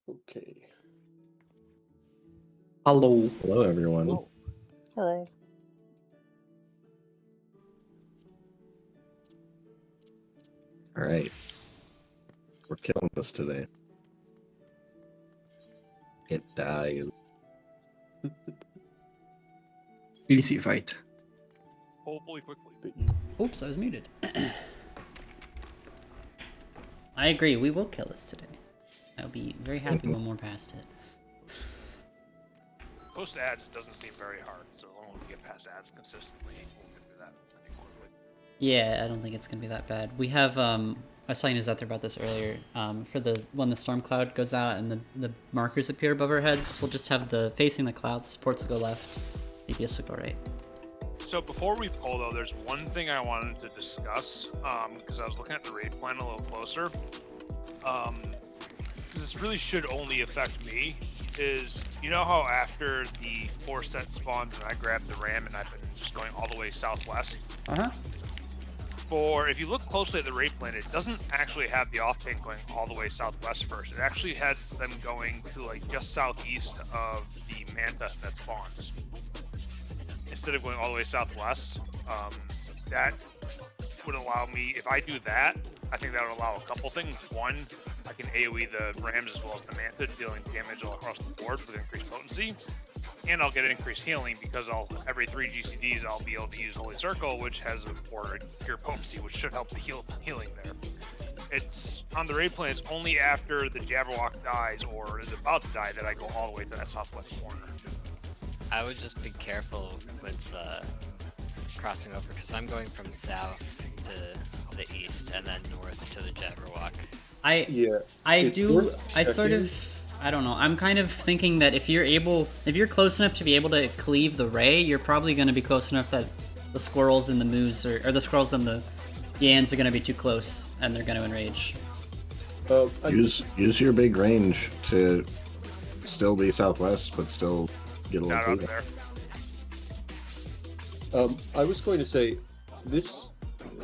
Okay. Hello. Hello, everyone. Oh, Hello. All right. We're killing this today. It dies. Easy fight. Hopefully quickly. Oops, I was muted. I agree, we will kill this today. I'll be very happy when we're past it. Post ads doesn't seem very hard, so as long as we get past ads consistently, we'll get through that, I think, quickly. Yeah, I don't think it's gonna be that bad. We have, I was talking to Zethar about this earlier. For when the storm cloud goes out and the markers appear above our heads, we'll just have the facing the cloud, supports to go left, DPS to go right. So before we pull, though, there's one thing I wanted to discuss, because I was looking at the raid plan a little closer. Because this really should only affect me, is, you know how after the 4 set spawns and I grabbed the ram and I've been just going all the way southwest? Uh-huh. If you look closely at the raid plan, it doesn't actually have the off tank going all the way southwest first. It actually has them going to like just southeast of the manta that spawns. Instead of going all the way southwest, that would allow me, if I do that, I think that would allow a couple things. One, I can AoE the rams as well as the manta, dealing damage all across the board with increased potency. And I'll get increased healing because every 3 GCDs I'll be able to use Holy Circle, which has a 4 pure potency, which should help the healing there. It's on the raid plan. It's only after the Jabberwock dies or is about to die that I go all the way to that southwest corner. I would just be careful with crossing over because I'm going from south to the east and then north to the Jabberwock. I don't know. I'm kind of thinking that if you're close enough to be able to cleave the ray, you're probably going to be close enough that the squirrels and the moose or the squirrels and the yans are going to be too close and they're going to enrage. Use your big range to still be southwest, but still get a little Not up there. I was going to say this.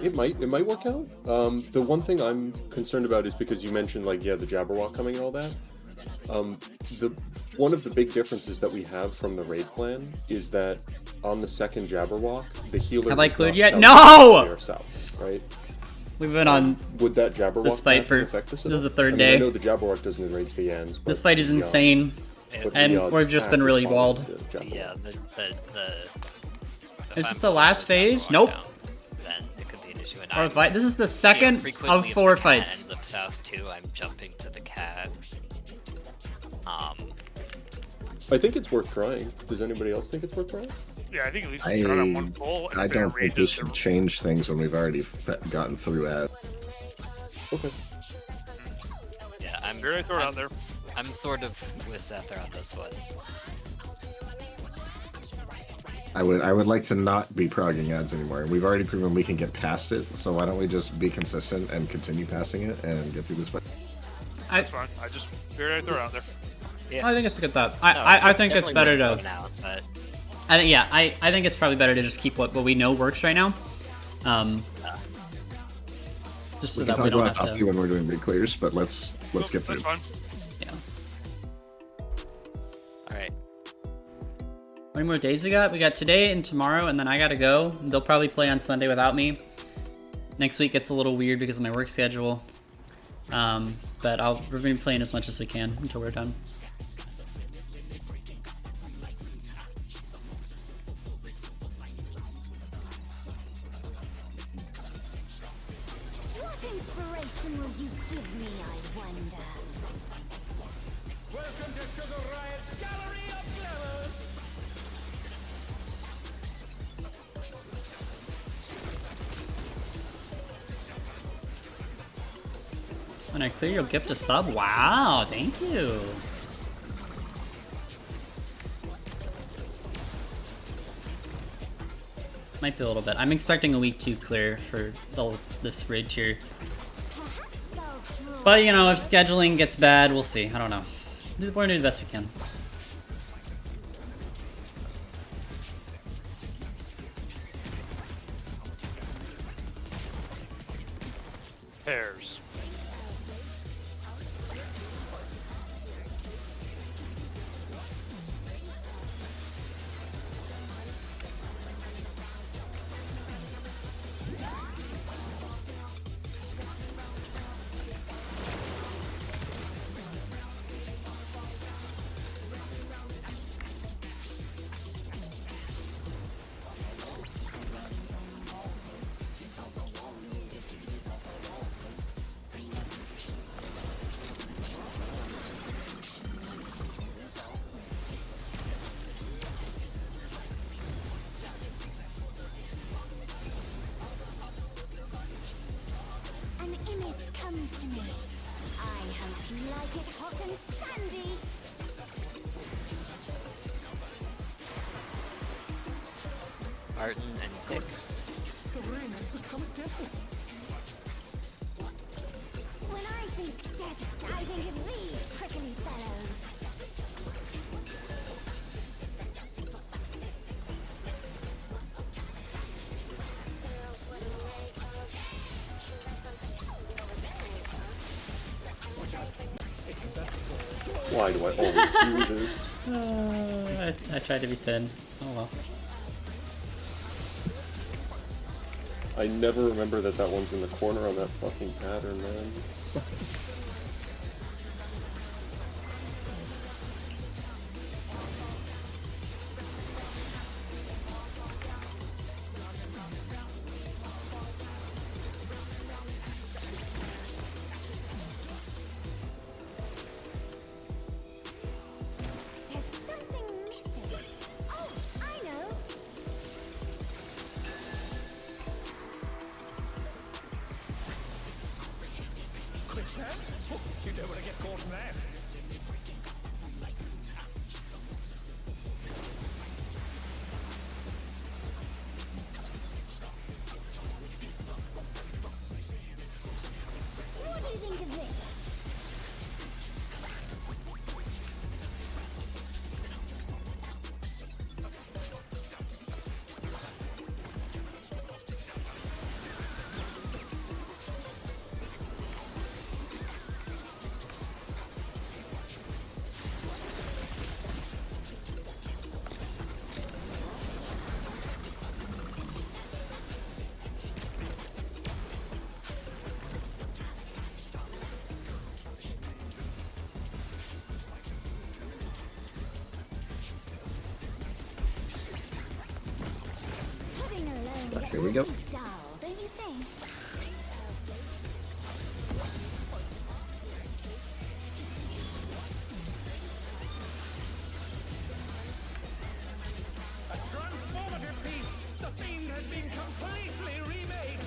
It might work out. The one thing I'm concerned about is because you mentioned the Jabberwock coming and all that. One of the big differences that we have from the raid plan is that on the second Jabberwock, the healer. Have I is cleared not yet? south, No! they are south, right? We've been on Would that Jabberwock this fight for affect this at is the all? third I day. know the Jabberwock doesn't enrage the ends. But This fight is the, insane, but and the we've just attack been really is following walled. the Jabberwock. Yeah, Is this the last phase? Nope. Then it could be an issue. And Our fight. This is the second of 4 fights. Ends up south too. I'm jumping to the cat. I think it's worth trying. Does anybody else think it's worth trying? Yeah, I think at least we try on one pull. I don't think we should change things when we've already gotten through ad. Okay. Yeah, I'm Very throw it out there. I'm sort of with Zethar on this one. I would like to not be progging ads anymore. We've already proven we can get past it, so why don't we just be consistent and continue passing it and get through this fight? That's fine. I just very throw it out there. Yeah. I think it's a good thought. I think it's better to. Out, but... I think it's probably better to just keep what we know works right now. Just so We that can we talk don't about have up to. to when we're doing big clears, but let's get through. That's fine. Yeah. All right. How many more days we got? We got today and tomorrow, and then I gotta go. They'll probably play on Sunday without me. Next week gets a little weird because of my work schedule. But we're gonna be playing as much as we can until we're done. What inspiration will you give me, I wonder? Welcome to Sugar Riot's Gallery of Glamours! When I clear, you'll gift a sub? Wow, thank you. Might be a little bit. I'm expecting a week 2 clear for this raid tier. But, you know, if scheduling gets bad, we'll see. I don't know. We're going to do the best we can. Pairs. comes to me. I hope you like it hot and sandy. Martin and Dick. The rain has become a desert. When I think desert, I think of these prickly fellows. Why do I always do this? I tried to be thin. Oh well. I never remember that that one's in the corner on that fucking pattern, man. There's something missing. Oh, I know. Quicksand? Oh, you don't want to get caught in that. What do you think of this? Putting alone gets Here we go. pretty dull, don't you think? A transformative piece. The fiend has been completely remade.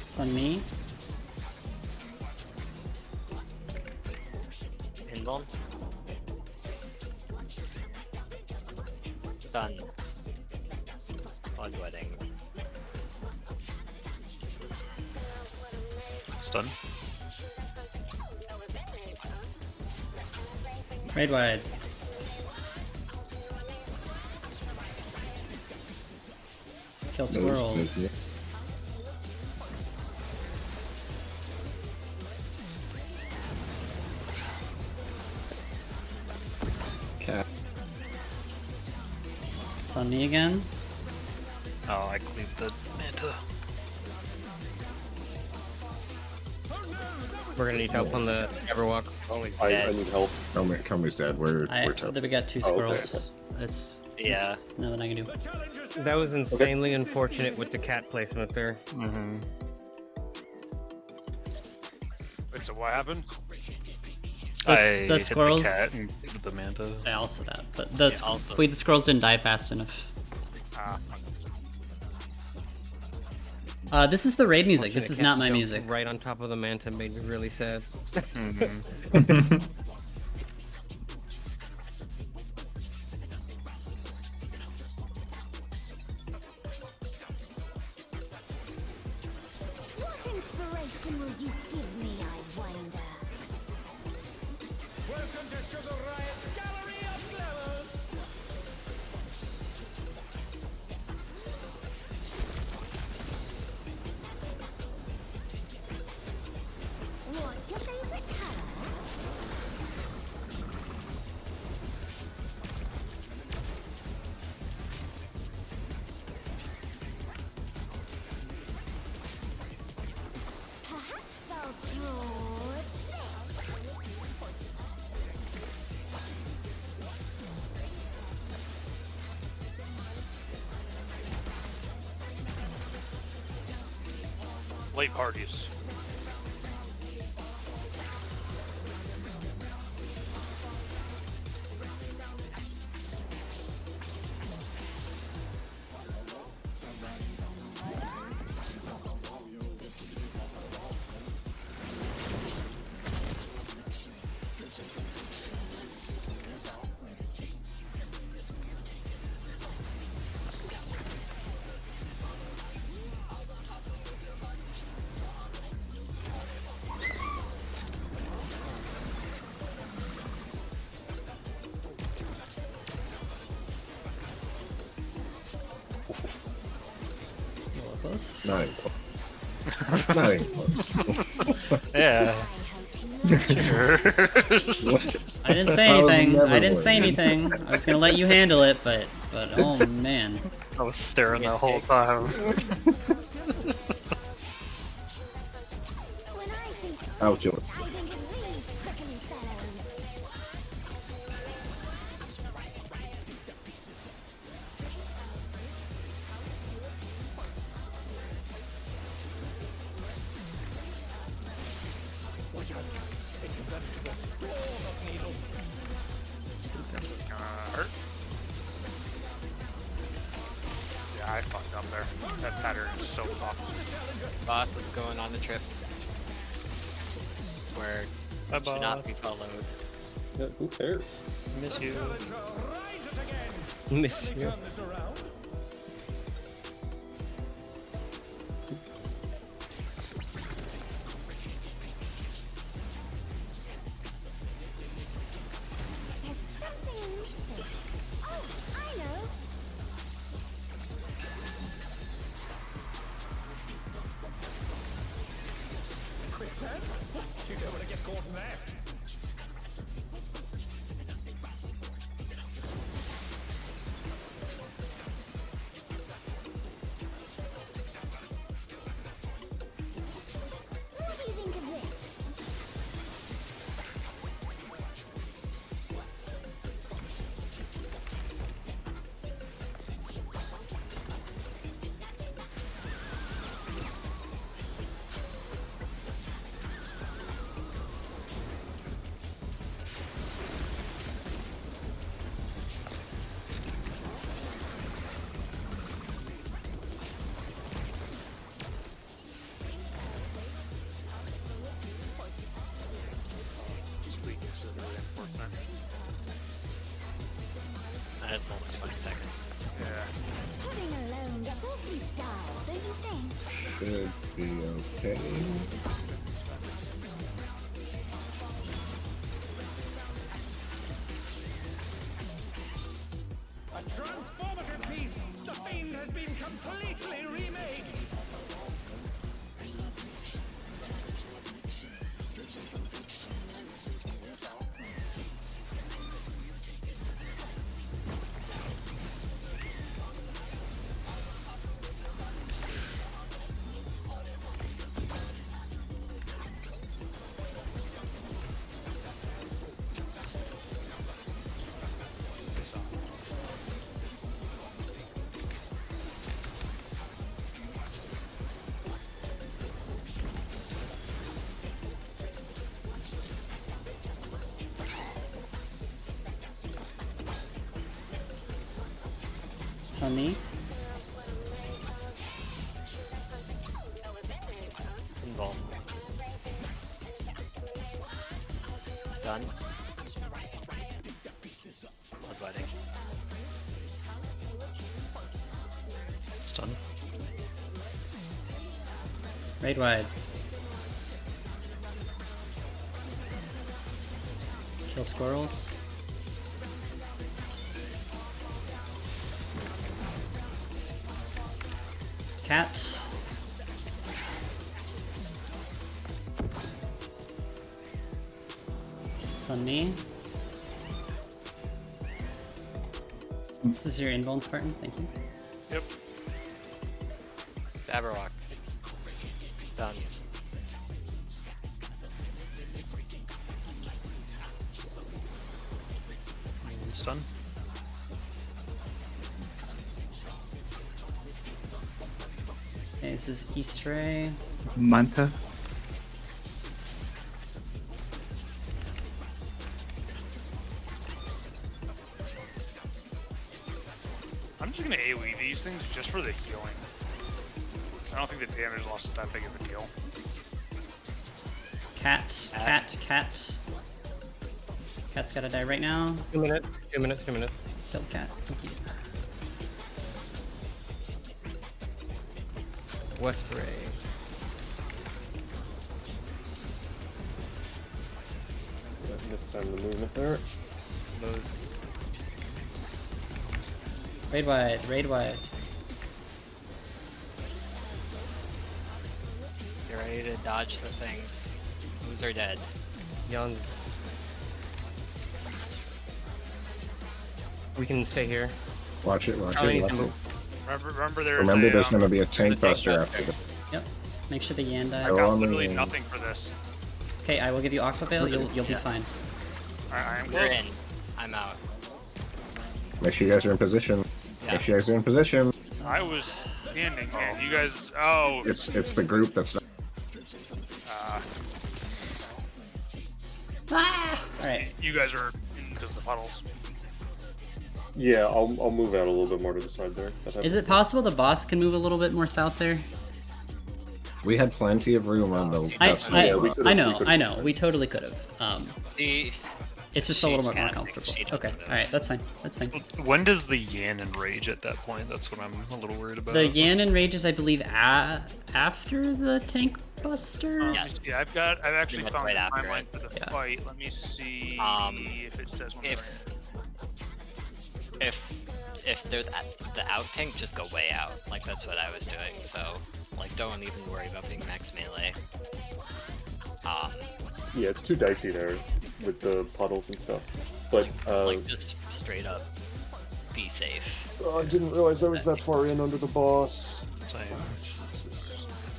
It's on me. Pinball. Stun. Blood wedding. Stun. Raid wide. Kill squirrels. Cat. It's on me again. Oh, I cleaved the Manta. We're gonna need help on the Everwalk. I need help. Comedy's dead. We're I tough. we got two Oh, okay, squirrels. It's Yeah. nothing I can do. That was insanely unfortunate with the cat placement there. Wait, so what happened? The squirrels. The cat and with the Manta. I also that, but the also. wait, the squirrels didn't die fast enough. This is the raid music. This is Cat not my jumped music. Right on top of the manta made me really sad. What inspiration will you give me, I wonder? Welcome to Sugar Riot's Gallery of Glamours. What's your favorite color? late parties. Close. Not even close. Not even close. Yeah. I didn't say I was anything. never I didn't say winning. anything. I was gonna let you handle it, but oh man. I was staring the whole time. When I think I'll kill it. I think of these prickly fellows. Hurt. Yeah, I fucked up there. That pattern is so tough. Boss is going on the trip. Where Bye, it should not be boss. followed. Yeah, who cares? Miss you. Rise it again. Miss you. Turn this around. There's something missing. Oh, I know. Quicksand? You don't want to get caught in that. What do you think of this? Weakness is really important. That's only 20 seconds. Yeah. Putting alone gets awfully dull, don't you think? Should be okay. A transformative piece. The Fiend has been completely remade. It's on me. Invuln. Stun. Bloodletting. Stun. Raid wide. Kill squirrels. Cat. It's on me. This is your invuln, Spartan. Thank you. Yep. Jabberwock. Stun. Stun. Okay, this is East Ray. Manta. I'm just gonna AoE these things just for the healing. I don't think the damage loss is that big of a deal. Cat. Cat's gotta die right now. 2 minutes. 2 minutes. 2 minutes. Kill cat. Thank you. West Ray. This time the movement there. Those. Raid wide. Raid wide. Get ready to dodge the things. Who's are dead? Young. We can stay here. Watch it, watch Charlie it, needs watch to it. move. Remember There's going to be a tank the tank buster after buster. this. Yep. Make sure the Yan dies. I Go got on the literally Yan. nothing for this. Okay, I will give you Aqua Veil. You'll be fine. I am We're close. in. I'm out. Make sure you guys are in position. Yeah. Make sure you guys are in position. I was standing and you guys. Oh. It's the group that's not. Alright. You guys are into the puddles. Yeah, I'll move out a little bit more to the side there. Is it possible the boss can move a little bit more south there? We had plenty of room on the left side. Yeah, we could've- I we know, could've- I know. We totally could have. The It's just a little she's bit more casting, comfortable. she doesn't Okay, move. alright, that's fine. That's fine. When does the Yan enrage at that point? That's what I'm a little worried about. The Yan enrages, I believe, after the tank buster. Yeah. Yeah, I've actually much found right the after timeline it. for the Yeah. fight. Let me see if it says when if they're the out tank, just go way out. Like that's what I was doing. So like don't even worry about being max melee. Yeah, it's too dicey there with the puddles and stuff. But Like just straight up be safe. oh, I didn't realize I was that far in under the boss. Same.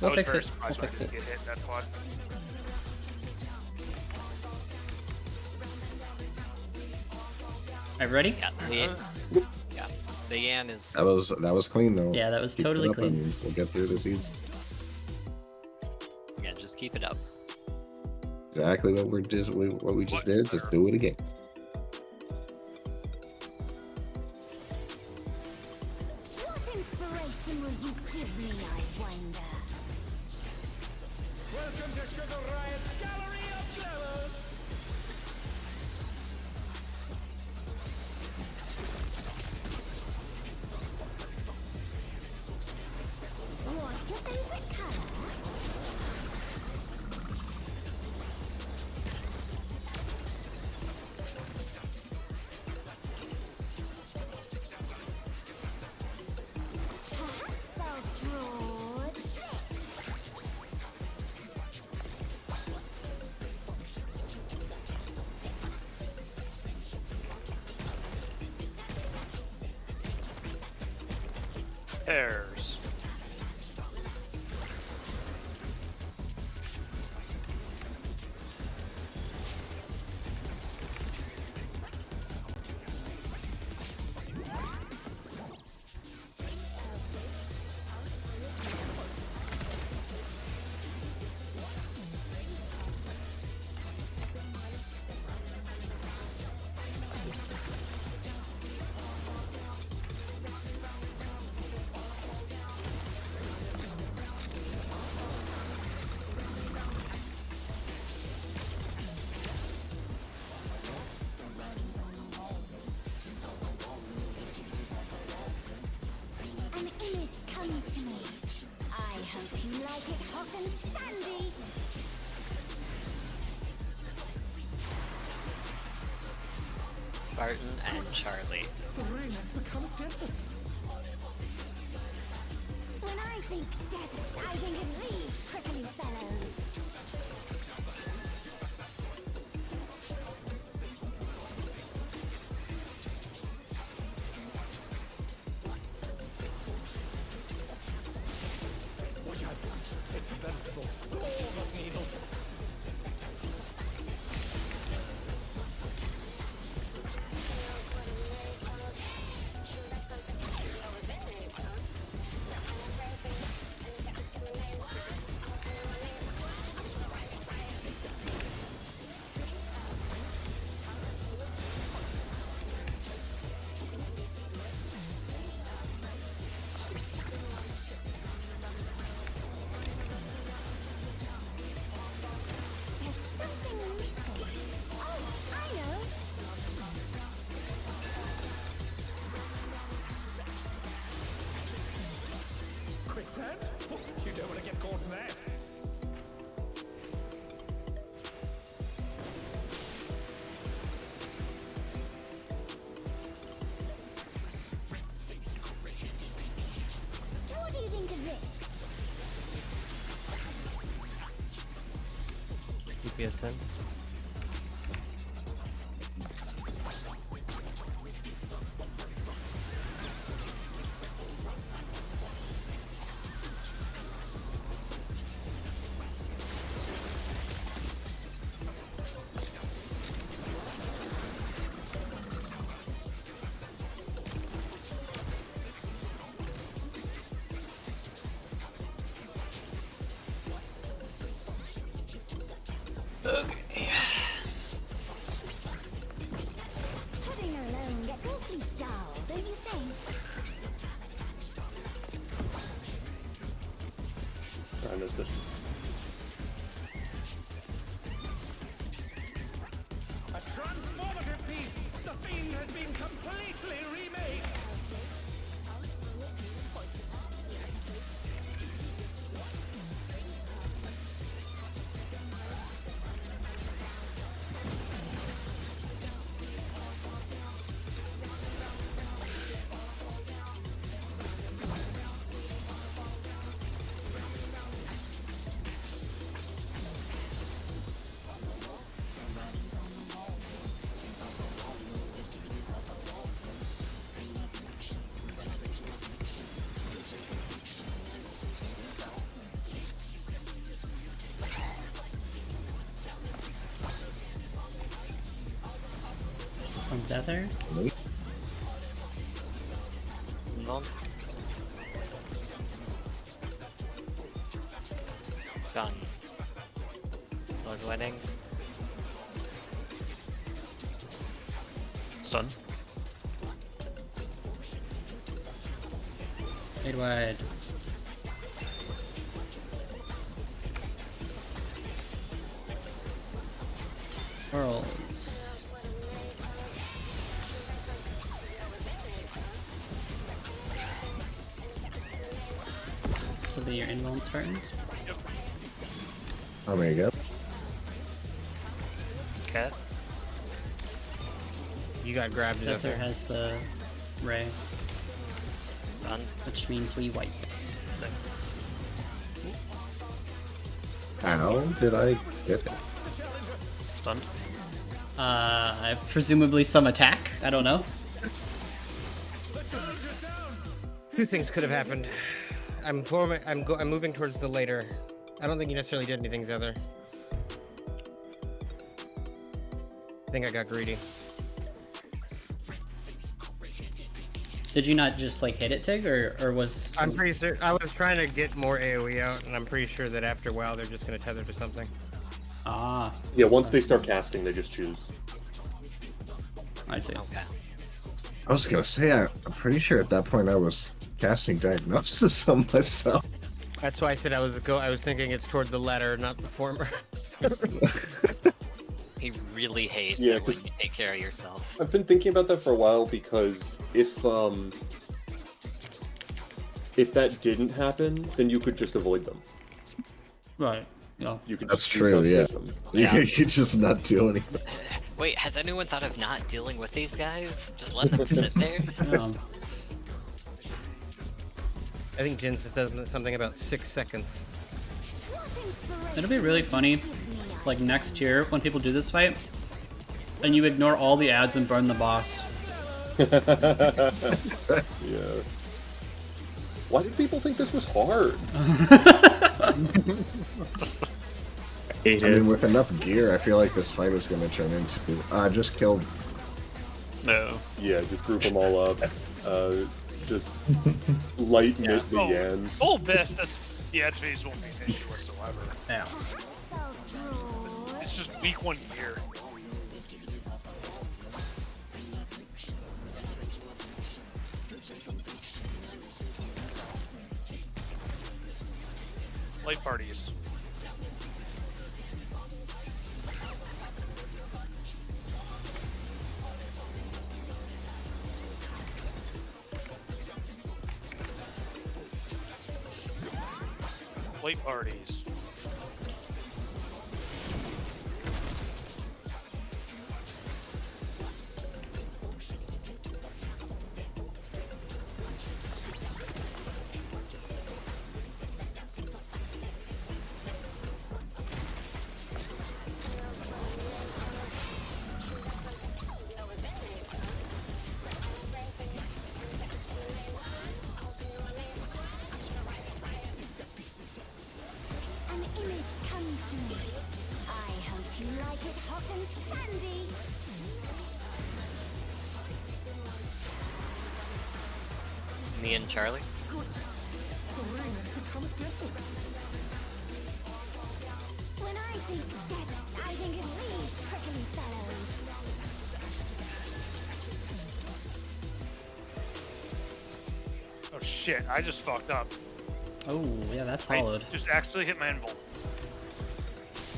We'll I was fix very it. surprised We'll when I fix didn't it. get hit that quad. Alright, ready? Yeah, the Yan is. That was clean though. Yeah, that was Keep it totally up clean. and we'll get through the season. Yeah, just keep it up. Exactly what we just did. Just do it again. What inspiration will you give me, I wonder? Welcome to Sugar Riot's Gallery of Flowers. What's your favorite color? Perhaps I'll draw this. Pairs. An image comes to me. I hope you like it hot and sandy. Barton and Charlie. The rain has become desert. When I think desert, I think of these prickly fellows. Watch out. It's a veritable storm of needles. Quicksand? You don't want to get caught in that. What do you think of this? PSN. Having her alone gets awfully dull, don't you think? I missed it. A transformative piece! The Fiend has been completely remade! From Tether? No. Stun. Was winning. Stun. Fade wide. Swirls. This will be your invuln Spartan. Oh, there you go. Cat. You got grabbed it up Tether there. has the ray, Stunned. which means we wipe. How did I get it? Stunned. Presumably some attack. I don't know. Two things could have happened. I'm moving towards the later. I don't think you necessarily did anything, Zether. I think I got greedy. Did you not just like hit it, Tig, or was? I'm pretty sure I was trying to get more AoE out, and I'm pretty sure that after a while they're just gonna tether to something. Ah, Yeah, once they start casting, they just choose. I see. Okay. I was gonna say, I'm pretty sure at that point I was casting diagnosis on myself. That's why I said I was thinking it's toward the latter, not the former. He really hates Yeah, it when 'cause- you take care of yourself. I've been thinking about that for a while because if that didn't happen, then you could just avoid them. Right. Yeah. You could. That's just true, not yeah. hit them. You could just not do anything. Wait, has anyone thought of not dealing with these guys? Just let them sit there? Yeah. I think Jin says something about 6 seconds. It'll be really funny, like next year when people do this fight, and you ignore all the ads and burn the boss. Yeah. Why did people think this was hard? I mean, with enough gear, I feel like this fight is going to turn into just kill. No. Yeah, just group them all up. Just light knit the Yans. Full best, the edge phase won't be an issue whatsoever. Yeah. It's just week 1 gear. Light parties. Late parties. An image comes to me. I hope you like it hot and sandy. Me and Charlie. When I think desert, I think of these prickly fellows. Oh shit, I just fucked up. Oh, yeah, that's I hollowed. just actually hit my invul.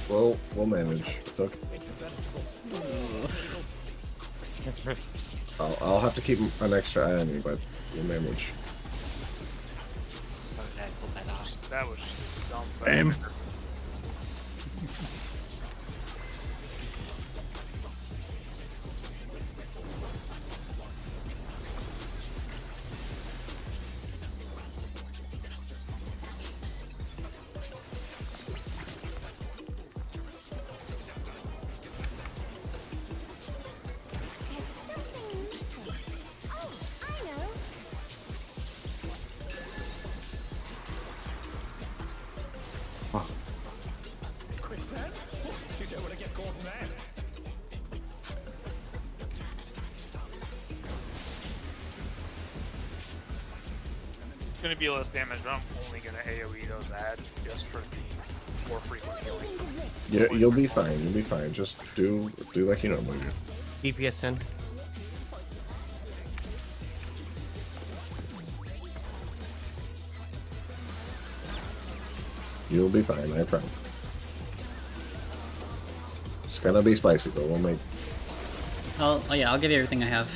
We'll manage. It's okay. I'll have to keep an extra eye on you, but we'll manage. Okay, pull that off. That was dumb. Same. There's something missing. Oh, I know. Quicksand? You don't want to get caught in that. It's gonna be less damage, but I'm only gonna AoE those ads just for the more frequent healing. Yeah, you'll be fine. You'll be fine. Just do like you normally do. DPS 10. You'll be fine. I promise. It's gonna be spicy, but we'll make. Oh yeah, I'll give you everything I have.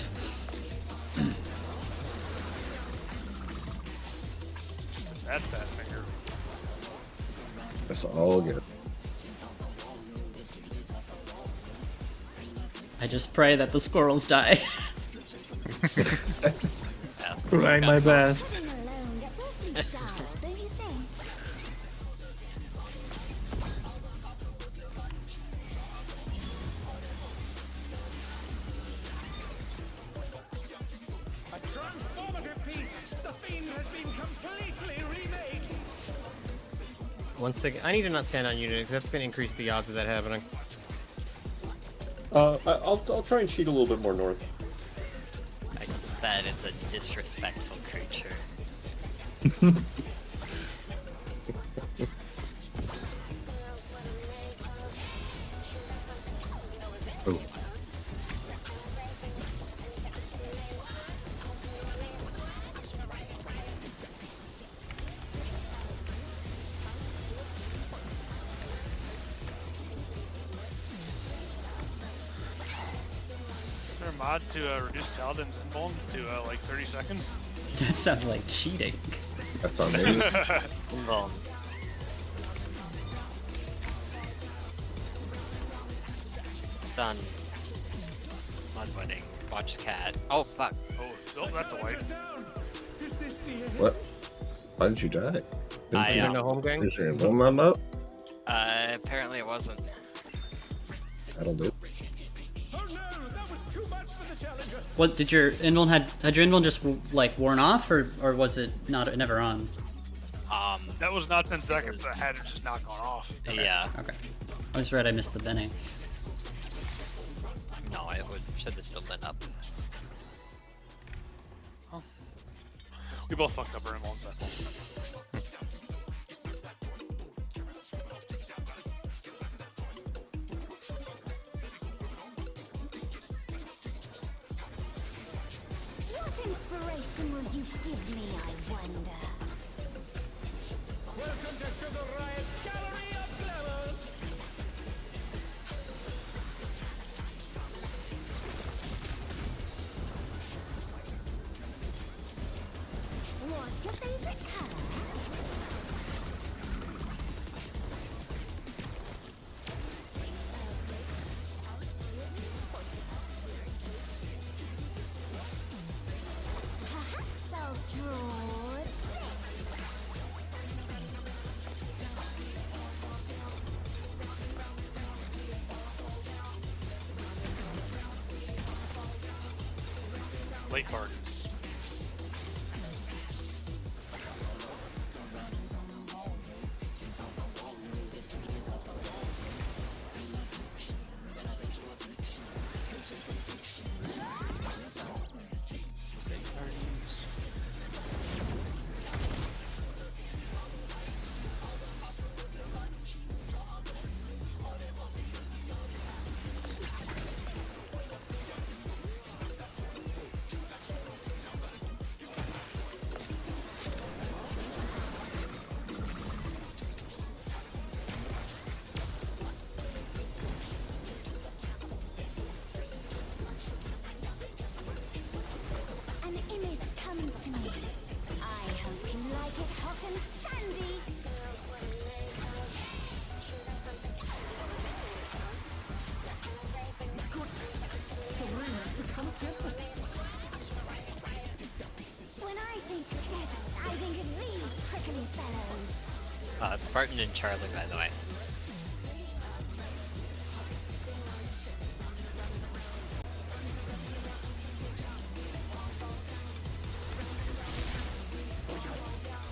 That's bad finger. It's all good. I just pray that the squirrels die. Trying my best. Sitting alone gets awfully dull, don't you think? A transformative piece. The fiend has been completely remade. One second. I need to not stand on unit because that's going to increase the odds of that happening. I'll try and cheat a little bit more north. I just that it's a disrespectful creature. Oh. Is there a mod to reduce Paladin's invuln to like 30 seconds? That sounds like cheating. That's on me. Well, done. Mudwetting. Watch cat. Oh fuck. Oh, that's a wipe. Down. Is this the end? What? Why did you die? I, You're in the home gang? Is your invuln not up? Apparently it wasn't. That'll do. Oh no, that was too much for the challenger. What did your invuln had your invuln just like worn off, or was it not never on? That was not 10 seconds. That had just not gone off. Yeah. Okay. I was right. I missed the Bene. No, it should have still been up. We both fucked up our invulns that whole. What inspiration will you give me, I wonder? Welcome to Sugar Riot's Gallery of Flowers. What's your favorite color? late parties. An image comes to me. I hope you like it hot and sandy. When I think desert, I think of these prickly fellows. Spartan and Charlie, by the way.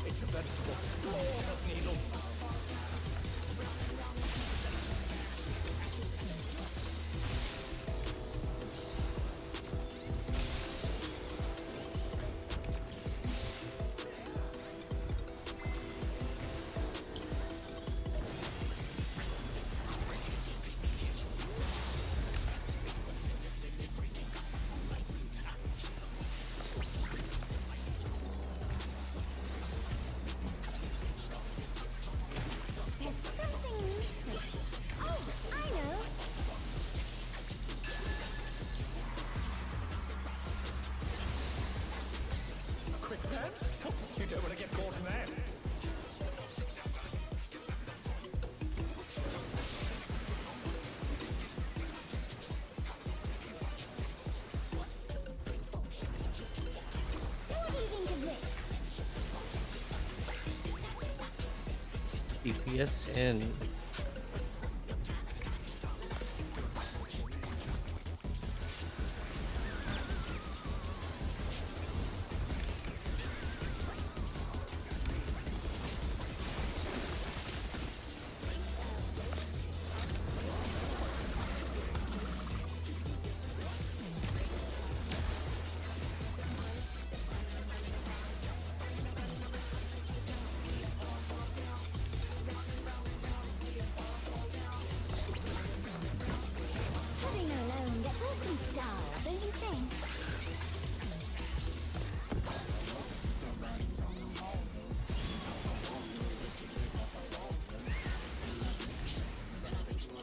It's a veritable storm of needles. There's something missing. Oh, I know. Quicksand? You don't want to get caught in that. What do you think of this? P6S in. Heading alone gets awfully dull, don't you think?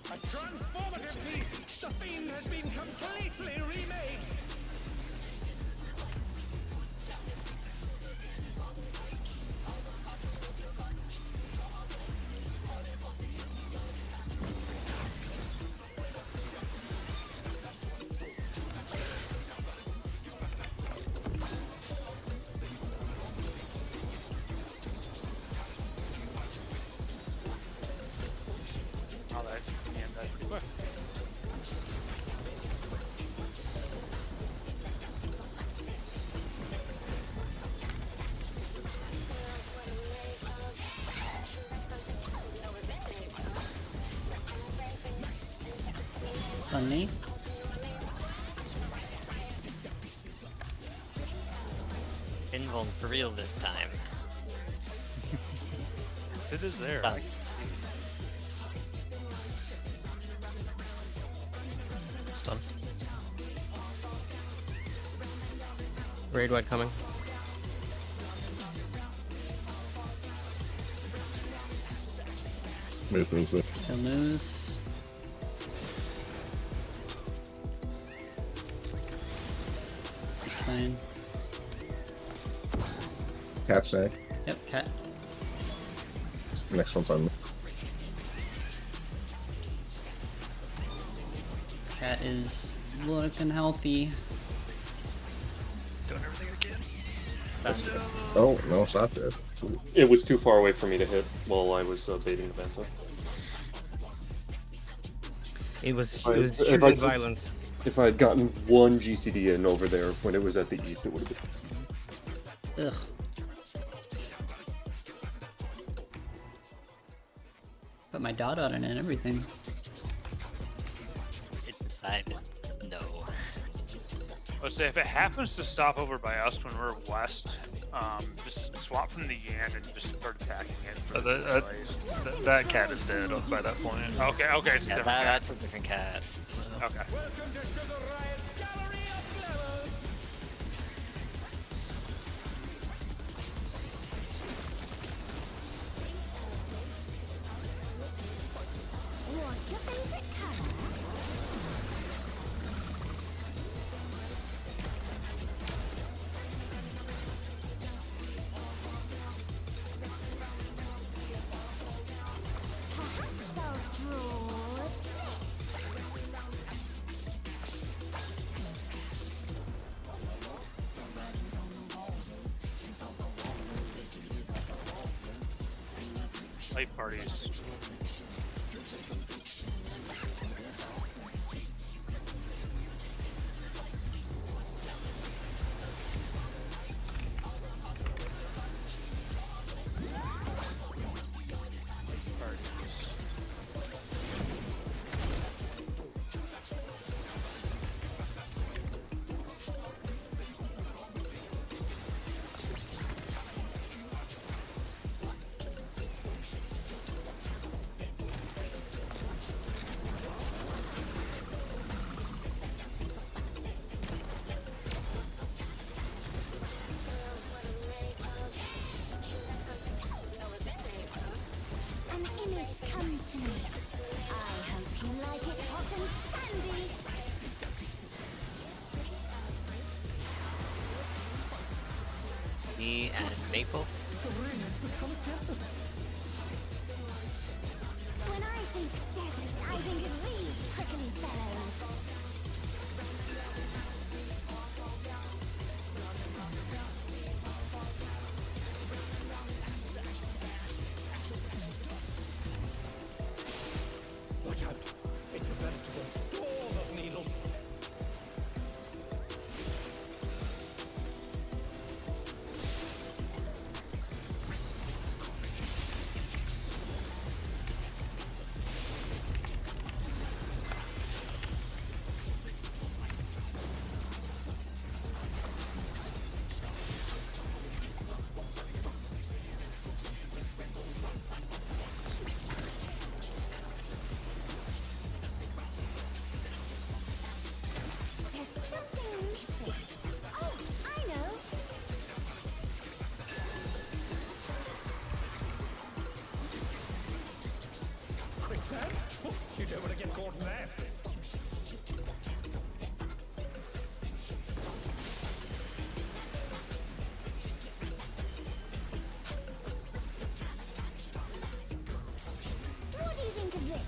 A transformative piece! The fiend has been completely remade! Oh, that and that pretty quick. It's on me. Invuln for real this time. It is there. Done. Stun. Raid White coming. Move, move, move. Kill moose. It's fine. Cat stay. Yep, cat. Next one's on me. Cat is looking healthy. Doing everything again. That's good. Oh, no, it's not dead. It was too far away for me to hit while I was baiting the Banta. It was If I choosing could- violence. If I had gotten one GCD in over there when it was at the east, it would have been. Ugh. Put my dot on it and everything. It decided no. Let's say if it happens to stop over by us when we're west, just swap from the Yan and just start attacking it. For That cat is dead by that point. Okay, okay. It's a Yeah, different cat. that's a different cat. Okay. Welcome to Sugar Riot's Gallery of Flowers. What's your favorite color? Perhaps I'll draw this. Light parties. An image comes to me. I hope you like it hot and sandy. Me and Maple. When I think desert, I think of these prickly fellows. Watch out. It's a veritable storm of needles. There's something missing. Oh, I know. Quicksand? Oh, you don't want to get caught in that. What do you think of this?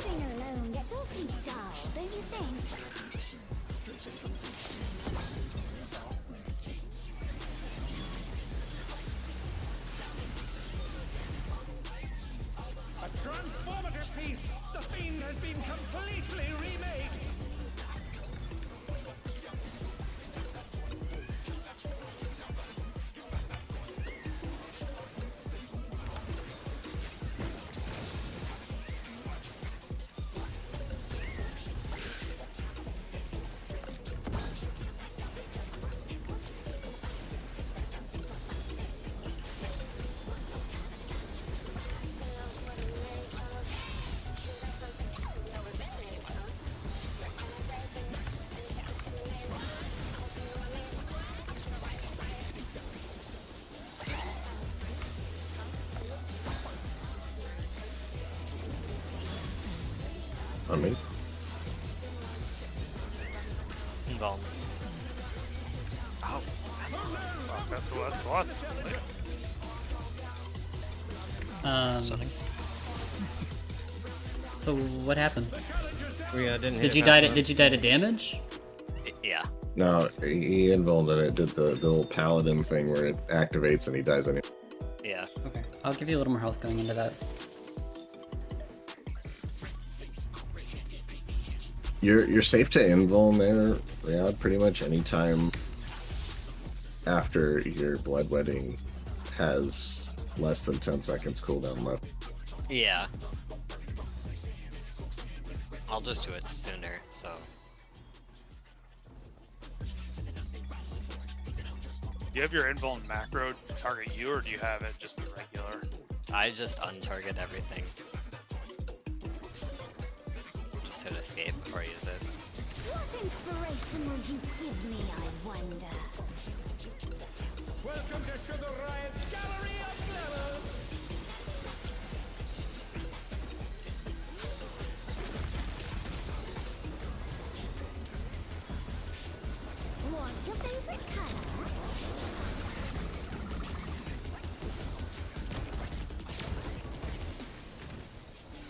Heading alone gets awfully dull, don't you think? A transformative piece. The Fiend has been completely remade. On me. Invuln. Oh, That's what. Stunning. So what happened? We didn't hit Did it you fast die to enough. Did you die to damage? yeah. No, he invulned and it did the little paladin thing where it activates and he dies anyway. Yeah. Okay, I'll give you a little more health going into that. You're safe to invuln there, yeah, pretty much any time after your blood wedding has less than 10 seconds cooldown left. Yeah. I'll just do it sooner, so. Do you have your invuln macro target you, or do you have it just the regular? I just untarget everything. Just hit escape before I use it. What inspiration will you give me, I wonder? Welcome to Sugar Riot's Gallery of Glamour! What's your favorite color?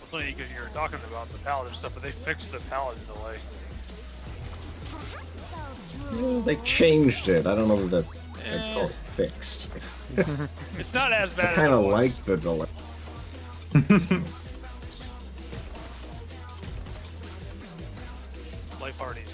It's funny because you were talking about the paladin stuff, but they fixed the paladin delay. Perhaps I'll draw. They changed it. I don't know if that's called fixed. It's not as bad I as kind it of was. like the delay. Life parties.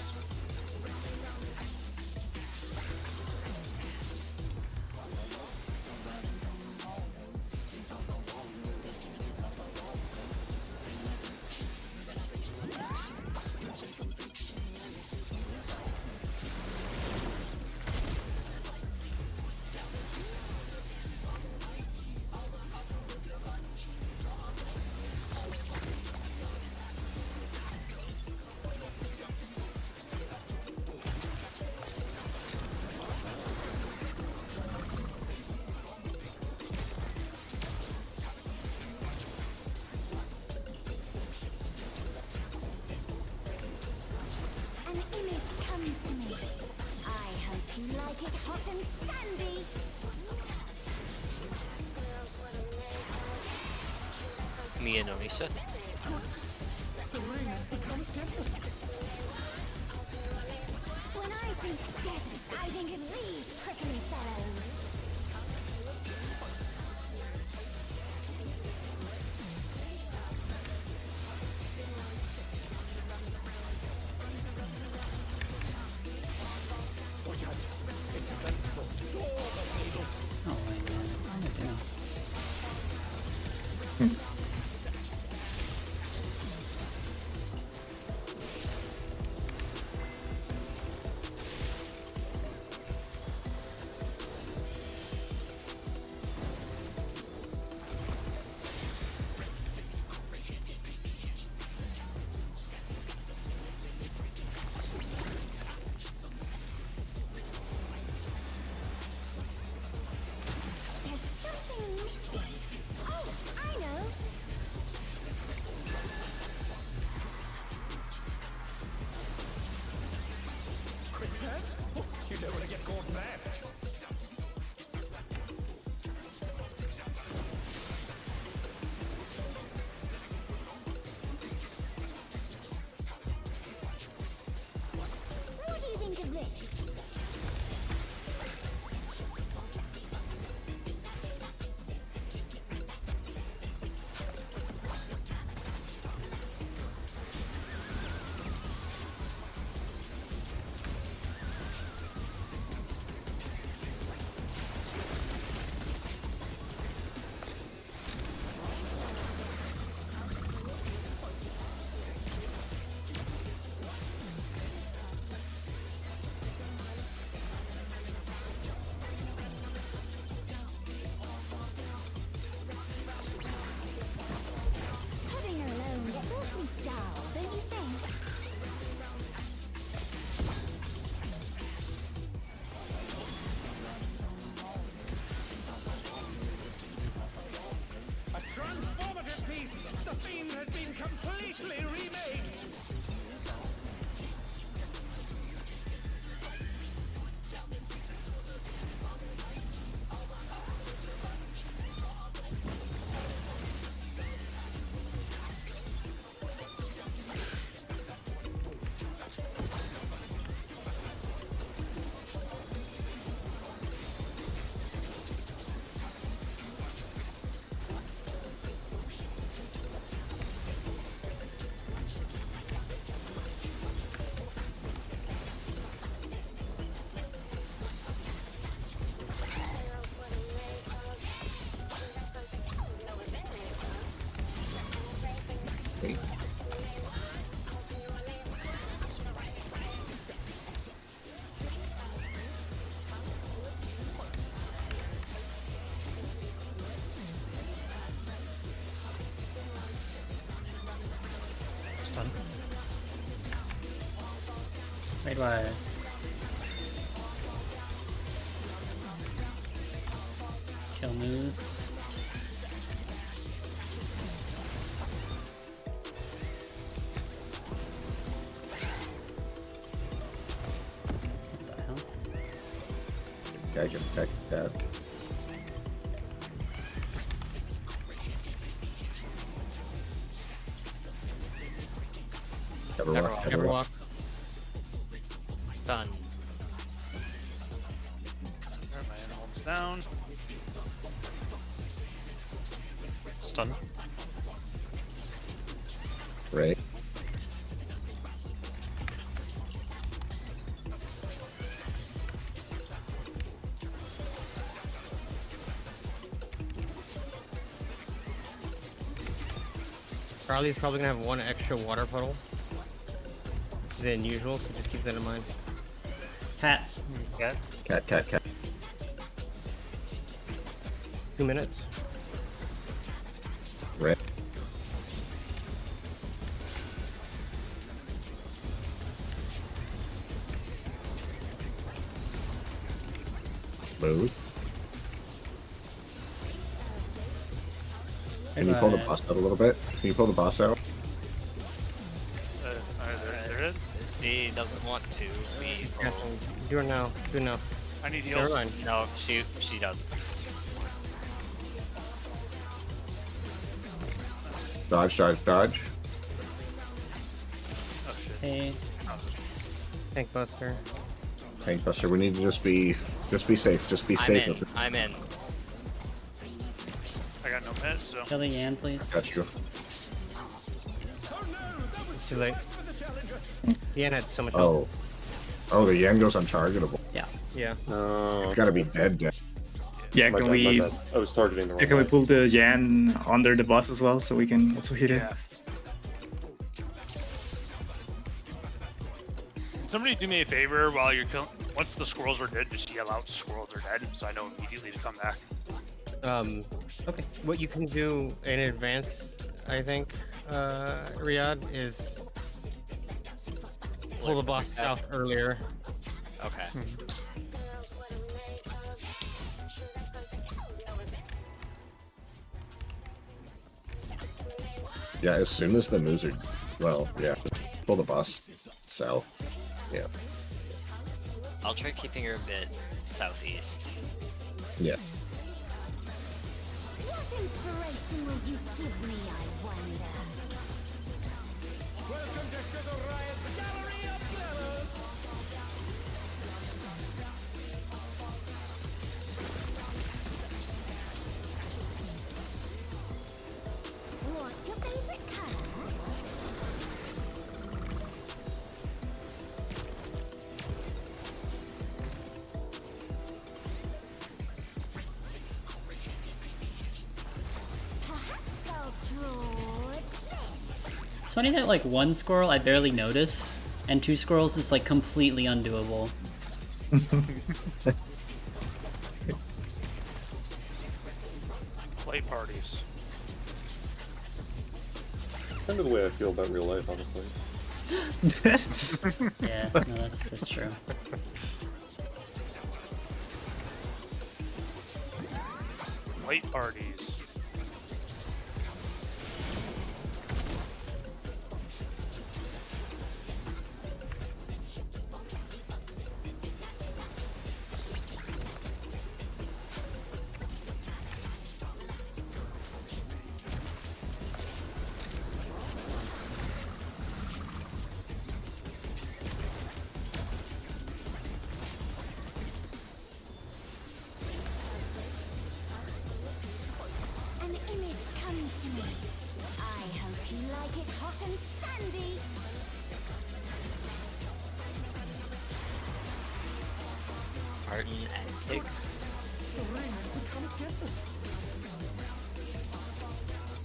An image comes to me. I hope you like it hot and sandy. Me and Onisha. When I think desert, I think of these prickly fellows. Oh wait, man. What am I doing? There's something missing. Oh, I know. Quicksand? Oh, you don't want to get caught in that. What do you think of this? Stun. Wait, why? Kill moose. What the hell? I can check that. Never walk. Stun. Alright, my animal's down. Stun. Right. Charlie's probably gonna have one extra water puddle than usual, so just keep that in mind. Cat. Cat. 2 minutes. Right. Move. Can you pull the boss out a little bit? Can you pull the boss out? There it is. She doesn't want to be full. Do it now. Do it now. I need Never heals. mind. No, she doesn't. Dodge. Oh shit. Hey. Tank buster. Tank buster. We need to just be safe. Just be safe. I'm in. I got no meds, so. Kill the Yan, please. Got you. Too late. Yan had so much Oh. health. Oh, the Yen goes untargetable. Yeah. Yeah. It's gotta be dead. Yeah, My can bad, my we? bad. I was targeting the wrong Yeah, can we guy. pull the Yan under the boss as well so we can also hit it? Yeah. Somebody do me a favor while you're killing. Once the squirrels are dead, just yell out "squirrels are dead," so I know immediately to come back. Okay. What you can do in advance, I think, Riyadh, is pull the boss out earlier. Okay. Yeah, as soon as the moves are, well, yeah, pull the boss south. Yeah. I'll try keeping her a bit southeast. Yeah. What inspiration will you give me, I wonder? Welcome to Sugar Riot's Gallery of Clevers. What's your favorite color? Perhaps I'll draw this. It's funny that like one squirrel I barely notice, and two squirrels is like completely undoable. Play parties. Kind of the way I feel about real life, honestly. Yeah, no, that's true. Play parties. An image comes to me. I hope you like it hot and sandy. Martin and Tig.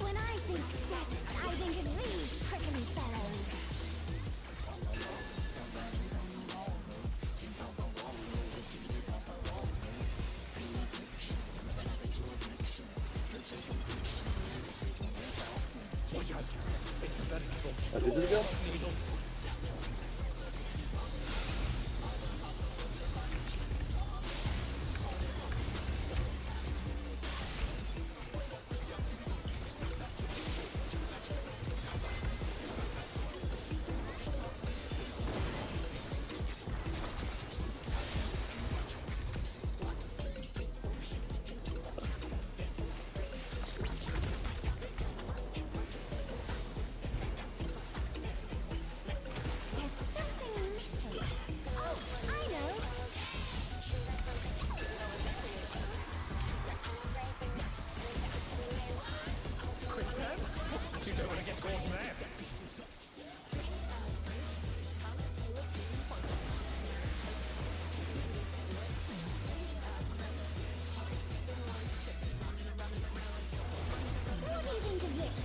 When I think desert, I think of these prickly fellows. Is it go? There's something missing. Oh, I know. Quicksand? You don't want to get caught there. What do you think of this?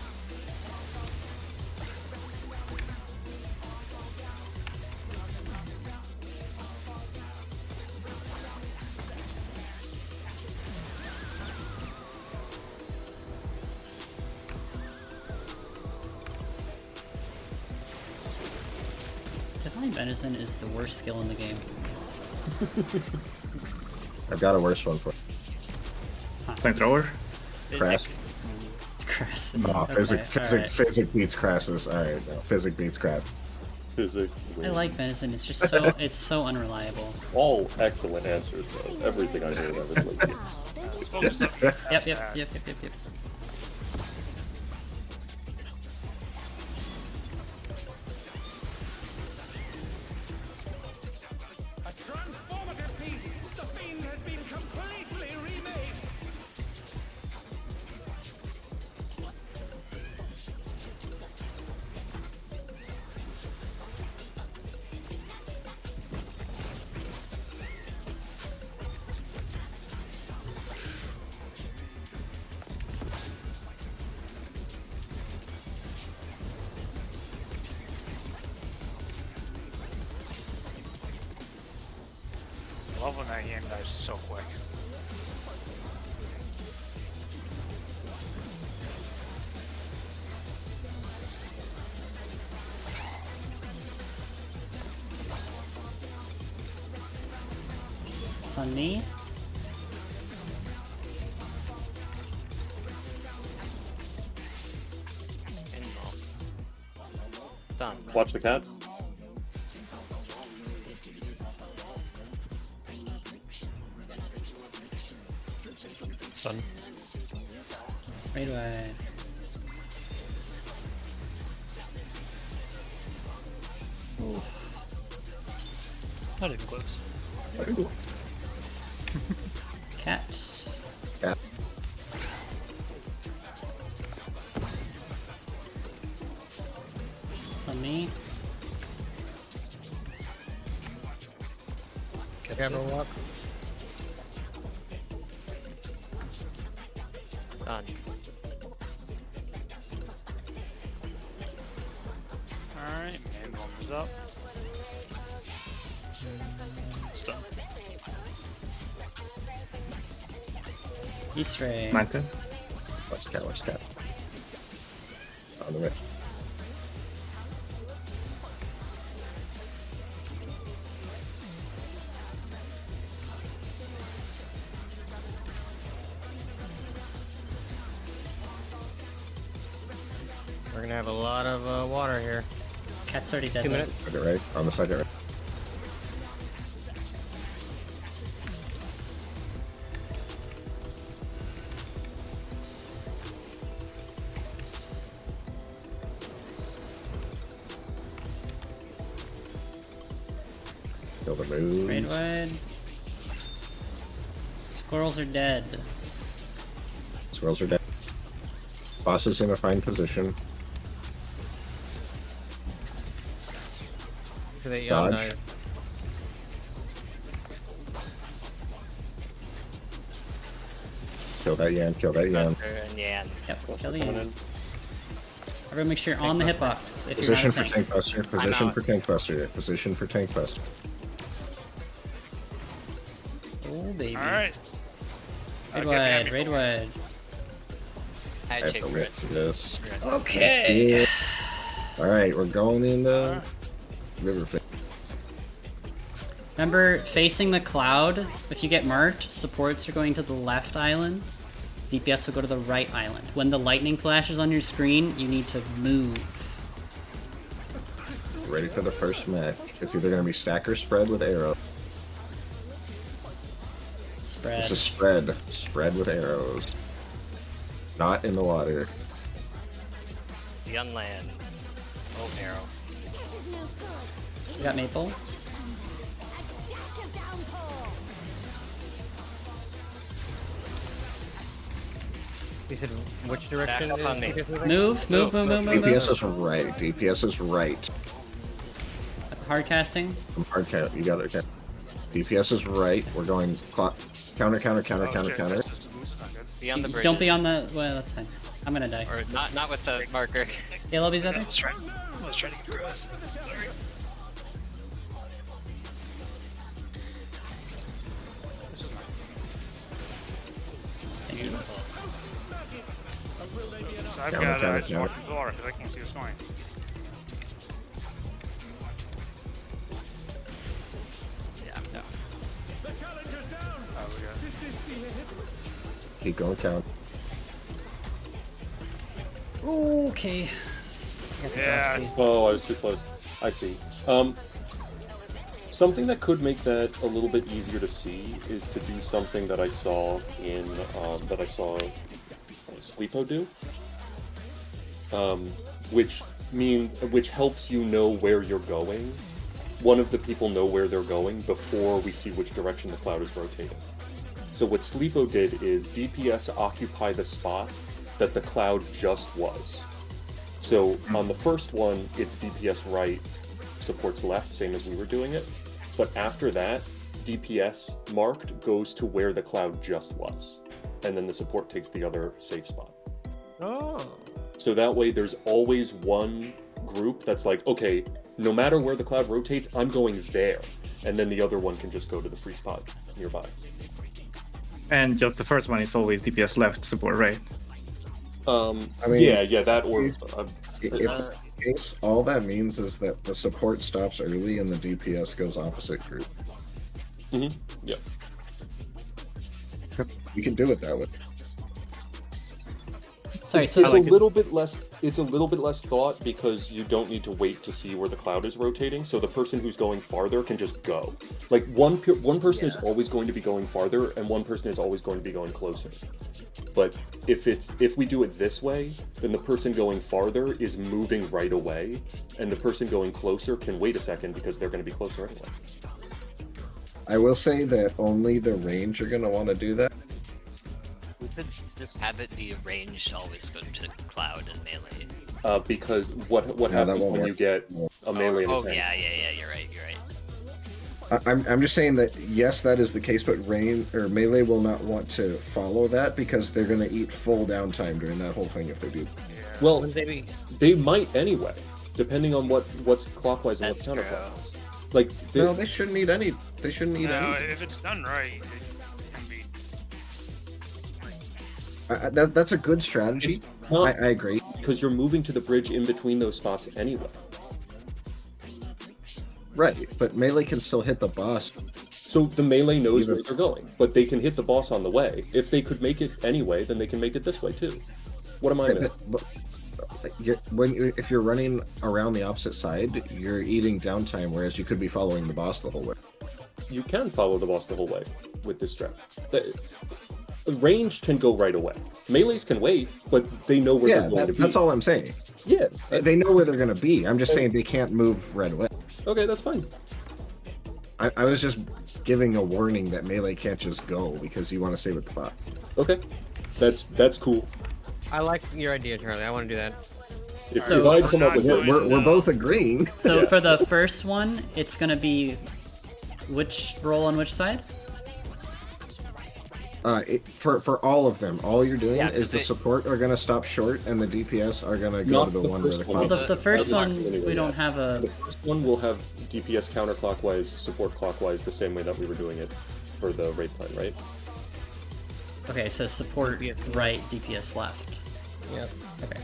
Divine Venison is the worst skill in the game. I've got a worse one for you. Flamethrower? Crass. Crassus. No, Okay, physic alright. beats Crassus. Alright, no, physic beats Crass. Physics. I like Venison, it's just so it's so unreliable. All excellent answers, though. Everything I heard of is like, Let's focus up. Yep. A transformative piece! The fiend has been completely remade! I love when that game dies so quick. It's on me. It's done. watch the cat. It's done. Right away. Not even close. Cat. Yeah. On me. Cat's Camera dead. walk. Done. Alright, and one was up. It's done. Easter egg. Manta? Watch the cat, watch the cat. On the way. We're gonna have a lot of water here. Cat's already dead. 2 though. minutes. Second right, on the second right. Kill the moon. Raidwood. Squirrels are dead. Squirrels are dead. Boss is in a fine position. For the young Dodge. dive. Kill that Yan, kill that Yan. Thunder and Yan. Yep, kill the Coming end. in. Everyone make sure you're on the hitbox if you're Position not for a tank. tank buster, position out. for tank buster, position for tank buster. Oh baby. Alright. Raidwood, Raidwood. I I had have check to for wait it. for this. Okay. All right, we're going in the river. Remember, facing the cloud, if you get marked, supports are going to the left island. DPS will go to the right island. When the lightning flashes on your screen, you need to move. Ready for the first mech. It's either going to be stack or spread with arrow. Spread. It's a spread. Spread with arrows. Not in the water. The on land. Oh, arrow. This is no good. You got Maple? A dash of downpour. You said which direction? Back up on is me. DPS moving? Move. DPS is right. DPS is right. Hard casting. I'm hard count. You got it. Okay. DPS is right. We're going clock. Counter. Oh, shit, that's just a boost, not good. Be on the bridge. Don't be on the. Well, that's fine. I'm gonna die. Or not with the marker. Yeah, lobby's out I there. was trying to get across. Sorry. Thank you. So I've Counter, got counter, I just counter. walked through the water because I can't see what's going. Yeah, I'm down. The challenge is down. Oh, we got. Is this the end? Keep going. Count. Okay. Yeah. Oh, I was too close. I see. Something that could make that a little bit easier to see is to do something that I saw in Sleepo do, which helps you know where you're going. One of the people know where they're going before we see which direction the cloud is rotating. So what Sleepo did is DPS occupy the spot that the cloud just was. So on the first one, it's DPS right, supports left, same as we were doing it. But after that, DPS marked goes to where the cloud just was. And then the support takes the other safe spot. Oh. So that way there's always one group that's like, okay, no matter where the cloud rotates, I'm going there. And then the other one can just go to the free spot nearby. And just the first one is always DPS left support, right? I mean, yeah, that or If that's the case, all that means is that the support stops early and the DPS goes opposite group. yeah. You can do it that way. Sorry, It's so a little bit less. It's a little bit less thought because you don't need to wait to see where the cloud is rotating. So the person who's going farther can just go. Like one person is always going to be going farther, and one person is always going to be going closer. But if we do it this way, then the person going farther is moving right away, and the person going closer can wait a second because they're going to be closer anyway. I will say that only the range are going to want to do that. We could just have it be ranged always go to cloud and melee. Because what that happens won't when work. you get a melee and a Oh tank? yeah, you're right. I'm just saying that yes, that is the case, but range or melee will not want to follow that because they're going to eat full downtime during that whole thing if they do. Well, Wouldn't they be? they might anyway, depending on what's clockwise and what's That's true. counterclockwise. Like, No, they shouldn't eat any. They shouldn't eat No, any. if it's done right, it can be. That's a good strategy. It's not- I agree. because you're moving to the bridge in between those spots anyway. Right, but melee can still hit the boss. So the melee knows Even- where they're going, but they can hit the boss on the way. If they could make it anyway, then they can make it this way too. What am I missing? If you're running around the opposite side, you're eating downtime, whereas you could be following the boss the whole way. You can follow the boss the whole way with this strat. Ranged can go right away. Melees can wait, but they know where they're going to be. That's all I'm saying. Yeah. They know where they're going to be. I'm just saying they can't move right away. Okay, that's fine. I was just giving a warning that melee can't just go because you want to stay with the bot. Okay, that's cool. I like your idea, Charlie. I want to do that. If, So- if I come up with We're it, We're both agreeing. So Yeah. for the first one, it's gonna be which roll on which side? For all of them, all you're doing Yeah, is the they- support are going to stop short and the DPS are going to go Not to the the one where the first Well, one. cloud. the first That's one anyway, we don't yeah. have a. The first one will have DPS counterclockwise, support clockwise, the same way that we were doing it for the raid plan, right? Okay, so support right, DPS left. Yep. Okay.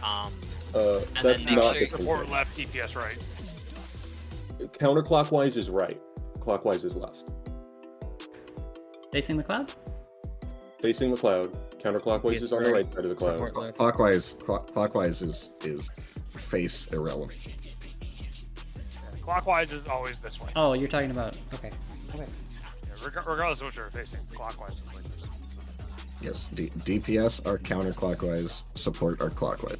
And That's then make not sure the same Support thing. left, DPS right. Counterclockwise is right. Clockwise is left. Facing the cloud? Facing the cloud. Counterclockwise DPS is on the right side of the cloud. Support left. Clockwise is face irrelevant. Clockwise is always this way. Oh, you're talking about. Okay. Yeah, regardless of which you're facing, clockwise is like this. Yes, DPS are counterclockwise, support are clockwise.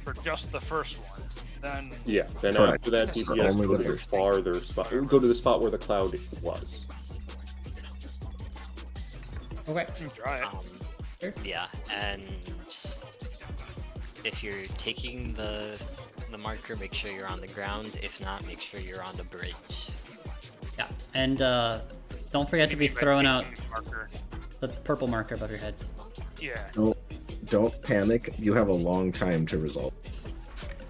For just the first one. Then Yeah. Then Correct. after that, For DPS only go the to the first. farther spot. Go to the spot where the cloud was. Okay. you can try it. Yeah, and if you're taking the marker, make sure you're on the ground. If not, make sure you're on the bridge. Yeah. And don't forget to be Maybe throwing by out taking the marker. the purple marker above your head. Yeah. Don't panic. You have a long time to resolve.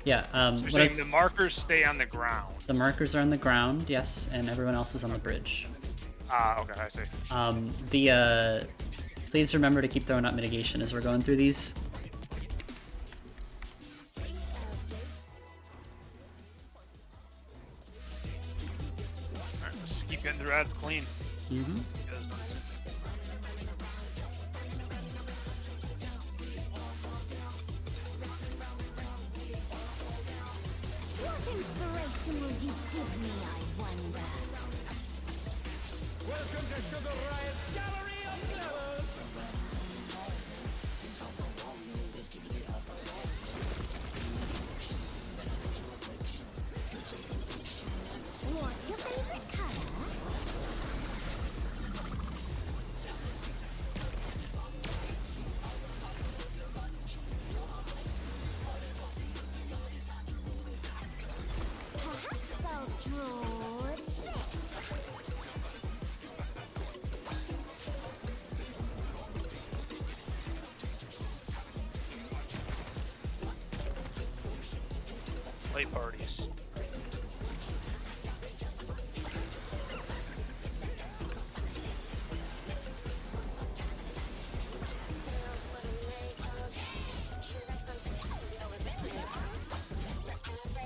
Yeah. So you're What saying is, the markers stay on the ground. the markers are on the ground, yes, and everyone else is on the bridge. Ah, okay, I see. Please remember to keep throwing out mitigation as we're going through these. Alright, just keep getting through ads clean. Mm-hmm. What inspiration will you give me, I wonder? Welcome to Sugar Riot's Gallery of Flowers. What's your favorite color? Perhaps I'll draw this. Late parties.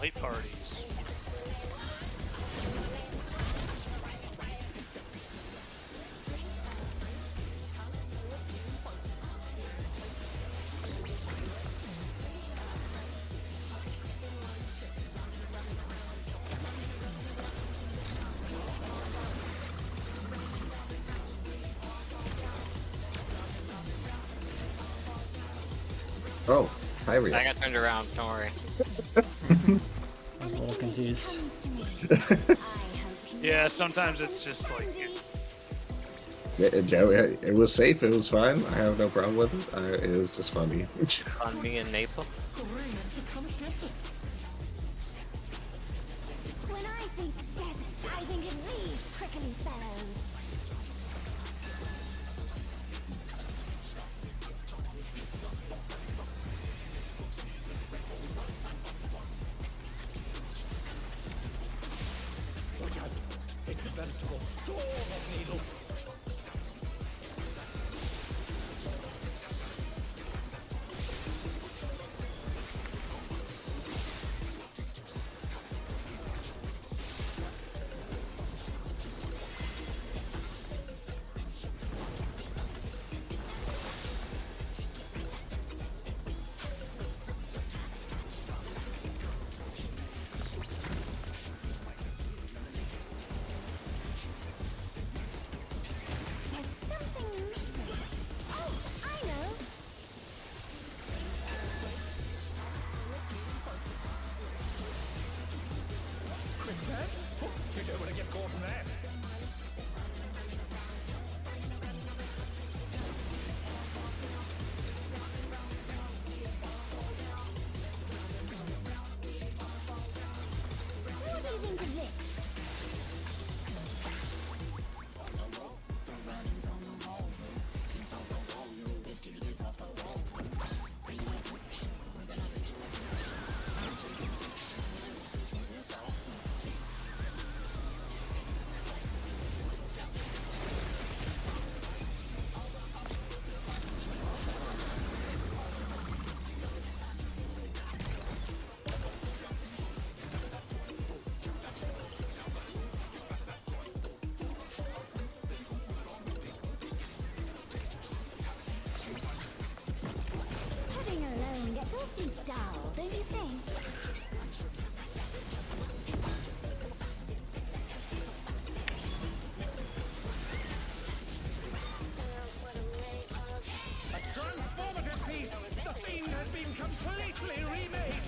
Late parties. Oh, hi, Ria. I got turned around, don't worry. I was a little confused. Yeah, sometimes it's just like It was safe. It was fine. I have no problem with it. It was just funny. On me and Maple. When I think desert, I think of these prickly fellows. Watch out. It's a veritable storm of needles. There's something missing. Oh, I know. Quicksand? Oh, you don't want to get caught in that. What do you think of this? seems dull, don't you think? A transformative piece! The fiend has been completely remade!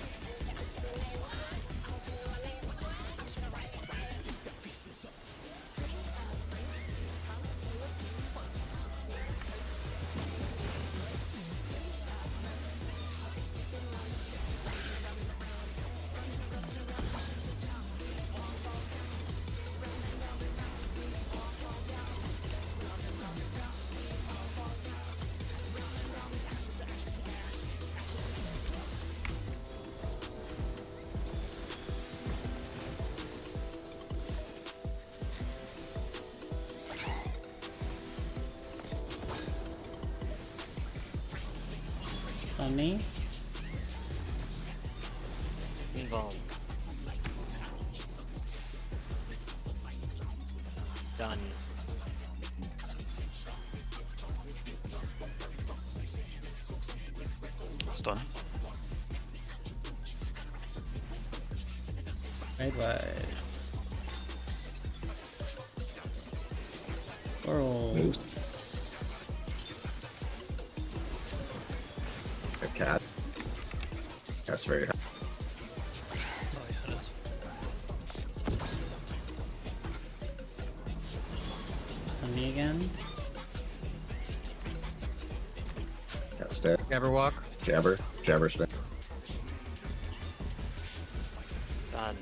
It's on me. Involved. Done. Stun. Right wide. Coral. A cat. That's very high. Oh yeah, it is. It's on me again. Cat stare. Jabberwock. Jabber stare. Done.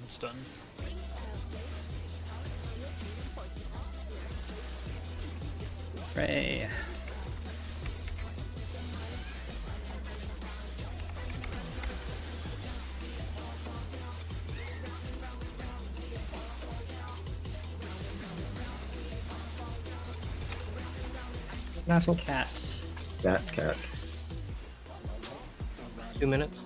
It's done. Ray. Natural. Cat. Cat. 2 minutes.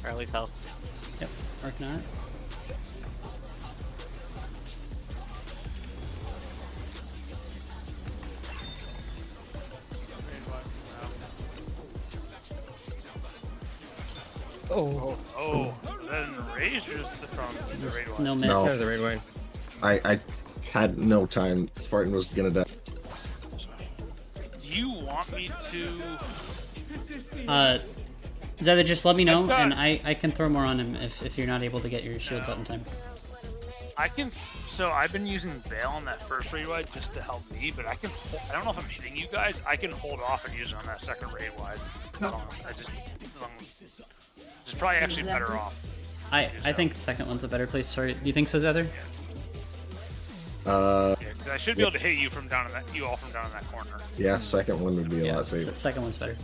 Early south. Yep. Arc not. Oh, Oh, then Rage or just the raid one? No mid. No. there's the raid wine. I had no time. Spartan was gonna die. Do you want me to? Zeta, just let me know, I've got- and I can throw more on him if you're not able to get your shields out in time. I can. So I've been using Veil on that first raid wide just to help me, but I can. I don't know if I'm hitting you guys. I can hold off and use it on that second raid wide. Just probably actually better off. I think the second one's a better place. Sorry, do you think so, Zether? Yeah, 'cause I should be able to hit you from down in that. You all from down in that corner. Yeah, second one would be a lot safer. Second one's better.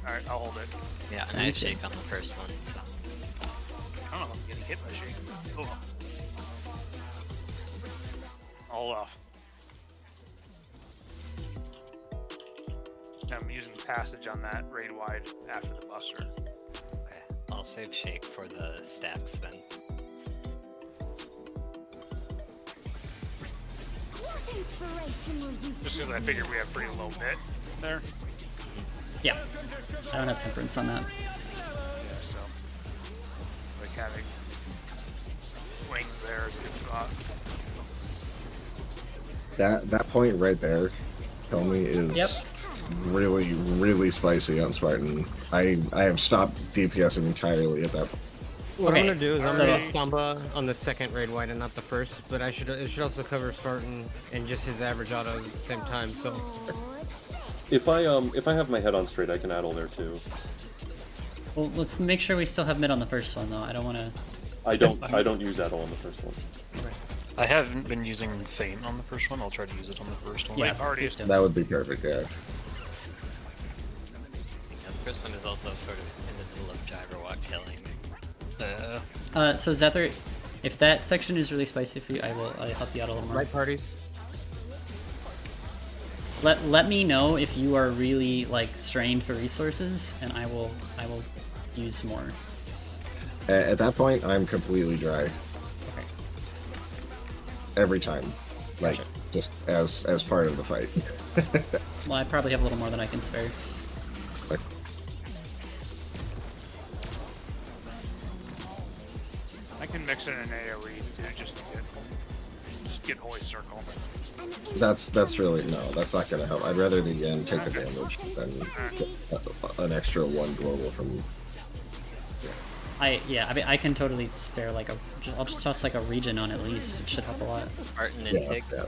All right, I'll hold it. Yeah, Sounds I have good. shake on the first one, so. I don't know if I'm getting hit by shake. Oh. I'll hold off. I'm using passage on that raid wide after the buster. Okay, I'll save shake for the stacks then. What inspiration will you Just because I figured we have pretty low bit there. Yeah. I don't have temperance on that. Yeah, so like having wings there is a good spot. That point right there, tell me, is Yep. really spicy on Spartan. I have stopped DPSing entirely at that point. What I'm Okay, gonna do is I'm so- gonna Stomba on the second raid wide and not the first, but it should also cover Spartan and just his average autos at the same time. So If I have my head on straight, I can addle there too. Well, let's make sure we still have mid on the first one, though. I don't want to. I don't use addle on the first one. I haven't been using Feint on the first one. I'll try to use it on the first one. Yeah, already please do. That would be perfect, yeah. Yeah, the first one is also sort of in the middle of Jabberwock killing. So Zether, if that section is really spicy for you, I'll help you out a little more. right parties. Let me know if you are really like strained for resources, and I will use more. At that point, I'm completely dry. Okay. Every time. Like, Gotcha. just as part of the fight. Well, I probably have a little more than I can spare. I can mix in an AoE too, just to get Holy Circle. That's really, no, that's not gonna help. I'd rather the Yen take the damage than get an extra 1 global from... I mean, I can totally spare like a. I'll just toss like a regen on at least. It should help a lot. Spartan and Pig. Yeah.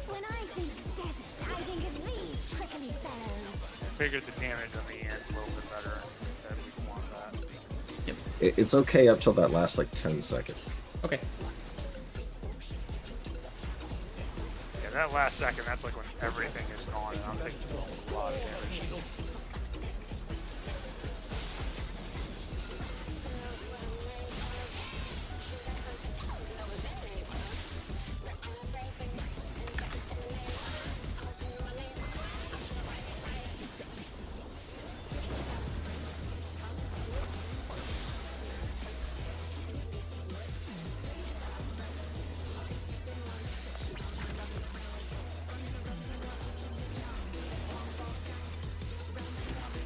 When I think desert, I think of these prickly fellows. I figured the damage on the end's a little bit better. That we want that. It's okay up till that last, like, 10 seconds. Okay. Yeah, that last second, that's like when everything is gone, and I'm taking a lot of damage.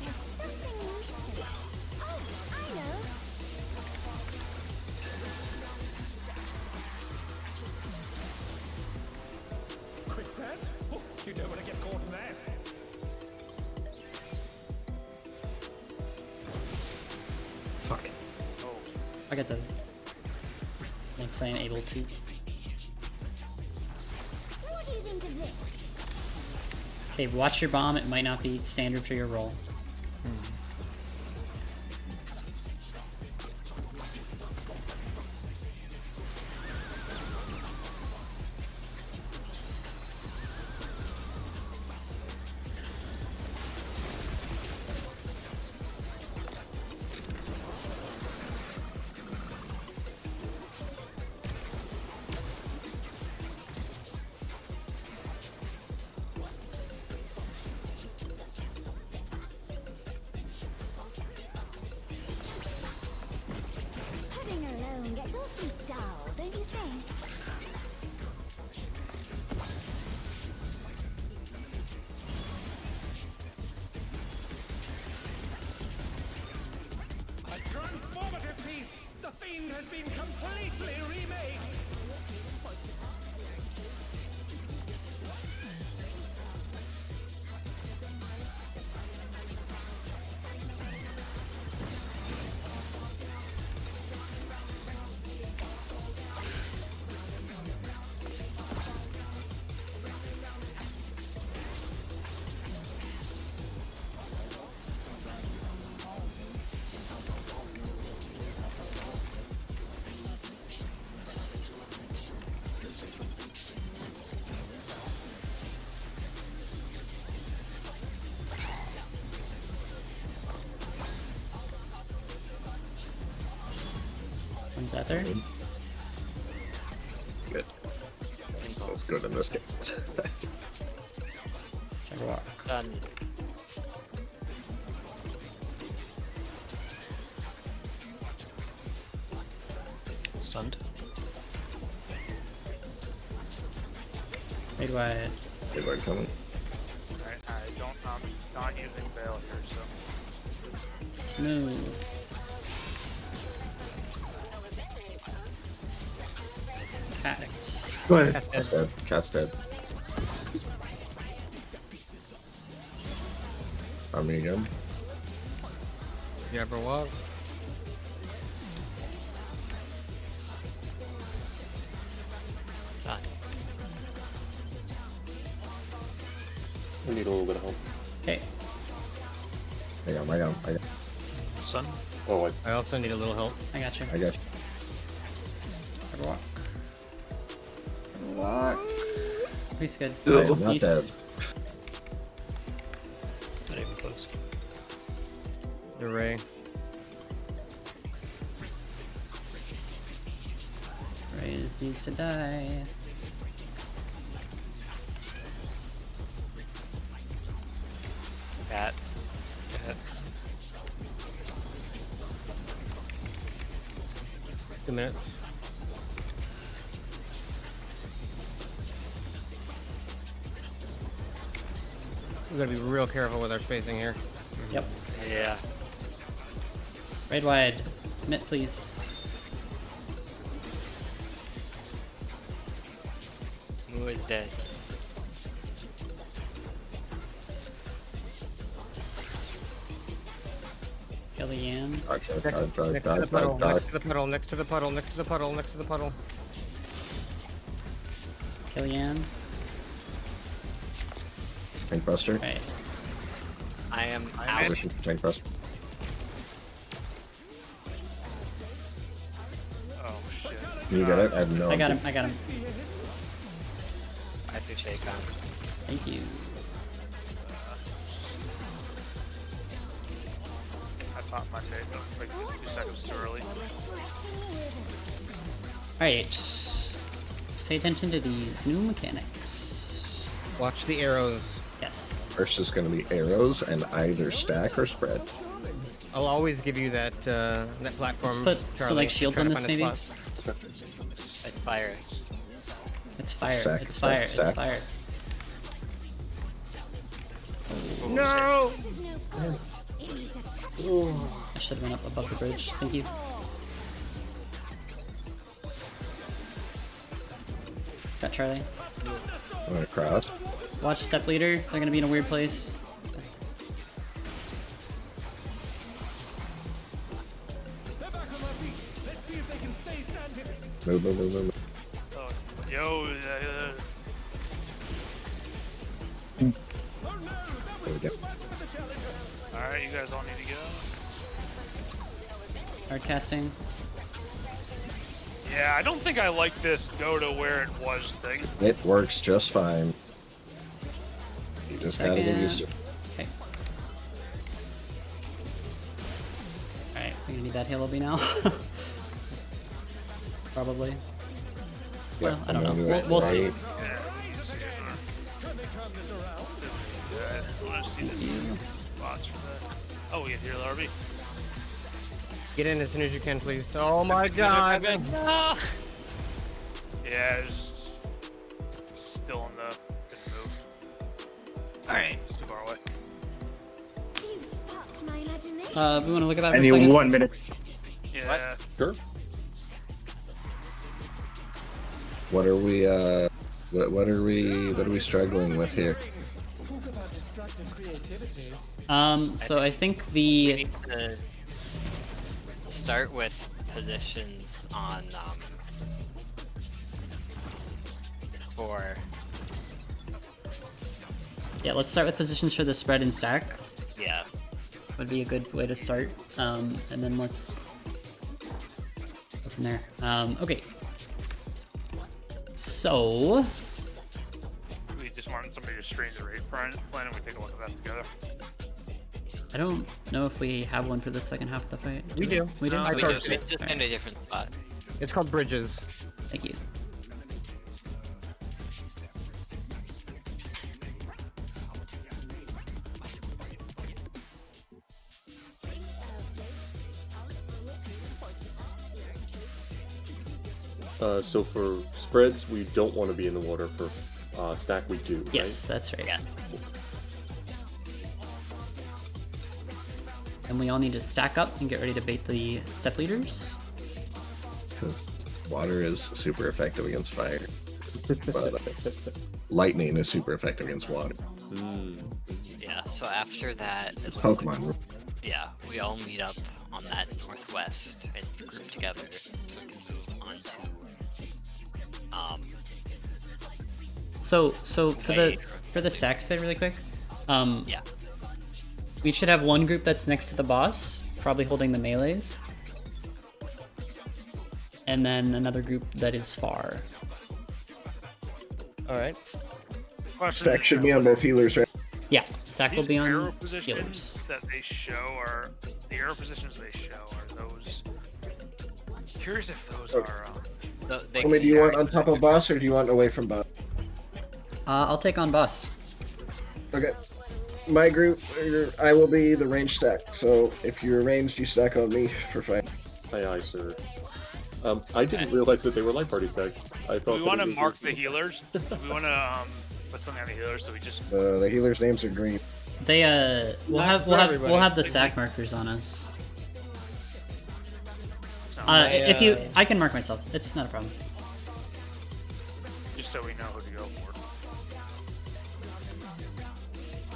There's something missing. Oh, I know. Quicksand? Oh, you don't want to get caught in that. Fuck. I get to. Like saying able to. What do you think of this? Okay, watch your bomb. It might not be standard for your role. Pudding alone gets awfully dull, don't you think? A transformative piece! The Fiend has been completely remade! When's that turn? Good. That's good in this case. Jabberwock. Done. Stunned. Wait, Wyatt. Good one coming. I don't, I'm not using Veil here, so. Move. Addict. Go ahead. Cat's dead. Cat's dead. I'm gonna go. You ever walk? Done. I need a little bit of help. Okay. I got. Stunned. Oh, I also need a little help. I got you. I got. Jabberwock. Jabberwock. He's good. I am not He's- dead. Not even close. The Ray. Raze needs to die. Pat. Two minutes. We gotta be real careful with our spacing here. Yep. Yeah. Right wide. Commit, please. Moo is dead. Kellyanne. Dodge, dodge, Next, dodge, dodge, next to the dodge, puddle, dodge. next to the puddle, next to the puddle, next to the puddle, next to the puddle. Kellyanne. Tank buster. Right. I am out. Position for tank buster. Oh shit. You get it? I have no I got idea. him. I got him. I have to shake on. Thank you. I popped my tape like 2 seconds too early. Alright. Let's pay attention to these new mechanics. Watch the arrows. Yes. First is going to be arrows and either stack or spread. I'll always give you that that platform. Let's put Charlie, select shields try on to this find a maybe. spot. It's fire. It's fire. Stack, It's stack, fire. It's stack. fire. No! I should have been up above the bridge. Thank you. Got Charlie. I'm going to cross. Watch step leader. They're gonna be in a weird place. They're back on their feet. Let's see if they can stay standing. Move, move, move, move. Oh, yo, Oh no, that There we was go. too much for the challengers. alright, you guys all need to go. Hard casting. Yeah, I don't think I like this go to where it was thing. It works just fine. You just gotta get used to it. Okay. Alright, we're gonna need that Halo B now. Probably. Well, I don't know. We'll see. Yeah, I want to see this spots for that. Oh, we get here, Larby. Get in as soon as you can, please. Oh my god! Yeah, it's still in the good move. Alright. It's too far away. You sparked my imagination. We wanna look at that I for a need second? 1 minute. Yeah. Sure. What are we, what are we struggling with here? Talk about destructive creativity. So I think We the need to start with positions on for yeah, let's start with positions for the spread and stack. yeah. Would be a good way to start. And then let's go from there. Okay. So We just wanted somebody to stream the raid plan and we take a look at that together. I don't know if we have one for the second half of the fight. We do. We do? No, I We told just, you. we just in a different spot. It's called bridges. Thank you. So for spreads, we don't want to be in the water. For stack, we do. Yes, that's right. Yeah. And we all need to stack up and get ready to bait the step leaders. Because water is super effective against fire. But lightning is super effective against water. Yeah. So after that, It's it looks Pokemon. like- yeah, we all meet up on that northwest and group together so we can move on to So for Okay. the stacks there really quick. yeah. We should have one group that's next to the boss, probably holding the melees. And then another group that is far. Alright. Stack should be on both healers, right? Yeah, stack will These be arrow on positions healers. that they show are the arrow positions they show are those. Curious if those are. They Homie, do you want on top of boss or do you want away from boss? I'll take on boss. Okay. my group, I will be the range stack. So if you're ranged, you stack on me for fight. Aye, sir. I didn't realize that they were light party stacks. I Do thought we that want it to was mark just the stack. healers? Do we want to put something on the healers so we just? The healers' names are green. They we'll Not have we'll for have everybody. we'll have the sack markers on us. Sound If you, I can mark myself. It's not a problem. just so we know who to go for.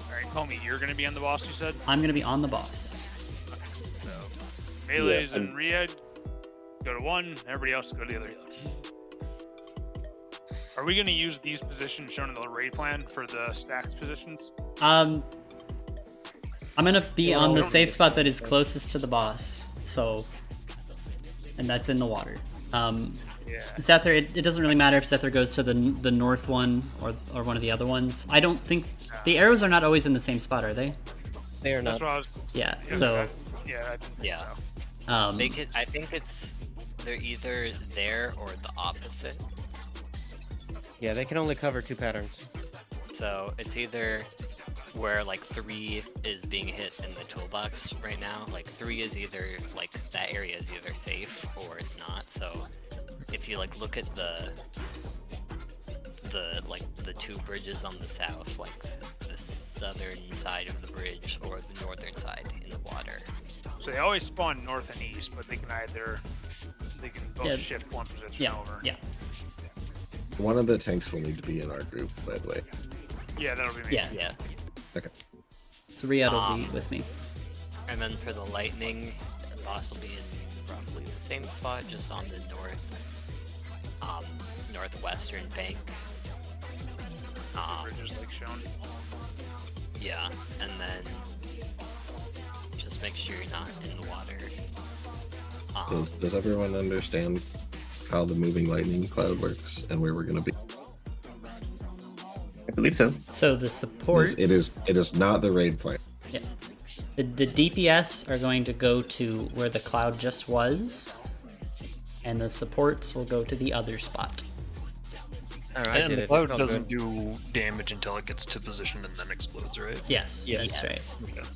All right, Comey, you're gonna be on the boss. You said. I'm gonna be on the boss. So melees Yeah, and Riyadh go to one. Everybody else go to the other. Are we gonna use these positions shown in the raid plan for the stacks positions? I'm gonna be on the don't safe need spot that is closest to the boss. So, and that's in the water. Yeah. Zephyr, it doesn't really matter if Zephyr goes to the north one or one of the other ones. I don't think the arrows are not always in the same spot, are they? They are That's not. what I was. Yeah. Yeah, So, Yeah. Make it. I think they're either there or the opposite. Yeah, they can only cover 2 patterns. So it's either where like 3 is being hit in the toolbox right now. Like 3 is either like that area is either safe or it's not. So if you like look at the like the 2 bridges on the south, like the southern side of the bridge or the northern side in the water. So they always spawn north and east, but they can both Yeah. shift one position yeah, over. yeah, One of the tanks will need to be in our group, by the way. Yeah, that'll be me. yeah. Yeah. Okay. So Riyadh will be with me. And then for the lightning, the boss will be in roughly the same spot, just on the northwestern bank. Bridges like shown. Yeah, and then just make sure you're not in the water. Does everyone understand how the moving lightning cloud works and where we're going to be? I believe so. So the supports. It is not the raid plan. Yeah. The DPS are going to go to where the cloud just was, and the supports will go to the other spot. Alright, And the cloud doesn't do damage until it gets to position and then explodes, right? Yes, Yes. that's right. Okay.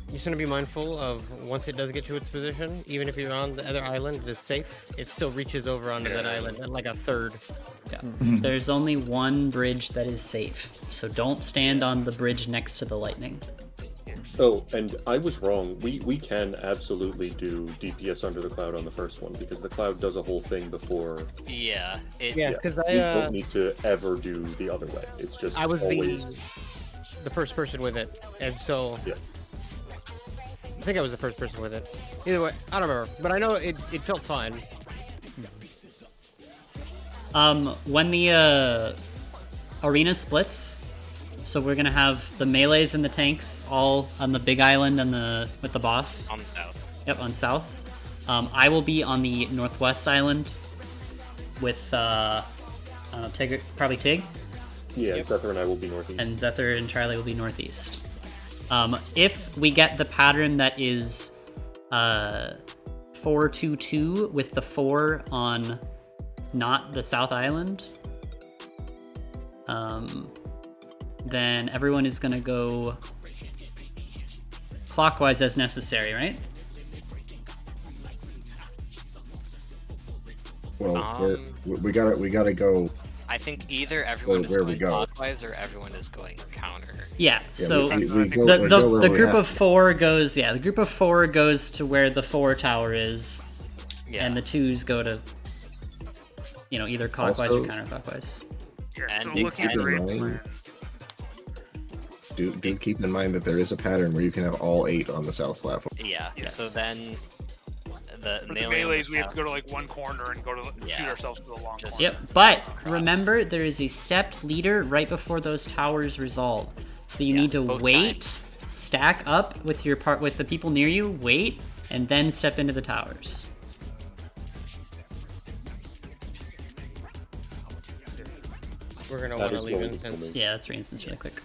You just want to be mindful of once it does get to its position, even if you're on the other island, it is safe. It still reaches over onto that island at like a third. Yeah. There's only one bridge that is safe, so don't stand on the bridge next to the lightning. Oh, and I was wrong. We can absolutely do DPS under the cloud on the first one because the cloud does a whole thing before. Yeah, Yeah, because We don't need to ever do the other way. It's just I was always. the first person with it, and so Yeah. I think I was the first person with it. Either way, I don't remember, but I know it felt fine. When the arena splits, so we're gonna have the melees and the tanks all on the big island and with the boss. on the south. Yep, on south. I will be on the northwest island with I don't know, Tig, probably Tig, Yeah, Zephyr and I will be northeast. and Zephyr and Charlie will be northeast. If we get the pattern that is 4-2-2 with the 4 on not the South Island, then everyone is gonna go clockwise as necessary, right? Well, we gotta go. I think either everyone is where we going go. clockwise or everyone is going counter. Yeah. So we the go where the we group have of to. 4 goes. Yeah, the group of 4 goes to where the 4 tower is, Yeah. and the 2s go to, either clockwise or Also- counterclockwise. Yeah, And so you looking at can the raid remind- plan. Do keep in mind that there is a pattern where you can have all 8 on the south platform. Yeah. Yes. So then the For the melee on melees, the we have south- to go to like one corner and go to shoot Yeah. ourselves to the long Just- corner. Yep. But remember, there is a stepped leader right before those towers resolve. So you Yeah, need to both wait, times. stack up with with the people near you, wait, and then step into the towers. We're gonna That want to is leave going to instance. kill me. Yeah, that's re-instance really quick.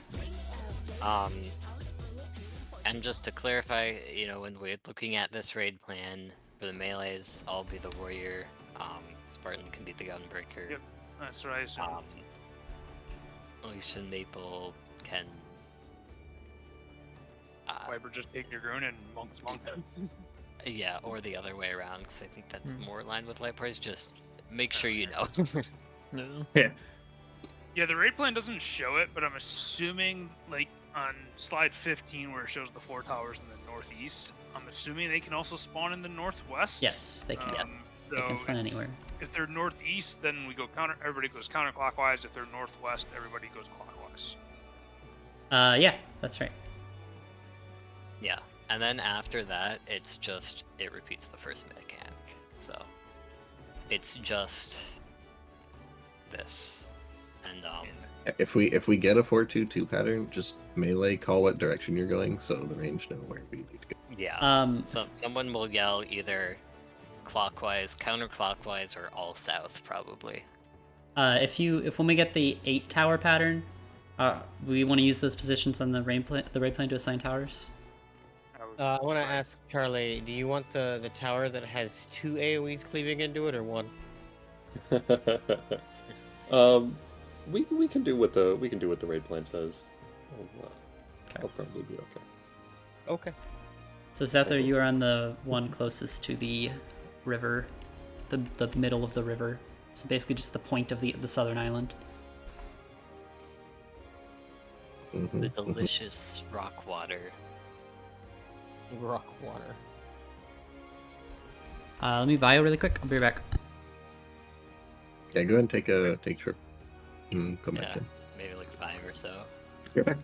And just to clarify, when we're looking at this raid plan for the melees, I'll be the warrior. Spartan can be the gunbreaker. Yep, that's what I assumed. Alicia and Maple can Viper just take Dragoon and Monk's Monk. Yeah, or the other way around, because I think that's more aligned with Light Price. Just make sure you know. No. Yeah. Yeah, the raid plan doesn't show it, but I'm assuming, like, on slide 15 where it shows the 4 towers in the northeast, I'm assuming they can also spawn in the northwest. Yes, they can. So They can spawn anywhere. If they're northeast, then we go everybody goes counterclockwise. If they're northwest, everybody goes clockwise. Yeah, that's right. Yeah, and then after that, it repeats the first mechanic. So it's just this, and If we get a 4-2-2 pattern, just melee call what direction you're going, so the range know where we need to go. yeah. So someone will yell either clockwise, counterclockwise, or all south probably. If when we get the 8 tower pattern, we want to use those positions on the raid plan to assign towers. I want to ask Charlie, do you want the tower that has 2 AoEs cleaving into it or 1? We can do what the raid plan says. I'll probably be okay. Okay. So Zether, you are on the one closest to the river, the middle of the river. So basically just the point of the southern island. The delicious rock water. Rock water. Let me bio really quick. I'll be right back. Yeah, go ahead and take a trip. Come back Yeah, in. maybe like 5 or so. Get back.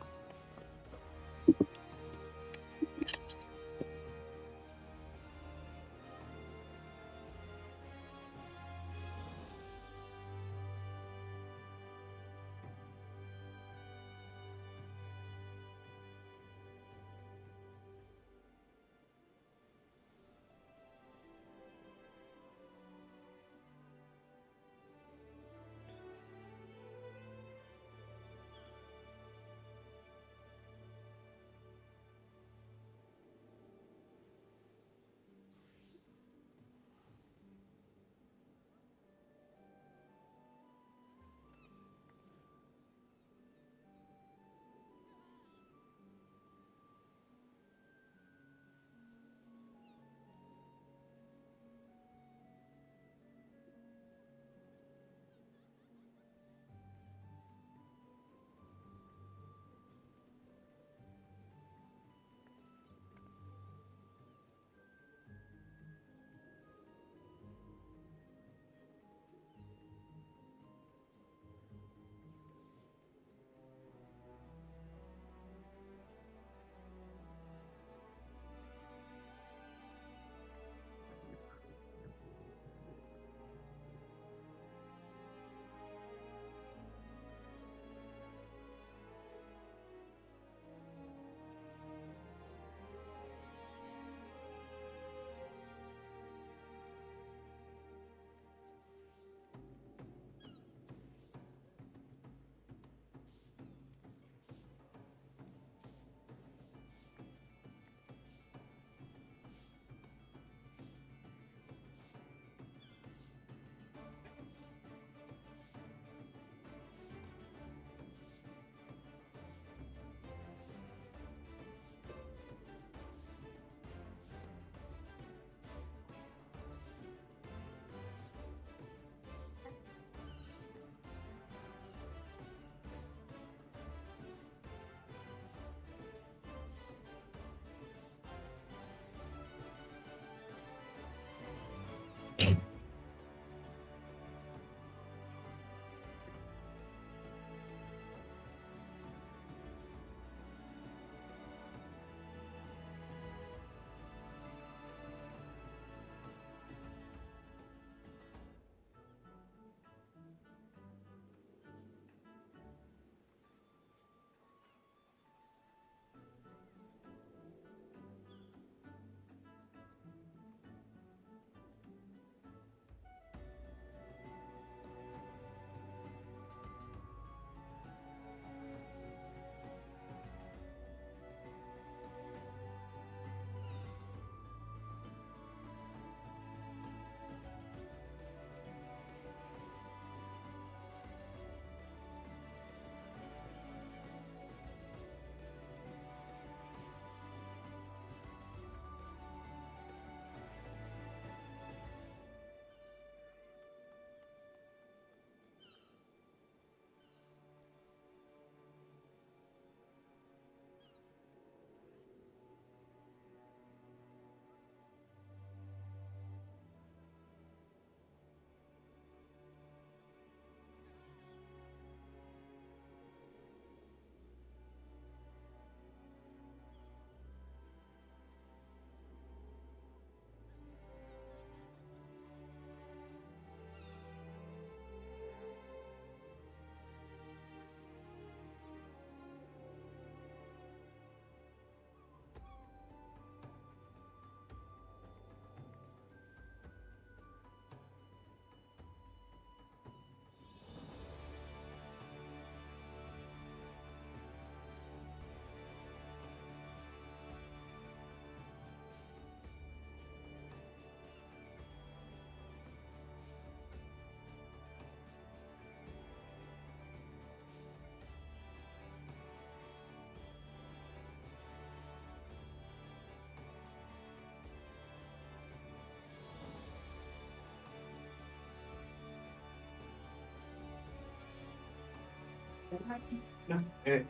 No. Okay,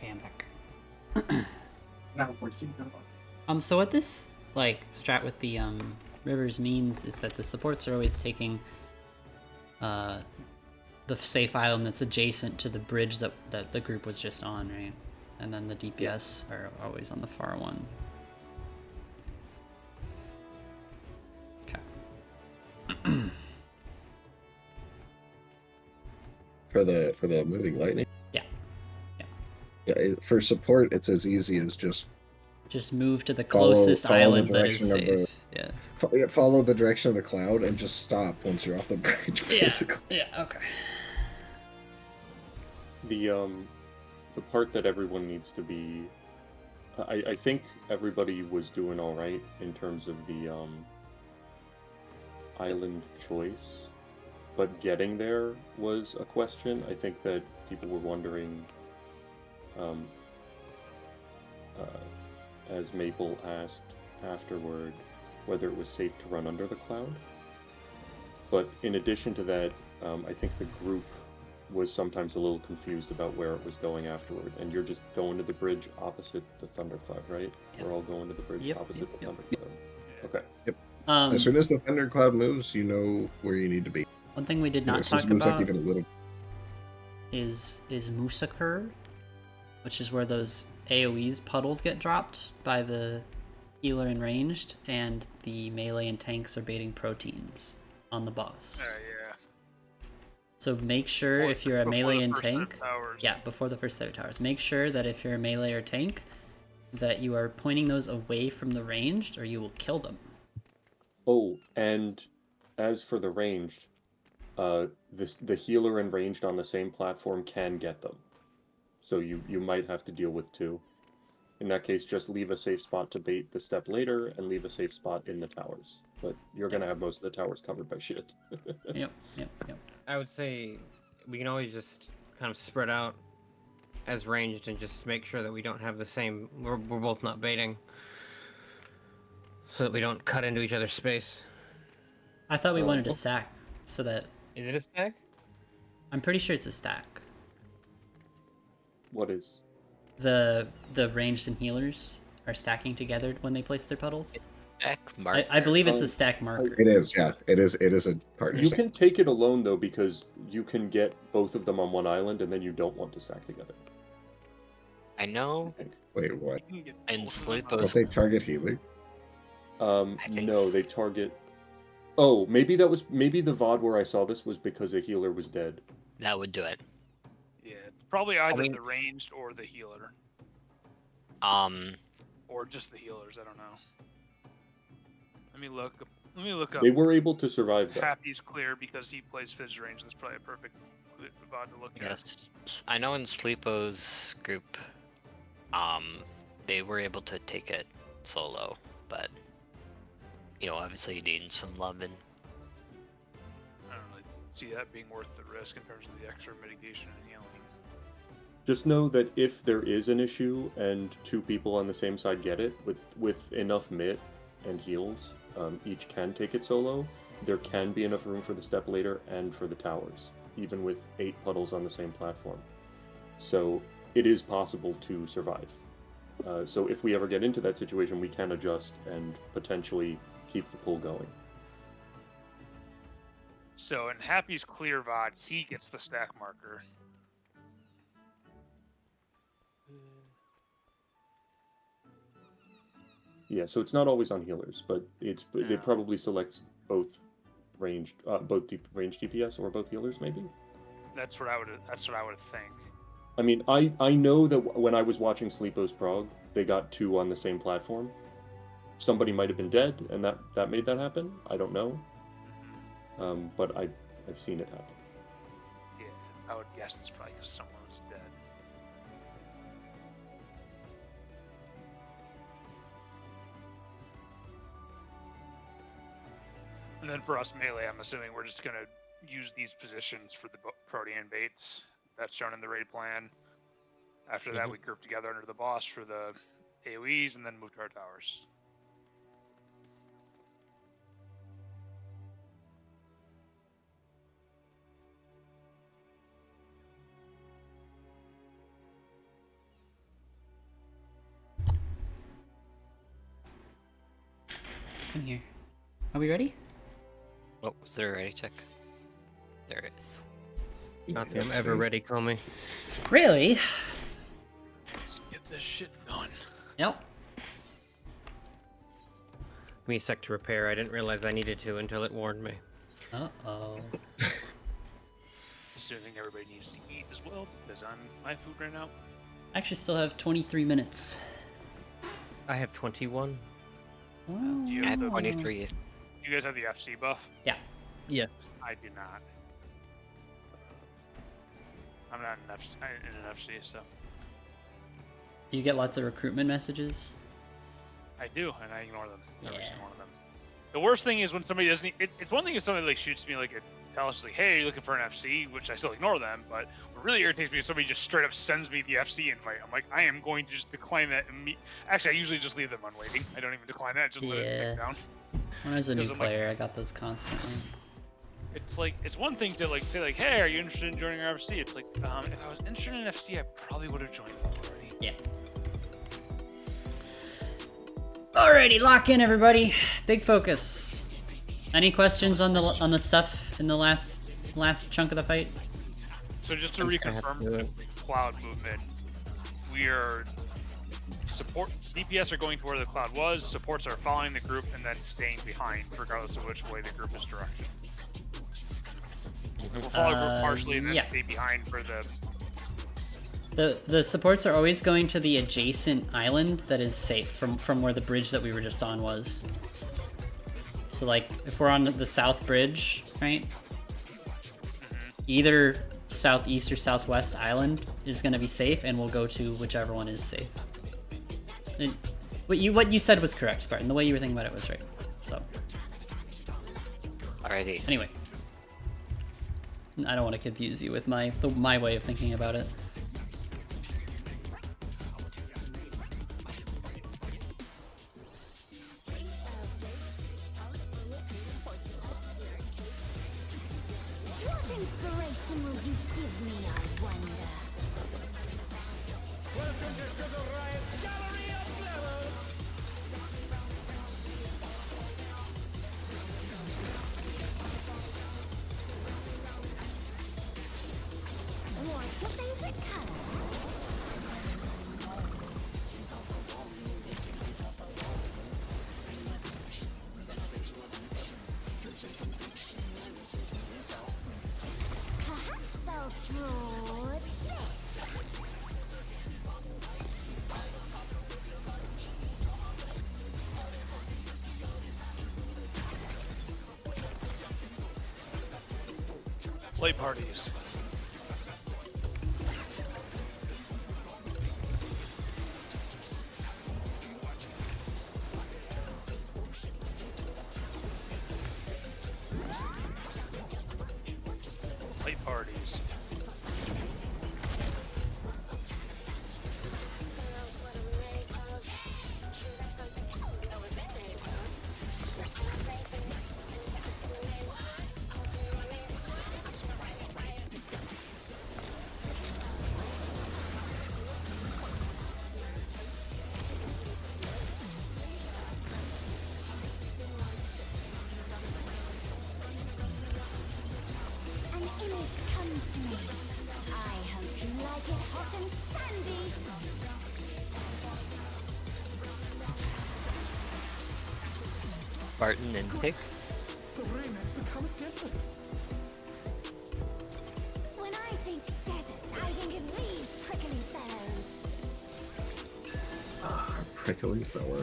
I'm back. Now we're seeing them. So what this like strat with the rivers means is that the supports are always taking the safe island that's adjacent to the bridge that the group was just on, right? And then the DPS are always on the far one. Okay. For the moving lightning. Yeah. For support, it's as easy as just move to the closest island that is safe. follow the direction of the cloud and just stop once you're off the bridge. Basically. Yeah. Okay. The part that everyone needs to be, I think everybody was doing all right in terms of the island choice, but getting there was a question. I think that people were wondering, as Maple asked afterward, whether it was safe to run under the cloud. But in addition to that, I think the group was sometimes a little confused about where it was going afterward. And you're just going to the bridge opposite the thundercloud, right? Yep. We're all going to the bridge opposite the thundercloud. Okay. Yep. As soon as the thundercloud moves, you know where you need to be. One thing we did not talk about is Musakir, which is where those AoE's puddles get dropped by the healer and ranged, and the melee and tanks are baiting proteins on the boss. Yeah. So make sure if you're a melee and tank, before the first set of towers, make sure that if you're a melee or tank, that you are pointing those away from the ranged, or you will kill them. Oh, and as for the ranged, the healer and ranged on the same platform can get them. So you might have to deal with two. In that case, just leave a safe spot to bait the step later, and leave a safe spot in the towers. But you're gonna have most of the towers covered by shit. Yep. I would say we can always just kind of spread out as ranged and just make sure that we don't have the same. We're both not baiting, so that we don't cut into each other's space. I thought we wanted to stack, so that. Is it a stack? I'm pretty sure it's a stack. What is? The ranged and healers are stacking together when they place their puddles. Stack marker. I believe it's a stack marker. It is, yeah. It is a partnership. You can take it alone though, because you can get both of them on one island, and then you don't want to stack together. I know. Wait, what? In Sleepo's. Don't they target healer? No, they target. Oh, maybe the VOD where I saw this was because a healer was dead. That would do it. Yeah, it's probably either the ranged or the healer. Or just the healers. I don't know. Let me look up. They were able to survive that. Happy's clear because he plays Fizz range. That's probably a perfect VOD to look at. Yes, I know in Sleepo's group, they were able to take it solo, but obviously you need some loving. I don't really see that being worth the risk in terms of the extra mitigation and healing. Just know that if there is an issue and two people on the same side get it, with enough mit and heals, each can take it solo, there can be enough room for the step later and for the towers, even with 8 puddles on the same platform. So it is possible to survive. So if we ever get into that situation, we can adjust and potentially keep the pull going. So in Happy's clear VOD, he gets the stack marker. Yeah, so it's not always on healers, but it probably selects both deep range DPS or both healers, maybe. That's what I would think. I mean, I know that when I was watching Sleepo's Prog, they got 2 on the same platform. Somebody might have been dead, and that made that happen. I don't know, but I've seen it happen. Yeah, I would guess it's probably because someone was dead. And then for us melee, I'm assuming we're just gonna use these positions for the Protean baits. That's shown in the raid plan. After that, we group together under the boss for the AoEs, and then move to our towers. I'm here. Are we ready? Oh, is there a ready check? There it is. Not that I'm ever ready, call me. Really? Let's get this shit done. Yep. Give me a sec to repair. I didn't realize I needed to until it warned me. Uh-oh. I think everybody needs to eat as well because I'm my food right now. I actually still have 23 minutes. I have 21. Well, Do you I have have the, 23. you guys have the FC buff? Yeah. Yeah. I do not. I'm not in an FC, so Do you get lots of recruitment messages? I do, and I ignore them. Every Yeah. single one of them. The worst thing is when somebody doesn't. It's one thing if somebody like shoots me like a tell us like, "Hey, are you looking for an FC?" Which I still ignore them. But what really irritates me is somebody just straight up sends me the FC invite. I'm like, I am going to just decline that. Actually, I usually just leave them on waiting. I don't even decline that. Just let it Yeah. tick down. When I was a new Because I'm like- player, I got those constantly. It's like it's one thing to like say like, "Hey, are you interested in joining our FC?" It's like, if I was interested in FC, I probably would have joined already. Yeah. Alrighty, lock in, everybody. Big focus. Any questions on the stuff in the last chunk of the fight? So just to reconfirm, cloud movement, we are support DPS are going to where the cloud was. Supports are following the group and then staying behind, regardless of which way the group is directed. We'll follow the group partially and then yeah. stay behind for The supports are always going to the adjacent island that is safe from where the bridge that we were just on was. So like if we're on the south bridge, right? Either southeast or southwest island is going to be safe, and we'll go to whichever one is safe. And what you said was correct, Spartan. The way you were thinking about it was right. So. Alrighty. Anyway, I don't want to confuse you with my way of thinking about it. What inspiration will you give me, I wonder? Welcome to Sugar Riot's Gallery of Levels! What's your favorite color? Perhaps I'll draw this. play parties. Play parties. An image comes to me. I hope you like it hot and sandy. Barton and Pick. The rain has become a desert. When I think desert, I think of these prickly fellows. Prickly fellow.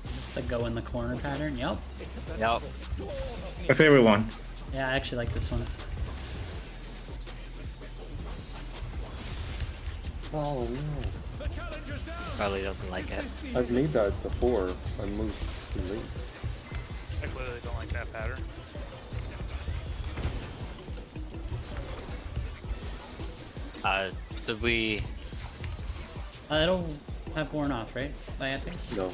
Is this the go in the corner pattern? Yep. Yep. My favorite one. Yeah, I actually like this one. Oh no. The challenger's down. Probably doesn't like it. I've made that before. I moved too late. I clearly don't like that pattern. Did we? It'll have worn off, right? By epics? No.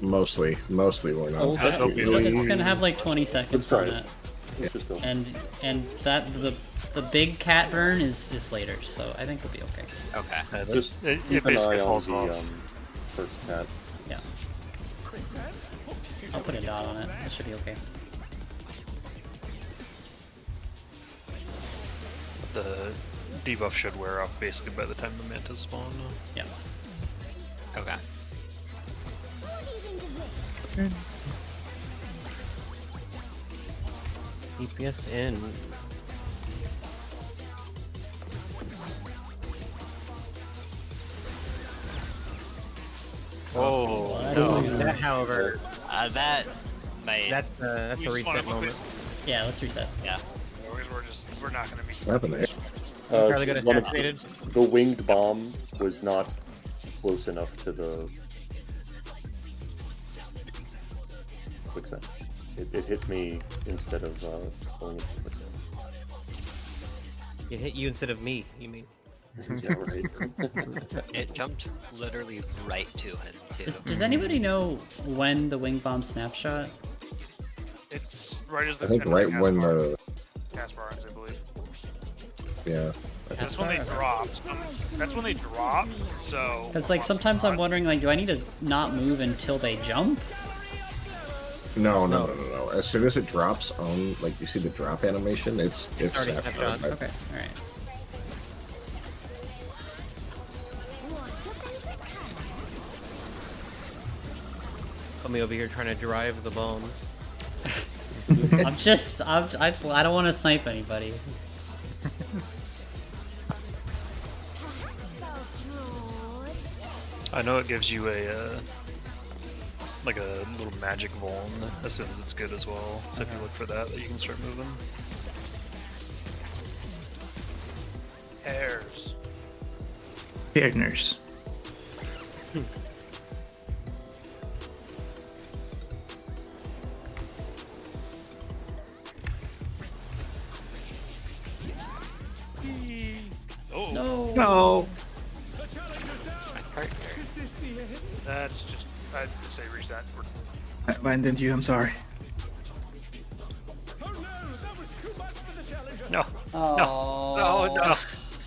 Mostly we're not. Oh, that's okay. It's gonna have like 20 seconds Let's on try it. it. Let's just go. and that the big cat burn is later, so I think we'll be okay. Okay. Just it keep an basically eye on falls the off. first cat. Yeah. I'll put a dot on it. It should be okay. The debuff should wear off basically by the time the mantas spawn. Yeah. Okay. DPS in. Oh, No. That, however, That might. that's a We just wanna reset look moment. Yeah, let's reset. Yeah. We're not gonna meet. What happened there? Charlie got One of assassinated. the winged bomb was not close enough to the quicksand. It hit me instead of going into quicksand. It hit you instead of me, you mean? Yeah, right. It jumped literally right to him too. Does anybody know when the wing bomb snapshot? It's right as the I think right when the Caspar ends, I believe. yeah. That's when they drop. That's when they drop. So. Because like sometimes I'm wondering like, do I need to not move until they jump? No. As soon as it drops on, like you see the drop animation, it's already snapshot. snapped on. Okay, all right. Put me over here trying to drive the bomb. I don't want to snipe anybody. I know it gives you a like a little magic vuln as soon as it's good as well. So if you look for that, you can start moving. Hairs. Igners. Oh. No. No. That's just. I'd say reset. I abandoned you. I'm sorry. No. Oh. Oh no!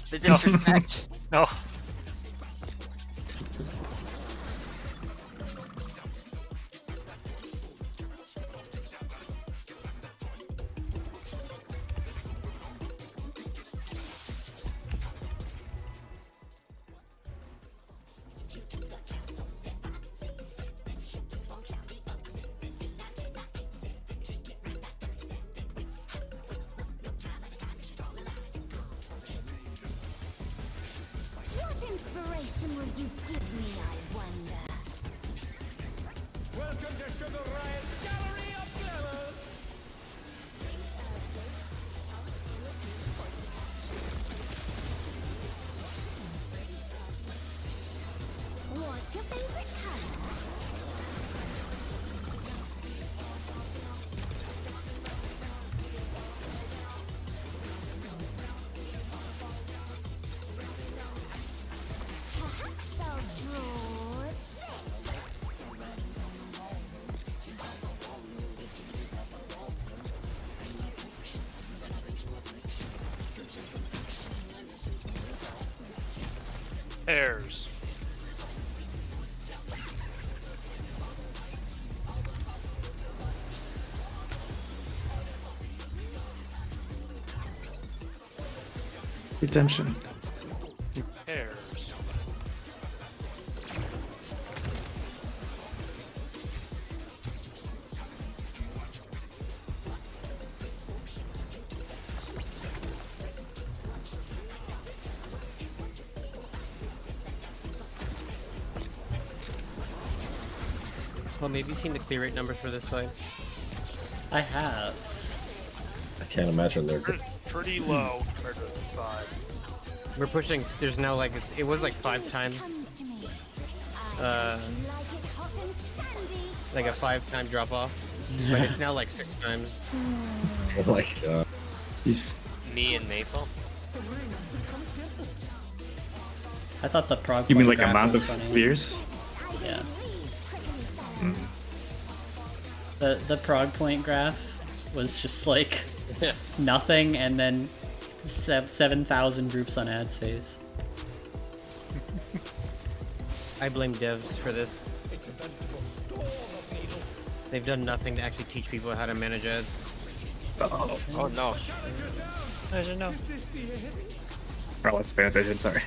The disrespect. No. What inspiration will you give me, I wonder? Welcome to Sugar Riot's Gallery of Glamours. What's your favorite color? Perhaps I'll draw this. Hairs. Redemption. Hairs. Well, maybe you've seen the clear rate numbers for this fight. I have. I can't imagine they're good. Pretty low compared to 5. We're pushing. There's now like it was like 5 times. Comes to me. Uh, Like it hot and sandy. like a 5-time drop off, but it's now like 6 times. Oh my god. He's Me and Maple. I thought the prog. you mean point like graph amount of was funny. spears? Yeah. Please, prickly fellows. The prog point graph was just like nothing, and then 7,000 groups on ads phase. I blame devs for this. They've done nothing to actually teach people how to manage ads. Oh no. I didn't know. Oh, let's pay attention, sorry.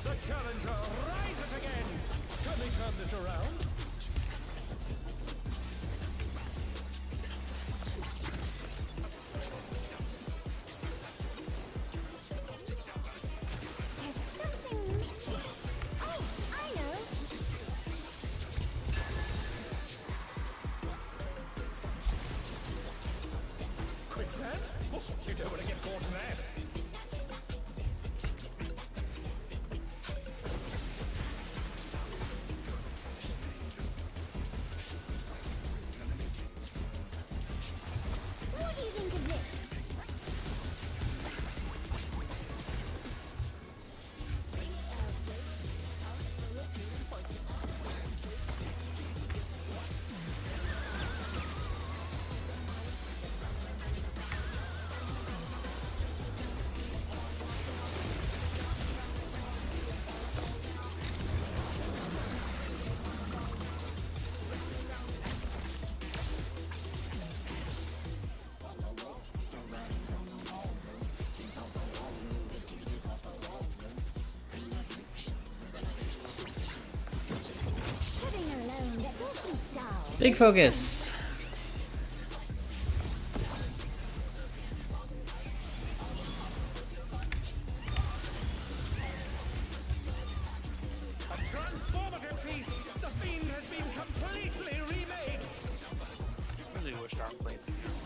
The challenger rises again. Can they turn this around? There's something missing. Oh, I know. Quicksand? Oh, you don't want to get caught in that. What do you think of this? Heading alone gets awfully dull. Big focus. A transformative piece. The fiend has been completely remade. Really wish I played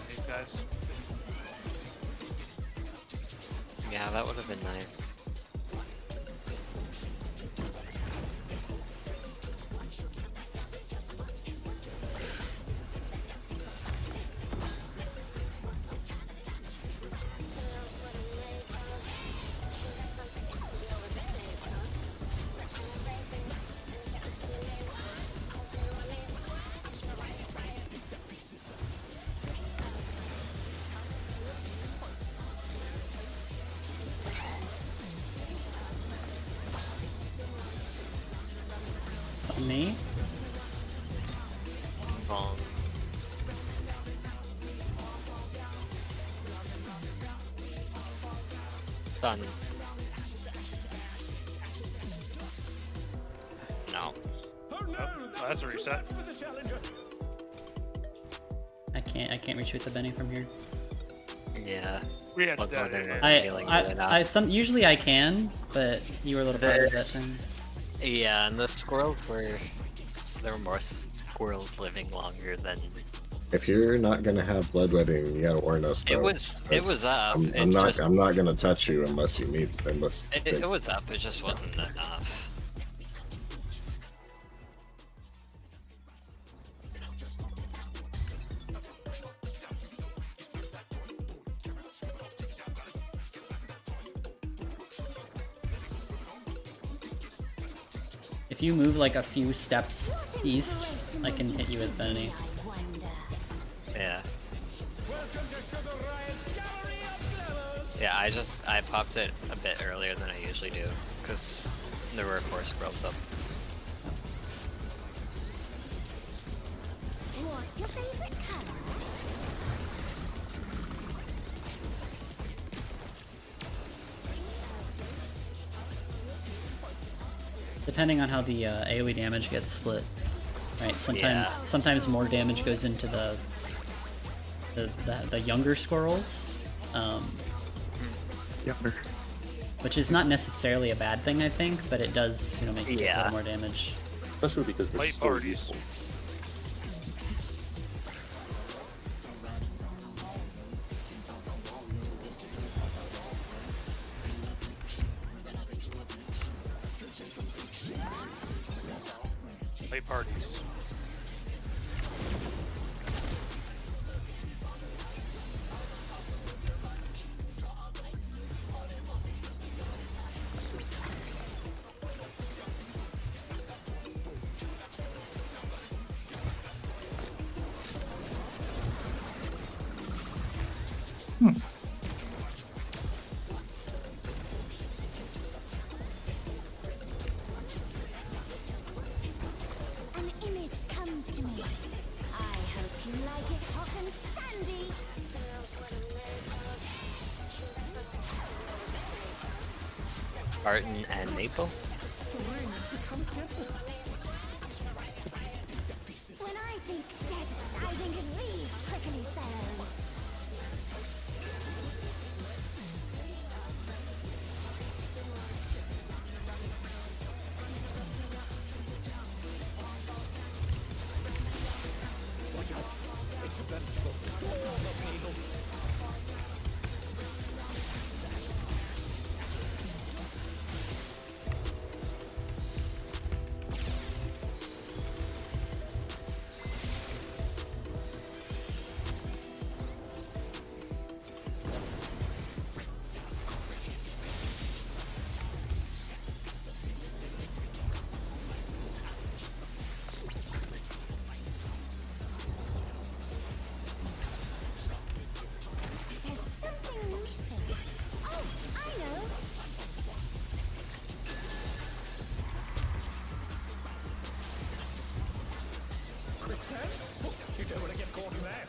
these guys. Yeah, that would have been nice. On me. Bomb. Stun. No. Oh no, that's a too reset. much for the challenger. I can't reach with the Benny from here. Yeah. We had Look to more die than anyway. we're feeling good enough. Usually I can, but you were a little farther that time. Yeah, and the squirrels were... There were more squirrels living longer than... If you're not gonna have bloodletting, you gotta warn us. It though, was because up. I'm not gonna touch you unless you need. It was up, it just wasn't enough. If you move like a few steps east, I can hit you with Benny. Yeah. Welcome to Sugar Riot's Gallery of Glamours. Yeah, I popped it a bit earlier than I usually do, because there were 4 squirrels up. What's your favorite color? Depending on how the AoE damage gets split. Right, sometimes more damage goes into the younger squirrels. Younger. Which is not necessarily a bad thing, I think, but it does, make you take a little more damage. Especially because they're Light so parties. useful. Late parties. An image comes to me. I hope you like it hot and sandy. Barton and Maple. When I think desert, I think of these prickly fellows. Watch out. It's a veritable storm of needles. There's something missing. Oh, I know. Quicksand? Oh, you don't want to get caught in that.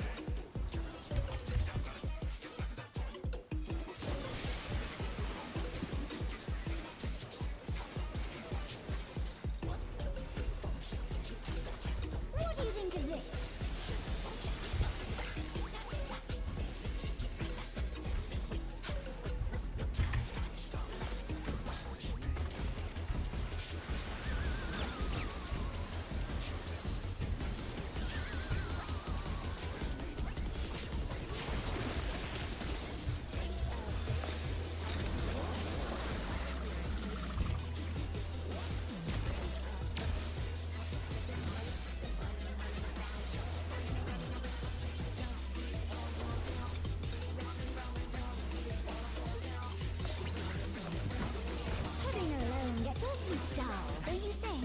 What do you think of this? Pudding alone gets awfully dull, don't you think?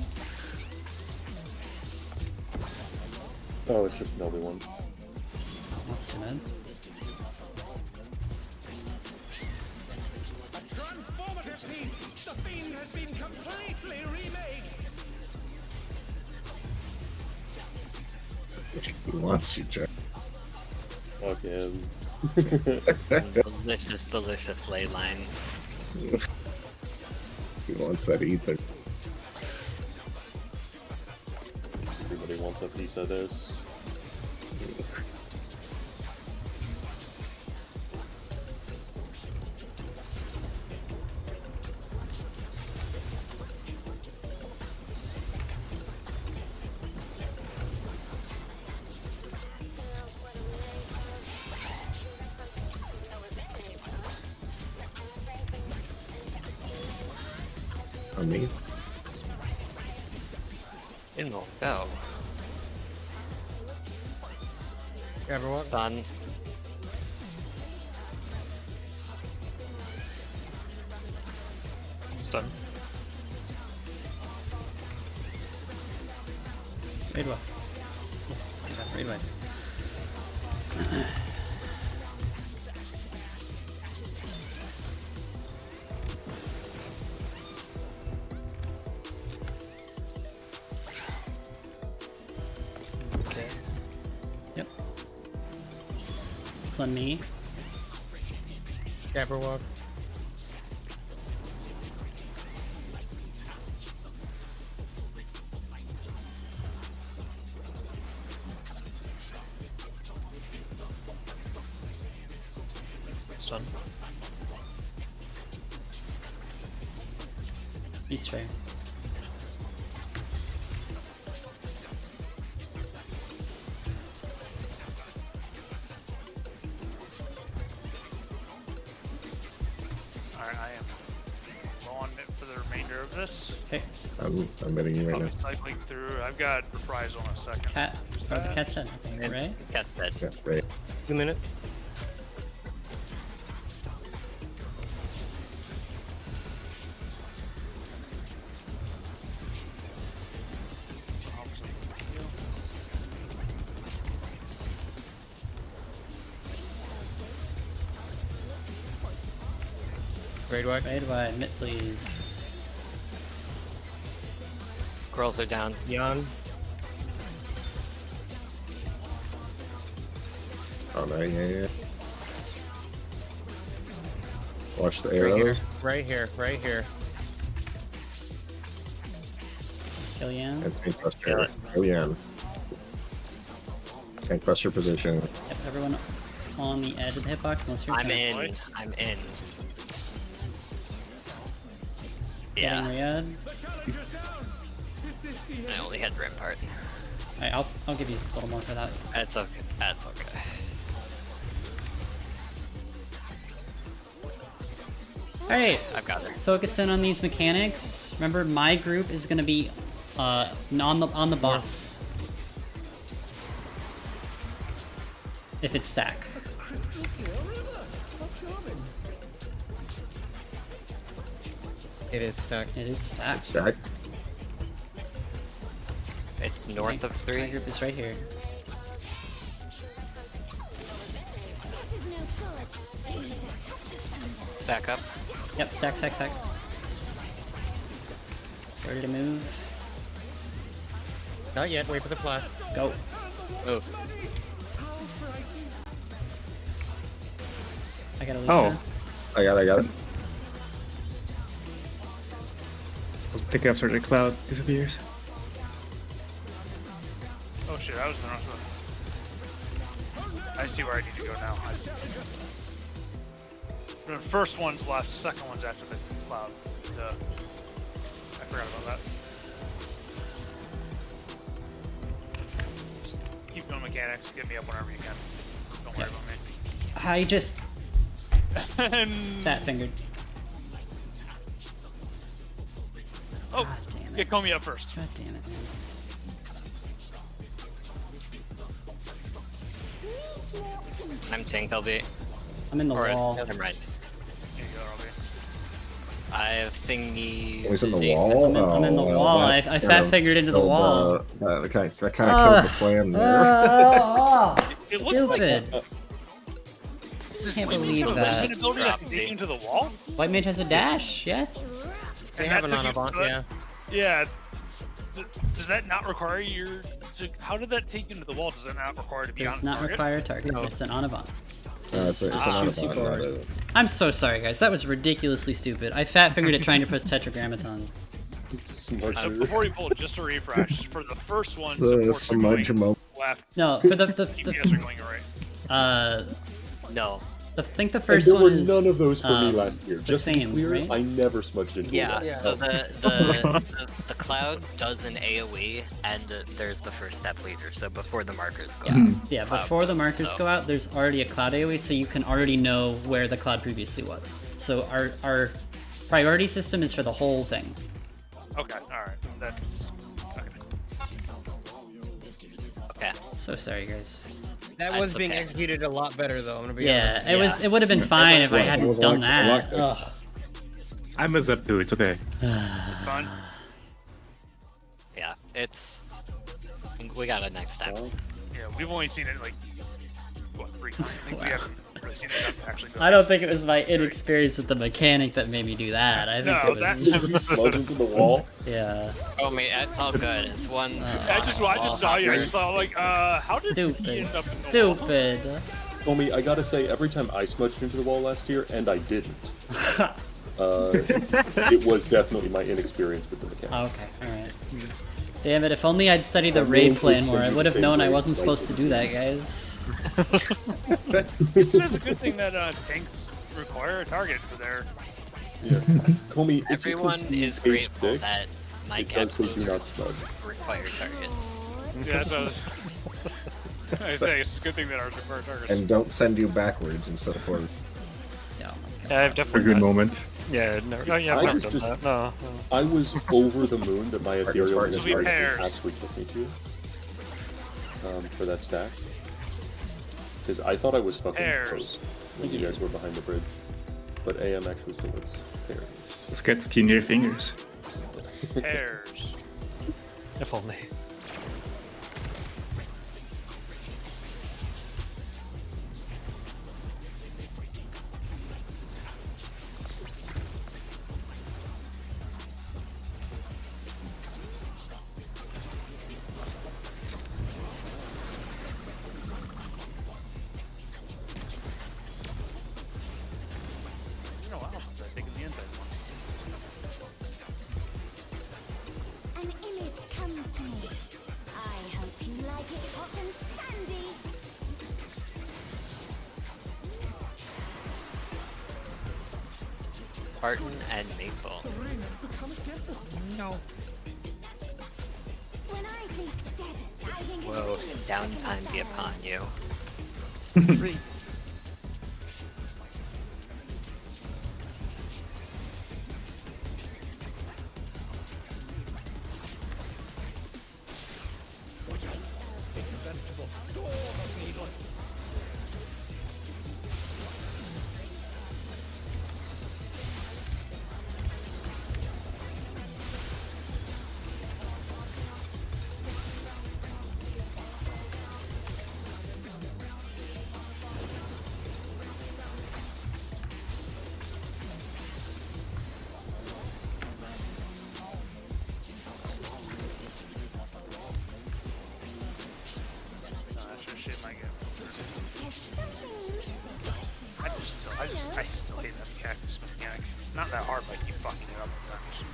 Oh, it's just another one. That's too bad. A transformative piece! The Fiend has been completely remade! He wants you, Jack. Fuck him. Delicious, delicious ley lines. He wants that ether. Everybody wants a piece of this. On me. In will go. Everyone. Done. It's done. Raid well. Yeah, raid well. Okay. Yep. It's on me. Jabberwock. It's done. Beast Ray. Alright, I am low on it for the remainder of this. Okay. I'm betting you right I'll now. be cycling through. I've got reprisal in a second. Cat. Oh, the cat's dead, I think, right? Cat's dead. Yeah, right. 2 minutes. Raid wide. Raid wide, mid please. Girls are down. Yon. Oh no, yeah. Watch the Right here. arrows. Right here. Right here. Kill Yan. And tank buster. Oh yeah. Tank buster position. Yep, everyone on the edge of the hitbox unless you're I'm tank. in. I'm in. Getting Yeah. Riyadh. I only had Rampart. Alright, I'll give you a little more for that. That's okay. That's okay. Alright, I've got her. focus in on these mechanics. Remember, my group is gonna be on the boss. If it's stack. It is stacked. It is stacked. Stack. It's north of My 3. group is right here. This is no good. It needs a touch of thunder. Stack up. Yep, stack, stack, stack. Ready to move. Not yet. Wait for the flash. Go. Move. I got Alicia. Oh. I got it. I'll pick up after the cloud disappears. Oh shit, I was in the wrong spot. I see where I need to go now. The first one's left, second one's after the cloud. I forgot about that. Just keep doing mechanics, get me up whenever you can. Don't worry about me. I just And fat fingered. oh, God damn it. get Comey up first. God damn it, man. I'm tank LB. I'm in the Or wall. I'm right. Here you go, Robbie. I have thingy. Oh, he's in the Nathan. wall. I'm in the well, wall. that I kind fat of fingered into the killed, wall. That kind of killed the plan there. It looked like Stupid. Can't believe the that. ability to dig into the wall. White mage has a dash, yeah? They And have that an took you- Anavant, so that- yeah. Yeah. Does that not require your? How did that take you into the wall? Does that not require to be Does on not target? require a target. No. It's an Anavant. It's an Shoots you Autobot, forward. not a- I'm so sorry, guys. That was ridiculously stupid. I fat fingered it trying to press Tetragrammaton. Before you pull, just a refresh for the first one. The Supports are going smudge mo. left. No, for the DPS are going right. No. I think the And first there one were is none of those for me last year. the Just to be same, clear, right? I never smudged into a Yeah, wall. so the cloud does an AoE, and there's the first step leader, so before the markers go out. Yeah, before the markers so- go out, there's already a cloud AoE, so you can already know where the cloud previously was. So our priority system is for the whole thing. Okay, all right. That's okay. Okay. So sorry, guys. That That's was being okay. executed a lot better, though. I'm gonna be Yeah, honest. it would have been fine if I It hadn't was done like- that. like- Ugh. I mess up too, it's okay. Fun. Yeah, it's. We got a next step. Yeah, we've only seen it like what 3 times. I think we haven't really seen it actually go. I don't think it was my inexperience with the mechanic that made me do that. I think No, it was that's just, Smudge into the wall. yeah, Oh, mate, it's all good. It's one. I just saw you. I just thought like, how did he stupid, end up in the wall? stupid. Homie, I gotta say, every time I smudged into the wall last year, and I didn't, it was definitely my inexperience with the mechanic. Okay, alright. Damn it, if only I'd studied the raid plan more, I would have known I wasn't supposed to do that, guys. Isn't it a good thing that tanks require a target for their? Yeah. Homie, if you Everyone can see is page grateful 6, that my it cat does say do not closers smudge. require targets. Yeah, so I say it's a good thing that ours require targets. And don't send you backwards instead of forward. Yeah, I've A definitely. good not- moment. Yeah, never. Oh, yeah, I I've was not done just- that. No. I was over the moon that my ethereal Targets, targets. target actually took me to for that stack. Because I thought I was fucking Pairs. close when you guys were behind the bridge. But AM actually still was pairs. Let's get skinnier fingers. Pairs. If only. Spartan and Maple. No. When I think desert, I think Whoa, downtime be upon you. It's a veritable storm of needles. I still hate that cactus mechanic. Not that hard, but I keep fucking it up sometimes.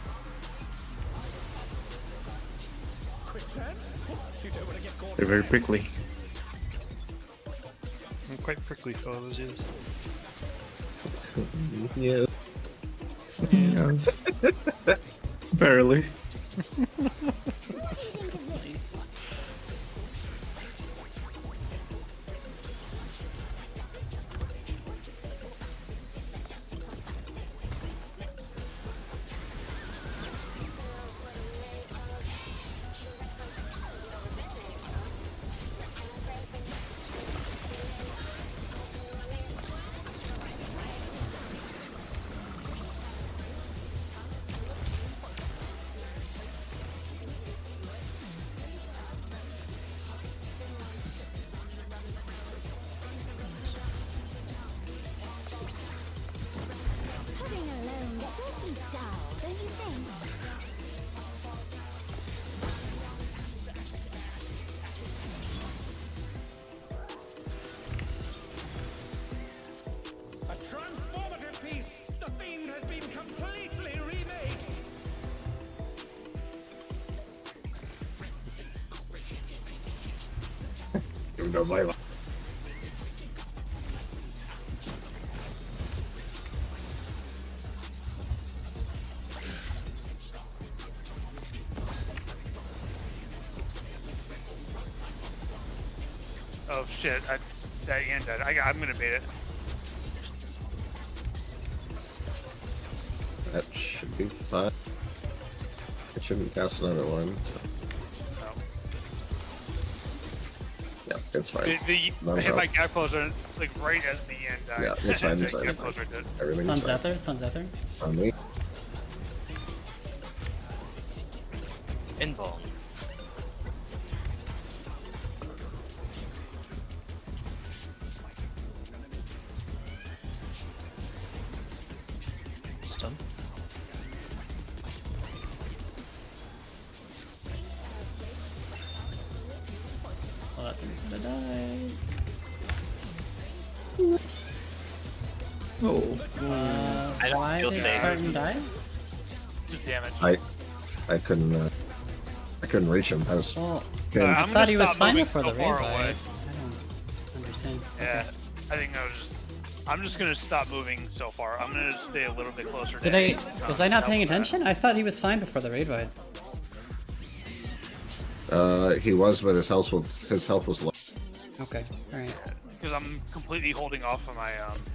You don't want to get caught. They're very prickly. I'm quite prickly foes, yes. Yeah. Yes. Barely. Pudding alone gets awfully dull, don't you think? A transformative piece! The fiend has been completely remade! Who knows I Oh shit, that Ian died. I'm gonna bait it. That should be fine. I shouldn't cast another one. So. No. Yeah, it's fine. I hit my gap closer like right as the Ian died. Yeah, it's fine. It's The fine. gap It's fine. closer did. Everything's It's on fine. Zephyr. It's on Zephyr. On me. Inbone. Stun. Oh, that thing's gonna die. Oh. I don't Why feel did safe. Spartan die? Just damage. I couldn't reach him. I was. Well, Okay. I I'm thought gonna he was stop fine moving before so the raid far bite. away. I don't understand. Yeah, Okay. I think I'm just gonna stop moving so far. I'm gonna stay a little bit closer. Did to I? Eddie. Was I not Help paying with that. attention? I thought he was fine before the raid bite. He was, but his health was low. Okay. All right. Because I'm completely holding off on my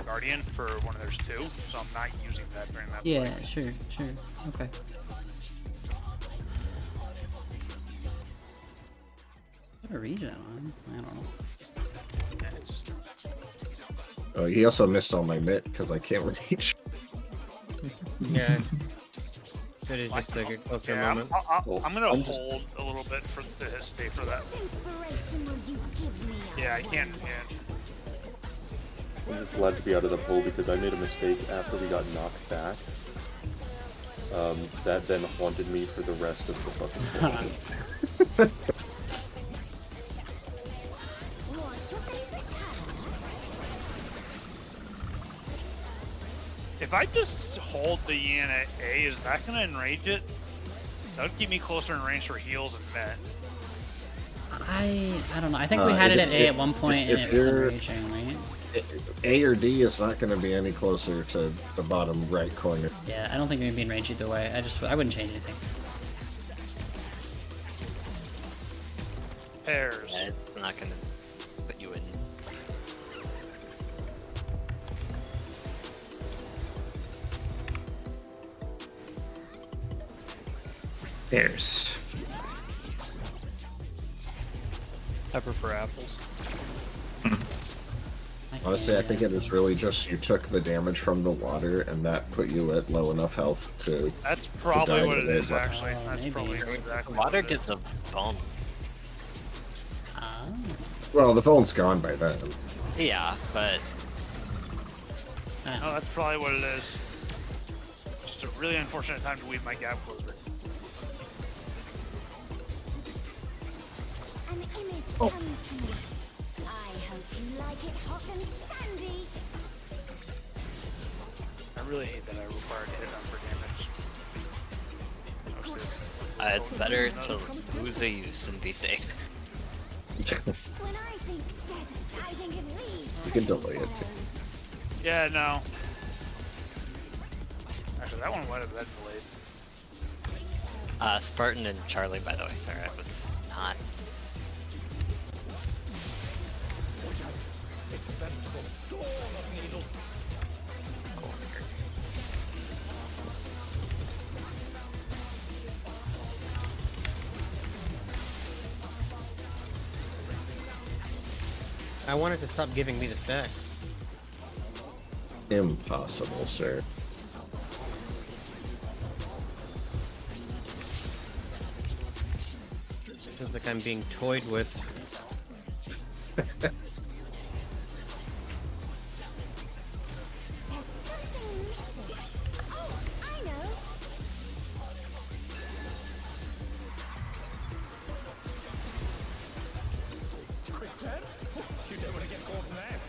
guardian for one of theirs too, so I'm not using that during that. Yeah. fight. Sure. Okay. What a regen on? I don't know. Yeah, it's just- He also missed all my mitt because I can't reach. Yeah. Should have just like a closer Yeah, moment. I'm gonna hold a little bit for to stay for that. What inspiration will you give me? Yeah, I can't. Yeah. I'm just glad to be out of the pool because I made a mistake after we got knocked back. That then haunted me for the rest of the fucking tournament. What's your favorite color? If I just hold the Yin at A, is that gonna enrage it? That would keep me closer in range for heals and met. I don't know. I think we had it at A at one point and if it was you're- enraging, right? A or D is not going to be any closer to the bottom right corner. Yeah, I don't think we'd be in range either way. I wouldn't change anything. Pairs. Yeah, it's not gonna put you in. There's. I prefer apples. Honestly, I think it is really just you took the damage from the water, and that put you at low enough health to. That's probably die what it with it, is, but- actually. That's maybe. probably exactly Water what it gives is. a bone. Ah. Well, the phone's gone by then. Yeah, but No, that's probably what it is. Just a really unfortunate time to weave my gap closer. An image comes to me. I hope you like it hot and sandy. I really hate that I required to hit them for damage. Oh, shit. it's better to lose a use than be safe. When I think desert, I think of these. You can delay it too. Yeah, no. Actually, that one might have been delayed. Spartan and Charlie, by the way, sorry, I was not. It's a veritable storm of needles. I wanted to stop giving me the stack. Impossible, sir. Feels like I'm being toyed with. There's something missing. Oh, I know. Quicksand? You don't want to get caught in there.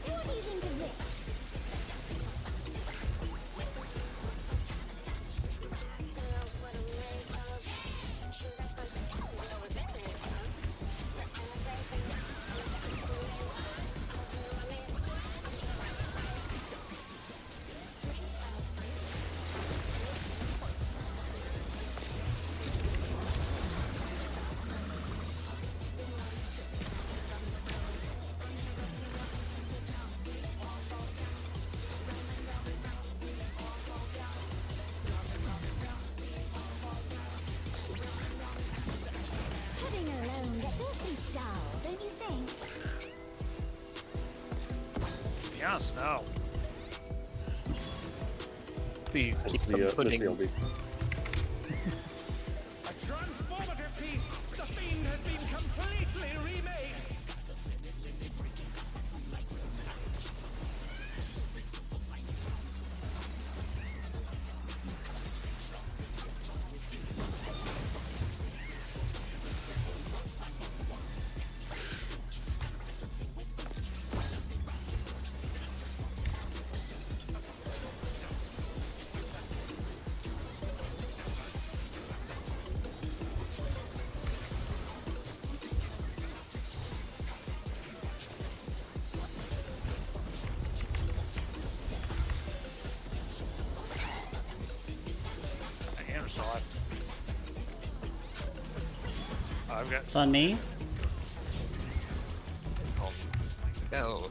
What do you think of this? Living alone gets awfully dull, don't you think? To be honest, no. Please keep The, them Mr. putting. LB. A transformative piece. The fiend has been completely remade. I am saw it. I've got. It's on me. Go.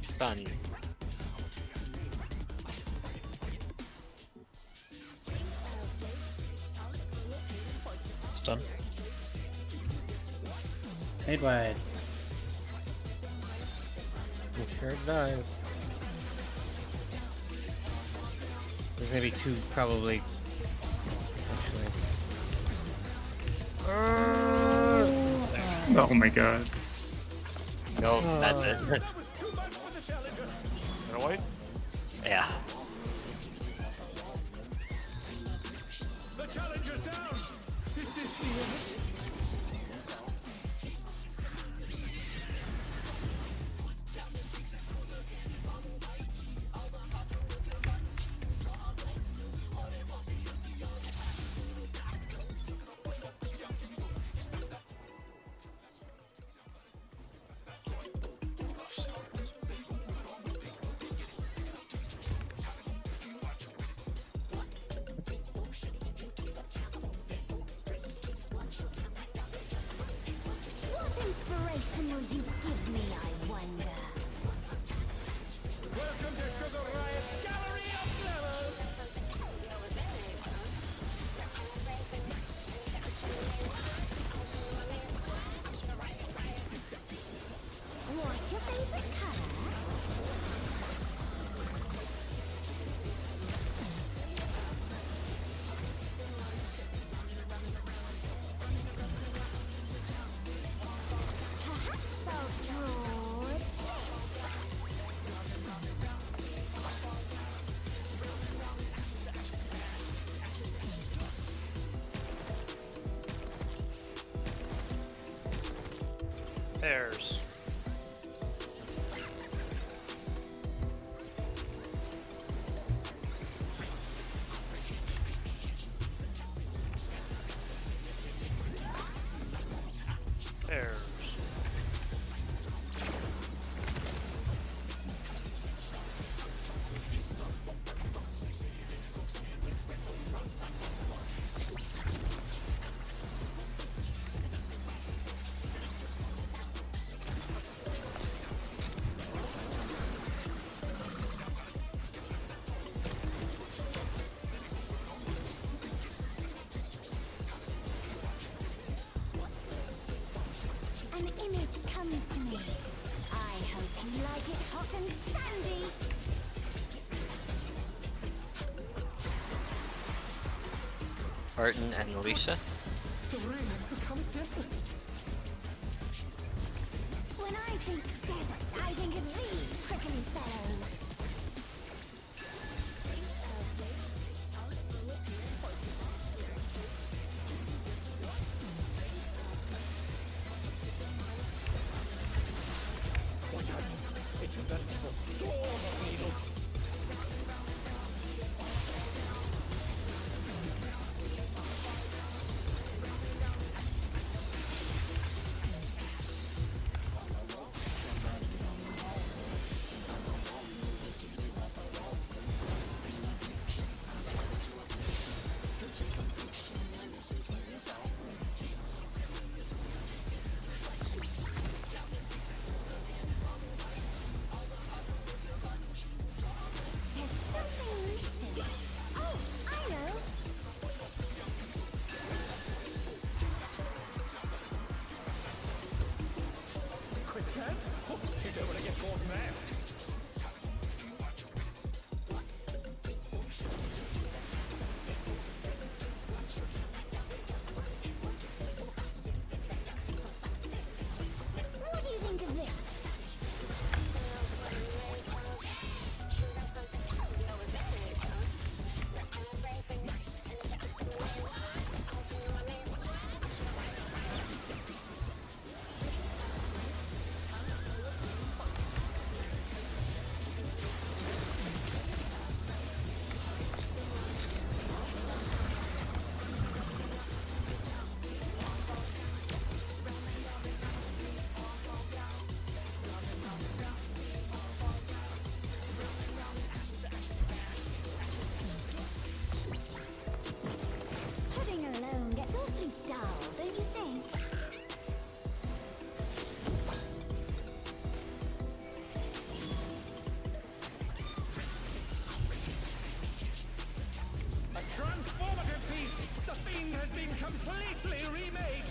Stun. Stun. Fade wide. It sure does. There's maybe two, probably. Actually. Oh my god. No, that's it. That was too much for the challenger. Gonna wait? Yeah. The challenger's down. Is this the end? inspiration will you give me, I wonder? Welcome to Sugar Riot's Gallery of Glamour. What's your favorite color? Perhaps I'll draw this. There's. There's. An image comes to me. I hope you like it hot and sandy. Barton and Alicia. The rain has become desert. When I think desert, I think of these prickly fellows. Watch out. It's a veritable storm of needles. There's something missing. Oh, I know. Quicksand? Oh, you don't want to get caught there. What do you think of this? Pudding alone gets awfully dull, don't you think? A transformative piece! The Fiend has been completely remade!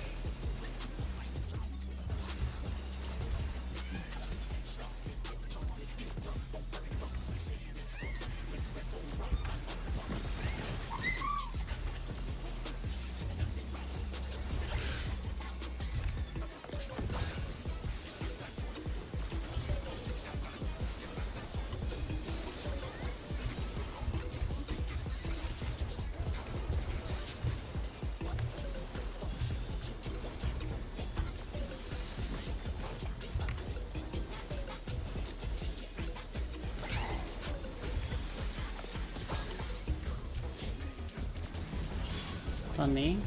It's on me.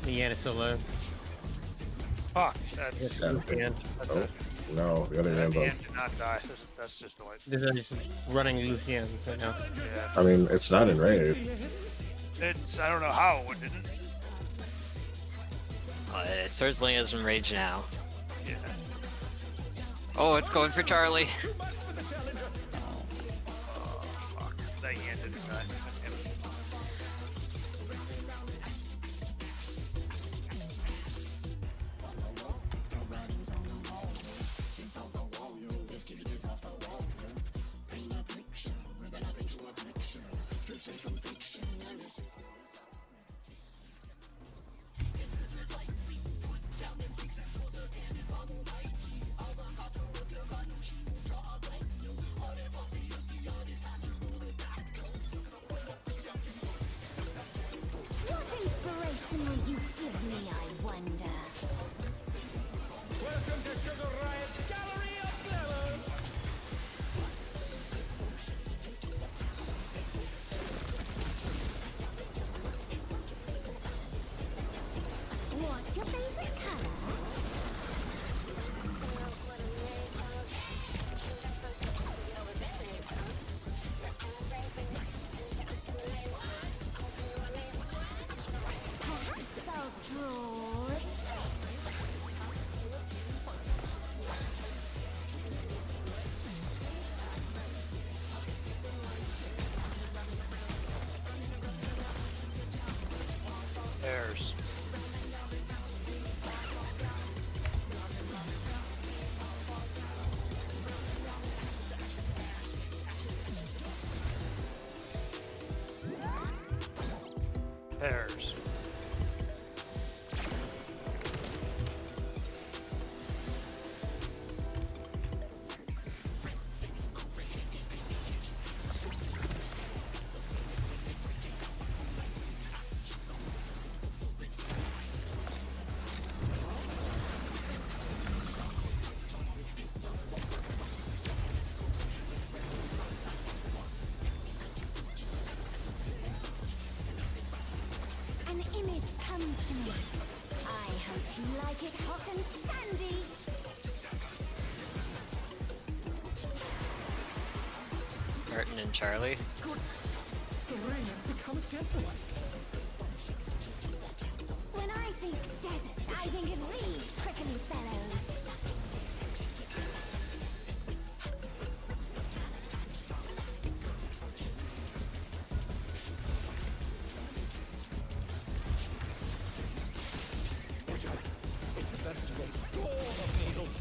Leanne is still low. Fuck. That's Lucian. That's Oh, it. no, the other That hand's on. hand did not die. That's just noise. This is just running Lucian right now. Yeah. I mean, it's not in raid. It's I don't know how it didn't. Swords Ling is in rage now. Yeah. Oh, it's going for Charlie. Fuck. That Yan didn't die. What inspiration will you give me, I wonder? Welcome to Sugar Riot's Gallery of Glamour! What's your favorite color? Perhaps I'll draw There's. Pairs. An image comes to me. I hope you like it hot and sandy. Martin and Charlie. The rain has become a desert. When I think desert, I think of these prickly fellows. It's a veritable storm of needles.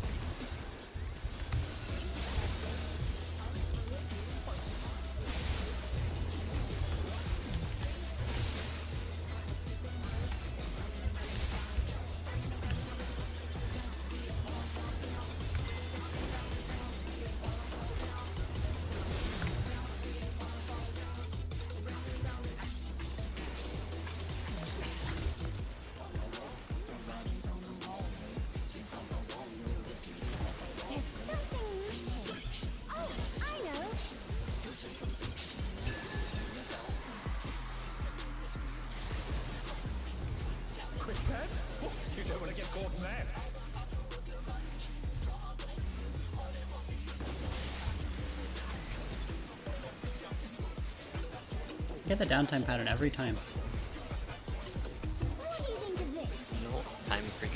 There's something missing. Oh, I know. Quicksand? Oh, you don't want to get caught in that. Get the downtime pattern every time. What do you think of this? No time for you.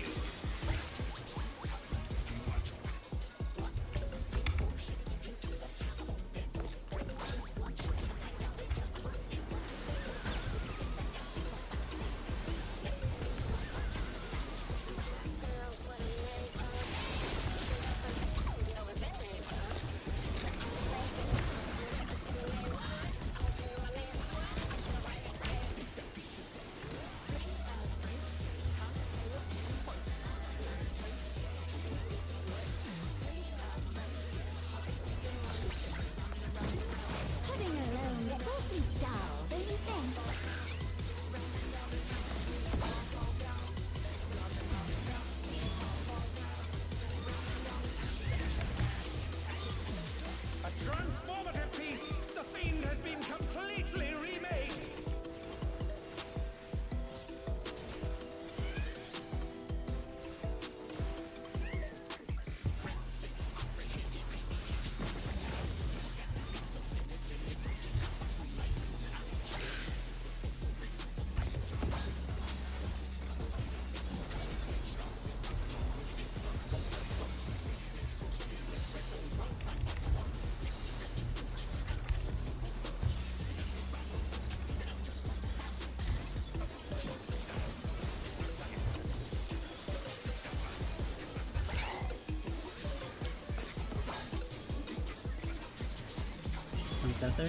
Death there?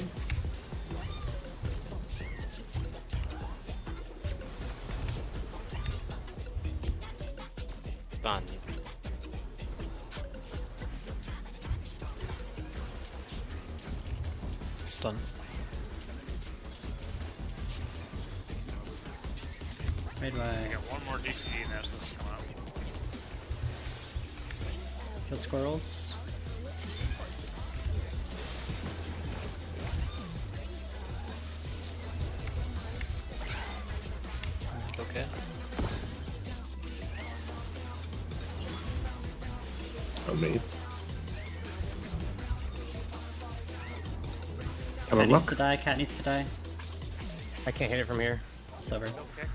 Stun. Stun. Right I by got one more DCD and that's this come out. kill squirrels. Okay. Oh, me. Cat needs to die, cat needs to die. I can't hit it from here. It's over. Okay.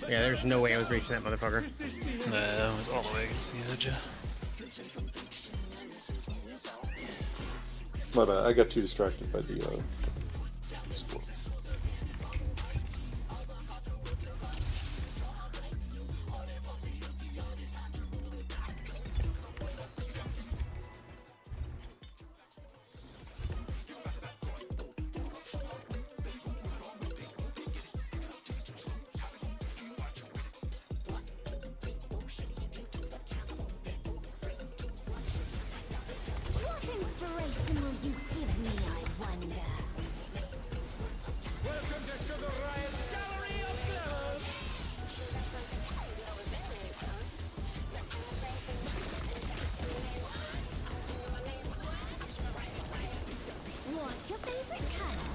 Yeah, there's no way I was reaching that motherfucker. It was all the way against the edge. My bad. I got too distracted by the score. What inspiration will you give me, I wonder? Welcome to Sugar Riot's Gallery of Glamour! What's your favorite color?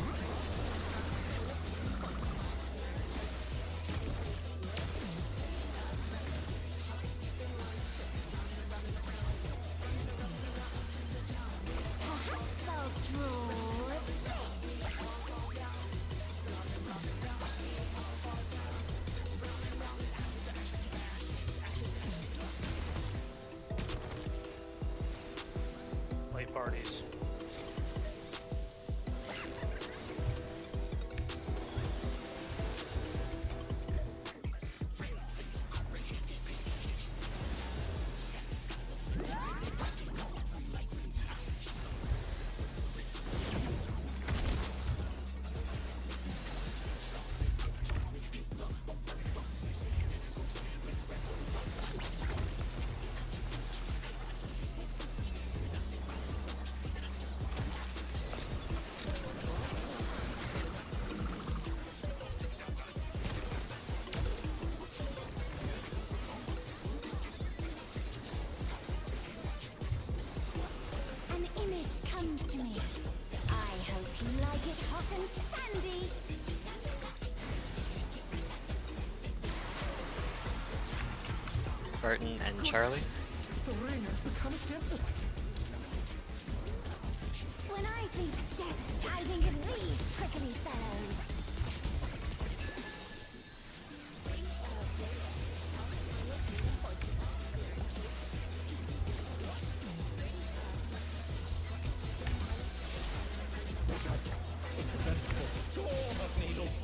Perhaps I'll draw this. Late parties. An image comes to me. I hope you like it hot and sandy. Barton and Charlie. The ring has become a desert. When I think desert, I think of these prickly fellows. It's a veritable storm of needles.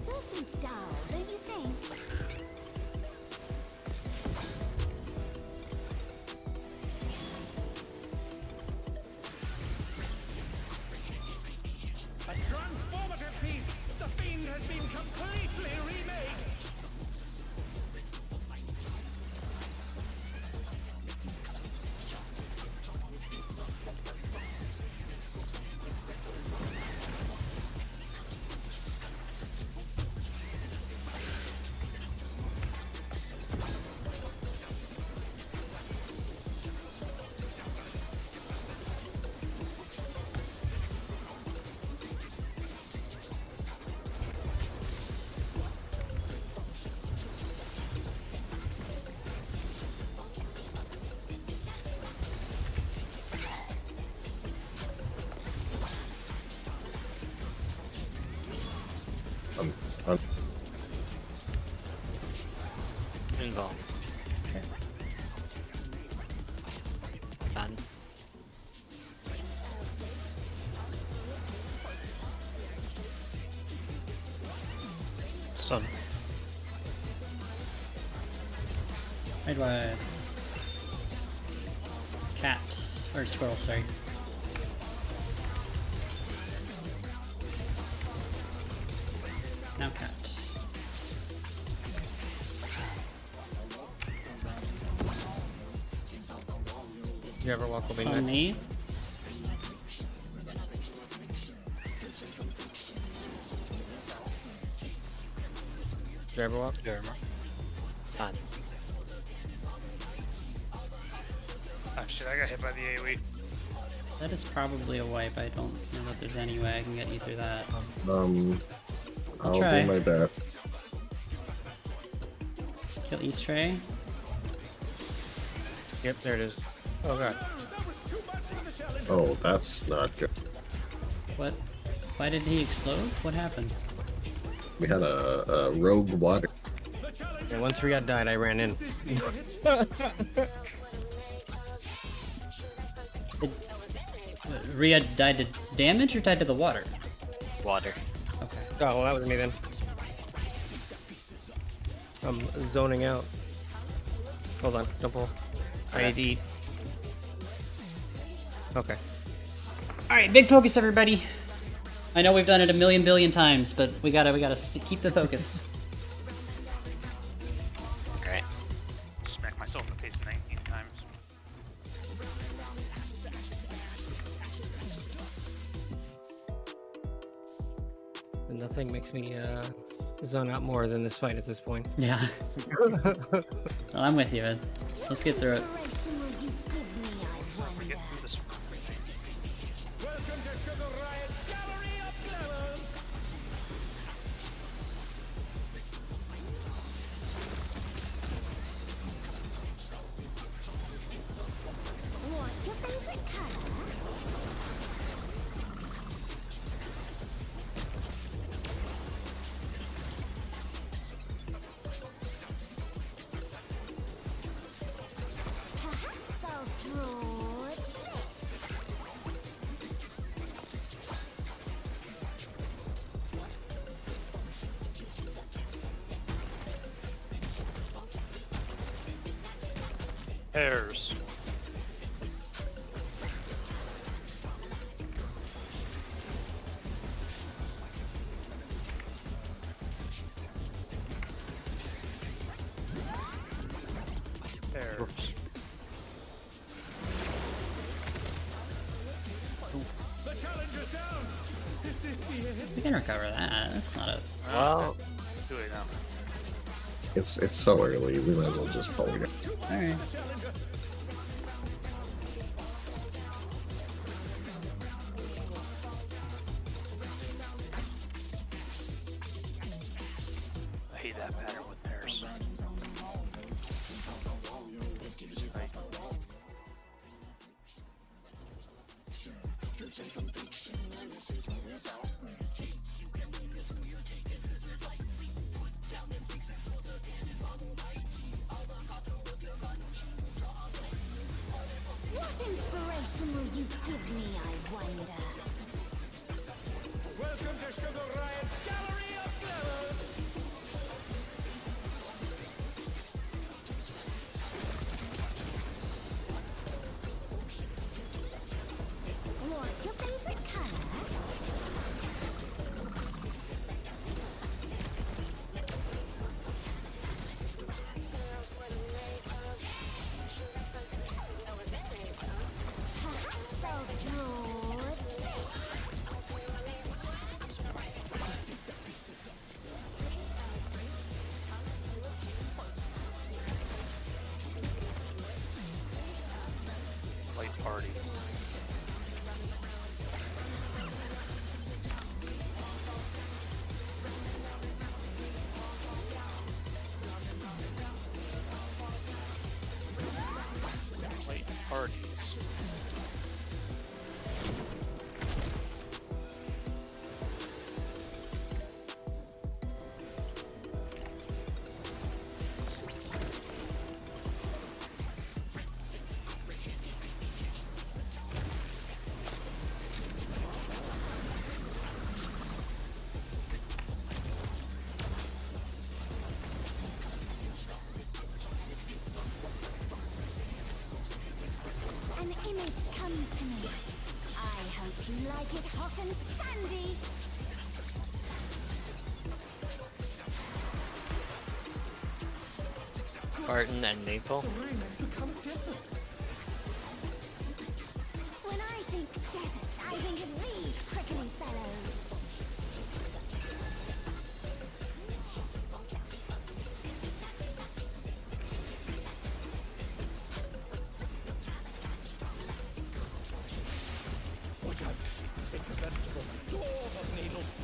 little bit dull, don't you think? A transformative piece! The fiend has been completely remade! Involved. Okay. Done. Stun. Right wide. Cat. Or squirrel, sorry. Now cat. Did you ever walk away On me. Did you ever walk? Done. Oh shit, I got hit by the AoE. That is probably a wipe. I don't know that there's any way I can get you through that. I'll try. do my best. Kill East Tray. Yep, there it is. Oh god. Oh, that's not good. What? Why did he explode? What happened? We had a rogue water. And once Riyadh died, I ran in. Rhea died to damage or died to the water? Water. Okay. Oh, well, that was me then. I'm zoning out. Hold on, don't pull. I need to eat. Okay. Alright, big focus, everybody. I know we've done it a million billion times, but we gotta keep the focus. Alright. Smack myself in the face 19 times. And nothing makes me zone out more than this fight at this point. Yeah. Well, I'm with you, Ed. Let's get through it. Inspiration will you give me, I wonder? Welcome to Sugar Riot's Gallery of Glamour! What's your favorite color? Perhaps I'll draw this. Hairs. Hairs. The challenge is down! This is the end! We can recover that. That's not a. Well, Too late now. It's so early. We might as well just pull it. Alright. I hate that pattern with pairs. What inspiration will you give me, I wonder? Welcome to Sugar Riot's Gallery of Glamour! comes to me. I hope you like it hot and sandy. Barton and Maple. When I think desert, I think of these prickly fellows. Watch out! It's a veritable storm of needles.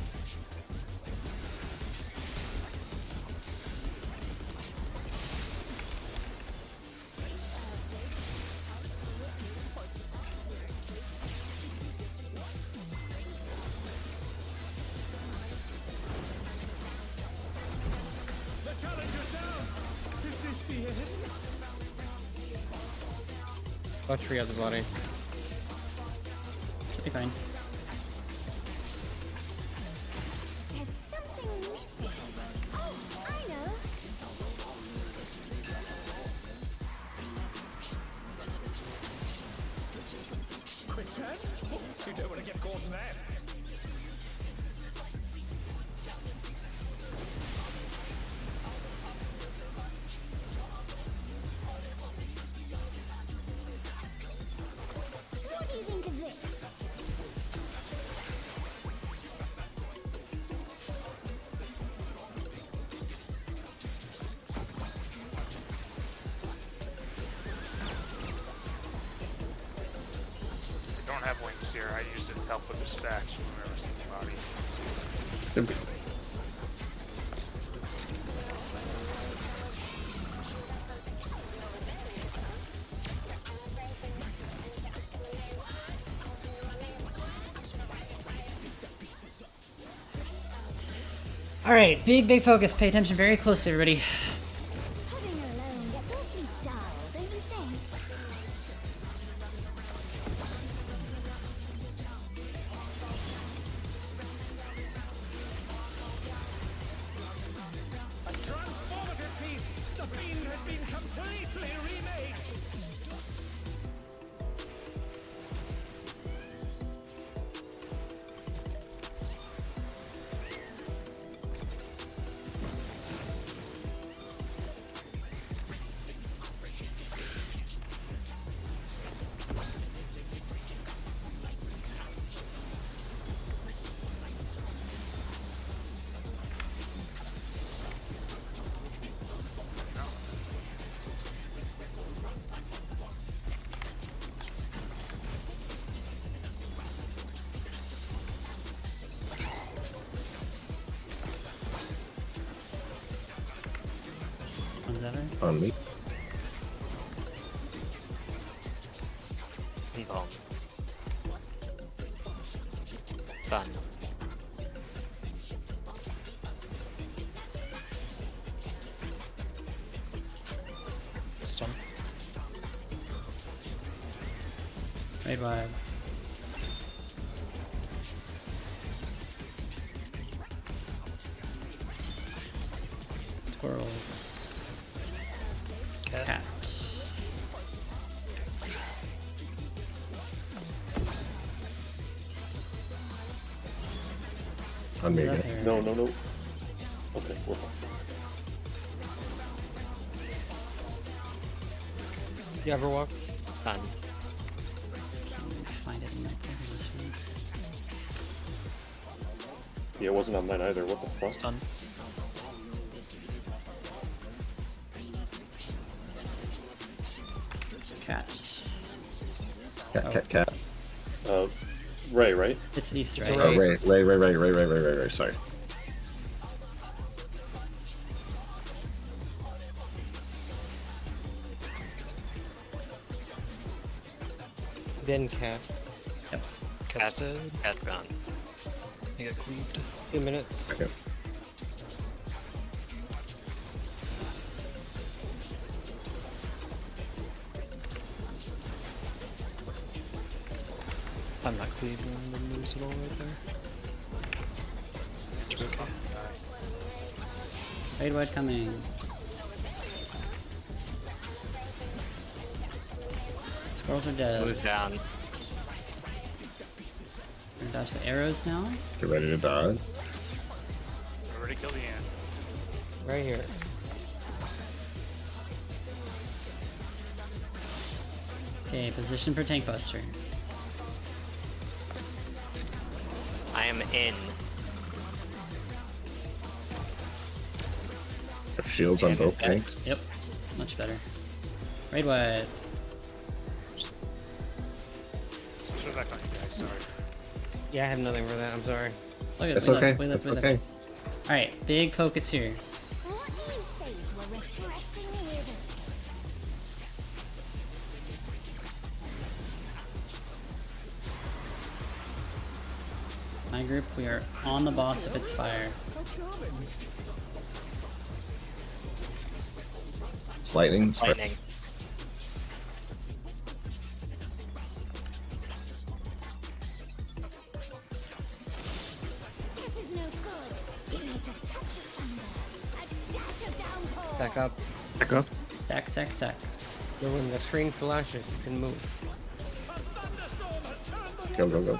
The challenger's down. Is this the end? Watch for the other body. Should be fine. There's something missing. Oh, I know. Quicksand? Oh, you don't want to get caught in that. What do you think of this? I don't have wings here. I used it to help with the stacks whenever somebody. All right, big focus. Pay attention very closely, everybody. Pudding alone gets awfully dull, don't you think? A transformative piece! The fiend has been completely remade! One's ever. On me. Boom. Done. Stun. Raid wide. Squirrels. Cat. On me Is that again. there? No. Okay, we're fine. You ever walk? Done. Can you find it in my this one? Yeah, it wasn't on mine either. What the fuck? Stun. Cat. Cat. Ray, right? It's Easter Ray. egg. Oh, Ray. Sorry. Then cat. Yep. Cat's dead. Cat gone. He got cleaved. 2 minutes. Okay. I'm not cleaving the moves at all right there. Should be okay. Raid wide coming. Squirrels are dead. Move down. Dodge the arrows now. Get ready to dodge. Already killed the ant. Right here. Okay, position for tank buster. I am in. Have shields on And both is that- tanks. Yep, much better. Raid wide. Show back on you guys. Sorry. Yeah, I have nothing for that. I'm sorry. Look at That's okay. Wait, That's wait, okay. All right, big focus here. What do you say to a refreshing river? My group, we are on the boss if it's fire. It's lightning. Lightning. This is no good. It needs a touch of thunder, a dash of downpour. Back up. Back up. Stack, stack, stack. So when the screen flashes, you can move. Go, go, go.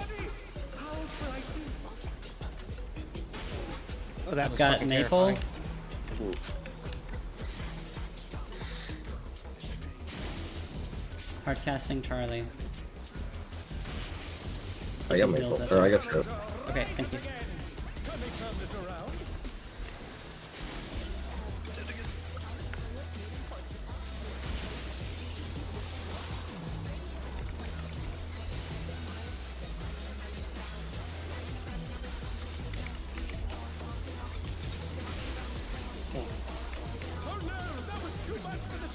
Oh, that I've was got fucking Maple. terrifying. Hard casting Charlie. I got Heals Maple. it. Or I got Trip. Okay, thank you.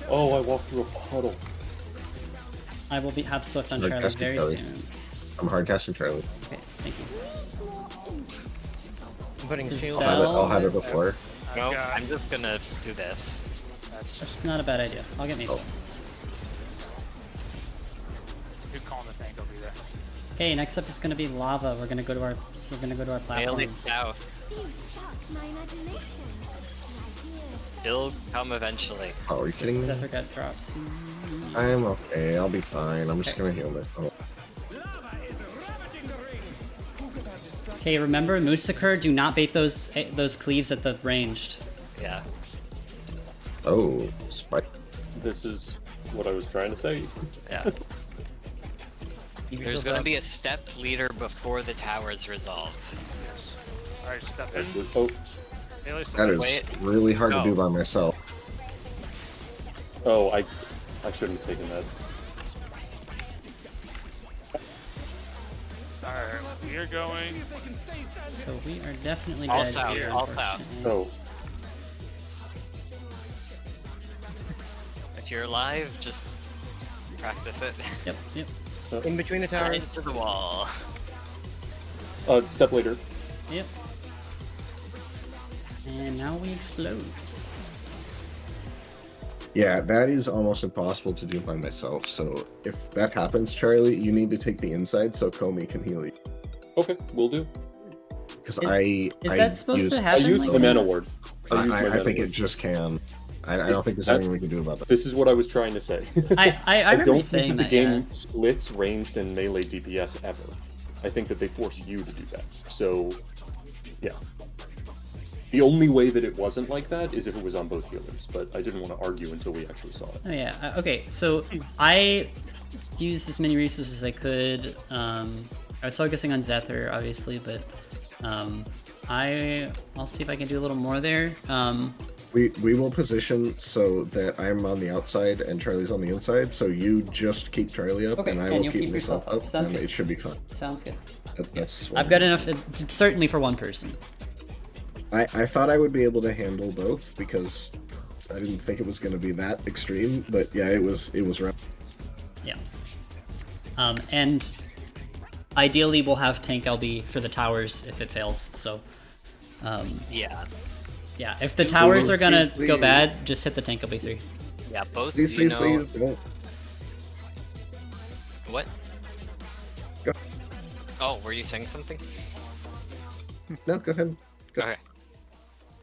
Oh, I walked through a puddle. I will have Swift on Hard Charlie casting very Charlie. soon. I'm hard casting Charlie. Okay, thank you. Needs more impact. I'm putting This is shield bad. I'll have it before. No, got- I'm just gonna do this. That's not a bad idea. I'll get Maple. You're calling the tank. I'll be there. Okay, next up is gonna be lava. We're gonna go to our Mainly platforms. south. You sparked my imagination. The ideas It'll come eventually. Oh, are you kidding me? Zephyr got drops. I'm okay. I'll be fine. I'm just gonna heal myself. Okay, remember Moosacre, do not bait those cleaves at the ranged. Yeah. Oh, spike. This is what I was trying to say. Yeah. There's gonna be a stepped leader before the towers resolve. Alright, step in. Oh, Melee step That in. is Wait. really hard to No. do by myself. oh, I shouldn't have taken that. Alright, we are going. So we are definitely All dead south, here, all south. unfortunately. Oh, If you're alive, just practice it. Yep, yep. in between the towers. Into the wall. step later. Yep. And now we explode. Yeah, that is almost impossible to do by myself. So if that happens, Charlie, you need to take the inside so Comey can heal you. Okay, will do. Because Is that supposed to I happen? used like the that? mana ward. I used my I mana think ward. it just can. I don't think there's anything we can do about that. This is what I was trying to say. I remember don't you saying think that, the game yeah. splits ranged and melee DPS ever. I think that they force you to do that. So, yeah. The only way that it wasn't like that is if it was on both healers, but I didn't want to argue until we actually saw it. Oh yeah. Okay. So I used as many resources as I could. I was focusing on Zephyr, obviously, but I'll see if I can do a little more there. We will position so that I'm on the outside and Charlie's on the inside. So you just keep Charlie up, Okay, and I and will you'll keep keep myself yourself up. up, Sounds and good. it should be fun. Sounds good. That's. I've got enough. Certainly for one person. I thought I would be able to handle both because I didn't think it was going to be that extreme, but yeah, it was rough. Yeah. And ideally we'll have tank LB for the towers if it fails. So. Yeah. Yeah, if the towers are gonna please. go bad, just hit the tank LB3. Yeah, both Please, you please, know. please, don't. What? Go. Oh, were you saying something? No, go ahead. Go. Okay.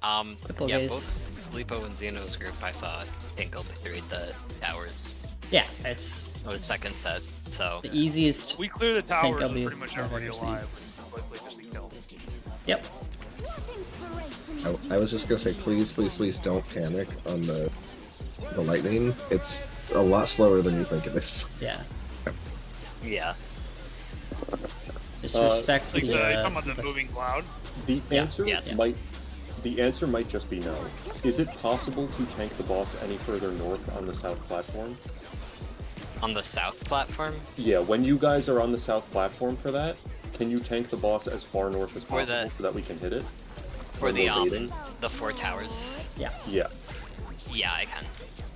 Couple yeah, days. both Lipo and Xeno's group I saw Tinkle through the towers. Yeah, it's It was second set, so the easiest. We clear the Tank towers LB with pretty much I've everybody ever seen. alive. quickly just to kill. Yep. I was just gonna say, please, please, please don't panic on the lightning. It's a lot slower than you think it is. Yeah. Yeah. Just respect Like the. you're talking about the moving cloud. The answer Yes. the answer might just be no. Is it possible to tank the boss any further north on the south platform? On the south platform? Yeah, when you guys are on the south platform for that, can you tank the boss as far north as Or possible the- so that we can hit it? Or the rotating? the 4 towers? Yeah. Yeah. Yeah, I can.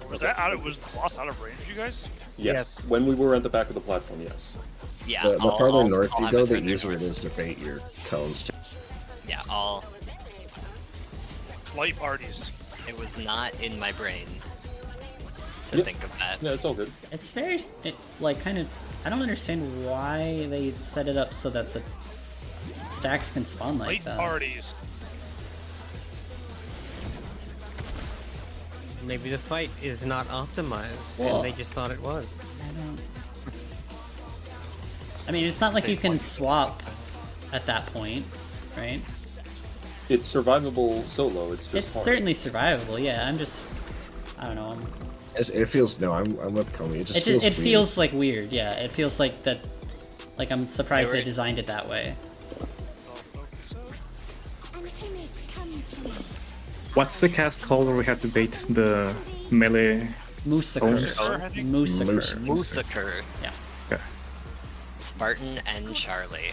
Was that out of was the boss out of range, you guys? Yes. When we were at the back of the platform, yes. Yeah. The farther north I'll you have go, it the trending easier it north. is to bait your cones. Yeah, I'll. Light parties. It was not in my brain to Yep. think of that. Yeah, it's all good. It's very like kind of. I don't understand why they set it up so that the stacks can spawn like Light that. parties. Maybe the fight is not optimized, Well- and they just thought it was. I don't. I mean, it's not like you can swap at that point, right? It's survivable solo. It's just It's hard. certainly survivable. Yeah, I'm just. I don't know. It feels no. I'm with Comey. It just It feels. it weird. feels like weird. Yeah, it feels like that. Like I'm surprised They they were- designed it that way. An image comes to me. What's the cast called where we have to bait the melee? Moosacre. Oh, Moosacre. Moosacre. Yeah. Okay. Spartan and Charlie.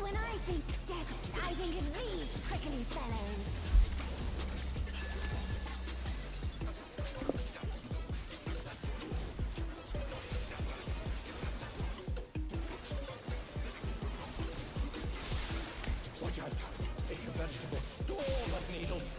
When I think death, I think of these prickly fellows. Watch out. It's a vegetable storm of needles.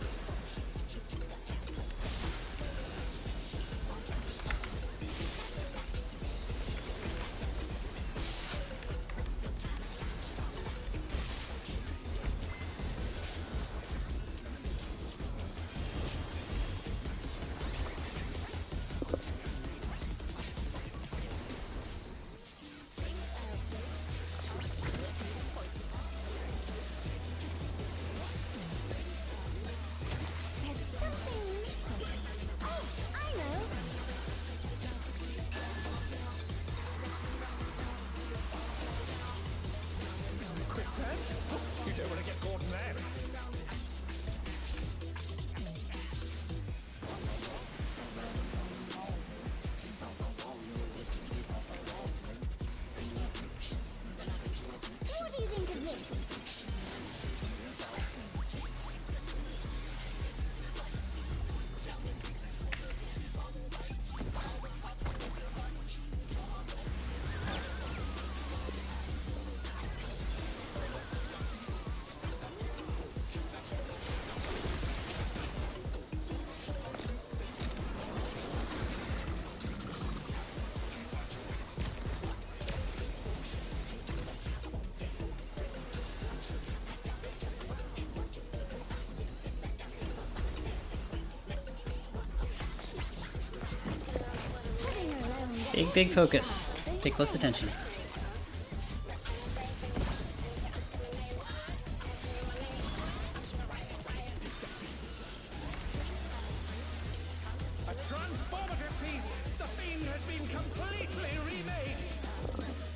There's something missing. Oh, I know. Quicksand? You don't want to get caught in that. What do you think of this? Putting around Big focus. Pay close attention. A transformative piece! The fiend has been completely remade!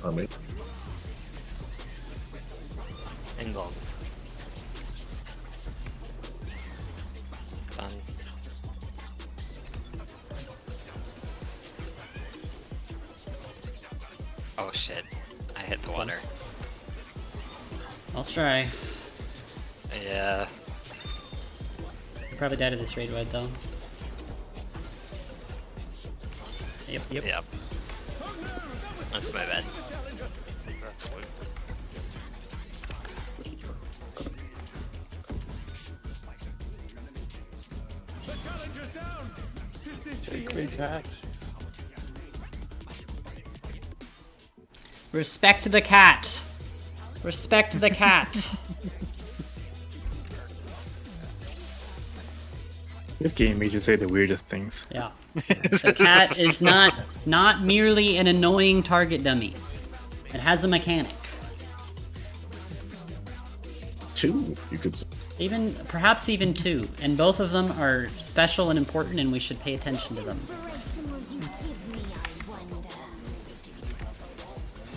Comey. England. Done. Oh shit. I hit the water. I'll try. Yeah. I probably died of this raid wide though. Yep. Yep. That's my bad. Take me, cat. Respect the cat. Respect the cat. This game made you say the weirdest things. Yeah. The cat is not merely an annoying target dummy. It has a mechanic. 2, you could say. Perhaps even 2, and both of them are special and important, and we should pay attention to them. Inspiration will you give me, I wonder?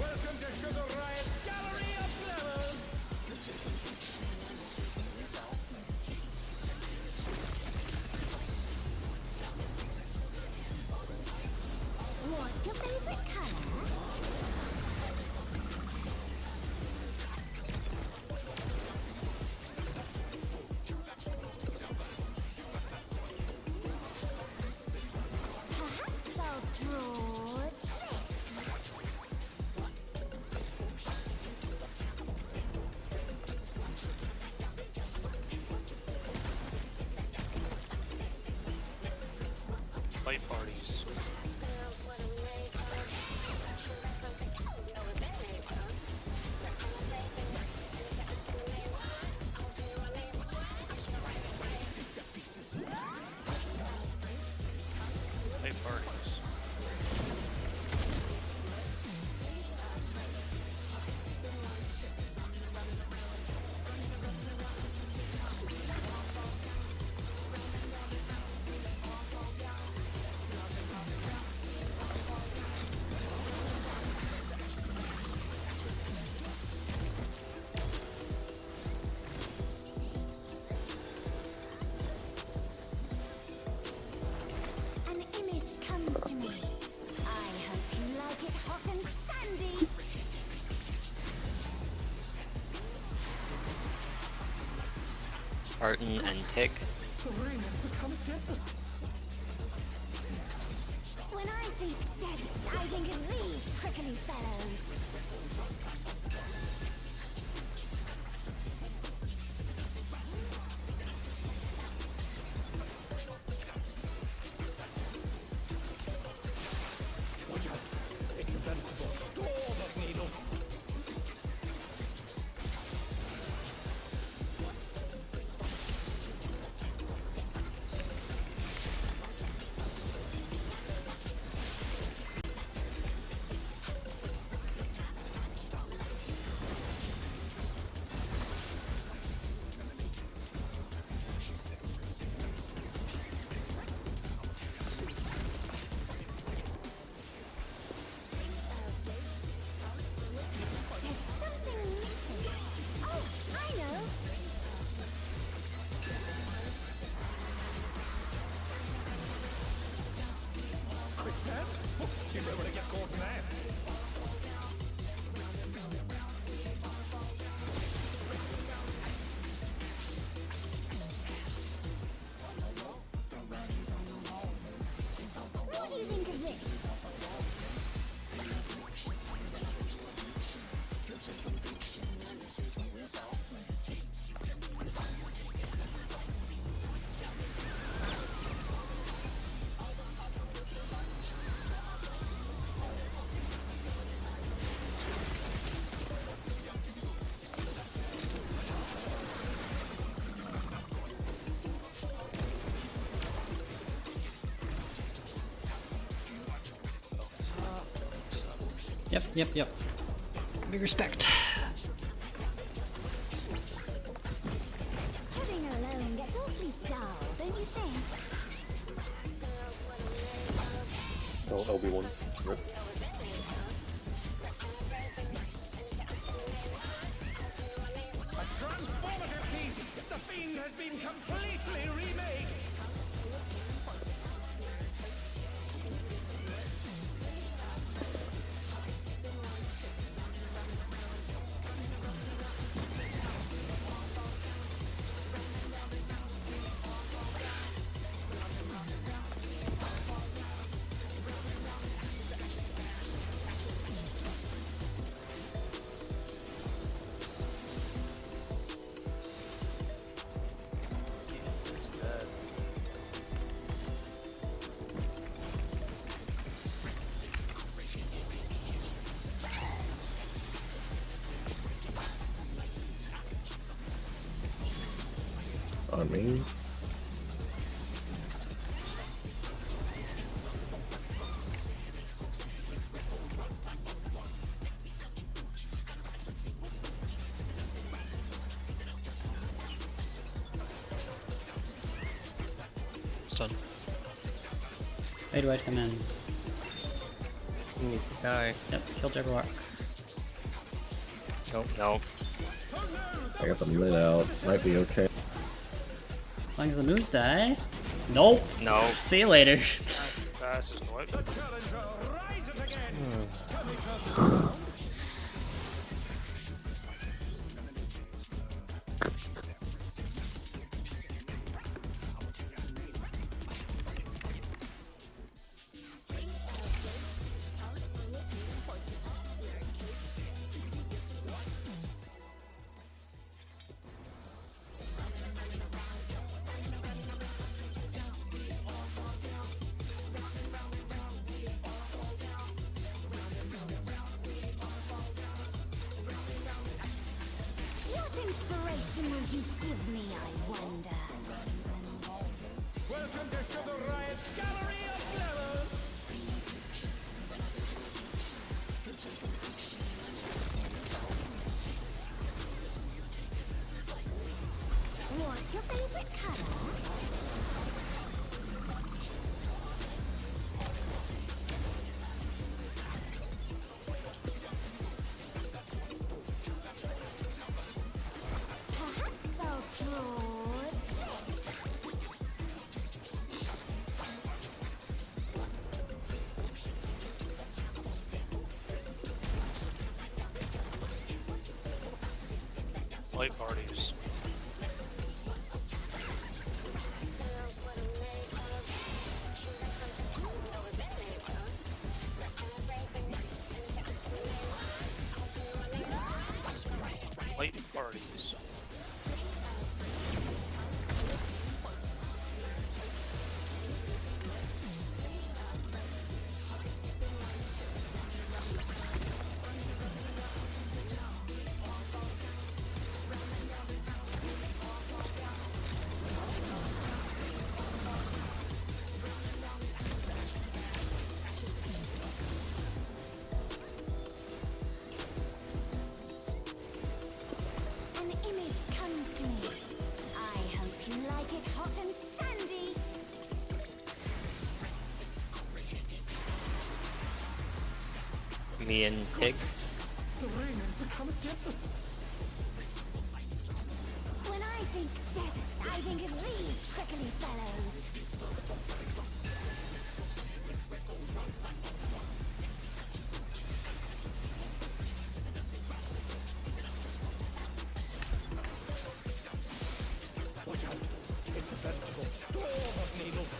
Welcome to Sugar Riot's Gallery of Levels. What's your favorite color? Perhaps I'll draw this. Light parties. Light parties. An image comes to me. I hope you like it hot and sandy. Barton and Tick. When I think desert, I think of these prickly fellows. Watch out. It's a veritable storm of needles. There's something missing. Oh, I know. Quicksand? Oh, you know where to get caught in that. What do you think of this? Yep. Big respect. Sitting alone gets awfully dull, don't you think? Oh, LB1. Rip. A transformative piece! The Fiend has been completely remade! On me. It's done. Wait, do I come in? You need to die. Yep, kill Jabberwock. Nope. Nope. I got the mid out. Might be okay. As long as the moves die. Nope. No. See you later. That's just what. What inspiration will you give me, I wonder? Welcome to Sugar Riot's Gallery of Flowers! What's your favorite color? Perhaps I'll draw this. Light parties. Light parties. An image comes to me. I hope you like it hot and sandy. Me and Pig. The rain has become a desert. When I think desert, I think of these prickly fellows. Watch out. It's a veritable storm of needles.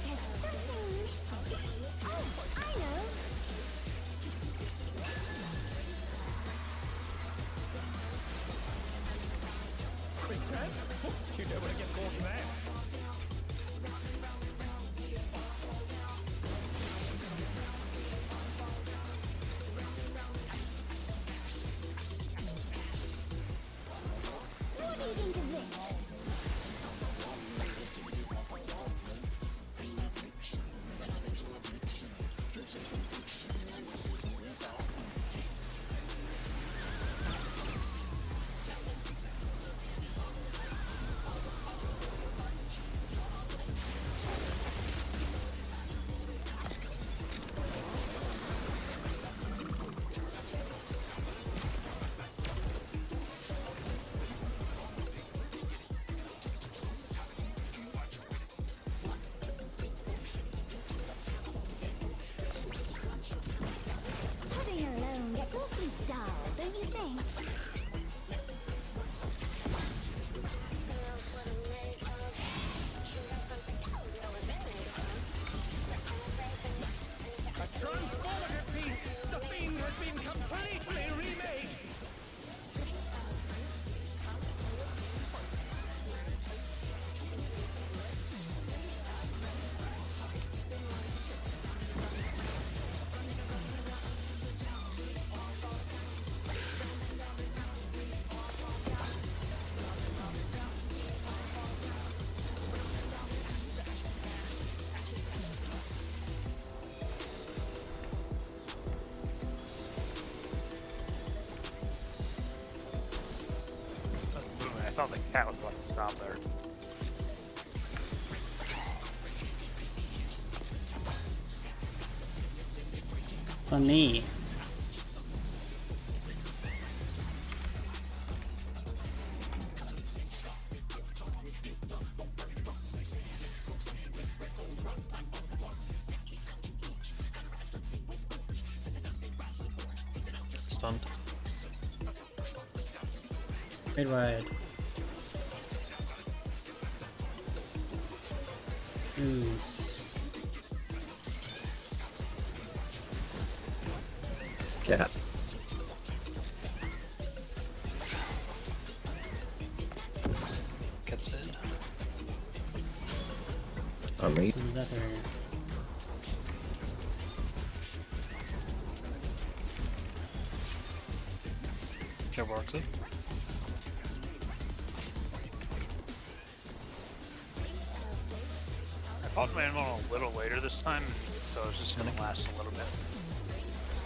There's something missing. Oh, I know. Quicksand? You don't want to get caught in there. What do you think of this? Pudding alone gets awfully dull, don't you think? thought the cat was about to stop there. It's on me. Stunned. Trade wide. Ooze. Cat. Cat's dead. On me. Who's that there? Cat walks up. I popped my ammo a little later this time, so it's just gonna last a little bit.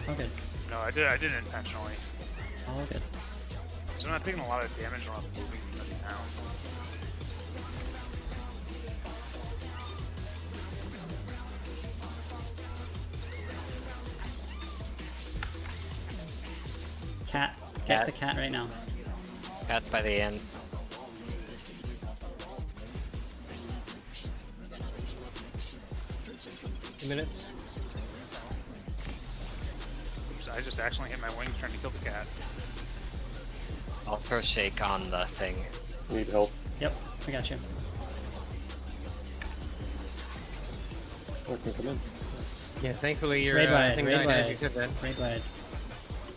Oh, good. No, I did it intentionally. All good. So I'm not taking a lot of damage when I'm moving from down. Cat. Get the cat right now. Cat's by the ends. 2 minutes. Oops, I just accidentally hit my wings trying to kill the cat. I'll throw shake on the thing. Need help. Yep, I got you. I can come in. Yeah, thankfully your Raid wide, thing raid died as you wide, said that. raid wide.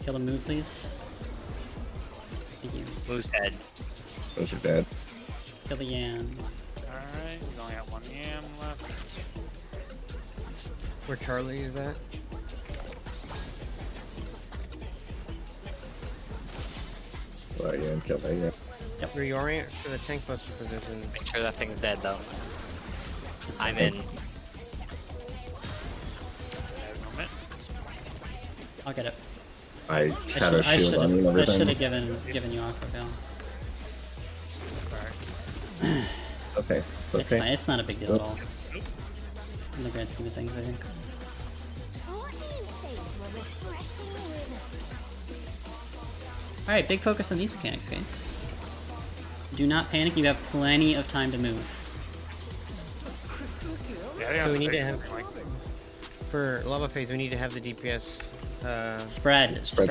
Kill the move, please. Thank you. Who's dead? Those are dead. Kill the Yan. Alright, we only got one yam left. Where Charlie is at? Well, yeah, kill that, yeah. Yep. Reorient to the tank buster position. Make sure that thing's dead though. I'm in. I'll get it. I had a shield on you and I should everything. have given you Aqua Veil. Okay, it's It's okay. fine. It's not a big deal at all. In the grand scheme of things, I think. What do you say to a refreshing river? Alright, big focus on these mechanics, guys. Do not panic, you have plenty of time to move. Yeah, So we need to have, for lava phase, we need to have the DPS Spread. Stack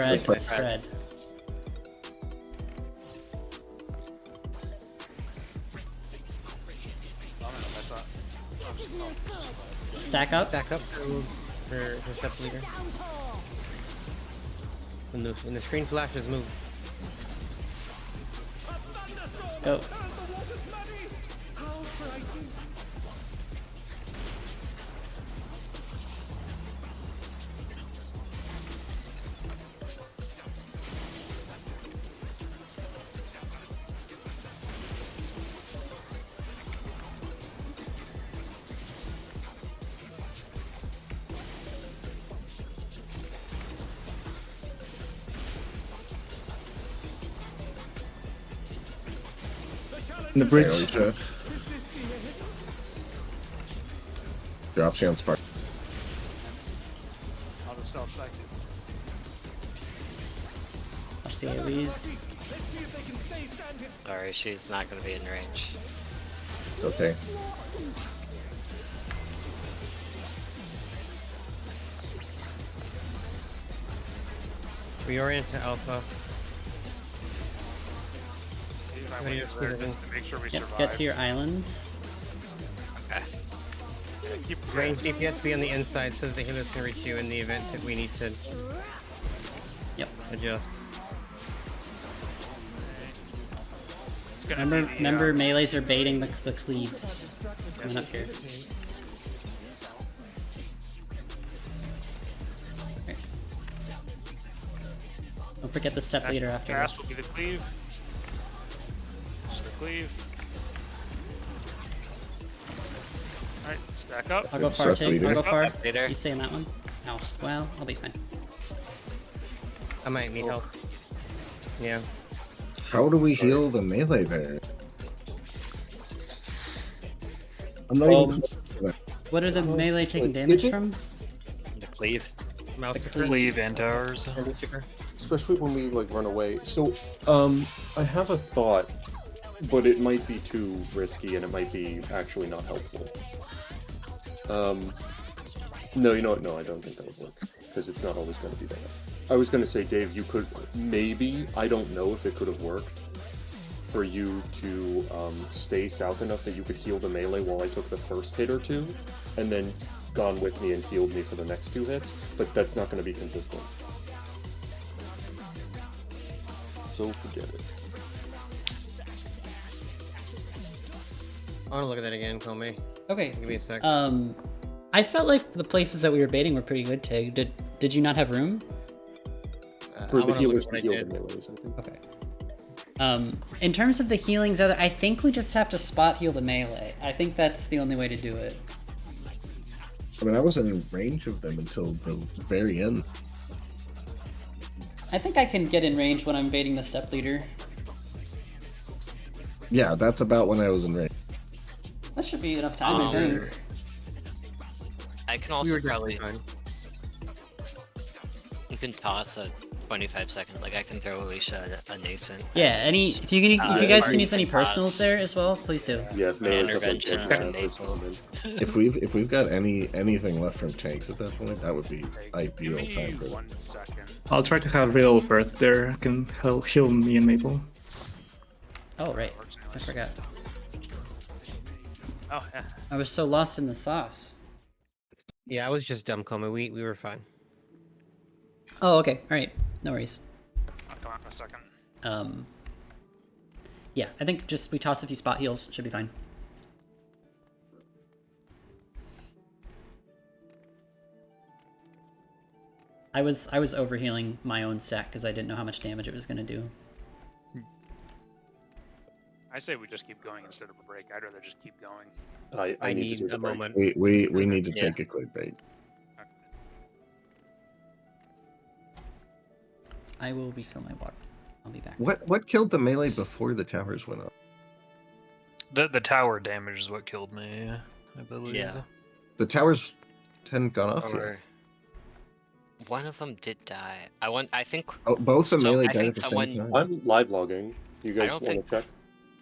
up. Stack up for step leader. When the screen flashes, move. Go. The bridge. Alicia. Drops you on spark. I'll just self-psych it. Watch the AoEs. Sorry, she's not gonna be in range. Okay. Reorient to alpha. Use my Ready to wings squeeze there it in. just to make sure we Yep, survive. get to your islands. Okay. Yeah, keep Range DPS be on the inside so that the healers can reach you in the event that we need to Yep. adjust. It's gonna Remember, be the, remember melees are baiting the cleaves. Coming up here. Okay. Don't forget the step leader after cast this. will be the cleave. Just the cleave. Alright, stack up. I'll go It's far, step take. I'll leader. go far. Leader. You stay in that one? No. Well, I'll be fine. I might need help. Yeah. How do we heal the melee there? I'm not even. What are the melee taking is damage it- from? The cleave. Mouse Cleave and towers. Especially when we like run away. So, I have a thought, but it might be too risky and it might be actually not helpful. No, you know what? No, I don't think that would work because it's not always going to be that. I was going to say, Dave, you could maybe. I don't know if it could have worked for you to stay south enough that you could heal the melee while I took the first hit or two, and then gone with me and healed me for the next 2 hits. But that's not going to be consistent. So forget it. I want to look at that again, Comey. Okay. Give me a sec. I felt like the places that we were baiting were pretty good, Tig. Did you not have room? For I the wanna look healers at to what I heal the did. melees, I think. Okay. In terms of the healings, I think we just have to spot heal the melee. I think that's the only way to do it. I mean, I wasn't in range of them until the very end. I think I can get in range when I'm baiting the step leader. Yeah, that's about when I was in range. That should be enough time, I think. I can We also were definitely probably. fine. You can toss a 25-second. Like I can throw Alicia a nascent. Yeah, if you guys can use any personals there as well, please do. Yeah, melee stuff like Intervention that, from that's Maple. common. If we've got anything left from tanks at that point, that would be ideal Give me time for them. 1 second. I'll try to have real birth there. I can heal me and Maple. Oh, right. I forgot. Oh yeah. I was so lost in the sauce. Yeah, I was just dumb, Comey. We were fine. Oh, okay. Alright. No worries. I'll come out in a second. Yeah, I think just we toss a few spot heals. Should be fine. I was overhealing my own stack because I didn't know how much damage it was gonna do. I say we just keep going instead of a break. I'd rather just keep going. I to need take a break. moment. We need to Yeah. take a quick break. I will refill my water. I'll be back. What killed the melee before the towers went up? The tower damage is what killed me, I believe. Yeah. The towers hadn't gone off yet. Or one of them did die. I think. Oh, both the So, melee I died think at the someone- same time. I'm live logging. You guys don't want think- to check?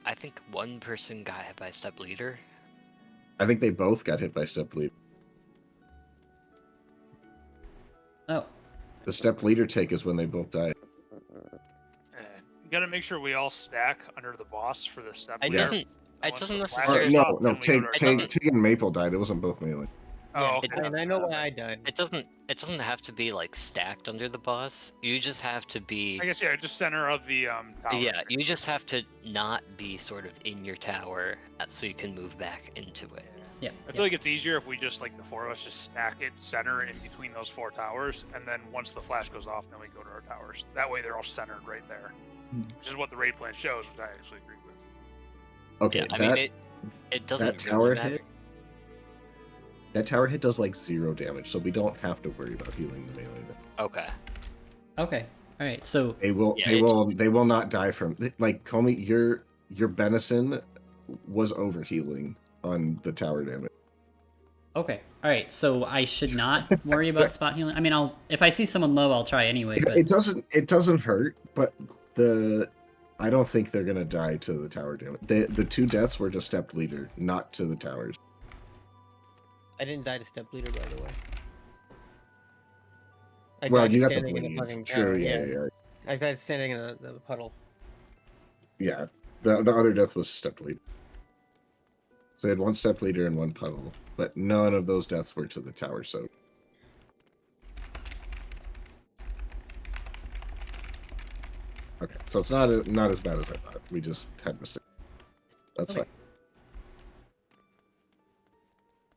I think one person got hit by step leader. I think they both got hit by step leader. Oh. The step leader take is when they both died. You gotta make sure we all stack under the boss for the step. It leader. doesn't. It Once doesn't the flash necessarily. goes No, off, no, then we go to our Tig turn. and Maple died. It wasn't both melee. Oh, It- okay. And I know why I died. It doesn't. It doesn't have to be like stacked under the boss. You just have to be. I guess yeah, just center of the tower. Yeah, you just have to not be sort of in your tower, so you can move back into it. Yeah. I feel like it's easier if we just like the four of us just stack it center in between those 4 towers, and then once the flash goes off, then we go to our towers. That way they're all centered right there, which is what the raid plan shows, which I actually agree with. Okay, Yeah, I that mean it doesn't that really tower matter. hit. That tower hit does like 0 damage, so we don't have to worry about healing the melee. Then. Okay. Okay. All right. So They will. Yeah, They will not die from. Like, Comey, your Benison was over healing on the tower damage. okay. All right. So I should not worry about spot healing. I mean, if I see someone low, I'll try anyway. But It doesn't hurt, but I don't think they're gonna die to the tower damage. The 2 deaths were to step leader, not to the towers. I didn't die to step leader, by the way. I Well, died you to got the standing in a bleed. fucking True, tower, yeah. I died standing in the puddle. Yeah. The other death was step leader. So they had 1 step leader and 1 puddle, but none of those deaths were to the tower. So okay, so it's not as bad as I thought. We just had mistakes. That's Okay.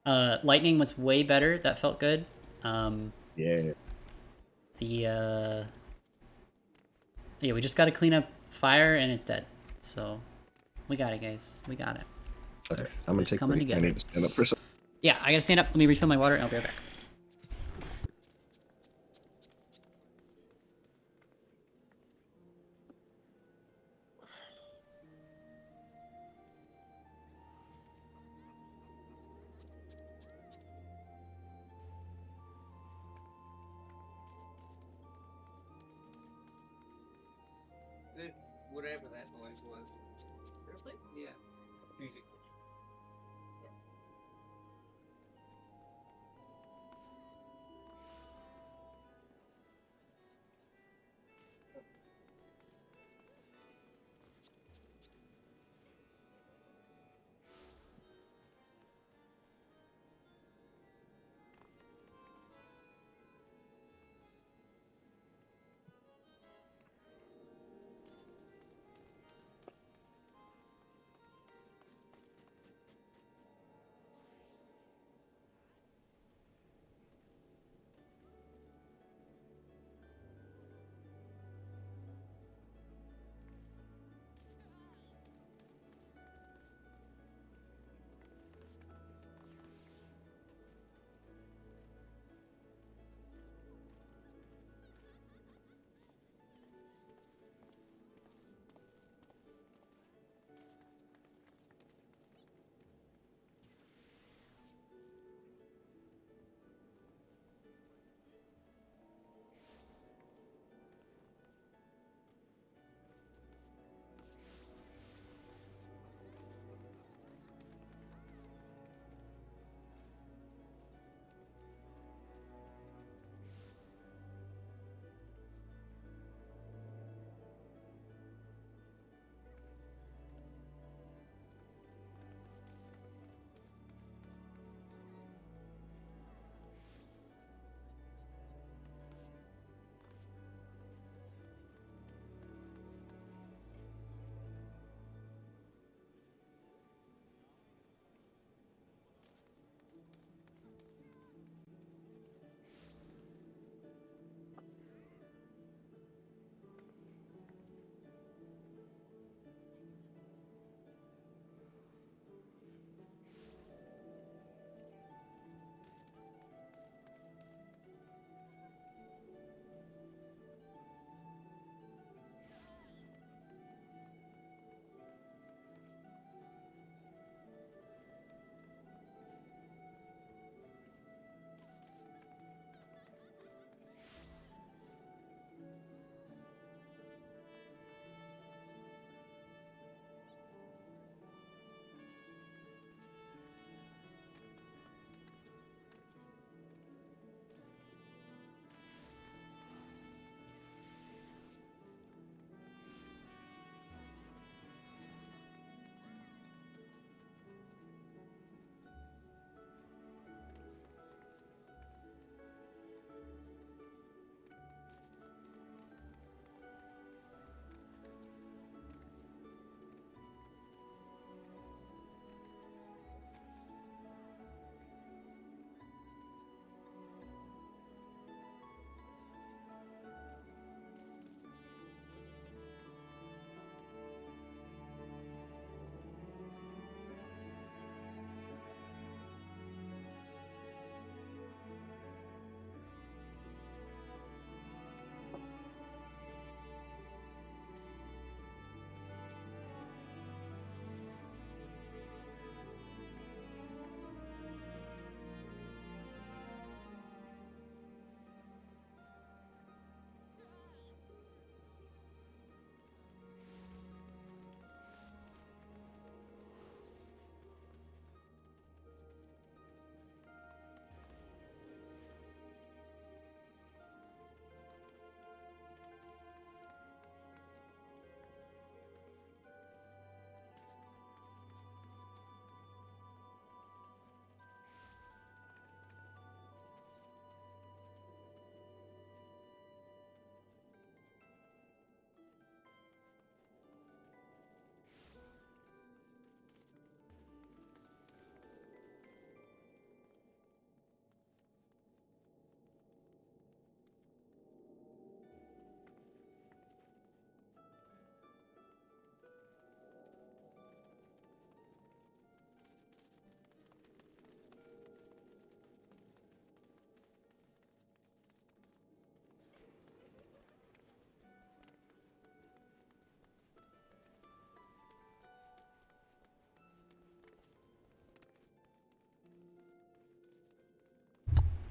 fine. Lightning was way better. That felt good. Yeah. Yeah, we just got to clean up fire and it's dead. So we got it, guys. We got it. Okay, I'm gonna It's take a coming break. I together. need to stand up for a second. Yeah, I gotta stand up. Let me refill my water and I'll be right back. whatever that noise was. Really? Yeah. Music.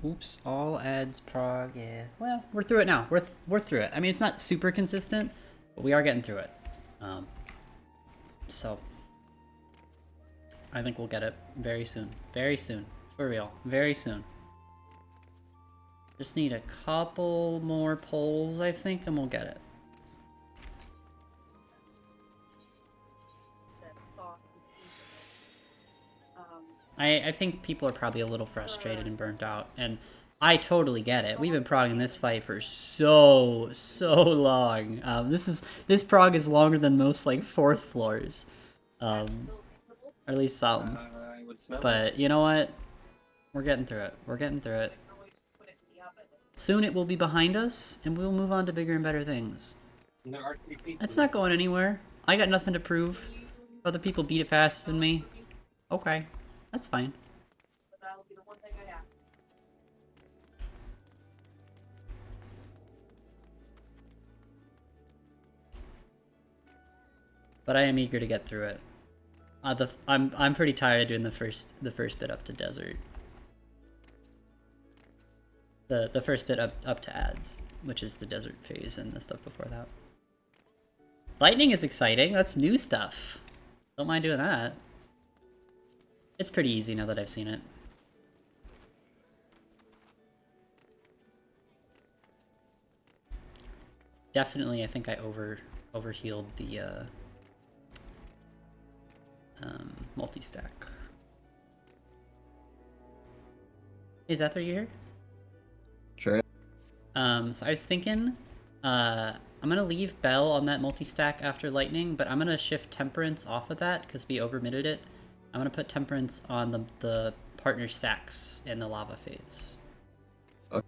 Oops, all ads prog, yeah. Well, we're through it now. We're through it. I mean, it's not super consistent, but we are getting through it. So I think we'll get it very soon. Very soon. For real. Very soon. Just need a couple more polls, I think, and we'll get it. I think people are probably a little frustrated and burnt out, and I totally get it. We've been progging this fight for so long. This prog is longer than most like 4th floors, or at least some. But you know what? We're getting through it. We're getting through it. Soon it will be behind us, and we'll move on to bigger and better things. It's not going anywhere. I got nothing to prove. Other people beat it faster than me. Okay, that's fine. But I am eager to get through it. I'm pretty tired of doing the first bit up to desert. The first bit up to ads, which is the desert phase and the stuff before that. Lightning is exciting. That's new stuff. Don't mind doing that. It's pretty easy now that I've seen it. Definitely, I think I overhealed the multi-stack. Is that you here? Sure. So I was thinking, I'm gonna leave Bell on that multi-stack after Lightning, but I'm gonna shift Temperance off of that because we overmitted it. I'm gonna put Temperance on the partner stacks in the lava phase. Okay.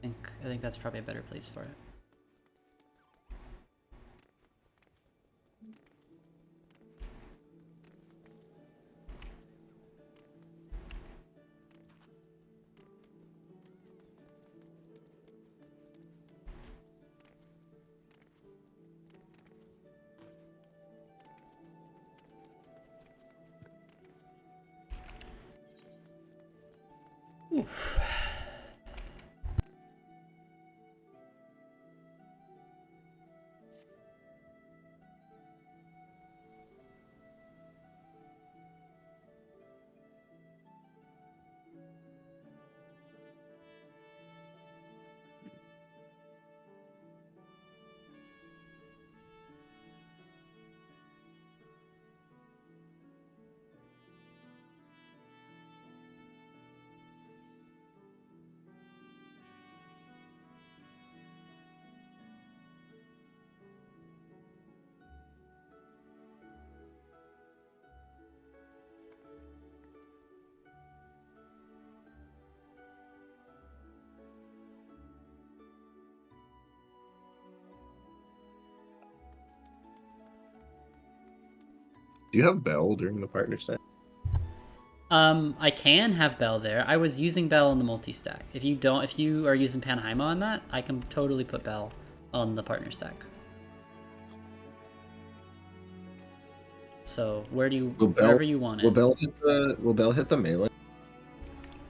I think that's probably a better place for it. Oof. Do you have Bell during the partner stack? I can have Bell there. I was using Bell on the multi-stack. If you are using Panheima on that, I can totally put Bell on the partner stack. So wherever you want it. Will Bell hit the melee?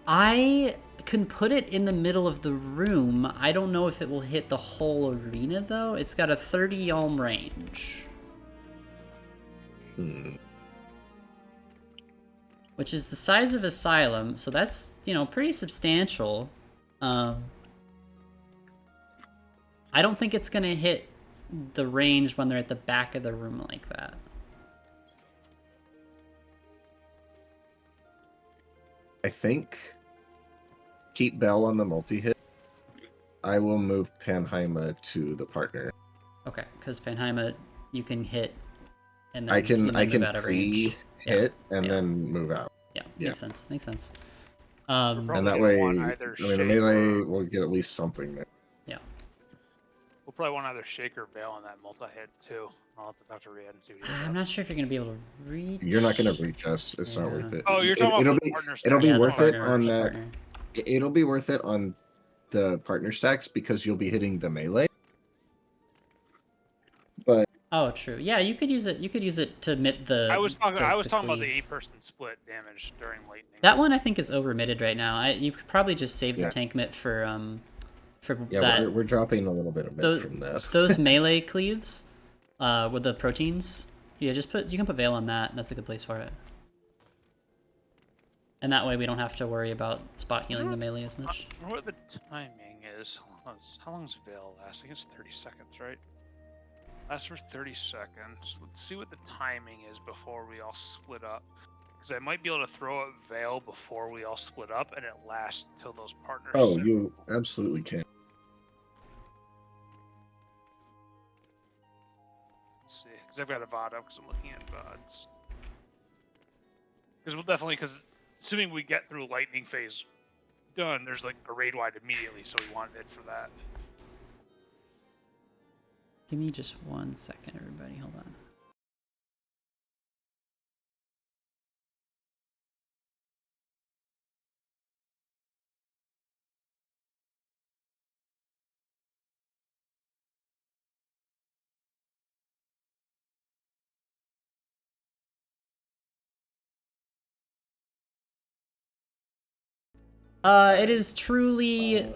I can put it in the middle of the room. I don't know if it will hit the whole arena though. It's got a 30 Yalm range. Which is the size of Asylum, so that's, pretty substantial. I don't think it's gonna hit the range when they're at the back of the room like that. I think keep Bell on the multi-hit. I will move Panheima to the partner. Okay, because Panheima you can hit and then I can pre-hit and yeah. then move out. Yeah, makes sense. Makes sense. And that way, the melee will get at least something there. Yeah. We'll probably want either Shake or Veil on that multi-hit too. I'll have to talk to Riyad and see what he I'm not sure if you're gonna be able to reach. You're not gonna reach us. It's not worth it. Oh, you're talking about the partner stack. It'll be worth it partner, on the that. partner. It'll be worth it on the partner stacks because you'll be hitting the melee. But oh, true. Yeah, you could use it. You could use it to mitt the. I was talking about the cleaves. 8-person split damage during lightning. That one I think is overmitted right now. You could probably just save the tank mitt for for Yeah, that. we're dropping a little bit of mint from that. Those melee cleaves with the proteins. Yeah, you can put Veil on that. That's a good place for it. And that way we don't have to worry about spot healing the melee as much. I wonder what the timing is. How long's Veil last? I think it's 30 seconds, right? Lasts for 30 seconds. Let's see what the timing is before we all split up. Because I might be able to throw a Veil before we all split up, and it lasts till those partners. Oh, you absolutely can. Let's see, because I've got a VOD up because I'm looking at VODs. Because we'll definitely, assuming we get through lightning phase done, there's like a raid wide immediately, so we wanted it for that. Give me just 1 second, everybody. Hold on. It is truly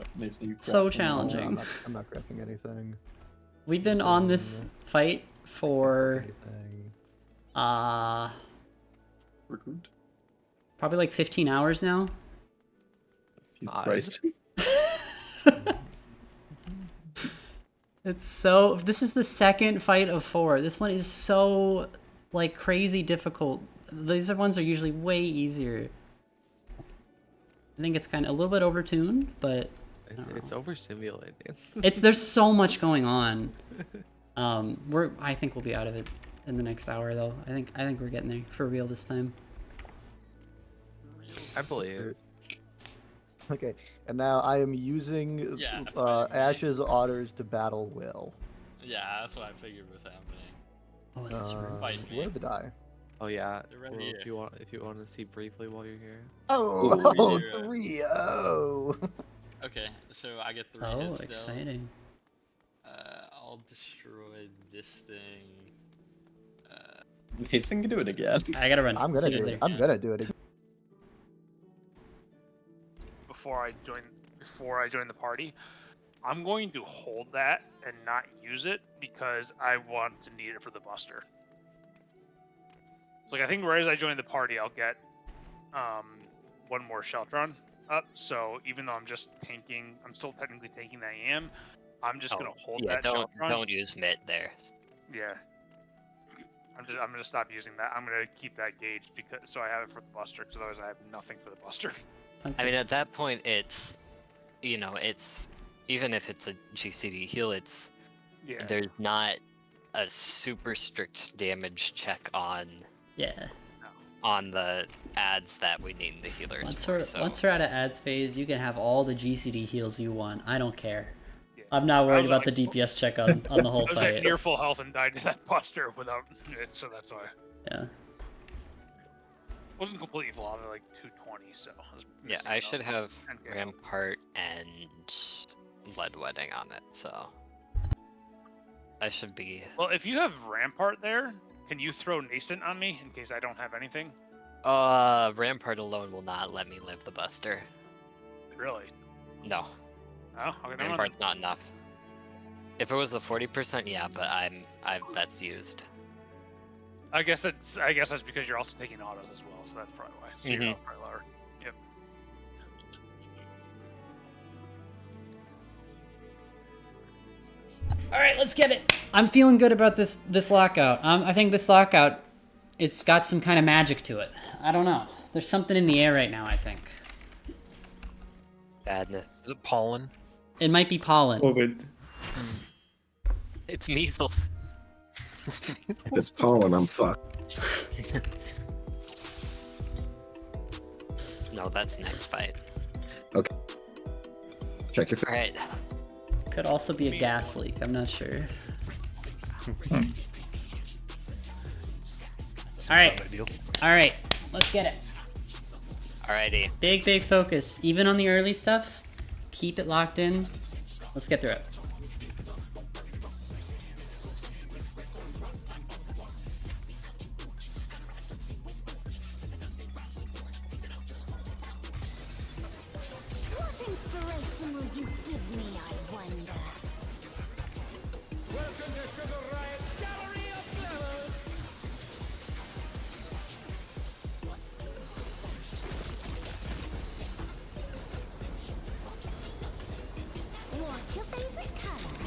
so challenging. I'm not grabbing anything. We've been on this fight for probably like 15 hours now. Jesus Christ. It's so. This is the second fight of 4. This one is so like crazy difficult. These ones are usually way easier. I think it's kind of a little bit overtuned, but it's overstimulating. There's so much going on. I think we'll be out of it in the next hour though. I think we're getting there for real this time. I believe. Okay, and now I am using Ash's Otters to battle Will. Yeah, that's what I figured was happening. Oh, is this right? Fight me. Where did the die? Oh yeah. Right Well, here. if you want to see briefly while you're here. Oh, 3-0. Okay, so I get 3 Oh, hits still. exciting. I'll destroy this thing. Mason can do it again. I gotta run. I'm gonna do it. I'm gonna do it again. Before I join the party, I'm going to hold that and not use it because I want to need it for the buster. It's like I think right as I join the party, I'll get one more Sheltron up. So even though I'm just tanking, I'm still technically tanking that AM. I'm just gonna hold that Sheltron. Don't use Mitt there. Yeah. I'm gonna stop using that. I'm gonna keep that gauge so I have it for the buster, because otherwise I have nothing for the buster. I mean, at that point, it's even if it's a GCD heal, there's not a super strict damage check on the ads that we need the healers Once we're out of ads phase, you can have all the GCD heals you want. I don't care. I'm not worried about the DPS check on the whole I was fight. at near full health and died to that buster without it, so that's why. Yeah. Wasn't completely full, like 220, so. Yeah, I should have Rampart and Blood Wedding on it, so I should be. Well, if you have Rampart there, can you throw Nascent on me in case I don't have anything? Rampart alone will not let me live the buster. Really? No. Oh, okay, never mind. Rampart's not enough. If it was the 40%, yeah, but that's used. I guess that's because you're also taking autos as well, so that's probably why. So you're probably lower. Yep. All right, let's get it. I'm feeling good about this lockout. I think this lockout it's got some kind of magic to it. I don't know. There's something in the air right now, I think. Badness. Is it pollen? It might be pollen. COVID. It's measles. If it's pollen, I'm fucked. No, that's next fight. Okay. Check your. Alright. Could also be a gas leak. I'm not sure. All right. Let's get it. Alrighty. Big focus. Even on the early stuff, keep it locked in. Let's get through it. What inspiration will you give me, I wonder? Welcome to Sugar Riot's Gallery of Glamours. What's your favorite color?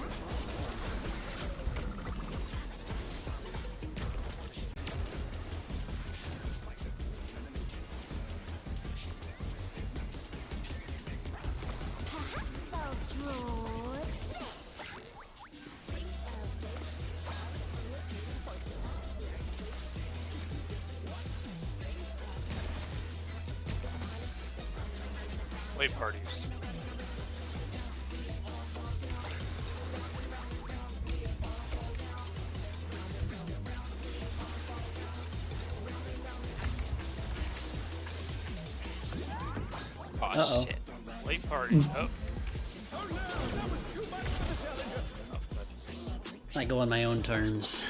Perhaps I'll draw this. Wave parties. Oh Uh-oh. shit. Late parties. Oh. I go on my own terms.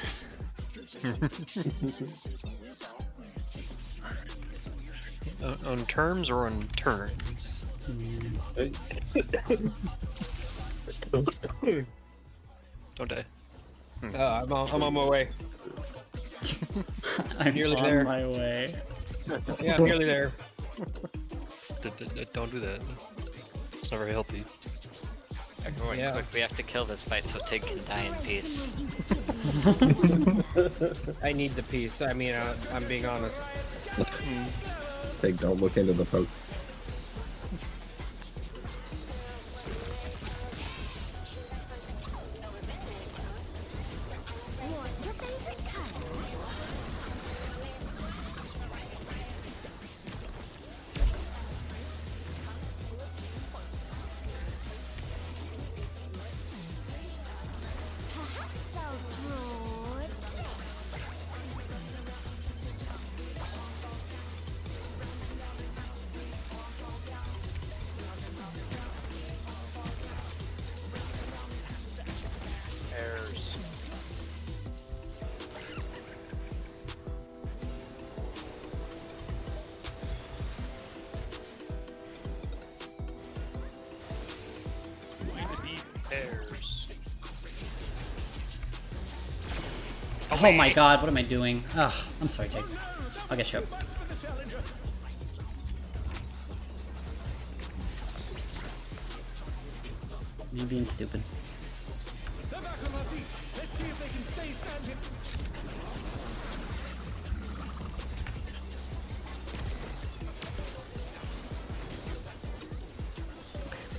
On terms or on turns? Don't die. I'm on my way. I'm nearly on there. my way. Yeah, I'm nearly there. Don't do that. It's not very healthy. Everyone, Yeah. quick, we have to kill this fight so Tig can die in peace. I need the piece. I mean, I'm being honest. Take, don't look into the poke. What's your favorite color? Perhaps I'll draw this. Airs. Airs. Oh my god, what am I doing? Ugh, I'm sorry, Jake. I'll get you up. Me being stupid. They're back on their feet. Let's see if they can stay standing.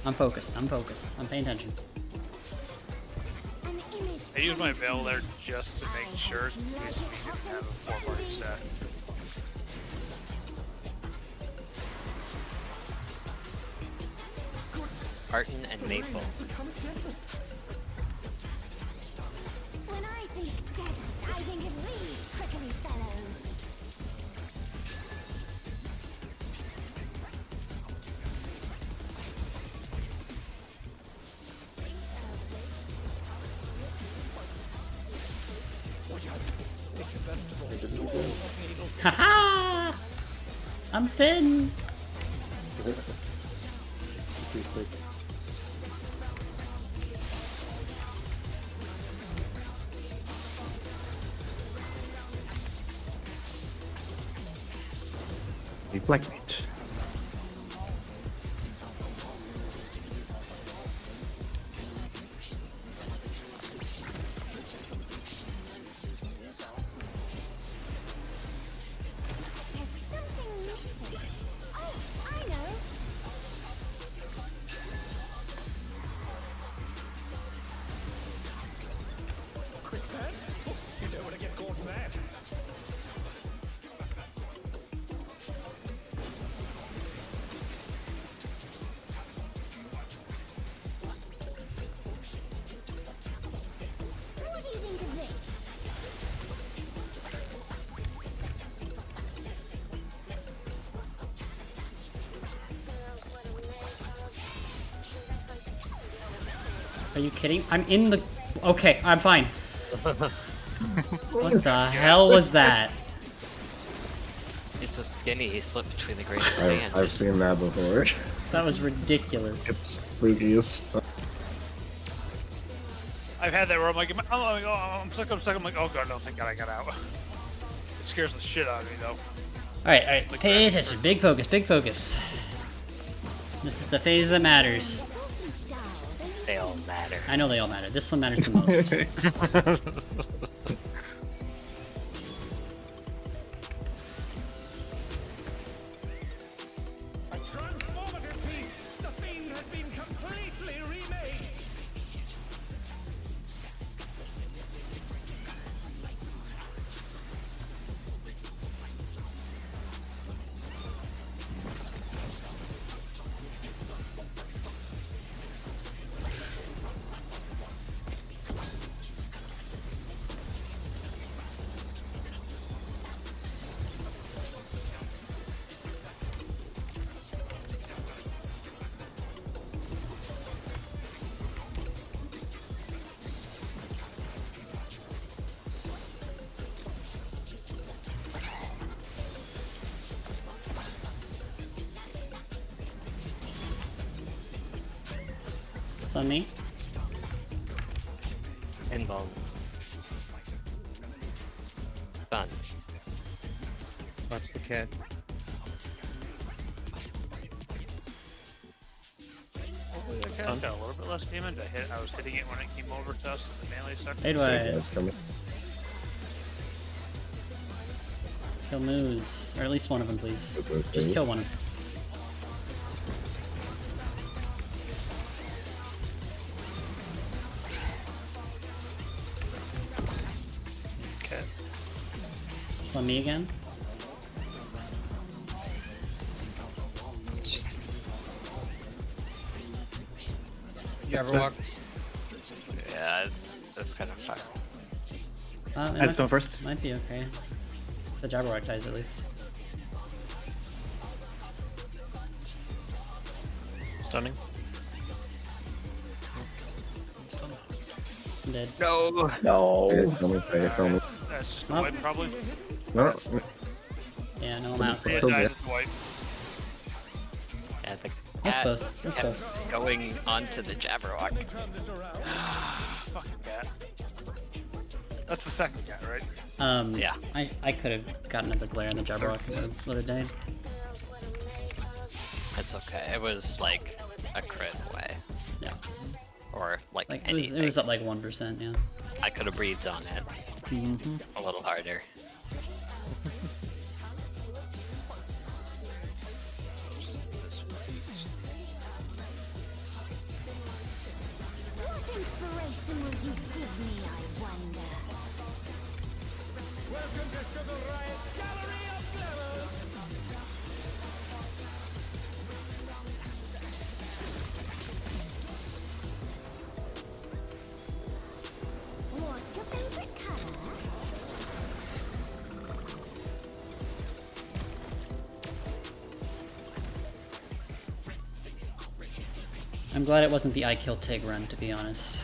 I'm focused, I'm focused. I'm paying attention. An image. I use my veil there just to make sure in case we didn't have a 4-party set. Barton and Maple. When I think desert, I think of these prickly fellows. Haha! I'm thin! Black meat. There's something missing. Oh, I know. Quicksand? Oh, you don't want to get caught in that. What do you think of this? Are you kidding? I'm in the... Okay, I'm fine. What the hell was that? He's so skinny, he slipped between the grains of sand. I've seen that before. That was ridiculous. It's spooky as fuck. I've had that where I'm like, I'm stuck. I'm like, oh god, no, thank god I got out. It scares the shit out of me though. Alright, pay attention. Big focus, big focus. This is the phase that matters. They all matter. I know they all matter. This one matters the most. A transformative piece! The fiend has been completely remade! It's on me. Invuln. Done. Watch the cat. Hopefully the cat got a little bit less damage. I was hitting it when it came over to us in the melee section. Hey, Dwight. That's coming. Kill Moose. Or at least one of them, please. Just kill one. Okay. It's on me again. Jabberwock. Yeah, that's kind of fun. Headstone first. Might be okay. The Jabberwock dies at least. Stunning. Stun. I'm dead. No. No. Tell me. That's just a wipe, probably. No. Yeah, no, I'm out. Yeah, So dies, it's a wipe. Yeah, the That's cat close. That's kept close. going onto the Jabberwock. Fucking cat. That's the second cat, right? Yeah. I could have gotten another glare on the Jabberwock and would have died. It's okay. It was like a crit away. Yeah. Or like It anything. was at like 1%, yeah. I could have breathed on it a little harder. What inspiration will you give me, I wonder? Welcome to Sugar Riot's Gallery of Glamours! What's your favorite color? I'm glad it wasn't the I Kill Tig run, to be honest.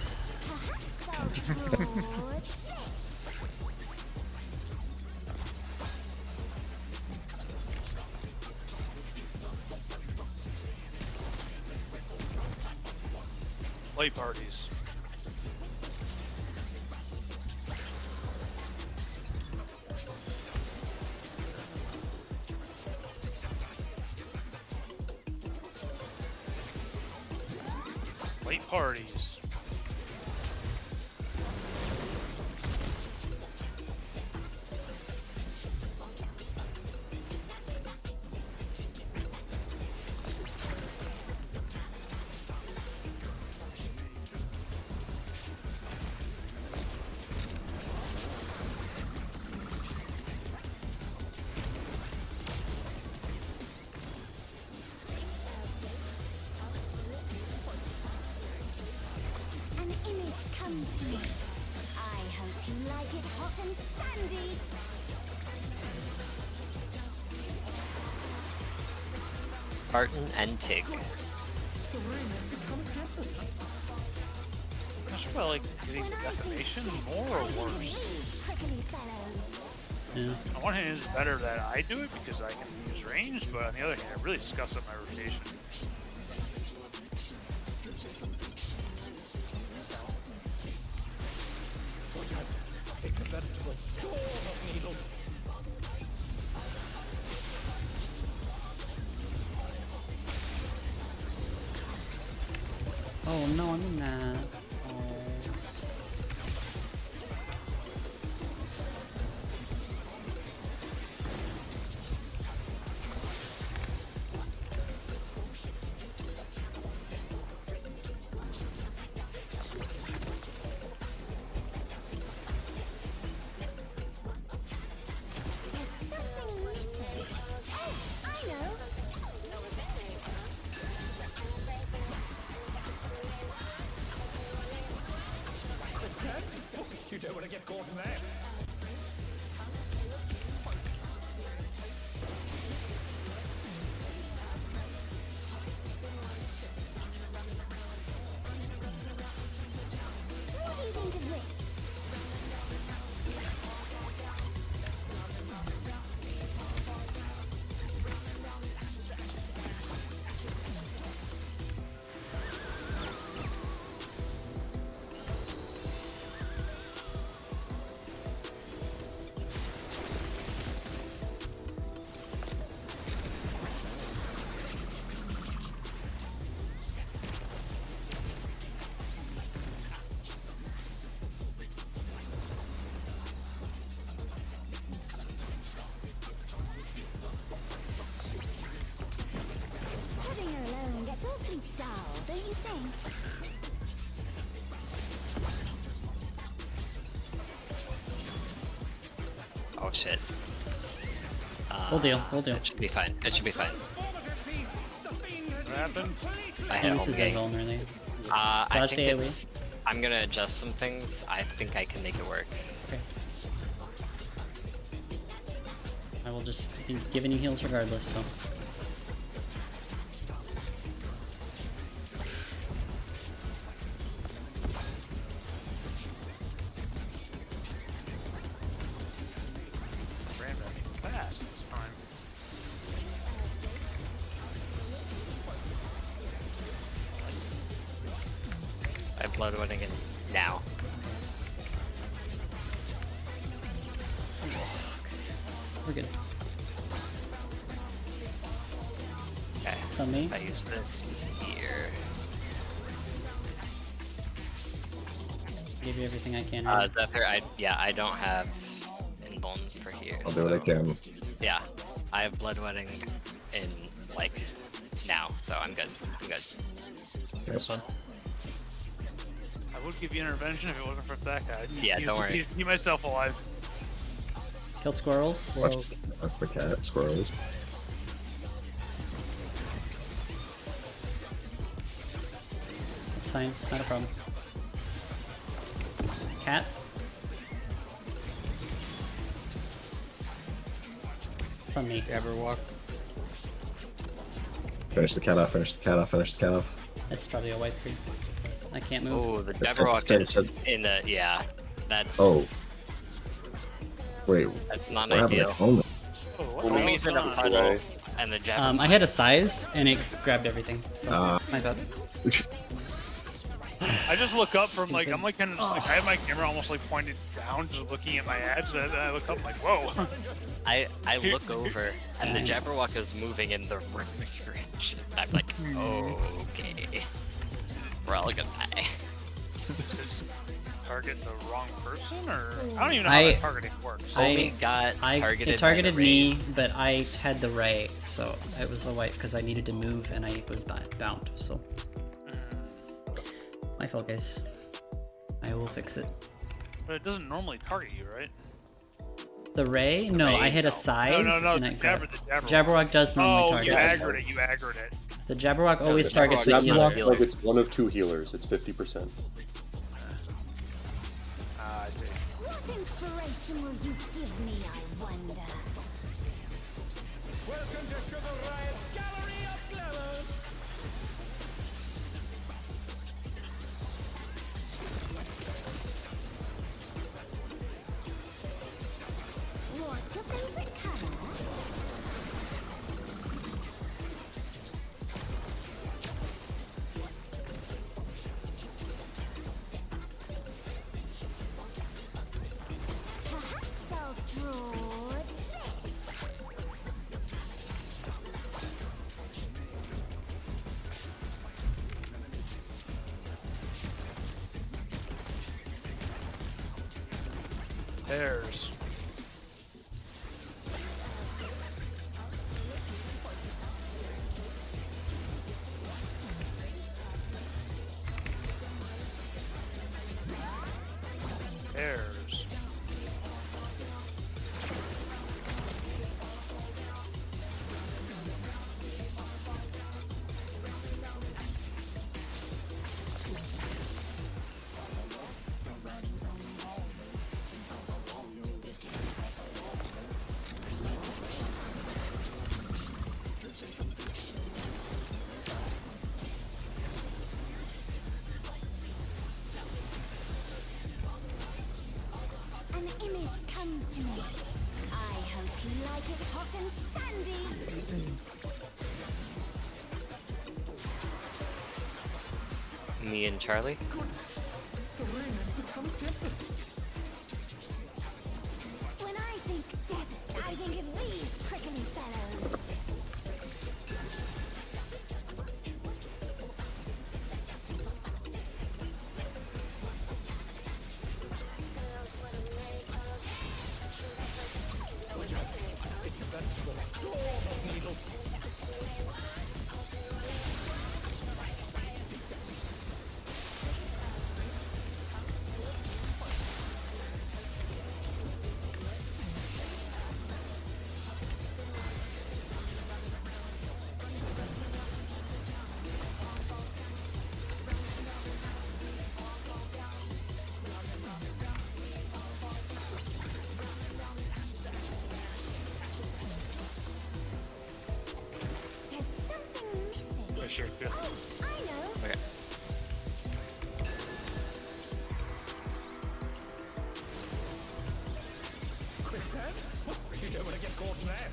Play parties. Late parties. An image comes to me. I hope you like it hot and sandy. Barton and Tig. Gosh, well, like getting the defamation more or worse? Prickly fellows. Yeah. On one hand, it's better that I do it because I can use range, but on the other hand, it really scuffs up my rotation. It's a veritable storm of needles. Oh no, I'm in that. Oh. There's something missing. Oh, I know. Quicksand? You don't want to get caught in that. What do you think of this? Putting her alone gets awfully dull, don't you think? Oh shit. Full deal, full deal. It should be fine. It should be fine. What happened? I hit This home is gate. vulnerable. I Flash think AoE. it's. I'm gonna adjust some things. I think I can make it work. Okay. I will just be giving you heals regardless, so. Ran back fast this time. I have blood winning in now. We're good. Okay. It's on me. If I use this here. Give you everything I can. Is that fair? I don't have invulns for here. I'll do what I can. Yeah, I have bloodletting in like now, so I'm good. I'm good. That's fine. I would give you intervention if it wasn't for that guy. Yeah, don't worry. Keep myself alive. Kill squirrels. Watch for cat squirrels. It's fine, not a problem. Cat. It's on me. Ever walk? Finish the cat off, finish the cat off, finish the cat off. It's probably a white tree. I can't move. Oh, the That's Jabberwock good. is in the yeah. That's Oh. Wait. that's not what happened ideal. at home? Homies in a puddle, and the Jabberwock. I had a size and it grabbed everything. So my bad. I just look up from like Stupid. I'm like kind of just like I have my camera almost like pointed down, just looking at my edge, and I look up I'm like whoa. I look over, and the Jabberwock is moving in the right direction. I'm like, okay, we're all gonna die. Just target the wrong person, or I don't even know how that targeting works. Homie got targeted. It targeted by the me, raid. but I had the right, so it was a white because I needed to move and I was bound. So my fault, guys. I will fix it. But it doesn't normally target you, right? The ray? No, ray? I hit a No. size. No, and the I grabbed- Jabberwock. Jabberwock does normally target. You aggroed it. You aggroed it. The Jabberwock No, always the targets the Jabberwock healer. does Like it's one of two healers. It's 50%. I see. What inspiration will you give me, I wonder? Welcome to Sugar Riot's Gallery of Glamour. What's Pairs. Pairs. An image comes to me. I hope you like it hot and sandy. Me and Charlie. The rain has become desert. When I think desert, I think of these prickly fellows. It's a veritable storm of needles. There's something missing. I sure feel. Oh, I know. Okay. Quicksand? You don't want to get caught in there.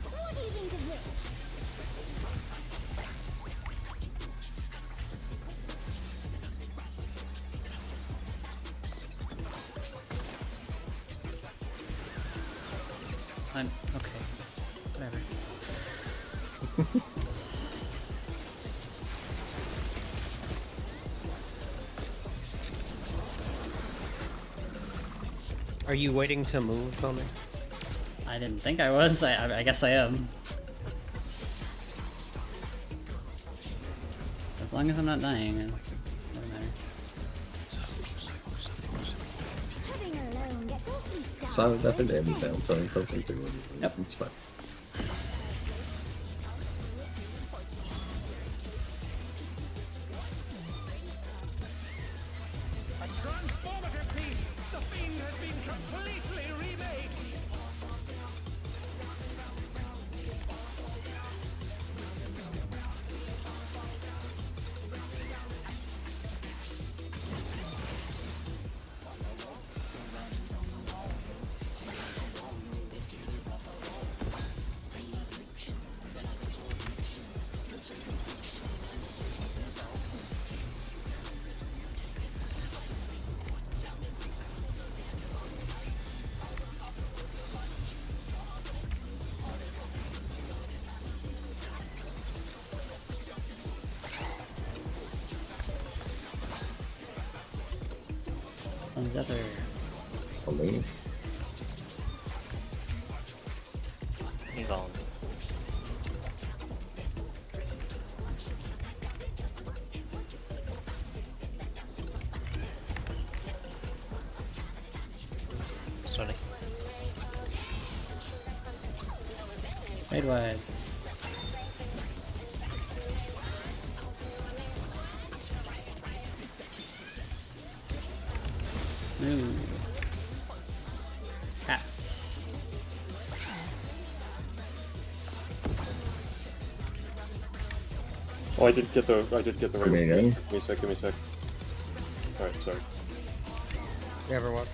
What do you think of this? I'm okay. Whatever. Are you waiting to move, Tommy? I didn't think I was. I guess I am. As long as I'm not dying, it doesn't matter. Living alone gets awfully dull. So nothing to end down, so I'm close to it. Yep. It's fine. A transformative piece! The fiend has been completely remade! One's other. Hello. He's all. Stunning. Wide wide. Ooh. Cat. Oh, I did get the right Come one. again? Give me a sec. Alright, sorry. Never what?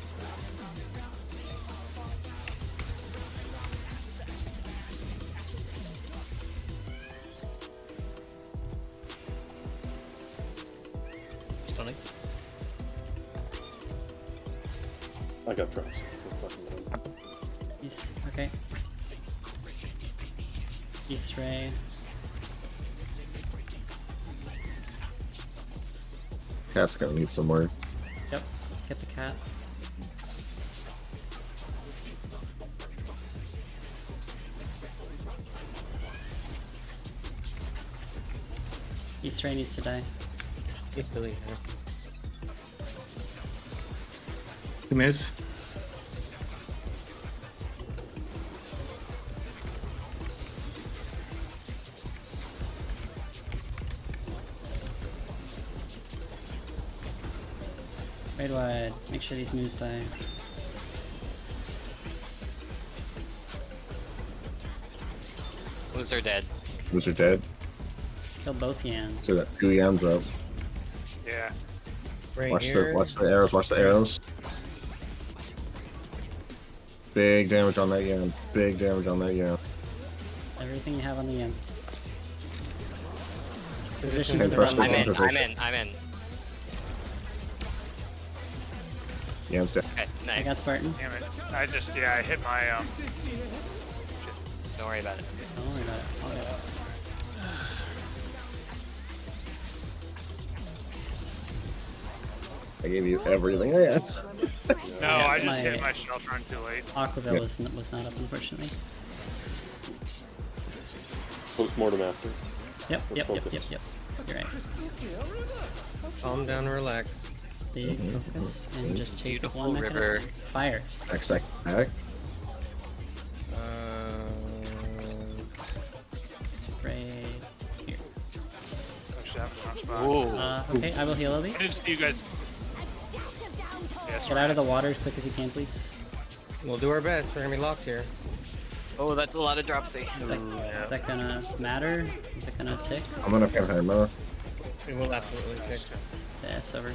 Stunning. I got traps. Yes. Okay. East Ray. Cat's gonna need some work. Yep, get the cat. East Ray needs to die. It's really here. 2 minutes. Raid wide. Make sure these moves die. Moves are dead. Moves are dead. Kill both Yans. So that 2 Yans up. Yeah. Right Watch here. watch the arrows, watch the arrows. Big damage on that Yan. Big damage on that Yan. Everything you have on the Yan. Position Same for the person. rest. I'm in. Yan's dead. Okay, I nice. got Spartan. Damn it. I hit my Don't worry about it. Don't worry about it. I'll get it. I gave you everything I had. No, I just my hit my shell run too late. Aquaville Yep. was not up, unfortunately. Post-mortem after. Yep, Let's yep. focus. You're right. Calm down, relax. Big focus and just take Beautiful one river. river. Fire. XX back. Spray here. Actually, I'm not spot. Ooh. Okay, I will heal Obi. I didn't see you guys. Get out of the water as quick as you can, please. We'll do our best. We're gonna be locked here. Oh, that's a lot of dropsy. Is that gonna matter? Is it gonna tick? I'm gonna Panheimer. It will absolutely tick. Yeah, it's over.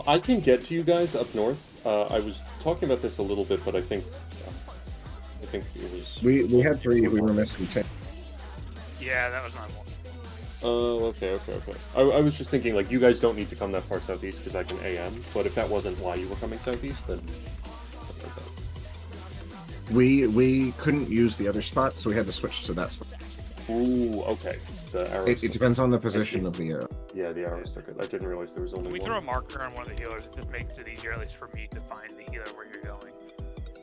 I can get to you guys up north. I was talking about this a little bit, but I think it was. We had 3. We were missing 10. Yeah, that was my one. Oh, okay. I was just thinking, like, you guys don't need to come that far southeast because I can AM, but if that wasn't why you were coming southeast, then... We couldn't use the other spot, so we had to switch to that spot. Ooh, okay. The arrows. It depends on the position of the arrow. Yeah, the arrows took it. I didn't realize there was only Can we one. throw a marker on one of the healers? It just makes it easier, at least for me, to find the healer where you're going.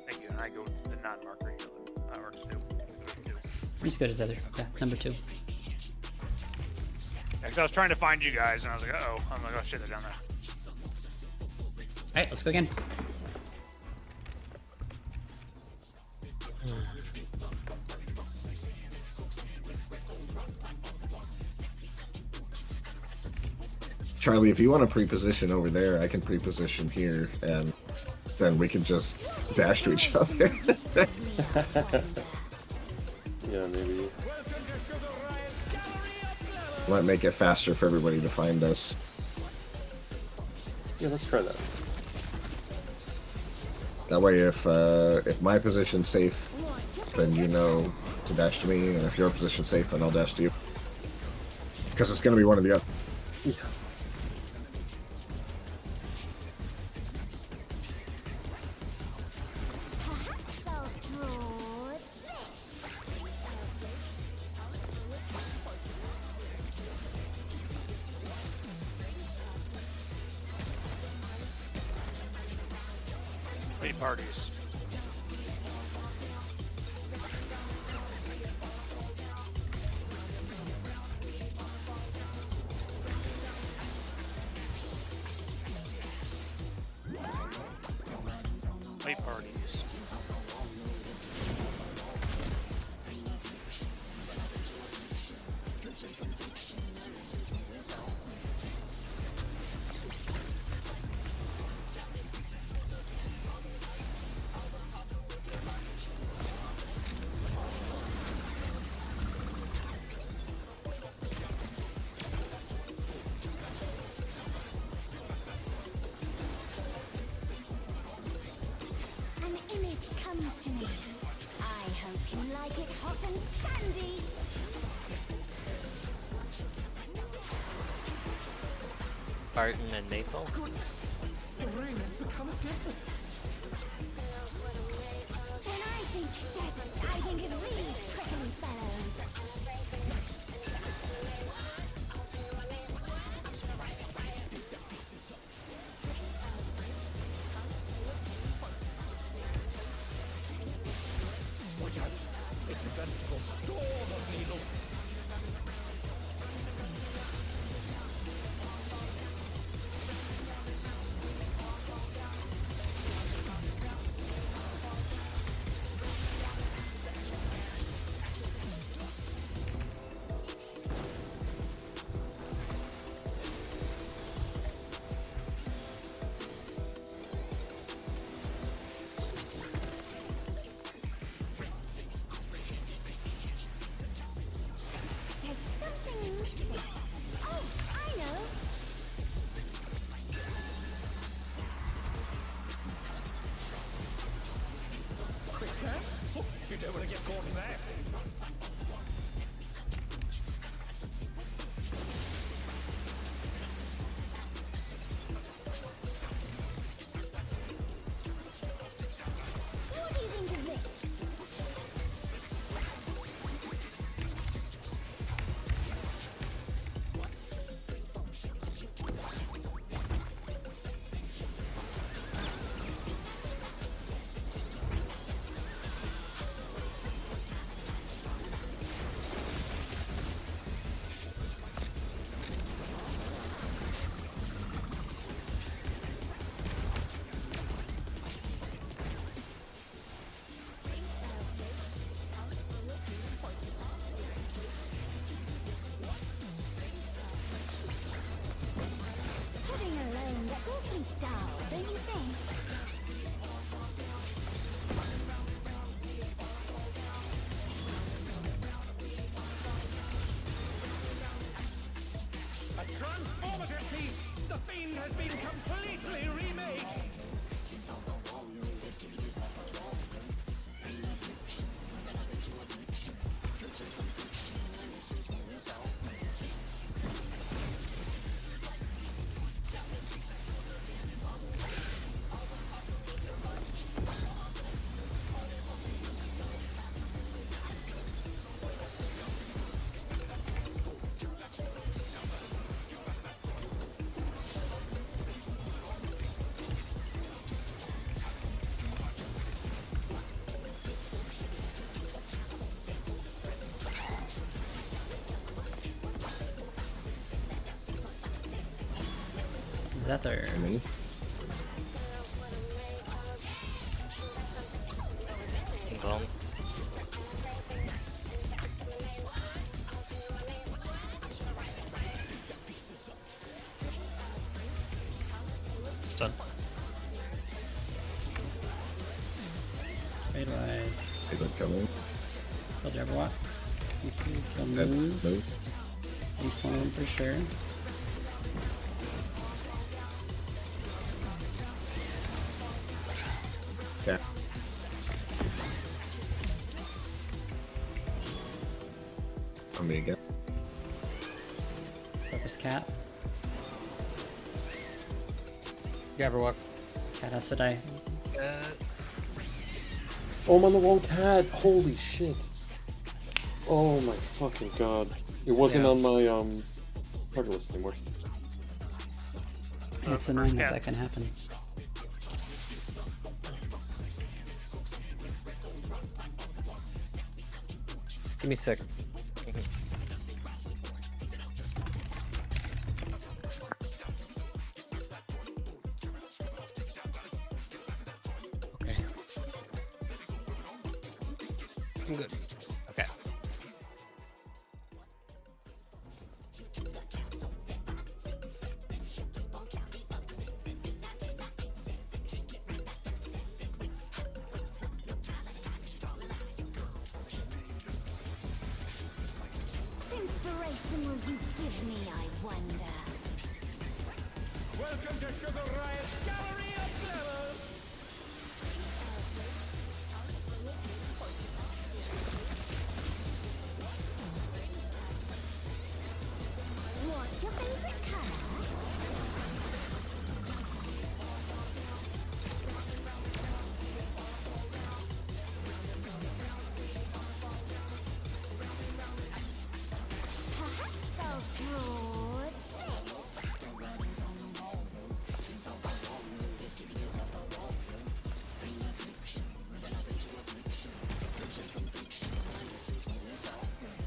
Thank you. And I go to the non-marker healer. That works too. Just go to Zither. Yeah, number 2. Yeah, 'cause I was trying to find you guys, and I was like, uh-oh. I'm like, oh shit, they're down there. Alright, let's go again. Charlie, if you want to pre-position over there, I can pre-position here, and then we can just dash to each other. Yeah, maybe. Might make it faster for everybody to find us. Yeah, let's try that. That way, if my position's safe, then you know to dash to me, and if your position's safe, then I'll dash to you. Because it's going to be one or the other. Yeah. Perhaps I'll draw this. Eight parties. Eight parties. An image comes to me. I hope you like it hot and sandy. tartan and maple. The rain has become a desert. When I think desert, I think of these prickly fellows. Watch out! It's a veritable storm of needles. There's something missing. Oh, I know. Quicksand? Oh, you don't want to get caught in that. What do you think of this? Heading alone gets awfully dull, don't you think? A transformative piece! The fiend has been completely remade! Zether. Me? Well, It's done. Raid ride. They don't come in. Kill Jabberwock. Kill Dead. Moose. Moose. Beast one for sure. Yeah. On me again. Focus cat. Jabberwock. Cat has to die. Oh, I'm on the wrong pad. Holy shit. Oh my fucking god. It wasn't on my target list anymore. It's annoying that that can happen. Give me 6. Okay. I'm good. Okay. What inspiration will you give me, I wonder? Welcome to Sugar Riot's Gallery of Glamours! What's your favorite color?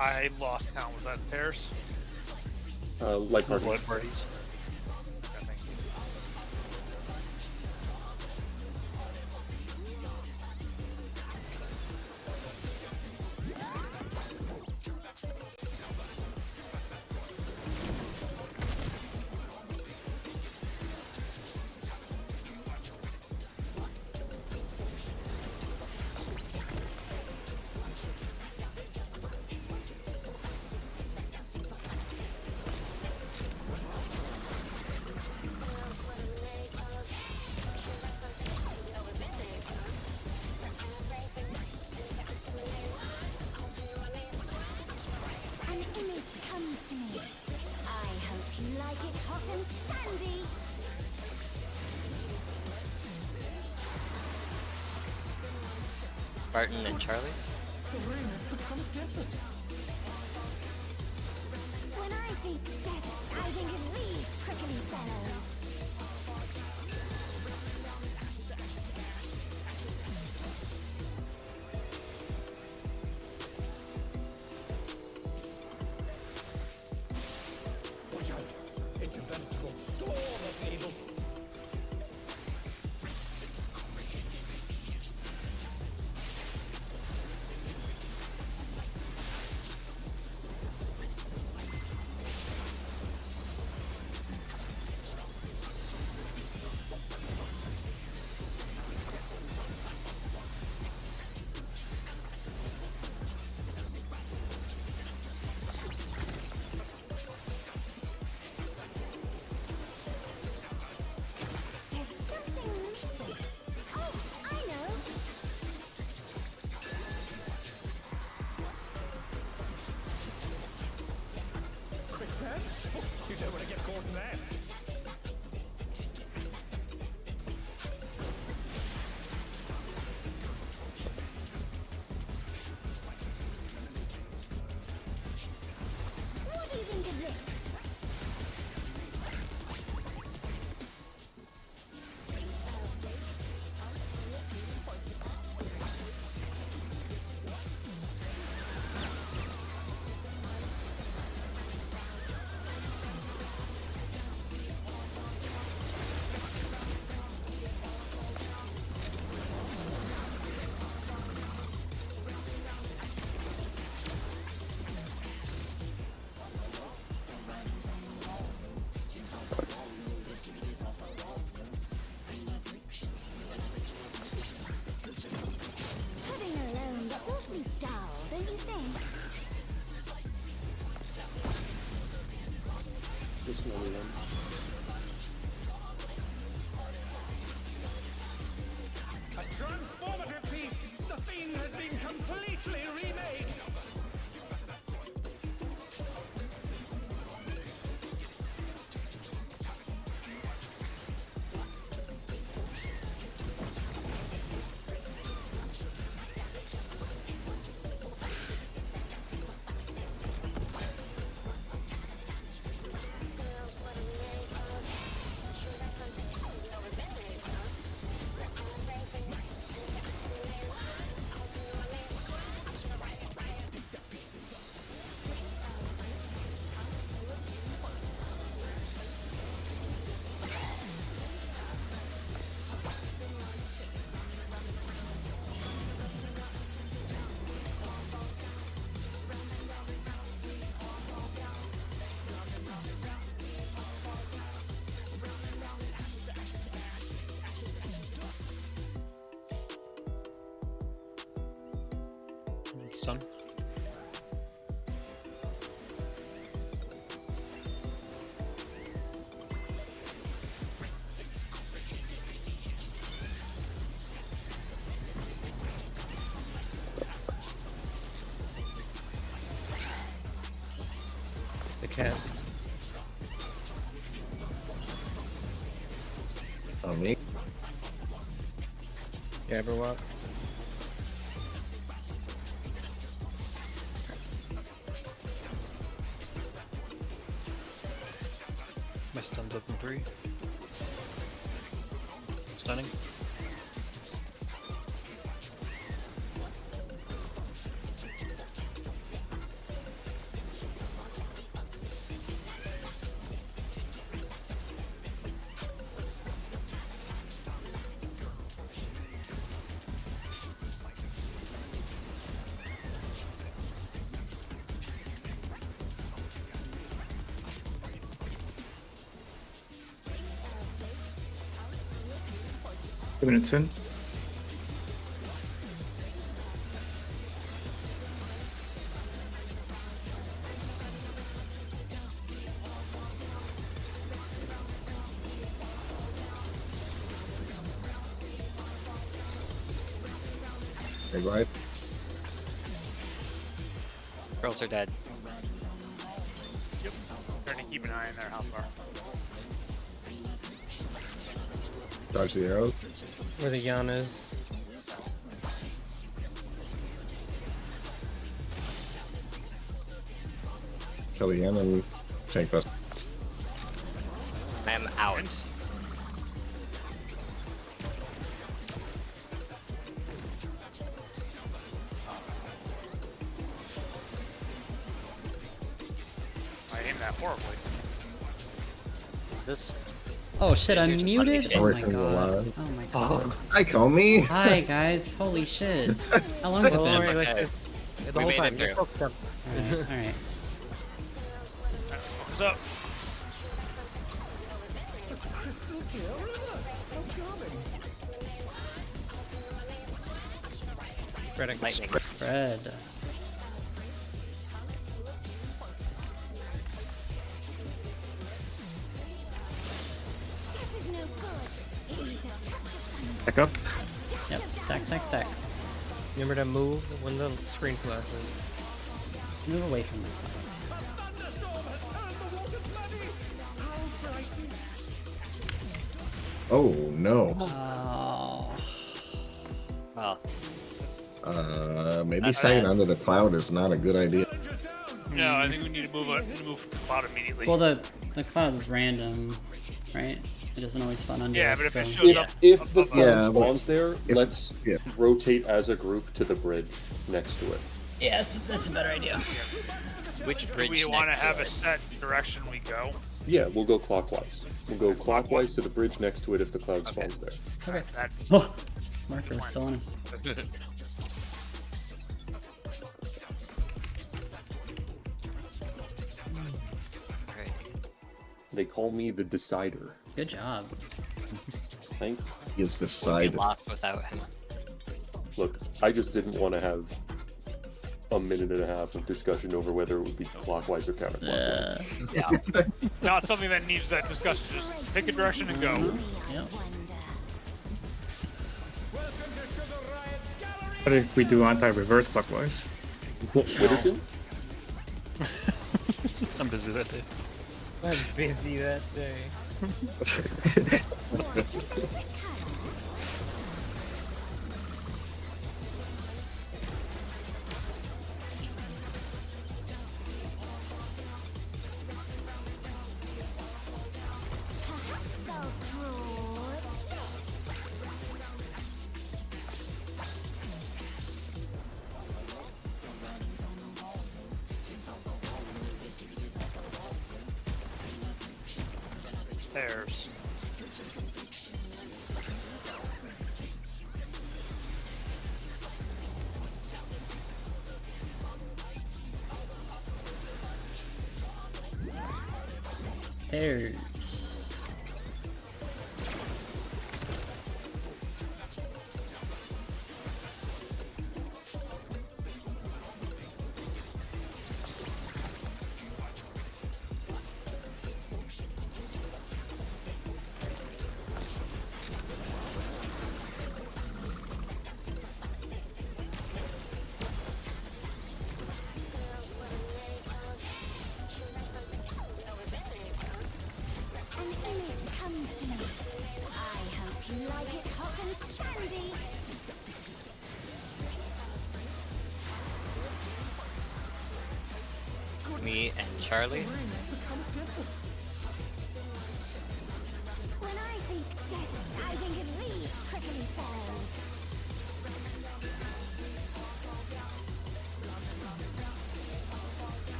I lost count. Was that pairs? Light Those parties. light parties. Okay, thank you. An image comes to me. I hope you like it hot and sandy. Barton and Charlie. When I think desert, I think of these prickly fellows. Watch out! It's a veritable storm of needles. There's something missing. Oh, I know. Quicksand? You don't want to get caught in that. What do you think of this? Pudding alone gets awfully dull, don't you think? This one. A transformative piece! The Fiend has been completely remade! It's done. The cat. Oh, me? Yeah, Everwalk. My stun's up in 3. Stunning. 2 minutes in. Big right. Girls are dead. Yep. Trying to keep an eye on there. How far? Dodge the arrows. Where the Yan is. Kill the and tank best. I am out. I aimed that horribly. This. Oh shit, I'm muted? Oh my Everything's god. alive. Oh my god. Hi, Comey. Hi guys, holy shit. How long has it been? Okay. The We whole made time. it You're through. focused up. Alright. What's up? Crystal clear river. How charming. Spreading. Lightning. Spread. This is no good. It needs a touch of thunder. Back up. Yep, stack, stack, stack. Remember to move when the screen flashes. Move away from me. A thunderstorm has turned the water floody. How frightening. Oh no. Oh. Maybe staying under the cloud is not a good idea. No, I think we need to move cloud immediately. Well, the cloud is random, right? It doesn't always spawn under Yeah, us, but if so... it shows up If the above cloud Yeah, but spawns there, let's rotate as a group to the bridge next to it. Yes, that's a better idea. Which Do bridge we want next to have to a it? set direction we go? Yeah, we'll go clockwise. We'll go clockwise to the bridge next to it if the cloud spawns there. Okay. That, Oh! Marker is still on him. Alright. They call me the decider. Good job. Thank He is We'll be decided. lost without him. Look, I just didn't want to have a minute and a half of discussion over whether it would be clockwise or counterclockwise. yeah. Not something that needs that discussion. Just pick a direction and go. Yep. What if we do anti-reverse clockwise? Witherton? I'm busy that day. I'm busy that day. Perhaps I'll draw this. There's. There's... An image comes to me. I hope you like it hot and sandy. Me and Charlie. When I think desert, I think of these prickly fellows.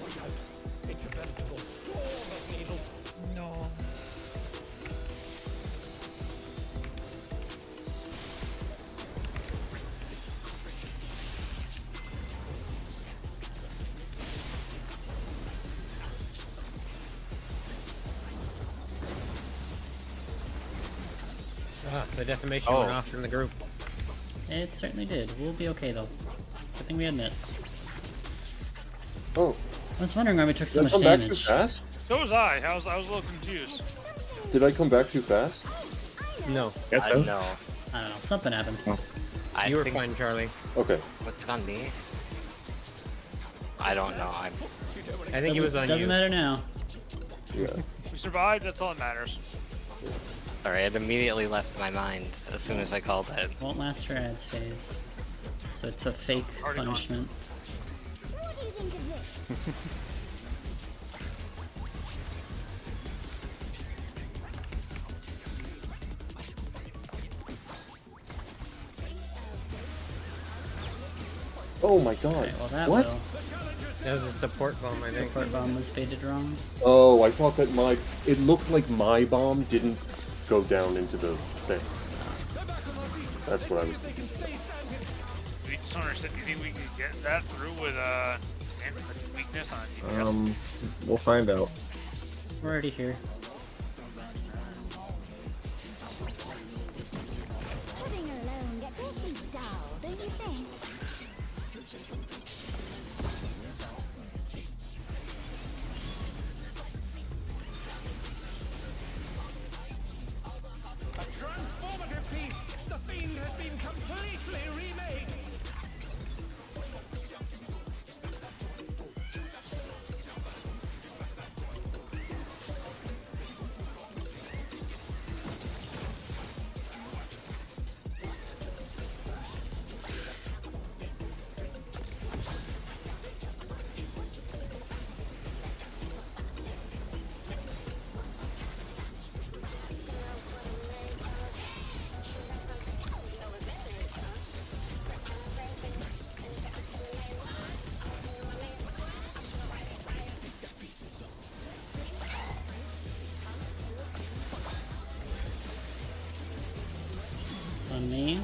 Watch out. It's a veritable storm of needles. No. The defamation went off in the group. It certainly did. We'll be okay though. Good thing we had net. Oh. I was wondering why we took so Did I much come back too damage. fast? So was I. I was a little confused. Did I come back too fast? No. Yes, so. No. I don't know. Something happened. You were fine, Charlie. Okay. Was it on me? I don't know. I think it was on you. Doesn't matter now. Yeah. We survived. That's all that matters. Sorry, it immediately left my mind as soon as I called it. Won't last for ads phase. So it's a fake Already gone. punishment. What do you think of this? Oh my god. Okay, well that What? will. That was a support bomb, I think. Support bomb was baited wrong. Oh, I thought that it looked like my bomb didn't go down into the thing. That's what I was thinking. We just don't understand. Do you think we can get that through with weakness on DPS? We'll find out. We're already here. Pudding alone gets awfully dull, don't you think? A transformative piece! The fiend has been completely remade! It's on me.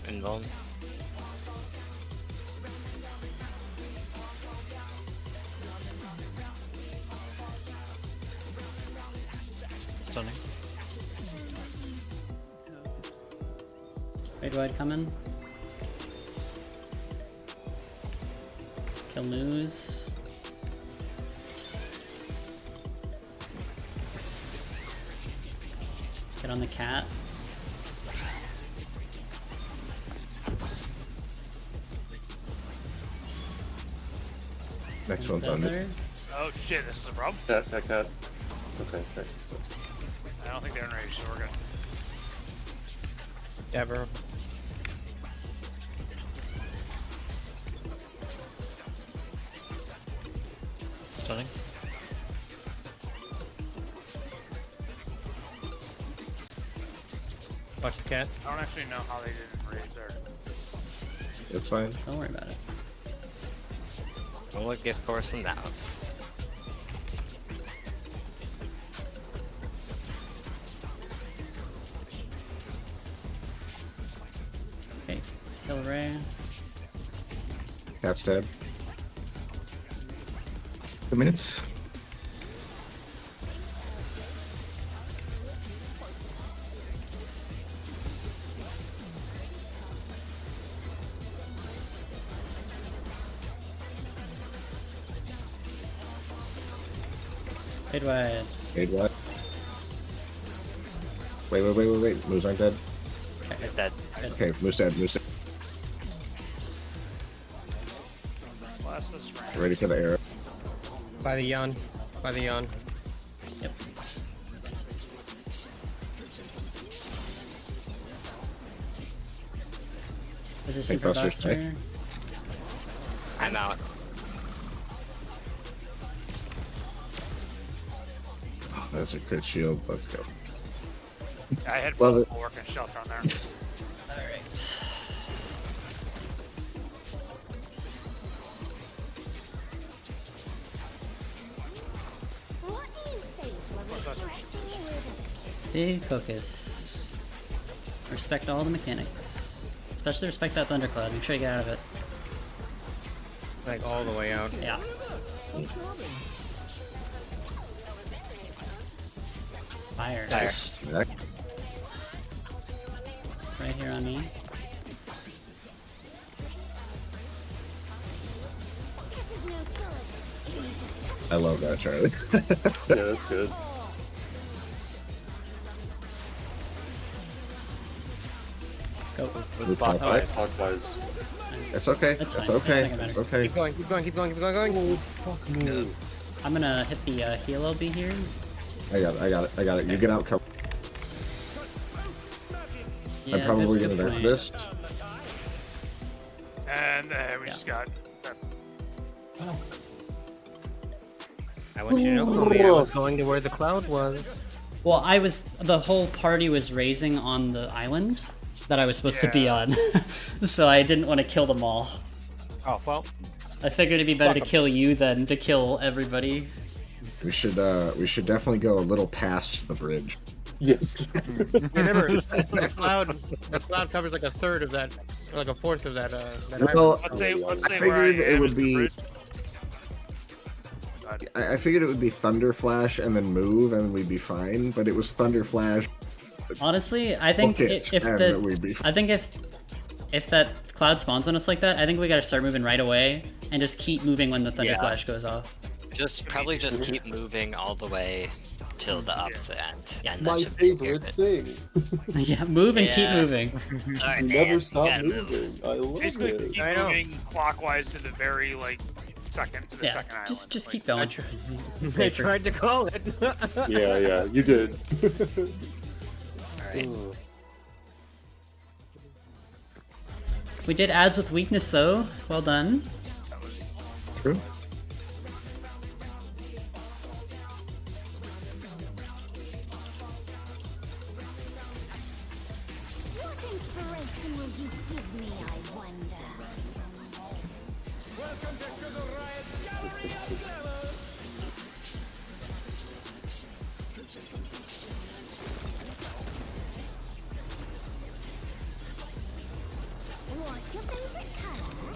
Involved. Stunning. Raid wide coming. Kill news. Get on the cat. Next one's on me. Oh shit, this is a problem? Cat. Okay, thanks. I don't think they're in range, so we're good. Yeah, bro. Stunning. Watch the cat. I don't actually know how they didn't raise there. It's fine. Don't worry about it. Oh, what gift course in the house? Okay, kill Ray. Cat's dead. 2 minutes. Raid wide. Made what? Wait. Moose aren't dead. Is that Okay, Moose dead. Blast this range. Ready for the arrow. By the yawn. By the yawn. Yep. Position Take for Buster's Buster. snake. I'm out. Oh, that's a good shield. Let's go. I had Love it. multiple working shelter on there. Alright. What do you say to a refreshing Eurobiscuit? Big focus. Respect all the mechanics. Especially respect that thundercloud. Make sure you get out of it. Like all the way out. Yeah. Fire. Nice. Yeah. Right here on me. This is no good. I love that, Charlie. Yeah, that's good. Go. Move clockwise. Clockwise. It's okay. That's It's fine. okay. That's not It's gonna okay. Keep going, keep going, keep going, keep going, keep going. Fuck me. I'm gonna hit the heal LB here. I got it. I got it. I got it. You get out. Cover. Yeah, I'm probably good gonna point. nerf this. And we just got. I want you to know, Kobe, I was going to where the cloud was. Well, the whole party was raising on the island that I was supposed to be on, so I didn't want to kill them all. Oh, well. I figured it'd be better to Fuck 'em. kill you than to kill everybody. We should definitely go a little past the bridge. Yes. Remember, the cloud covers like a third of that, or like a fourth of that. That Well, island. Let's I say where I figured it am would is the be. bridge. I figured it would be Thunder Flash and then move, and we'd be fine. But it was Thunder Flash. Honestly, I think Buckets, if and we'd be I think if that cloud spawns on us like that, I think we gotta start moving right away and just keep moving when the thunder flash goes off. Probably just keep moving all the way till the opposite end. And My that should take care favorite of it. thing. Yeah, move and keep Yeah. moving. Sorry, Never man. stop Gotta move. moving. I love Basically, it. keep moving clockwise to the very second to the Yeah, second island. just Like, keep going. I tried to call it. Yeah, you did. Alright. We did ads with weakness though. Well done. True. What inspiration will you give me, I wonder? Welcome to Sugar Riot Gallery of Glamour! What's your favorite color?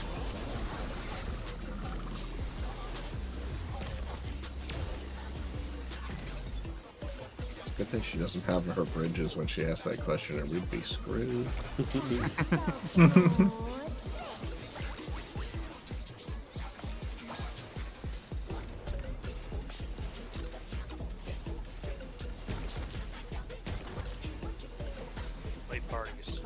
It's a good thing she doesn't have her bridges when she asks that question, or we'd be screwed. late parties.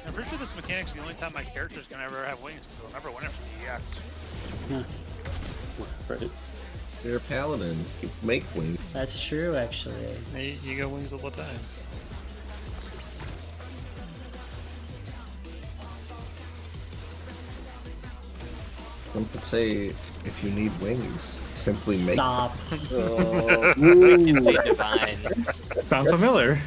I'm pretty sure this mechanic's the only time my character's gonna ever have wings, because I'll never win it for the EX. Right. You're a paladin. You make wings. That's true, actually. Hey, you got wings all the time. Some could say, if you need wings, simply make. Stop. Simply divine. Sounds familiar.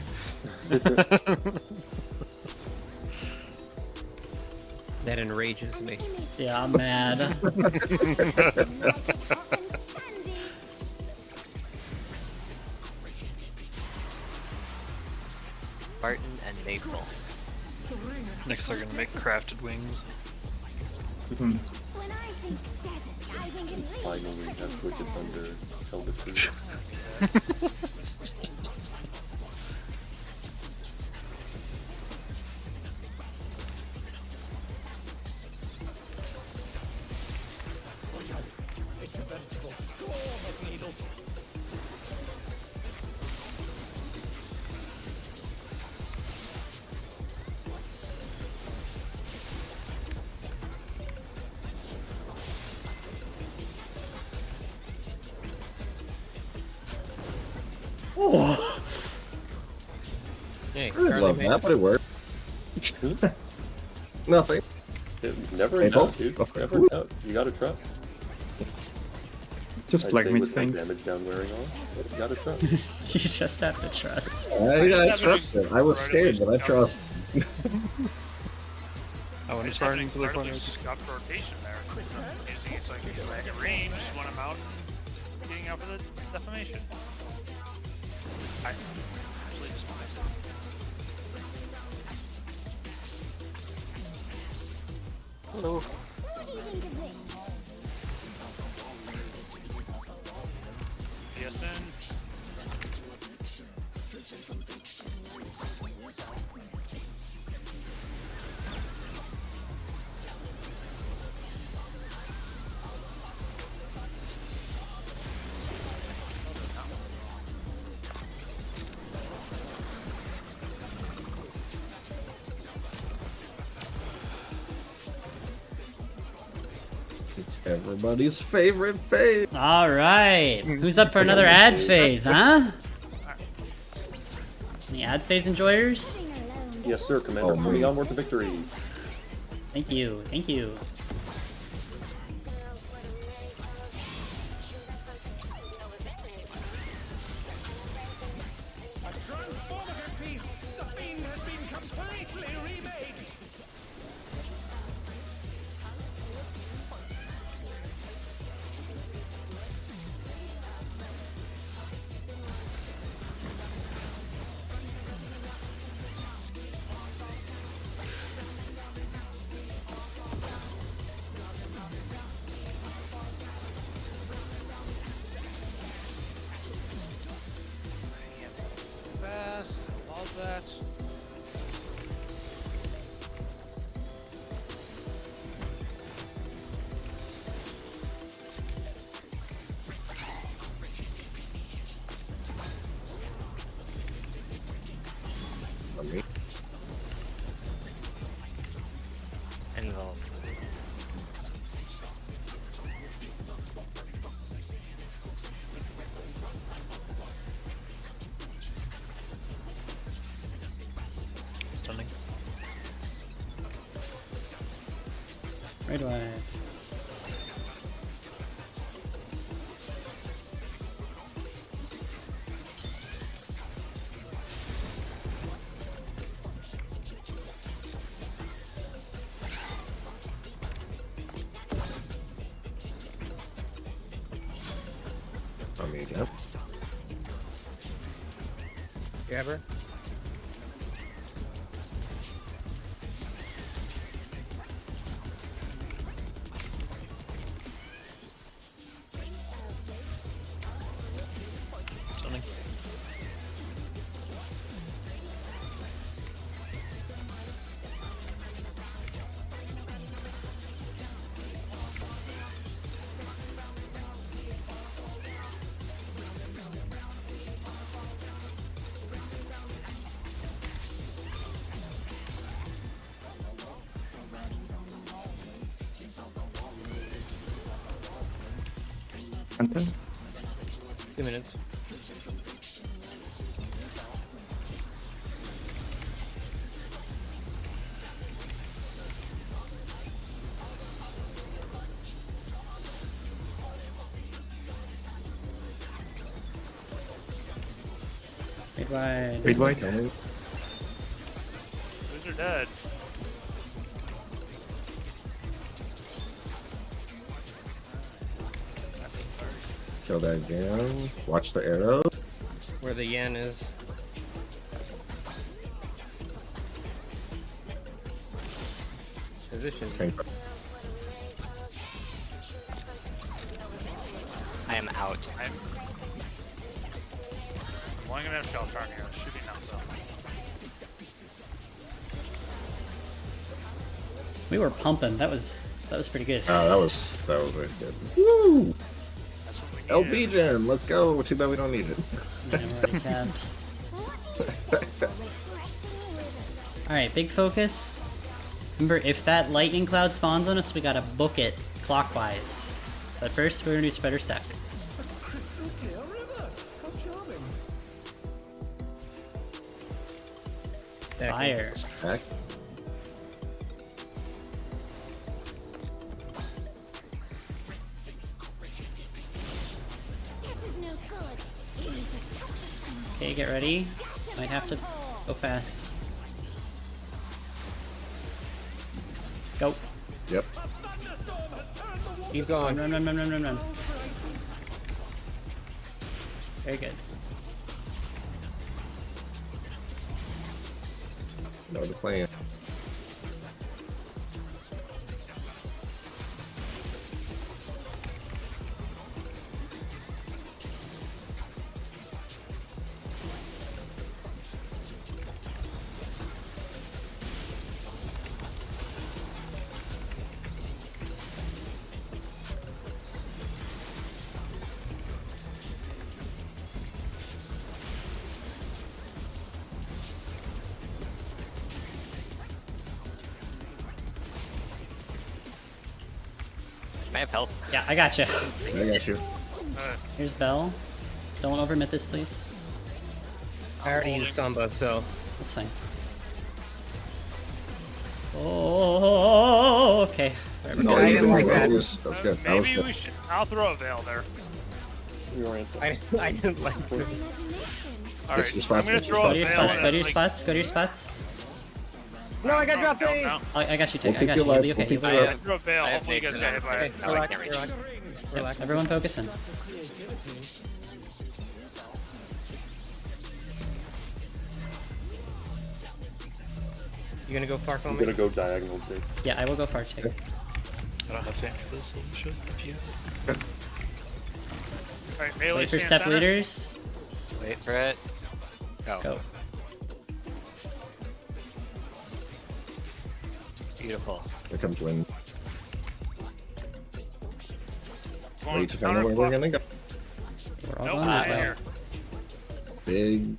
That enrages me. Yeah, I'm mad. Barton and Maple. Next, they're gonna make crafted wings. When I think desert, I think it Finally have Wicked Thunder tell the truth. It's a veritable storm of needles. Oh. Hey, I love that, but it worked. Nothing. Never Hey, in doubt, Bob. dude. Okay. Never in doubt. You gotta trust. Just I'd black say meat with my things. damage down wearing on, but you gotta trust. You just have to trust. I trust it. I was scared, but I trust. I went I as just far had into to the incredibly corner. scuffed rotation there. Using it's like at range when I'm out and getting out for the defamation. I actually despise it. Hello. What do you think of this? PSN. It's everybody's favorite phase. All right. Who's up for another ads phase, huh? Any ads phase enjoyers? Yes, sir, Commander. Put me onward to victory. Thank you. Thank you. A transformative piece! The fiend has been completely remade! Fast. Love that. Envelope. Stunning. Red one. On me again. Grabber. Stunning. Hunter? 2 minutes. Red wide. Red white. Those are dead. Kill that again. Watch the arrow. Where the yen is. Position. Okay. I am out. I'm going to have shell turn here. Should be enough though. We were pumping. That was pretty good. That was very good. Woo! That's what we LB gem, let's go. Too bad we don't need it. Yeah, we're already capped. Alright, big focus. Remember, if that lightning cloud spawns on us, we gotta book it clockwise. But first, we're gonna do spreader stack. Crystal clear river! How charming! Fire. Stack. This is no good. It needs a touch of thunder. Okay, get ready. Might have to go fast. Go. Yep. Keep going. Run, run, run, run, run, run. Very good. Know the plan. I have health. Yeah, I got you. I got you. Here's Bell. Don't overmit this, please. I already used Samba, so That's fine. Oh, okay. Right, we're No, good. you didn't like that. that. Was good. That was Maybe good. we should. I'll throw a veil there. I didn't like it. All right, It's your I'm spots, gonna it's your throw a Go to your veil. spots, and go to your like- spots, go to your spots. No, I got dropped in. No. I got you, Tick. We'll I keep got you you. You'll alive, be okay. we'll You'll keep be you okay. I threw a veil. I have Hopefully you guys Nathan get hit by it. No, I can't reach. Relax. Everyone focusing. You gonna go far I'm from me? gonna go diagonal too. Yeah, I will go far, Tick. I don't have time for this, so we should. If you All right, melee Wait for stand step center. leaders. Wait for it. Go. Go. Beautiful. Here comes wind. Going Ready to find out where we're gonna go. We're all Nope, going not that way. here. Big.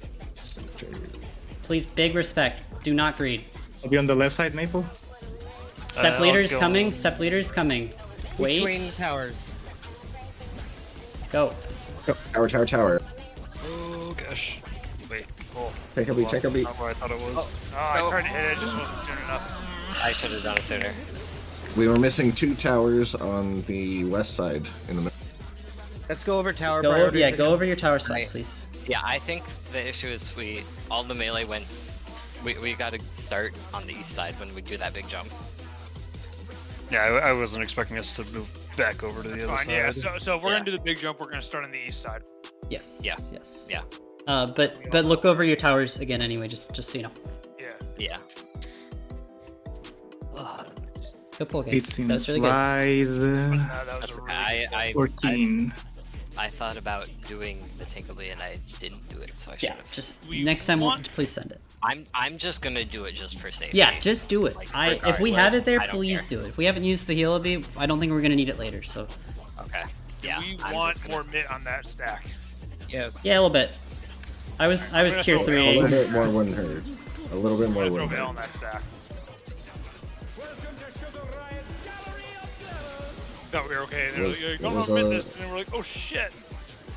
Please, big respect. Do not greed. I'll be on the left side, Maple. Step I'll leaders go- coming. Step leaders coming. Between Wait. towers. Go. Tower, tower, tower. Oh gosh. Wait. Oh. Take a beat, take a beat. Not where I thought it was. Oh, I tried to hit it, it just wasn't soon enough. I should have done it sooner. We were missing 2 towers on the west side in the middle. Let's go over tower. Go. priority. Yeah, go over your tower spots, Right. please. Yeah, I think the issue is all the melee went. We got to start on the east side when we do that big jump. Yeah, I wasn't expecting us to move back over to the other Fine, side. yeah. So if we're Yeah. gonna do the big jump, we're gonna start on the east side. Yes. Yeah. Yes. Yeah. But look over your towers again anyway, just so you know. Yeah. Yeah. Good pull, guys. It That seems was really good. slide That was That's a okay. really 14. I thought about doing the Tinkleby and I didn't do it, so I should Yeah, have. just We next time, want- please send it. I'm just gonna do it just for safety. Yeah, just do it. Like, If we regardless, have it there, I don't please care. do it. If we haven't used the heal ability, I don't think we're gonna need it later. So Okay. Yeah. We I'm want just more gonna- mid on that stack. Yes. yeah, a little bit. I was I'm gonna tier throw A 3. little bit more wouldn't hurt. A little bit I'm more gonna throw wouldn't veil on hurt. that stack. Welcome to Sugar Riot Gallery of Glitters. No, we were okay. They It were was- like, it don't was omit a- this, and we're like, oh shit.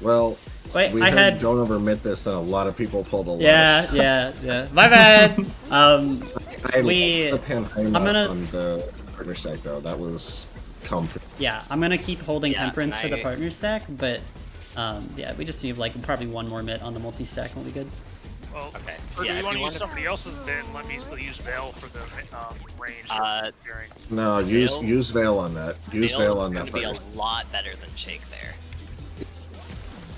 Well, Wait, we I heard had. don't overmit this, and a lot of people pulled a lot. Yeah. My bad. I We- the pin I'm gonna- on the partner stack though. That was comfy. Yeah, I'm gonna keep holding Yeah, temperance for the I- partner stack, but yeah, we just need like probably one more mitt on the multi stack and we'll be good. Well, Okay. or do Yeah, you if want you to use want somebody else's bit and let me still use veil for the range? Clearing? No, Veil? use veil on that. Use veil on gonna that be a partner. lot better than Shake there.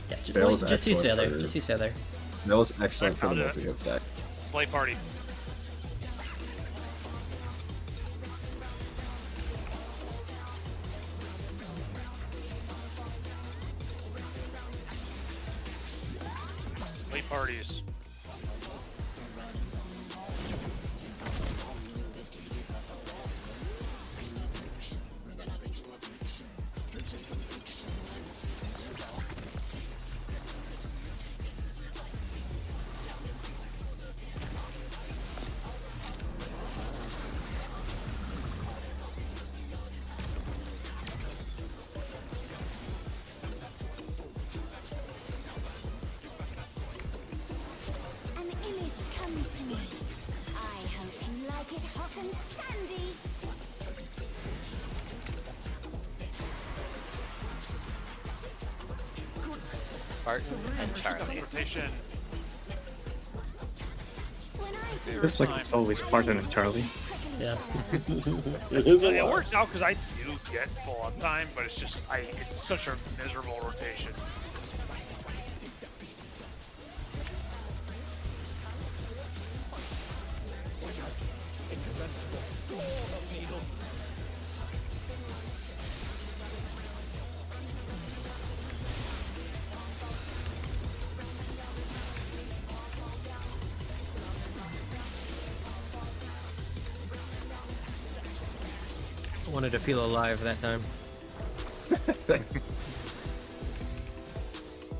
Yeah, Veil is just use excellent the other. for- Just use the other. Veil is excellent for I'll the do it. multi-hit stack. Play party. Play parties. An image comes to me. I hope you like it hot and sandy. Barton and Charlie. Rotation. Just like it's always Spartan and Charlie. Yeah. It works out because I do get full on time, but it's just it's such a miserable rotation. I wanted to feel alive that time.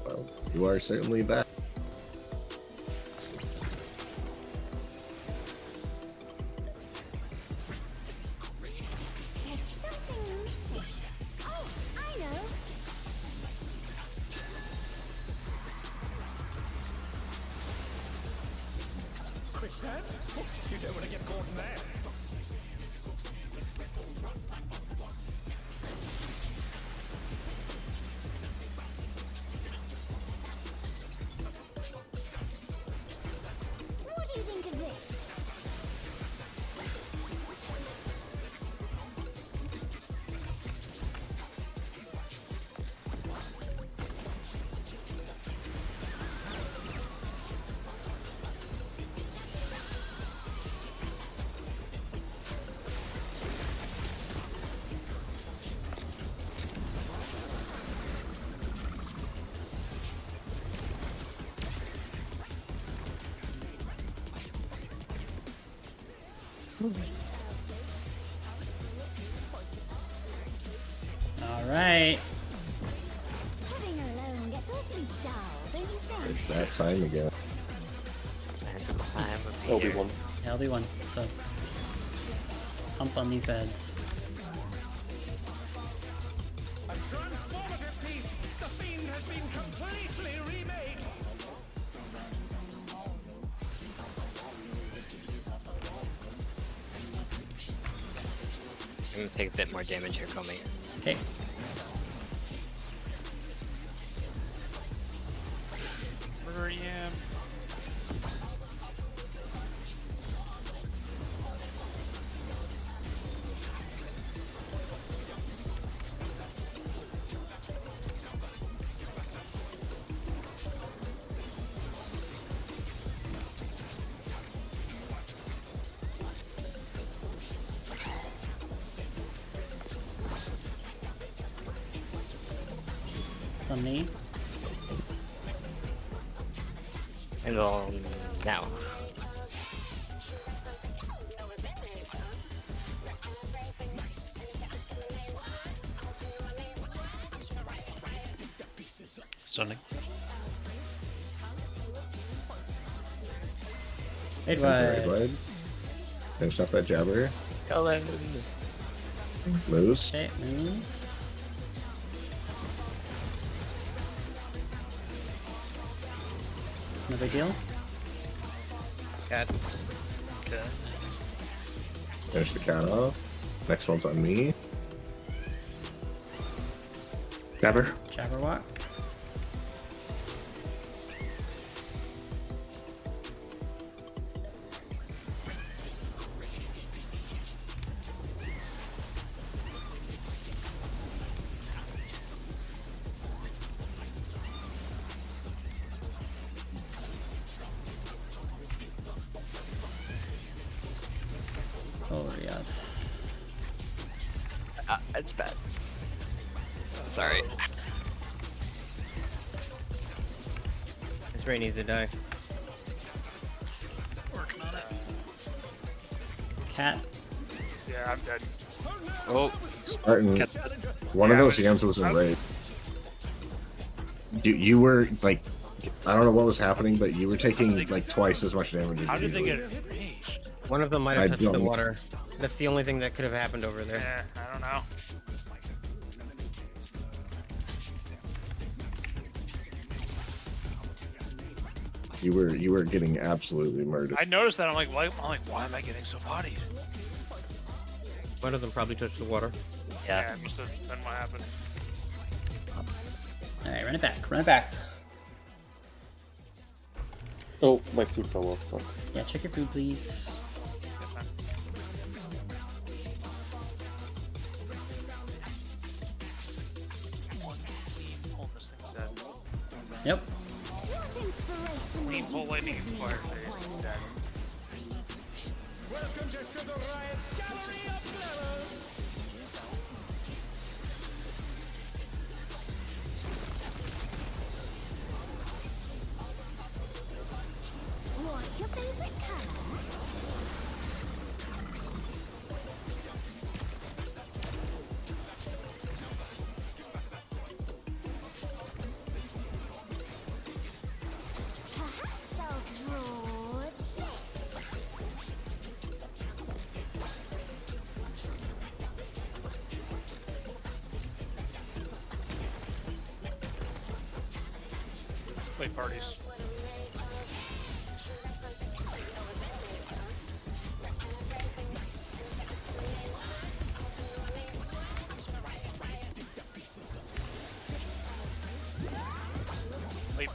Well, you are certainly back. There's something missing. You don't want to get caught in there. What do you think of this? All right. Having a loan gets awfully dull, don't you think? It's that time again. LB1. LB1. So pump on these heads. A transformative piece. The fiend has been completely remade. I'm gonna take a bit more damage here, Comey. Okay. Murder Yam. On me. And now. Stunning. Wait, Right, bud. Finish up that jabber. Colin. Lose. Okay, move. No big deal. Cat. Okay. Finish the cat off. Next one's on me. Jabber. Jabberwock. Oh yeah. It's bad. Sorry. This Ray needs to die. Working on it. Cat. Yeah, I'm dead. Oh. Spartan. One of those yams was in raid. You were like, I don't know what was happening, but you were taking like twice as much damage as How did they usually. get raged? One of them might I have touched the don't- water. That's the only thing that could have happened over there. Yeah, I don't know. You were getting absolutely murdered. I noticed that. I'm like, why am I getting so bodied? One of them probably touched the water. Yeah. It must have been what happened. Alright, run it back. Run it back. Oh, my food fell off. Fuck. Yeah, check your food, please. Yep. What inspiration Clean pull lightning and fire phase. Dead. Welcome to Sugar Riot's Gallery of Glamour. What's your favorite color? Perhaps I'll draw this. Play parties.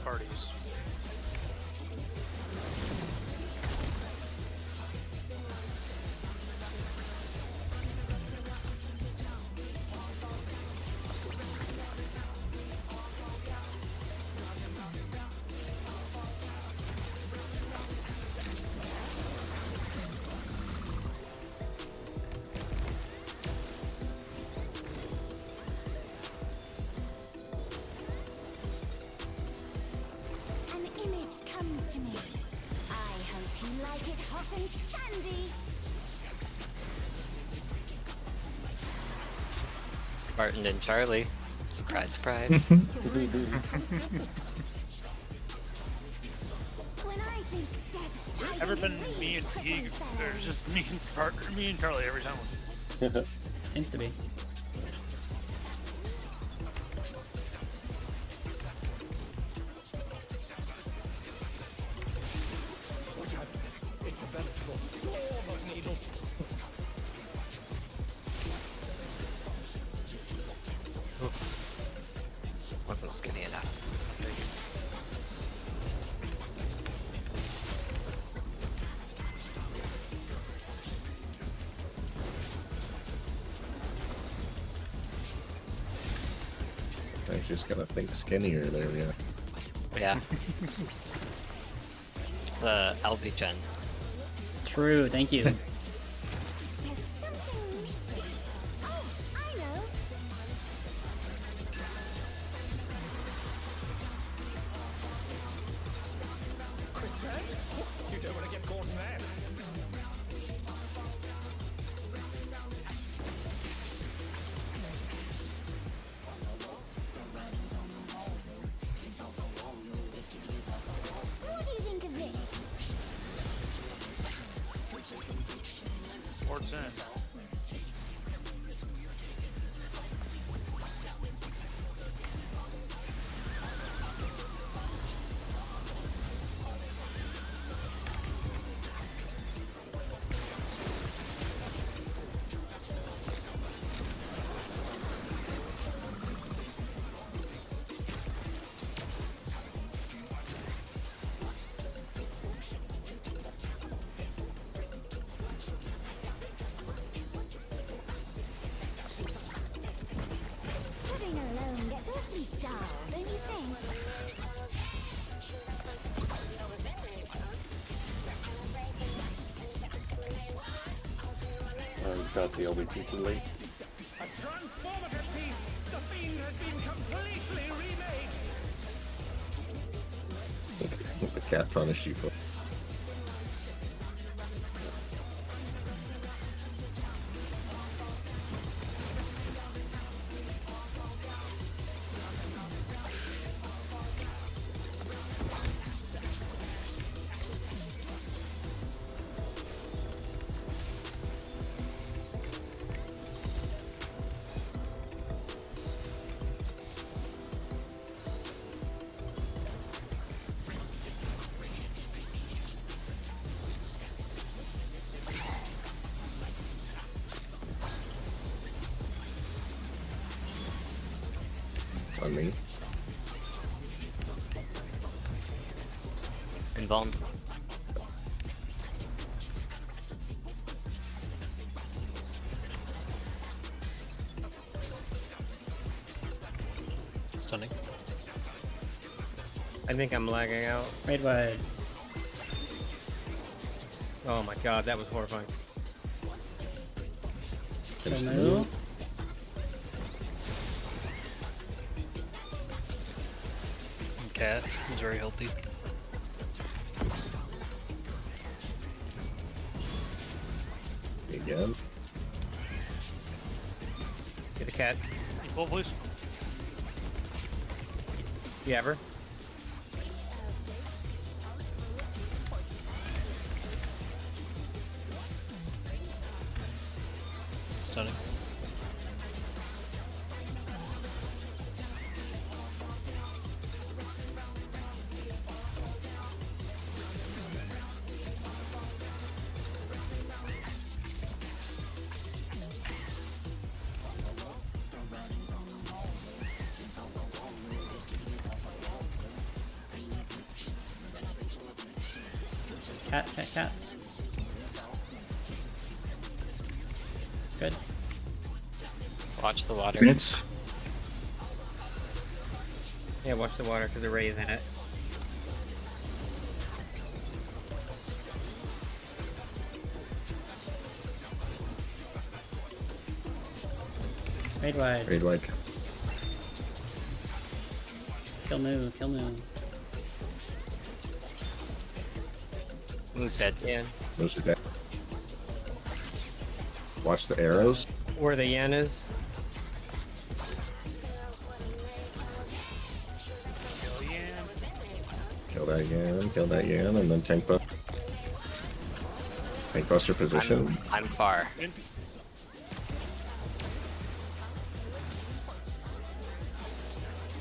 parties. An image comes to me. I hope you like it hot and sandy. Martin and Charlie. Surprise, surprise. When I think desert Ever been me and Teague? There's just me and Charlie every time. Seems to be. Watch out. It's a veritable storm of needles. Wasn't skinny enough. I was just gonna think skinnier there, yeah. Yeah. The LB gen. True, thank you. There's something missing. Oh, I know. Quicksand? You don't want to get caught in that. What do you think of this? Sports in. Pudding alone gets awfully dull, don't you think? Got the LBP too late. A transformative piece. The fiend has been completely remade. I think the cat punished you for. It's on me. Invuln. Stunning. I think I'm lagging out. Raid wide. Oh my god, that was horrifying. Move. Cat is very healthy. Again. Get a cat. Equal, please. You ever? Stunning. cat, cat, cat. Good. Watch the water. Minutes. Yeah, watch the water because the Ray's in it. Raid wide. Raid wide. Kill Moo, kill Moo. Moose dead. Yeah. Those are dead. Watch the arrows. Where the Yan is. Kill that Yan, and then tank buster. Tank buster position. I'm far.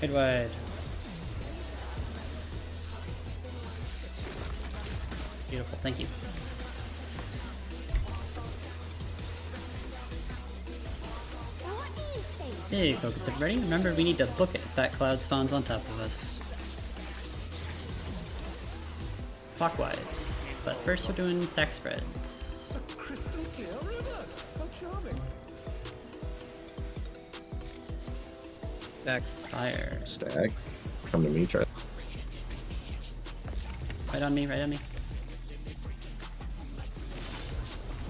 Raid wide. Beautiful, thank you. What do you say to Hey, focus everybody. Remember, we need to book it if that cloud spawns on top of us. Clockwise. But first we're doing stack spreads. A crystal clear river. How charming. That's fire. Stack. Come to me, try. Right on me, right on me.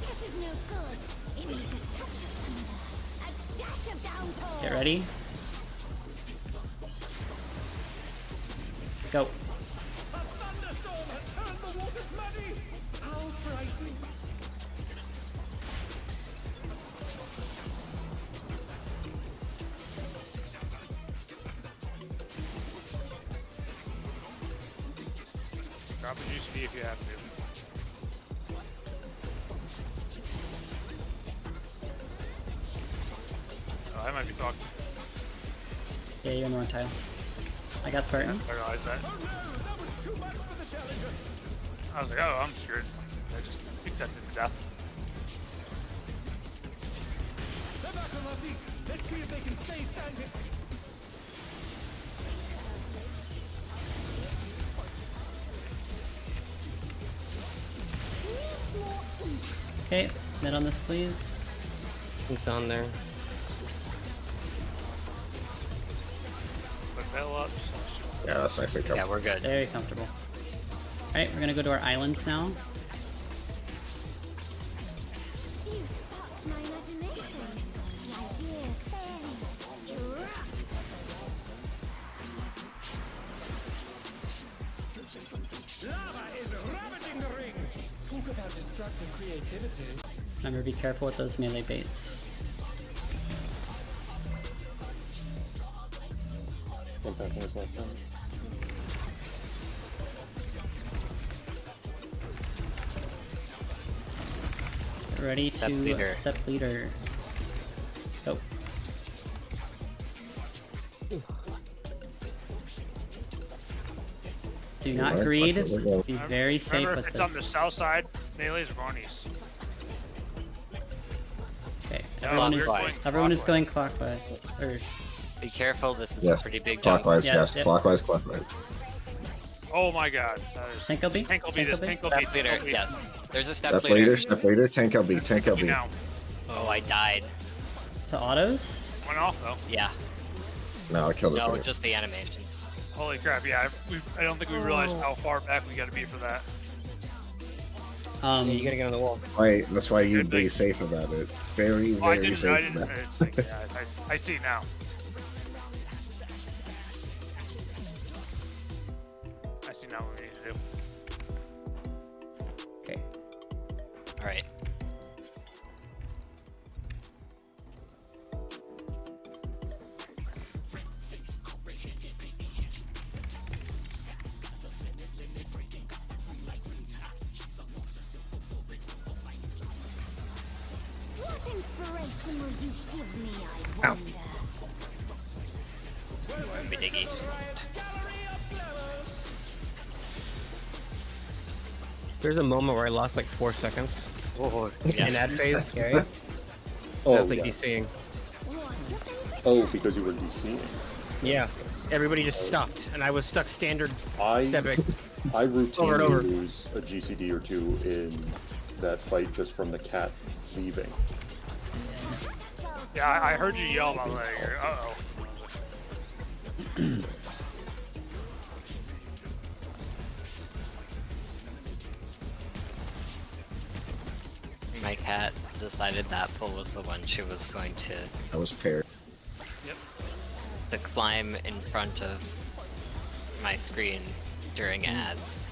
This is no good. It needs a touch of thunder. A dash of downpour. Get ready. Go. A thunderstorm has turned the waters muddy. How frightening. Drop a UCD if you have to. Oh, I might be talking. Yeah, you're in the wrong tile. I got Spartan. I realized that. Oh no, that was too much for the challenger. I was like, oh, I'm scared. I just accepted death. They're back on their feet. Let's see if they can stay standing. Needs more impact. Okay, mid on this, please. It's on there. Put bell up. Yeah, that's nice and Yeah, comfortable. we're good. Very comfortable. Alright, we're gonna go to our islands now. You sparked my imagination. The idea's fairy. Lava is ravaging the ring. Talk about destructive creativity. Remember, be careful with those melee baits. Went back on his left hand. Get ready Step to leader. step leader. Go. Do not Alright, greed. fuck it, we're going. Be very safe Remember, with if it's on the this. south side, melees are going east. Okay, No, everyone we're is going everyone is going clockwise. Or Be careful, this is Yes. a pretty big jump. Clockwise, Yeah, yes. yep. Clockwise, clockwise. Oh my god. That is... Tank LB? Tank will be this. Tank Tank will be. Step leader, yes. There's a step Step leader. leader, step leader, tank LB, tank You LB. know. Oh, I died. to autos. Went off though. Yeah. No, I killed this No, thing. just the animation. Holy crap! Yeah, I don't think we realized how far back we got to be for that. Um, Yeah, you gotta get on the wall. Right, that's why you Good be thing. safe about it. Very, Oh, I very didn't. safe I about didn't. it. It's like, yeah, I see now. I see now what we need to do. okay. All right. What inspiration will you give me, I wonder? Be diggy. There's a moment where I lost like 4 seconds. Oh, In that phase. Scary. Oh, I was like yeah. DCing. What's your favorite? Oh, because you were DCing. Yeah. Everybody just stopped, and I was stuck standard I stepping. I routinely Over. lose a GCD or two in that fight just from the cat leaving. Yeah, I heard you yell about that. Uh-oh. My cat decided that pull was the one she was going to I was paired. Yep. to climb in front of my screen during ads.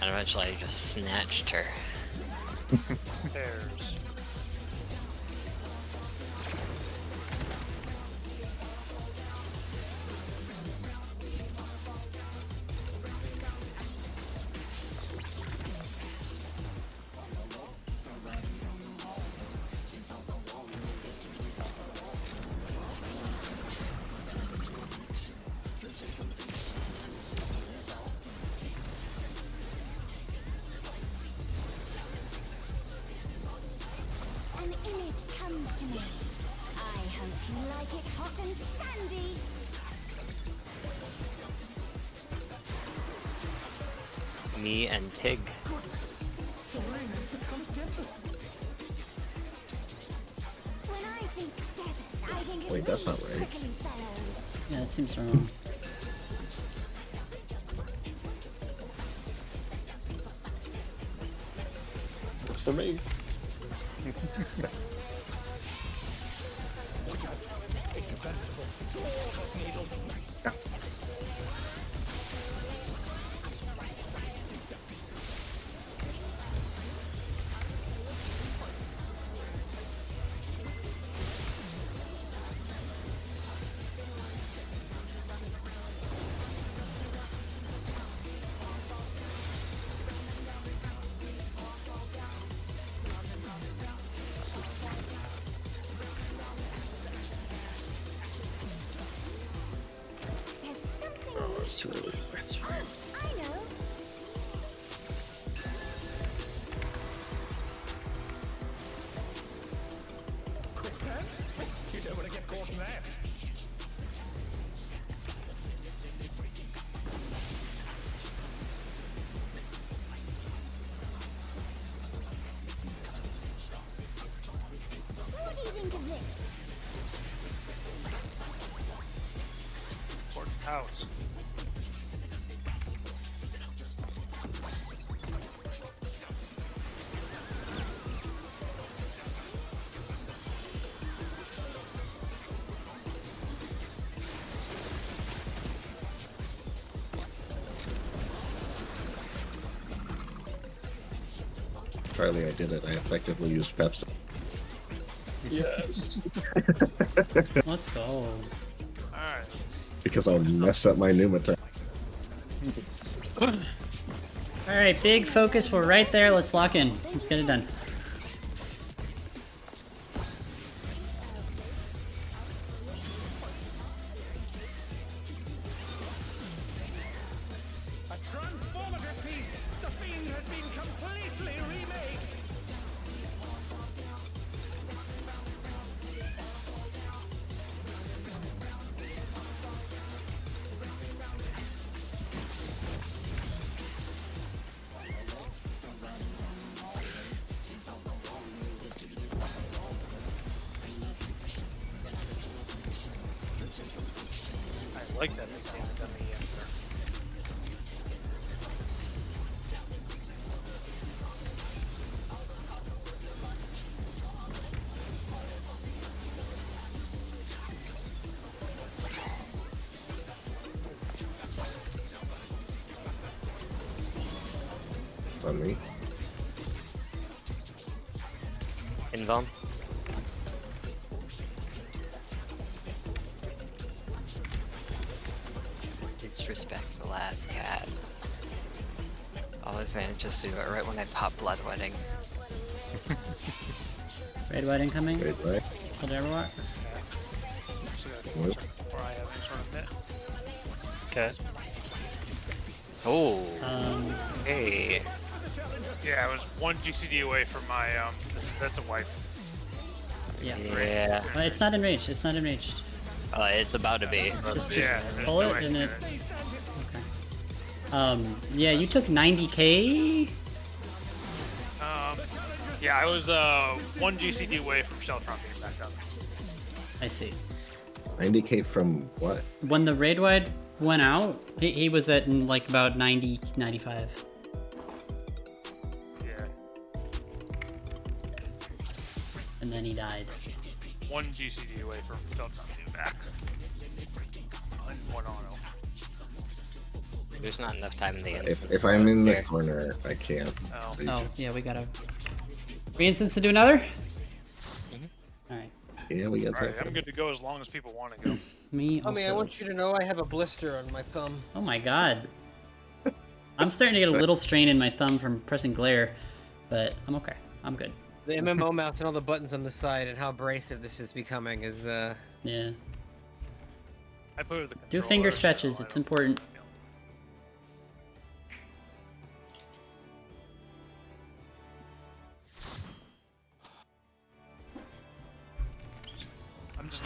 And eventually I just snatched her. There's. An image comes to me. I hope you like it hot and sandy. Me and Tig. When I think desert, I think Wait, that's not prickly right. fellows. Yeah, that seems wrong. Works for me. It's a veritable storm of needles. There's something It's too early. That's fine. I know. Quicksand? You don't want to get caught in that. What do you think of this? Important house. Charlie, I did it. I effectively used Pepsi. Yes. Let's go. Alright. Because I messed up my pneumatic. Alright, big focus. We're right there. Let's lock in. Let's get it done. A transformative piece! The fiend has been completely remade! I like that they changed on the answer. It's on me. Invuln. Disrespect the last cat. Always manages to do it right when I pop Blood Wedding. Red Wedding coming. Wait, right? Killed Everwalk. Before I have any sort of net. Okay. Oh. Hey. Yeah, I was one GCD away from my that's a wipe. Yeah. Yeah. Well, it's not enraged. It's not enraged. It's about to be. Just Yeah, pull there's it no and way it. to do Okay. Yeah, you took 90k? Yeah, I was one GCD away from Sheltron being back up. I see. 90k from what? When the raid wide went out, he was at like about 90, 95. Yeah. And then he died. One GCD away from Sheltron being back. And one auto. There's not enough time in the If, instance. if for I'm it in the there. corner, I can't. Oh, yeah, we gotta... Re-instance to do another? Alright. Yeah, we got Alright, that. I'm good to go as long as people want to go. Me I mean, I also. want you to know I have a blister on my thumb. Oh my god. I'm starting to get a little strain in my thumb from pressing glare, but I'm okay. I'm good. The MMO mouse and all the buttons on the side and how abrasive this is becoming is, Yeah. I put it with the Do finger controller, stretches, so I it's don't- important.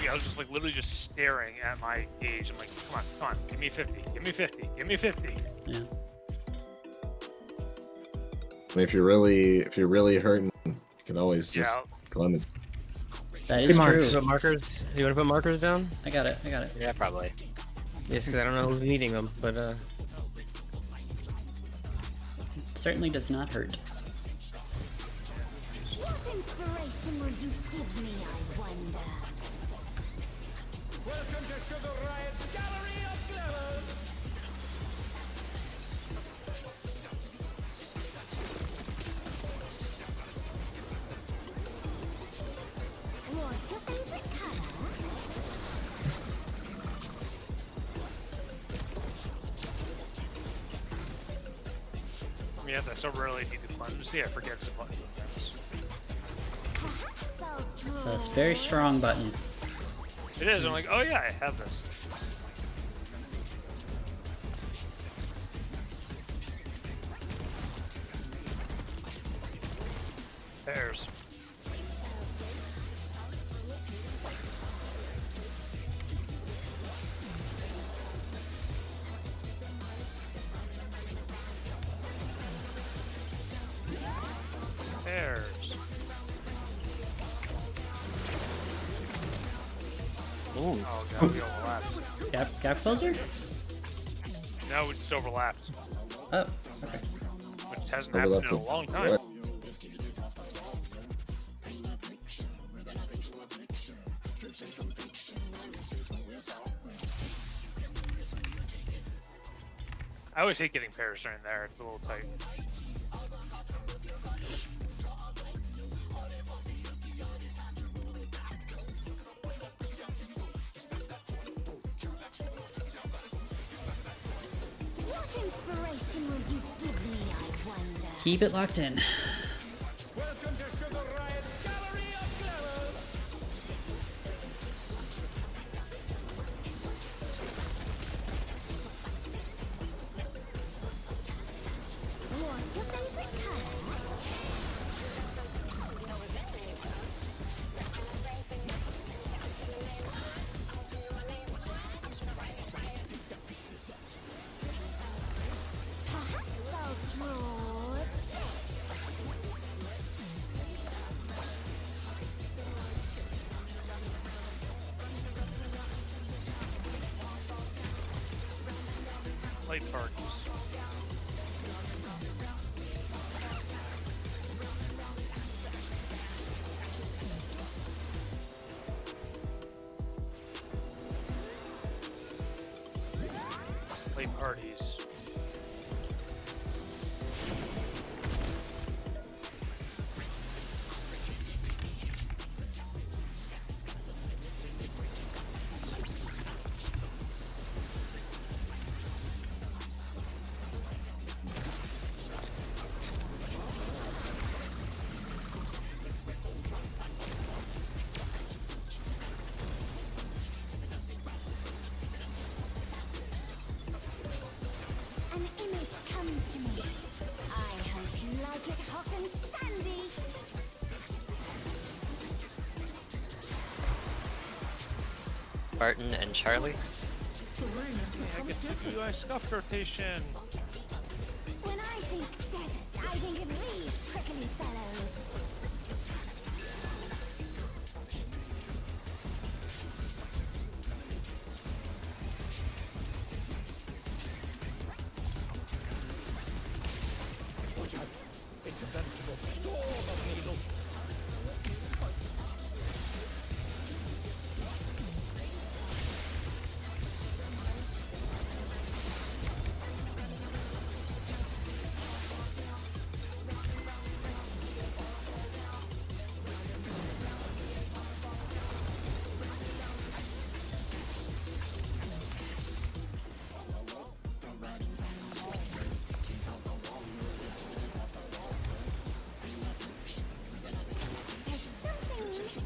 I was just like literally just staring at my gauge. I'm like, come on, give me 50, give me 50, give me 50. Yeah. I mean, if you're really hurting, you can always just cleanse. That is true. So markers? You want to put markers down? I got it. Yeah, probably. Yes, because I don't know who's needing them, but Certainly does not hurt. What inspiration will you give me, I wonder? Welcome to Sugar Riot's Gallery of Glamour. What's your favorite color? Yes, I so rarely need to cleanse. See, I forget it's a button. Perhaps I'll It's draw. a very strong button. It is. I'm like, oh yeah, I have this. Pairs. Pairs. Ooh. Oh god, we overlapped. Gap closer? No, we just overlapped. Oh, okay. Which hasn't happened in a long time. I always hate getting pairs during there. It's a little tight. What inspiration will you give me, I wonder? Keep it locked in. Welcome to Sugar Riot's Gallery of Glamour. What's your favorite color? Perhaps I'll draw Light parties. Late parties. an image comes to me. I hope you like it hot and sandy. Barton and Charlie. I get to do my scuff rotation. When I think desert, I think of these prickly fellows. Watch out! It's a veritable storm of needles.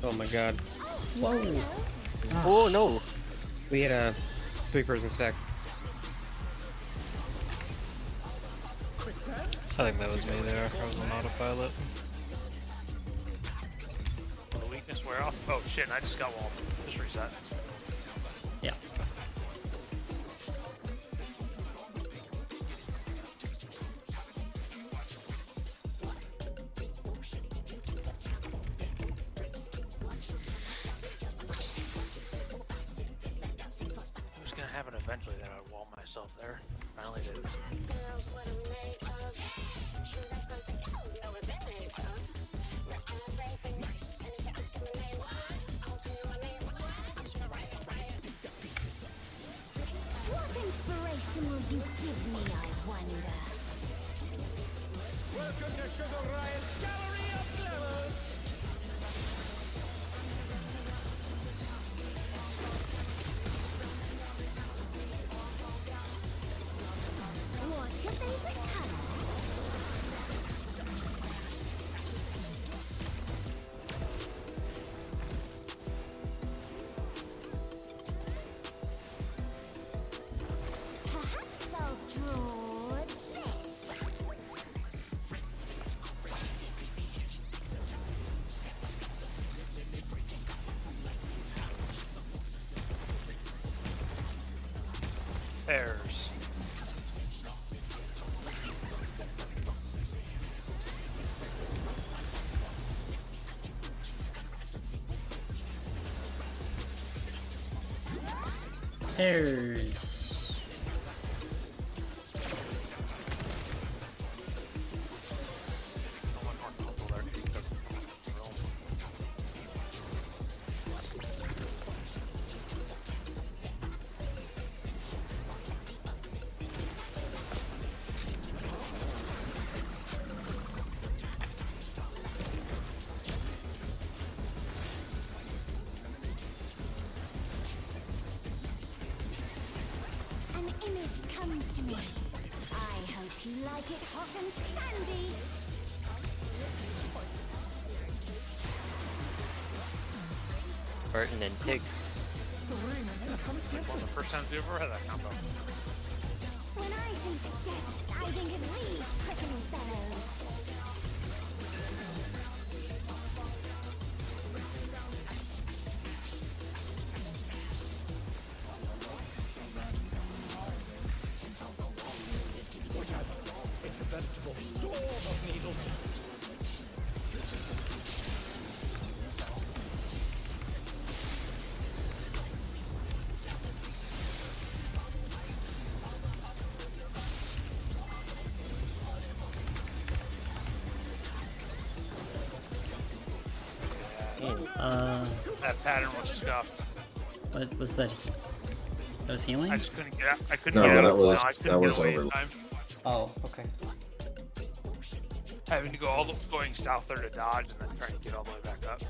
Oh my god. Whoa. Oh no! We had a 3-person stack. I think that was me there. I was on autopilot. Will the weakness wear off? Oh shit, I just got walled. Just reset. Yeah. I'm just gonna happen eventually that I would wall myself there. Finally did. What inspiration will you give me, I wonder? Welcome to Sugar Riot's Gallery of Glamours. What's your favorite color? Perhaps I'll draw this. Airs. Pairs. An image comes to me. I hope you like it hot and sandy. Burton and Tig. Like one of the first times we ever had that combo. When I think desert, I think of these prickly fellows. Watch out! It's a veritable storm of needles. That pattern was scuffed. What was that? That was healing? I just couldn't get out. I couldn't No, get out. that was- I couldn't that get was away in over. time. Oh, okay. Having to go all the going south there to dodge and then trying to get all the way back up.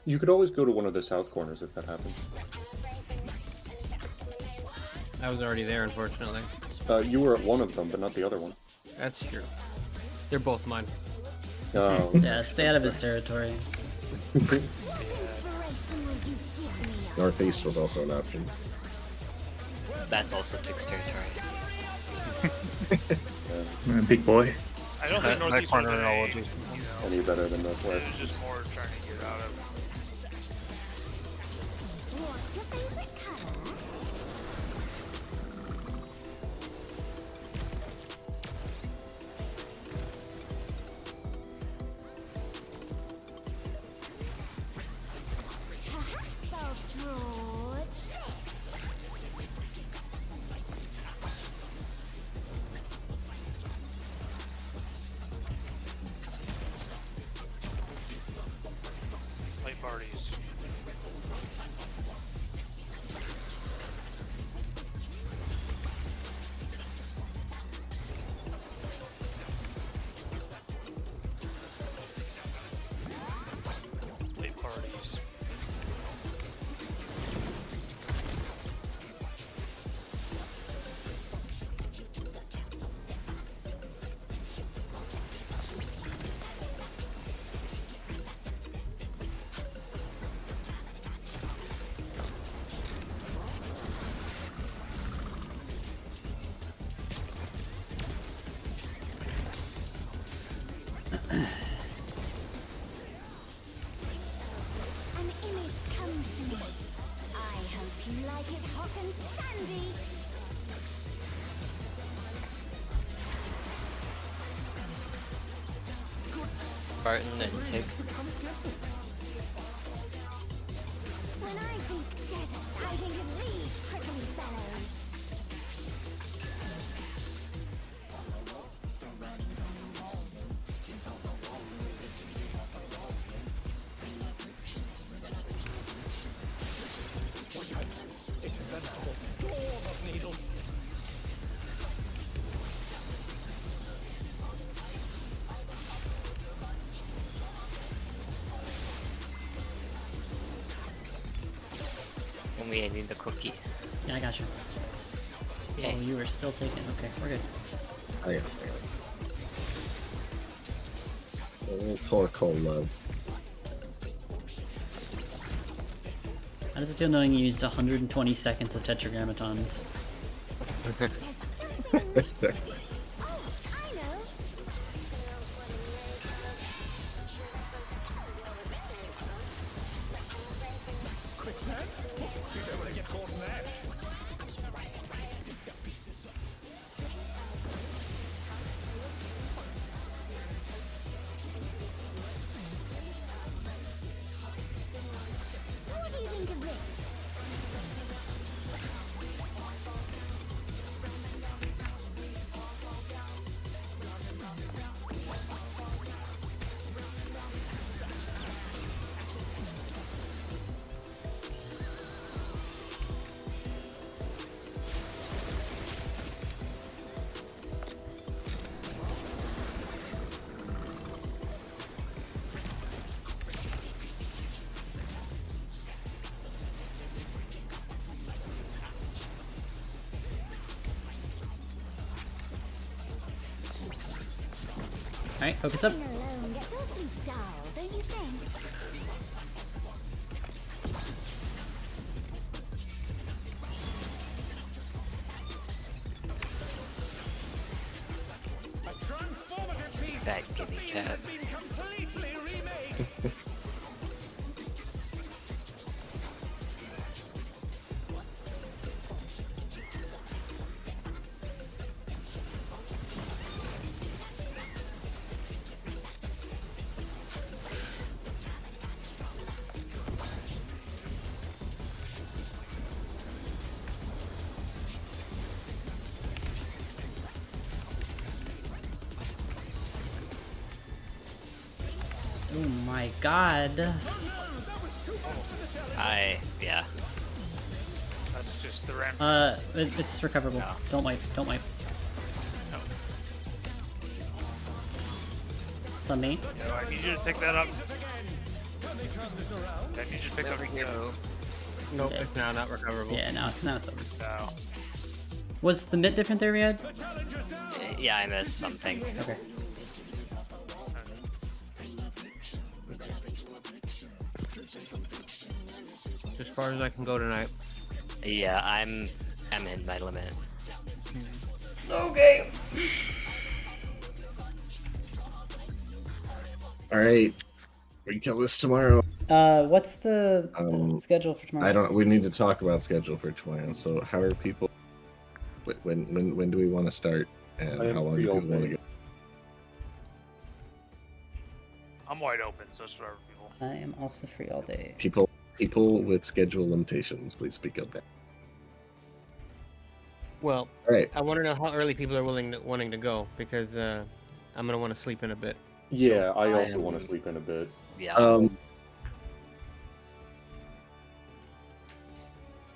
You could always go to one of the south corners if that happens. I was already there, unfortunately. You were at one of them, but not the other one. That's true. They're both mine. Oh. Yeah, stay out of his territory. Northeast was also an option. That's also Tig's territory. Big boy. I don't think That Northeast corner was all any, just Any better than it Northwest? was just more trying to get out of. What's your favorite color? Perhaps I'll draw this. Light parties. Late parties. An image comes to me. I hope you like it hot and sandy. Barton and Tig. When I think desert, I think of these prickly fellows. It's a veritable storm of needles. Only I need the cookie. Yeah, I got you. Yay. Oh, you were still taking. Okay, we're good. I got it. A little Torkoal love. How does it feel knowing you used 120 seconds of tetragrammatons? Quicksand? You don't want to get caught in that. What do you think of this? Alright, focus up. Being alone gets awfully dull, don't you think? A transformative piece. That guinea cat. Has been completely remade. Oh my god. Yeah. That's just the ramp. It's recoverable. No. Don't wipe. Don't wipe. No. It's on me. No, I need you to pick that up. I need you to pick up Nope, it's now not recoverable. Yeah, now it's over. No. Was the mitt different there, Riyadh? Yeah, I missed something. Okay. As far as I can go tonight. Yeah, I'm in my limit. Okay. All right, we kill this tomorrow. What's the schedule for tomorrow? I don't. We need to talk about schedule for tomorrow. So how are people? When do we want to start? And I am how long free do all people want to day. go? I'm wide open, so it's whatever people. I am also free all day. People with schedule limitations, please speak up. Well, All right. I want to know how early people are wanting to go because I'm gonna want to sleep in a bit. Yeah, I also want to sleep in a bit. Yeah.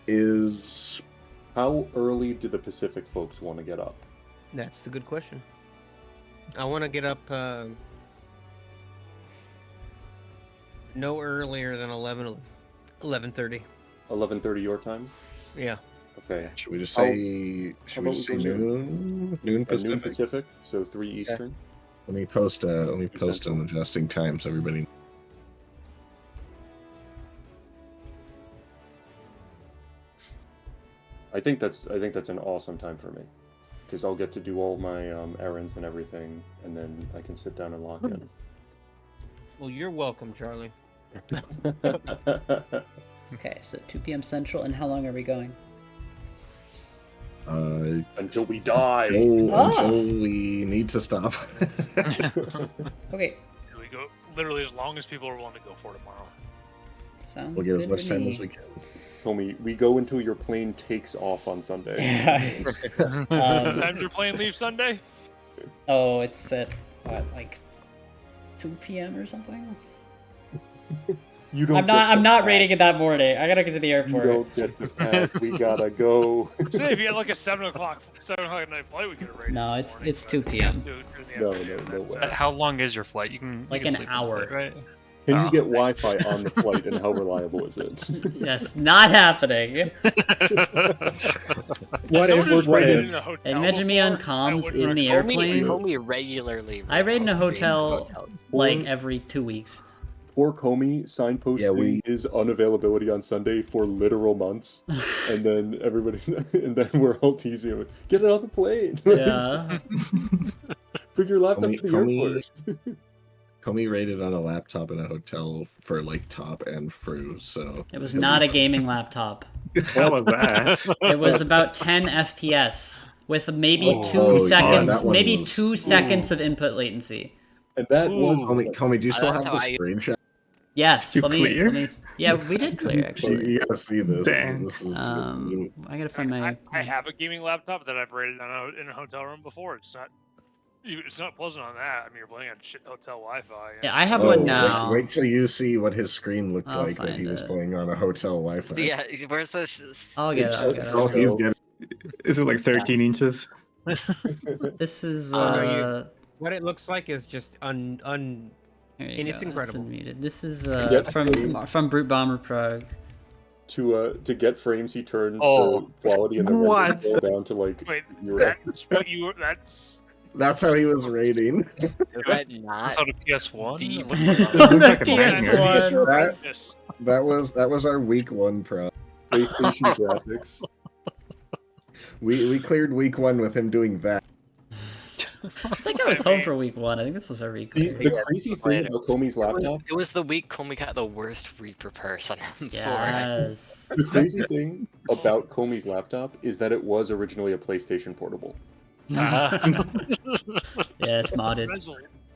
Is how early do the Pacific folks want to get up? That's the good question. I want to get up no earlier than 11:30. 11:30 your time? Yeah. Okay. Should we just How- say? how Should we about just say we go noon? Noon Pacific. Noon Pacific, so 3 Eastern. Let me post. Let me post Central. an adjusting time so everybody. I think that's an awesome time for me, because I'll get to do all my errands and everything, and then I can sit down and lock in. Well, you're welcome, Charlie. Okay, so 2 p.m. Central, and how long are we going? Until we die. Until we need to stop. Okay. We go literally as long as people are willing to go for tomorrow. Sounds We'll get as good much to time me. as we can. Homie, we go until your plane takes off on Sunday. Sometimes your plane leaves Sunday. Oh, it's at what, like 2 p.m. or something? You don't. I'm not rating it that morning. I gotta get to the You airport. don't get the pass. We gotta go. Say if you had like a 7 o'clock at night flight, we could have rated. No, it's 2 p.m. No way. How long is your flight? You can Like you can an sleep on the hour. flight, right? Can you get Wi-Fi on the flight, and how reliable is it? Yes, not happening. What if? What if? Imagine me on comms in the airplane. Homie regularly. I raid in a hotel hotel. like every 2 weeks. Poor Comey signposting his unavailability on Sunday for literal months, and then everybody, and then we're all teasing him. Get it on the plane. Yeah. Bring your laptop to the airport. Comey rated on a laptop in a hotel for like top and fru, so It was not a gaming laptop. How was that? It was about 10 FPS with maybe Oh, 2 yeah, seconds, that one maybe was- 2 seconds of input latency. And that was Comey, do you still that's have the how I- screenshot? Yes. You Let clear? me. Yeah, we did clear actually. You gotta see this. Dang. This is I gotta find my. I have a gaming laptop that I've rated in a hotel room before. It's not pleasant on that. I mean, you're playing on shit hotel Wi-Fi. Yeah, I have one now. Wait till you see what his screen looked I'll like that he find was it. playing on a hotel Wi-Fi. Yeah, where's this? I'll get it. I'll get Oh, he's it. getting. Is it like 13 inches? This is What it looks like is just and it's incredible. unmuted. This is Get from Brute Bomber Prague. To get frames, he turned Oh. the quality and the What? render scale down to like. Wait, zero. that's what you. That's how he was rating. But not. That's on a PS1. Deep. What's going on? It looks like a PS1. nightmare. That was our week 1 pro. PlayStation graphics. We cleared week 1 with him doing that. I think I was home for week 1. I think this was our week. The crazy thing about Comey's laptop. It was the week Comey got the worst Reaper purse on M4. Yes. The crazy thing about Comey's laptop is that it was originally a PlayStation Portable. Yeah, it's modded.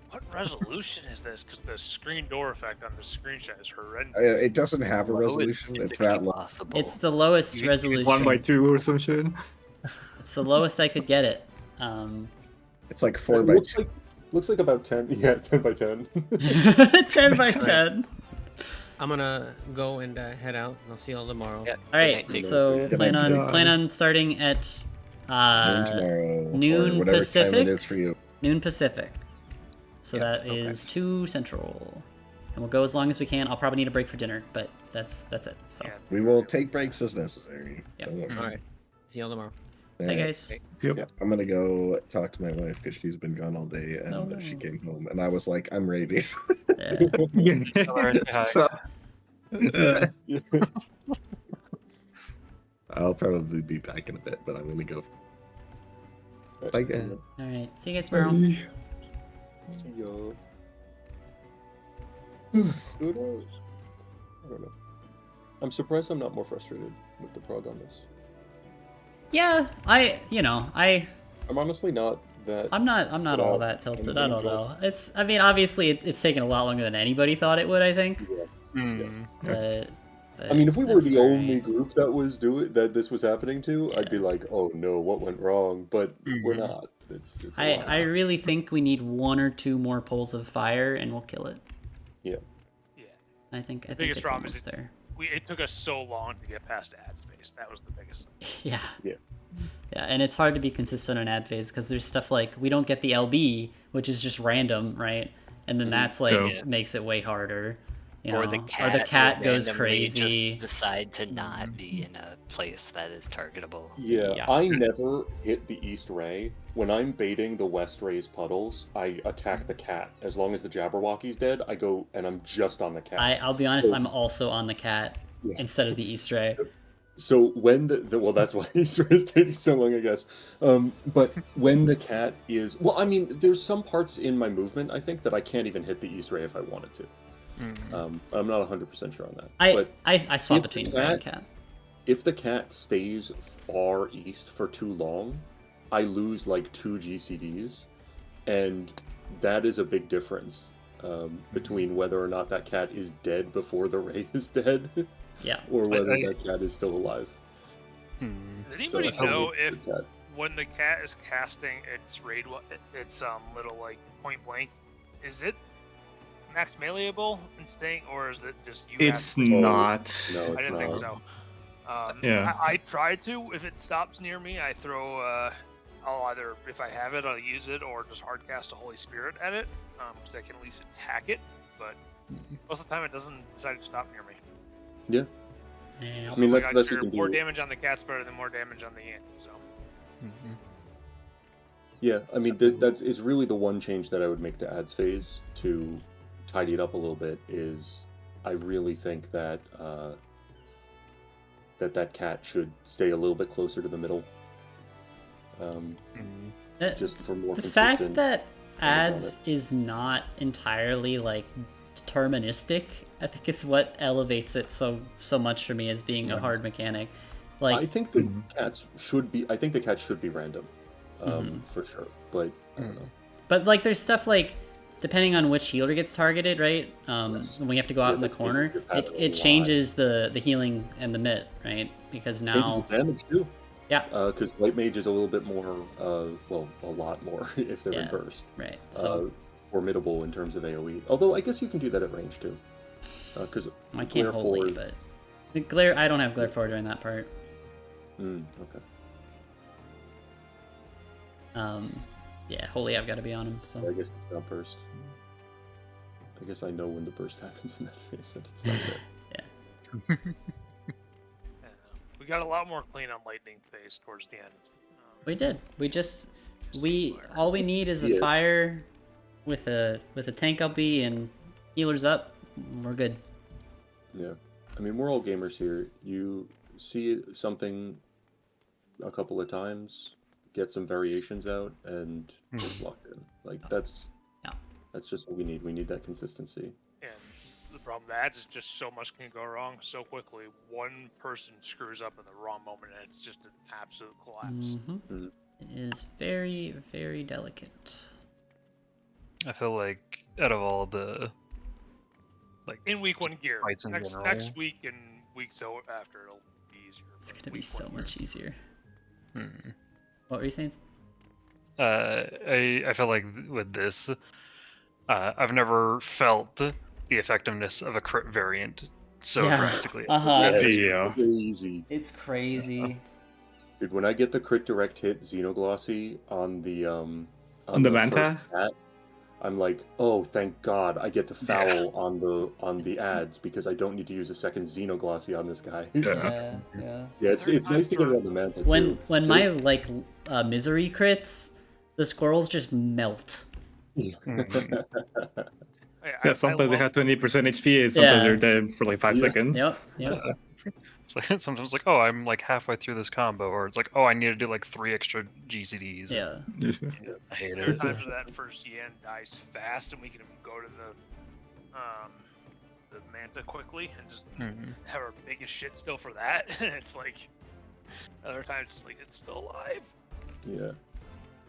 What resolution is this? Because the screen door effect on the screenshot is horrendous. It doesn't have a resolution. It's that low. Possible. It's the lowest resolution. 1x2 or some shit. It's the lowest I could get it. It's like It 4 by 2. looks like about 10. Yeah, 10 by 10. 10 by 10. I'm gonna go and head out. I'll see y'all tomorrow. Yeah. All right, so Good plan night. on starting at Noon tomorrow. noon or whatever Pacific. time it is for you. Noon Pacific. So that is 2 Central. And we'll go as long as we can. I'll probably need a break for dinner, but that's it. So We will take breaks as necessary. Yeah. Don't worry. All right. See y'all tomorrow. Bye, Alright. guys. Yep. I'm gonna go talk to my wife because she's been gone all day, and Oh, no. she came home, and I was like, "I'm ready." Yeah. So- I'll probably be back in a bit, but I'm gonna go. Bye, guys. All right. See you guys tomorrow. See ya. Who knows? I don't know. I'm surprised I'm not more frustrated with the prog on this. Yeah, I'm honestly not that. I'm not all that tilted. I don't know. I mean, obviously, it's taken a lot longer than anybody thought it would. I think. Yeah. But I mean, if we were that's the all only right. group that this was happening to, I'd be like, oh no, what went wrong? But we're not. It's a lot. I really think we need 1 or 2 more poles of fire, and we'll kill it. Yeah. Yeah. I think biggest it's problem almost is there. it took us so long to get past ad space. That was the biggest thing. Yeah. Yeah. Yeah, and it's hard to be consistent on ad phase because there's stuff like we don't get the LB, which is just random, right? And then that's like makes it way harder. You Or know? the cat will goes randomly crazy. Just decide to not be in a place that is targetable. Yeah, I never hit the East Ray. When I'm baiting the West Ray's puddles, I attack the cat. As long as the Jabberwocky's dead, I go and I'm just on the cat. I'll be honest, I'm also on the cat instead of the East Ray. So when well, that's why Easter is taking so long, I guess. But when the cat is, well, I mean, there's some parts in my movement I think that I can't even hit the East Ray if I wanted to. I'm not 100% sure on that. I swap between Ray and cat. If the cat stays far east for too long, I lose like 2 GCDs, and that is a big difference between whether or not that cat is dead before the Ray is dead. Yeah. Or whether that cat is still alive. Does anybody know if when the cat is casting its its little like point blank, is it max meleeable and staying, or is it just you? It's not. No, I didn't think so. Yeah. I tried to. If it stops near me, I throw. I'll either, if I have it, I'll use it, or just hard cast a Holy Spirit at it, because I can at least attack it. But most of the time, it doesn't decide to stop near me. Yeah. Yeah. I mean, like, that's I best you figure can more do. damage on the cat's better than more damage on the ant. So. Yeah, I mean, it's really the one change that I would make to ads phase to tidy it up a little bit is I really think that that cat should stay a little bit closer to the middle. Just for more The consistent fact that damage on ads is not entirely like deterministic, I think is what elevates it so much for me as being a hard mechanic. Like I think the cats should be. I think the cats should be random, for sure. But I don't know. But like, there's stuff like depending on which healer gets targeted, right? When we have to go out in the corner, it changes the healing and the mit, right? Because now Changes the damage too. Yeah. Because White Mage is a little bit more, well, a lot more if they're in burst. Right. So formidable in terms of AOE. Although I guess you can do that at range too. Because I can't hold it, but the glare. I don't have glare 4 during that part. Okay. Yeah, holy, I've got to be on him. So I guess it's not burst. I guess I know when the burst happens in that phase that it's not there. We got a lot more clean on lightning phase towards the end. We did. All we need is a fire with a tank LB and healers up. We're good. Yeah. I mean, we're all gamers here. You see something a couple of times, get some variations out, and it's locked in. Like that's just what we need. We need that consistency. And the problem with ads is just so much can go wrong so quickly. One person screws up in the wrong moment, and it's just an absolute collapse. It is very, very delicate. I feel like out of all the in week 1 gear, fights in general, next week and weeks after, it'll be easier. It's gonna be so much easier. What were you saying? I feel like with this, I've never felt the effectiveness of a crit variant so drastically. It's crazy. It's crazy. Dude, when I get the crit direct hit Xenoglossy on the Manta, first cat, I'm like, oh, thank God, I get to foul on the ads because I don't need to use a second Xenoglossy on this guy. Yeah. It's nice to get it on the Manta too. When my misery crits, the squirrels just melt. Yeah, sometimes they have 20% HP and sometimes they're dead for like 5 seconds. Yep. It's like sometimes like, oh, I'm like halfway through this combo, or it's like, oh, I need to do like 3 extra GCDs. Yeah. I hate There are it. times where that first yen dies fast, and we can go to the Manta quickly and just Mhm. have our biggest shit still for that. And it's like other times it's like it's still alive. Yeah.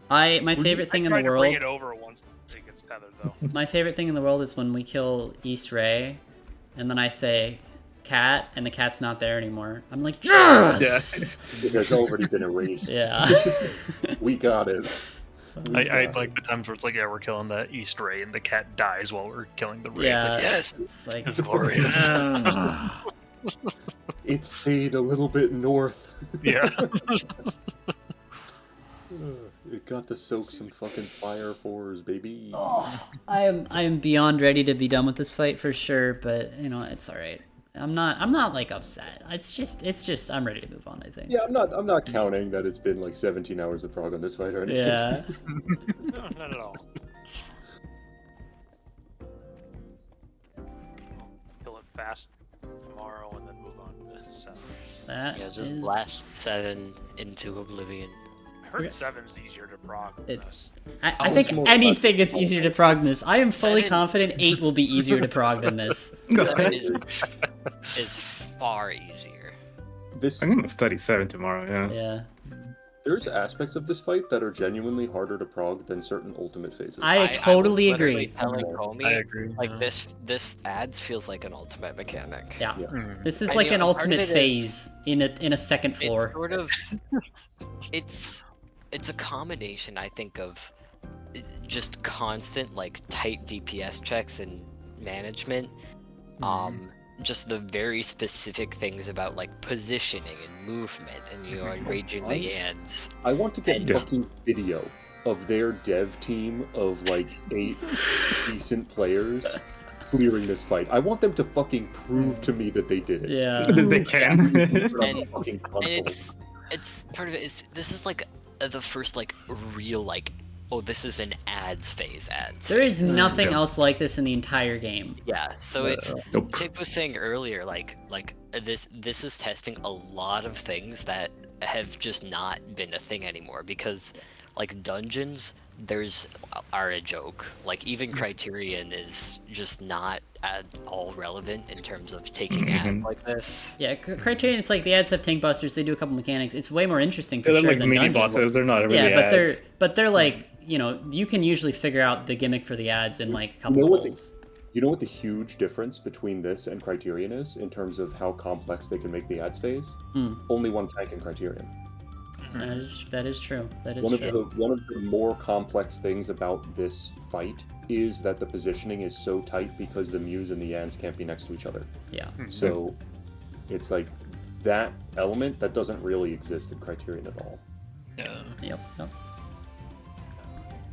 My favorite thing in the I tried to world. bring it over once it gets tethered though. My favorite thing in the world is when we kill East Ray, and then I say cat, and the cat's not there anymore. I'm like, yes! It has already been erased. Yeah. We got it. I like the times where it's like, yeah, we're killing that East Ray, and the cat dies while we're killing the Ray. It's like, yes, it's like it's glorious. It stayed a little bit north. Yeah. It got to soak some fucking fire fours, baby. I am beyond ready to be done with this fight for sure, but you know, it's all right. I'm not like upset. It's just I'm ready to move on, I think. Yeah, I'm not counting that it's been like 17 hours of prog on this fight or anything. Yeah. No, not at all. Kill it fast tomorrow and then move on to 7. Yeah, just blast 7 into oblivion. I heard 7's easier to prog than this. I think anything is easier to prog than this. I am fully confident 8 will be easier to prog than this. 7 is far easier. This I'm gonna study 7 tomorrow. Yeah. Yeah. There's aspects of this fight that are genuinely harder to prog than certain ultimate phases. I totally was literally agree. Telling Comey, I agree. Like this adds feels like an ultimate mechanic. Yeah. Mm. This is And, like you an know, part of ultimate it phase in a second floor. It's sort of it's a combination, I think, of just constant like tight DPS checks and management. Just the very specific things about like positioning and movement and enraging the Yans. I want to get fucking video of their dev team of like 8 decent players clearing this fight. I want them to fucking prove to me that they did it. Yeah. They can. And it's part of it is this is like the first like real like, oh, this is an ads phase ads. There is nothing else like this in the entire game. Yeah, so it's Tick was saying earlier, like this is testing a lot of things that have just not been a thing anymore because like dungeons are a joke. Like even Criterion is just not at all relevant in terms of taking ads like this. Yeah, Criterion, it's like the ads have tank busters, they do a couple mechanics. It's way more interesting for They're sure like than mini dungeons. bosses. They're not really Yeah, but ads. they're like, you know, you can usually figure out the gimmick for the ads in like a couple pulls. You know what the huge difference between this and Criterion is in terms of how complex they can make the ads phase? Only one tank in Criterion. That is true. That is One true. of the more complex things about this fight is that the positioning is so tight because the Muse and the Yans can't be next to each other. Yeah. So it's like that element that doesn't really exist in Criterion at all. Yeah. Yep.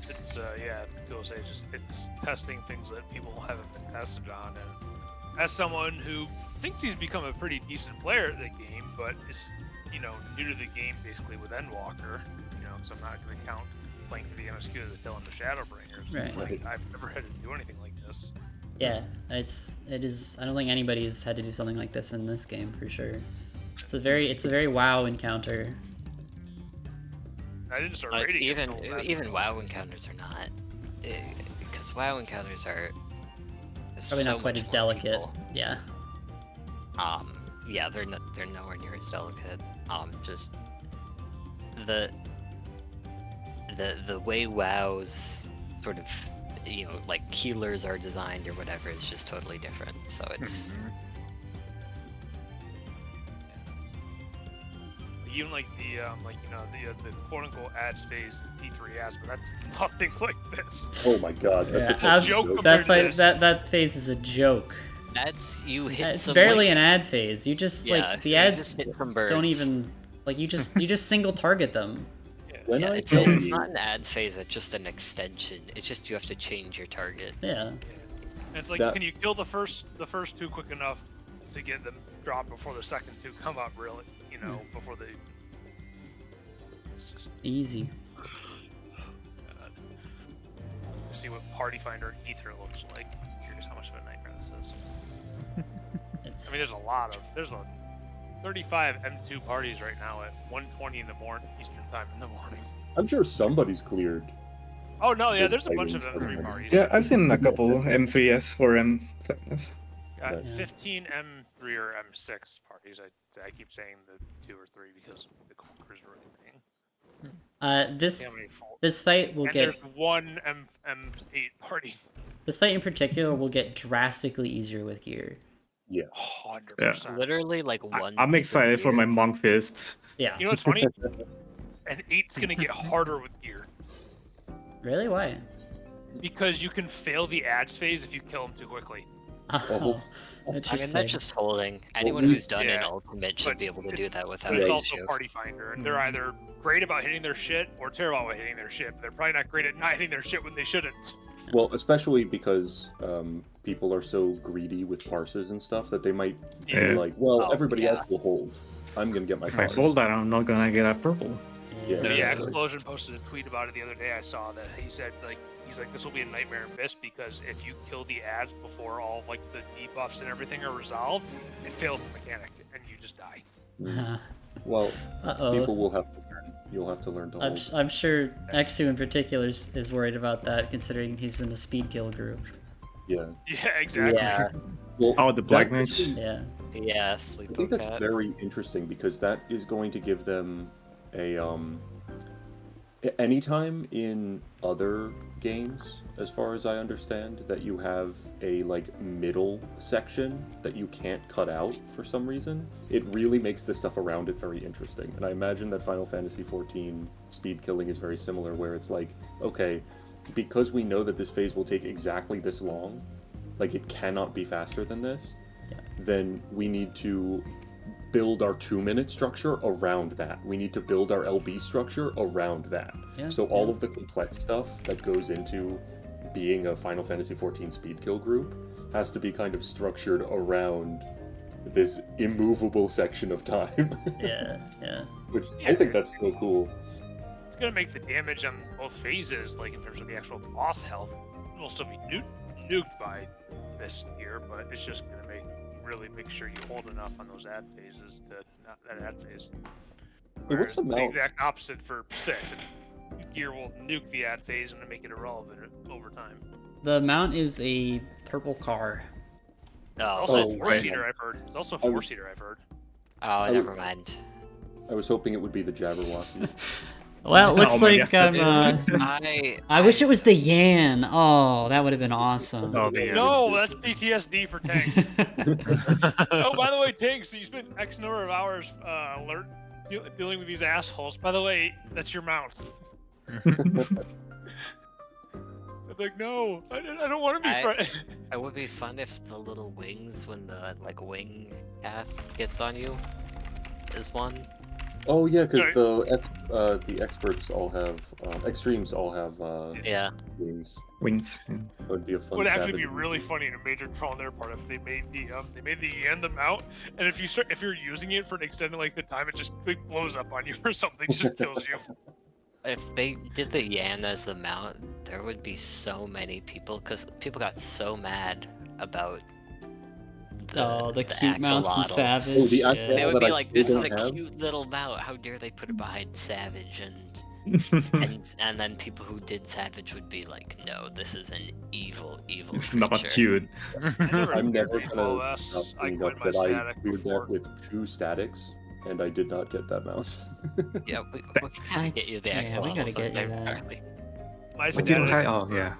It's it's testing things that people haven't been tested on, and as someone who thinks he's become a pretty decent player at the game, but is new to the game basically with Endwalker, so I'm not going to count playing for the MSQ to tell him the Shadowbringers. Right. Like, I've never had to do anything like this. Yeah, it is. I don't think anybody has had to do something like this in this game for sure. It's a very WoW encounter. I didn't start It's raiding even WoW encounters are not, because WoW encounters are Probably so not quite much as more delicate. people. Yeah. Yeah, they're nowhere near as delicate. Just the way WoW's sort of like healers are designed or whatever is just totally different. So it's even like the the quote unquote ads phase in P3S, but that's nothing like this. Oh my god, that's Yeah, a joke. that fight, that phase is a joke. that's you hit. It's some, barely like, an ad phase. You just Yeah, like the you ads just hit some don't birds. even like you just single target them. When Yeah, I it's tell it's you- not an ads phase. It's just an extension. It's just you have to change your target. Yeah. And it's like, That- can you kill the first two quick enough to get them drop before the second two come up? Really, before they. It's just Easy. see what Party Finder Ether looks like. Curious how much of a nightmare this is. I mean, there's a 35 M2 parties right now at 1:20 in the morning Eastern time in the morning. I'm sure somebody's cleared. Oh no, yeah, This there's a bunch of fighting M3 parties. Yeah, I've seen a couple M3S or M7S. Got Nice. 15 M3 or M6 parties. I keep saying the 2 or 3 because of the cruiser thing. This fight will and get. There's one M8 party. This fight in particular will get drastically easier with gear. Yeah. 100%. Literally like one. I'm piece of excited for gear. my monk fists. Yeah. You know what's funny? An 8's gonna get harder with gear. Really? Why? Because you can fail the ads phase if you kill them too quickly. Oh, I mean, interesting. that's just holding. Anyone who's done an Yeah, ultimate should be able to do that without But it's an also issue. party finder, and they're either great about hitting their shit or terrible about hitting their shit. But they're probably not great at not hitting their shit when they shouldn't. Well, especially because people are so greedy with parses and stuff that they might be Yeah. like, well, Oh, everybody yeah. else will hold. I'm gonna get my If I parse. fold that, I'm not gonna get a purple. Yeah. Yeah, Explosion posted a tweet about it the other day. I saw that he said he's like this will be a nightmare in Abyss because if you kill the ads before all like the debuffs and everything are resolved, it fails the mechanic and you just die. Well, Uh-oh. people will have to learn. You'll have to learn to hold. I'm sure Exu in particular is worried about that, considering he's in a speed kill group. Yeah. Yeah, exactly. Yeah. Well, Oh, the Black that's- Knight. Yeah. Yeah, I Sleepo think that's Cat. very interesting because that is going to give them a anytime in other games, as far as I understand, that you have a like middle section that you can't cut out for some reason, it really makes the stuff around it very interesting. And I imagine that Final Fantasy XIV speed killing is very similar, where it's like, okay, because we know that this phase will take exactly this long, like it cannot be faster than this, then we need to build our 2-minute structure around that. We need to build our LB structure around that. Yeah, So all of the complex stuff that goes into being a Final Fantasy XIV speed kill group has to be kind of structured around this immovable section of time. Yeah. Which I think that's so cool. It's gonna make the damage on both phases, like in terms of the actual boss health, it will still be nuked by this gear, but it's just gonna really make sure you hold enough on those ad phases to not that ad phase. Hey, what's the The mount? exact opposite for 6. Gear will nuke the ad phase and make it irrelevant over time. The mount is a purple car. It's also a right. four-seater, I've heard. It's also a four-seater, I've heard. Oh, never mind. I was hoping it would be the Jabberwocky. Well, it looks Oh my like God. I wish it was the Yan. Oh, that would have been awesome. Oh, No, that's PTSD for tanks. Oh, by the way, tanks, you spent X number of hours dealing with these assholes. By the way, that's your mount. I'm like, no, I don't want to be friends. It would be fun if the little wings, when the like wing cast gets on you, is one. Oh yeah, because the experts all have extremes all have Yeah. wings. Wings. Yeah. That would be a fun. Would actually savage be really funny and a major troll on their part if they made the Yan the mount, and if you're using it for an extended length of time, it just like, blows up on you or something, just kills you. If they did the Yan as the mount, there would be so many people, because people got so mad about the cute mounts in axolotl. Savage. Oh, the yeah. axolotl They would that be I like, still "This is don't a have? cute little mount. How dare they put it behind Savage?" And then people who did Savage would be like, "No, this is an evil It's creature." not cute. I'm never Well, gonna stop I bringing quit up my that I static cleared before. that with 2 statics, and I did not get that mount. Yeah, we gotta get you the Yeah, we gotta axolotl get you sometime, that. Charlie. My We didn't static, have. Oh yeah.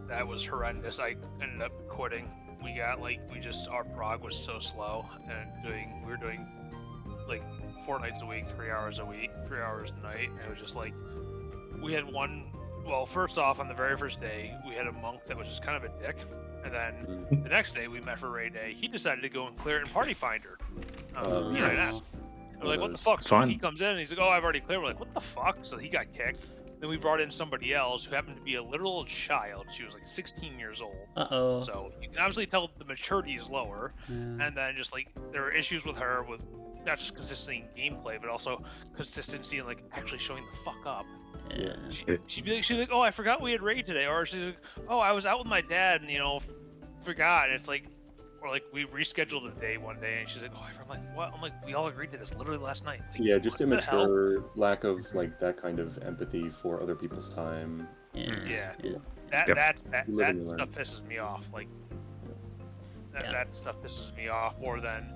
that was horrendous. I ended up quitting. Our prog was so slow, and we were doing like 4 nights a week, 3 hours a week, 3 hours a night, and it was just like we had one. Well, first off, on the very first day, we had a monk that was just kind of a dick, and then the next day we met for raid day. He decided to go and clear it in Party Finder. Nice. We're like, what the fuck? So Fun. he comes in and he's like, oh, I've already cleared. We're like, what the fuck? So he got kicked. Then we brought in somebody else who happened to be a literal child. She was like 16 years old. Uh-oh. So you can obviously tell the maturity is lower. Yeah. And then just like there were issues with her with not just consistency in gameplay, but also consistency in like actually showing the fuck up. Yeah. She'd be like, oh, I forgot we had raid today, or she's like, oh, I was out with my dad and forgot. And it's like, or like we rescheduled a day one day, and she's like, oh, I'm like, what? I'm like, we all agreed to this literally last night. Like, Yeah, just what the hell? immature, lack of like that kind of empathy for other people's time. Yeah. Yeah. That Yep. that that, You that live and you stuff pisses me off. Like, That stuff pisses me off more than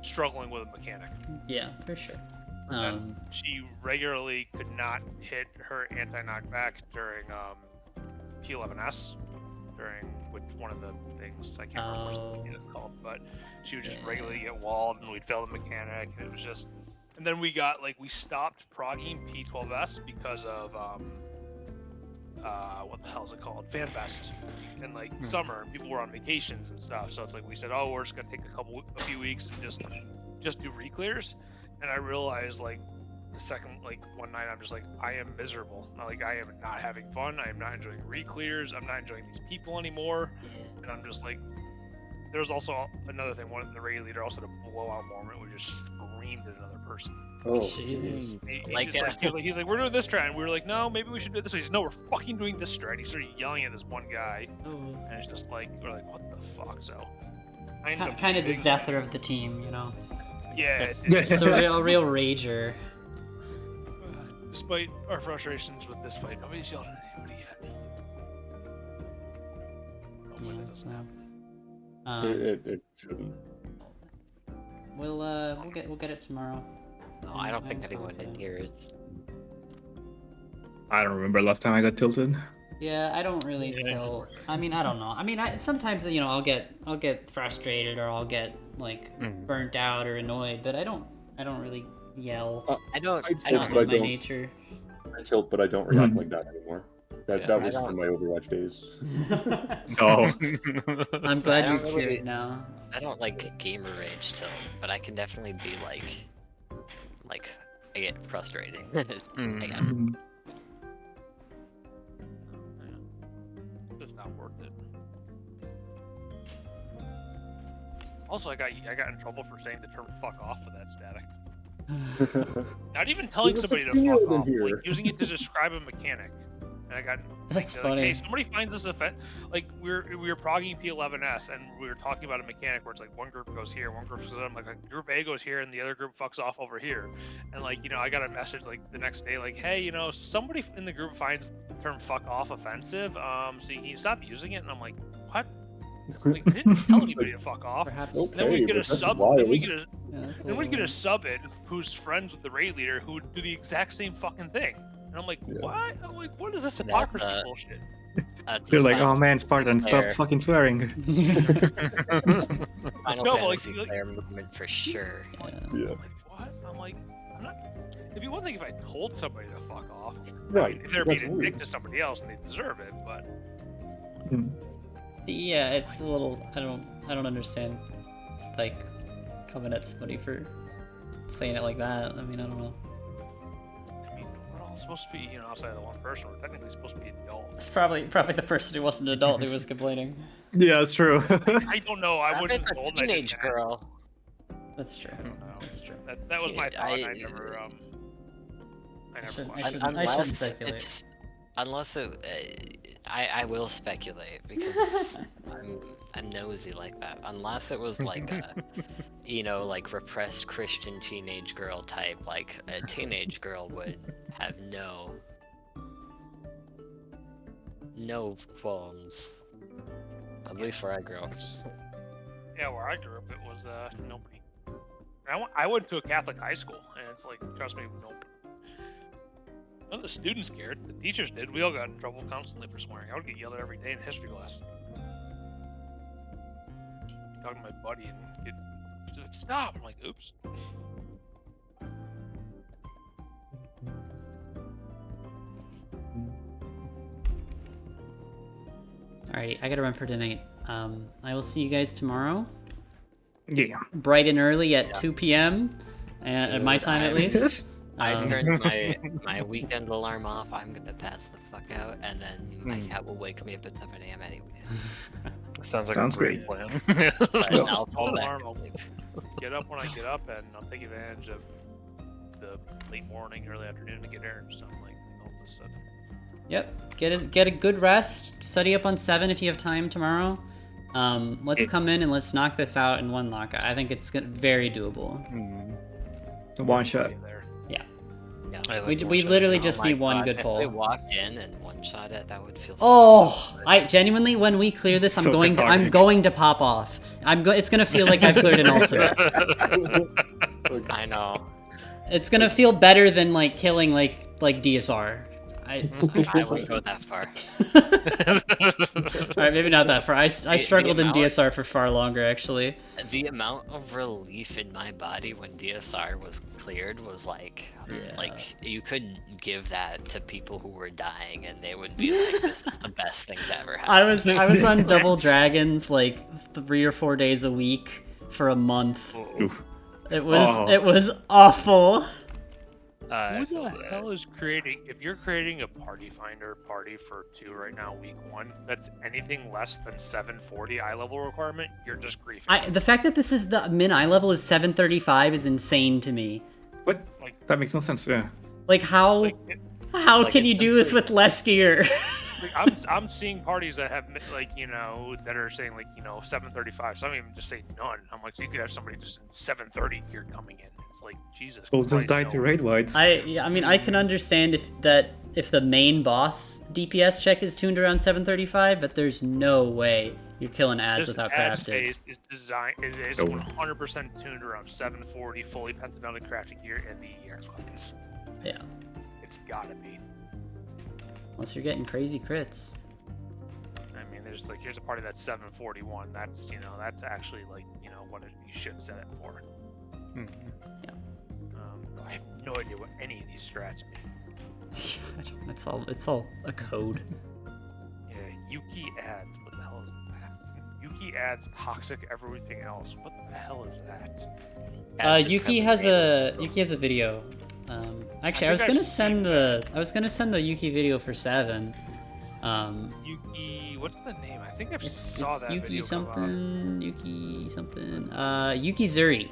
struggling with a mechanic. Yeah, for sure. And she regularly could not hit her anti-knockback during P11S, during one of the things, I can't remember what it's called, but she would just regularly get walled and we'd fail the mechanic, and it was just, and then we stopped progging P12S because of what the hell is it called? FanFest in summer, and people were on vacations and stuff. So it's like we said, oh, we're just gonna take a few weeks and just do re-clears. And I realized the second one night I'm just I am miserable. I am not having fun. I am not enjoying re-clears. I'm not enjoying these people anymore. And I'm just there's also another thing. One of the raid leader also had a blowout moment where we just screamed at another person. Oh, Jesus. He's like, we're doing this strat, and we were like, no, maybe we should do it this way. He's no, we're fucking doing this strat. He started yelling at this one guy, and it's just we're like, what the fuck? So, kind of the Zephyr of the team, you know. Yeah, it's a real rager. Despite our frustrations with this fight, nobody's yelled at anybody yet. It shouldn't. We'll get it tomorrow. No, I don't think anyone in here is. I don't remember last time I got tilted. Yeah, I don't really tilt. I mean, I don't know. I mean, sometimes I'll get frustrated or I'll get burnt out or annoyed, but I don't really yell. I don't. It's not my nature. I tilt, but I don't react like that anymore. That was from my Overwatch days. No. I'm glad you're cured now. I don't gamer rage tilt, but I can definitely be I get frustrated. I guess. It's just not worth it. Also, I got in trouble for saying the term "fuck off" with that static. Not even telling somebody to fuck off, using it to describe a mechanic. And I got That's funny. Hey, somebody finds this event. We were progging P11S, and we were talking about a mechanic where it's one group goes here, one group goes there. I'm group A goes here, and the other group fucks off over here. And I got a message the next day hey, somebody in the group finds the term "fuck off" offensive. So you can stop using it. And I'm like, what? I didn't tell anybody to fuck off. Perhaps. Then we get a sub. Then we get a sub in who's friends with the raid leader who would do the exact same fucking thing. And I'm like, what? I'm like, what is this hypocrisy bullshit? They're like, oh man, Spartan, stop fucking swearing. Final Fantasy player movement for sure. Yeah. I'm like, what? I'm like, I'm not. It'd be one thing if I told somebody to fuck off. Right. If they're being a dick to somebody else and they deserve it, but. Yeah, it's a little. I don't understand. It's coming at somebody for saying it like that. I mean, I don't know. We're all supposed to be, outside of the one person. We're technically supposed to be adults. It's probably the person who wasn't an adult who was complaining. Yeah, that's true. I don't know. I wouldn't have told a teenage girl. That's true. That's true. That was my thought. I never. I shouldn't speculate. Unless I will speculate because I'm nosy like that. Unless it was a, repressed Christian teenage girl type, a teenage girl would have no qualms. At least where I grew up. Yeah, where I grew up, it was nobody. I went to a Catholic high school, and it's trust me, nobody. None of the students cared. The teachers did. We all got in trouble constantly for swearing. I would get yelled at every day in history class. Talking to my buddy and he's like, stop! I'm like, oops. Alrighty, I gotta run for tonight. I will see you guys tomorrow. Yeah. Bright and early at 2 p.m. At my time at least. I turned my weekend alarm off. I'm gonna pass the fuck out, and then my cat will wake me up at 7 a.m. anyways. Sounds like a great plan. But I'll fall back. I'll get up when I get up, and I'll take advantage of the late morning, early afternoon to get here. So I'm like, all of a sudden. Yep. Get a good rest. Study up on 7 if you have time tomorrow. Let's come in and let's knock this out in one lock. I think it's very doable. One shot. Yeah. We literally just need one good pull. If we walked in and one shot it, that would feel. Oh, so good. I genuinely, when we clear this, I'm going to pop off. It's gonna feel like I've cleared an ultimate. I know. It's gonna feel better than like killing like DSR. I wouldn't go that far. Alright, maybe not that far. I struggled in DSR for far longer, actually. The amount of relief in my body when DSR was cleared was like, you could give that to people who were dying, and they would be like, "This is the best thing to ever happen." I was on Double Dragons like 3 or 4 days a week for a month. Oof. It was awful. Who the hell is creating? If you're creating a party finder party for 2 right now, week 1, that's anything less than 740 eye level requirement, you're just griefing. The fact that this is the min eye level is 735 is insane to me. What? That makes no sense. Yeah. Like how can you do this with less gear? Like, I'm seeing parties that have that are saying 735. Some even just say none. I'm like, so you could have somebody just in 730 gear coming in. It's like Jesus. Well, just die to raid whites. I mean, I can understand if the main boss DPS check is tuned around 735, but there's no way you're killing ads without crafted. Phase is designed. It is 100% tuned around 740 fully pentamelted crafted gear and the EX weapons. Yeah. It's gotta be. Unless you're getting crazy crits. I mean, here's a party that's 741. That's that's actually what you should set it for. Yeah. I have no idea what any of these strats mean. It's all a code. Yeah, Yuki adds. What the hell is that? Yuki adds toxic everything else. What the hell is that? Yuki has a video. Actually, I was gonna send the Yuki video for 7. Yuki, what's the name? I think I saw that Yuki video something. Yuki something. Yuki Zuri.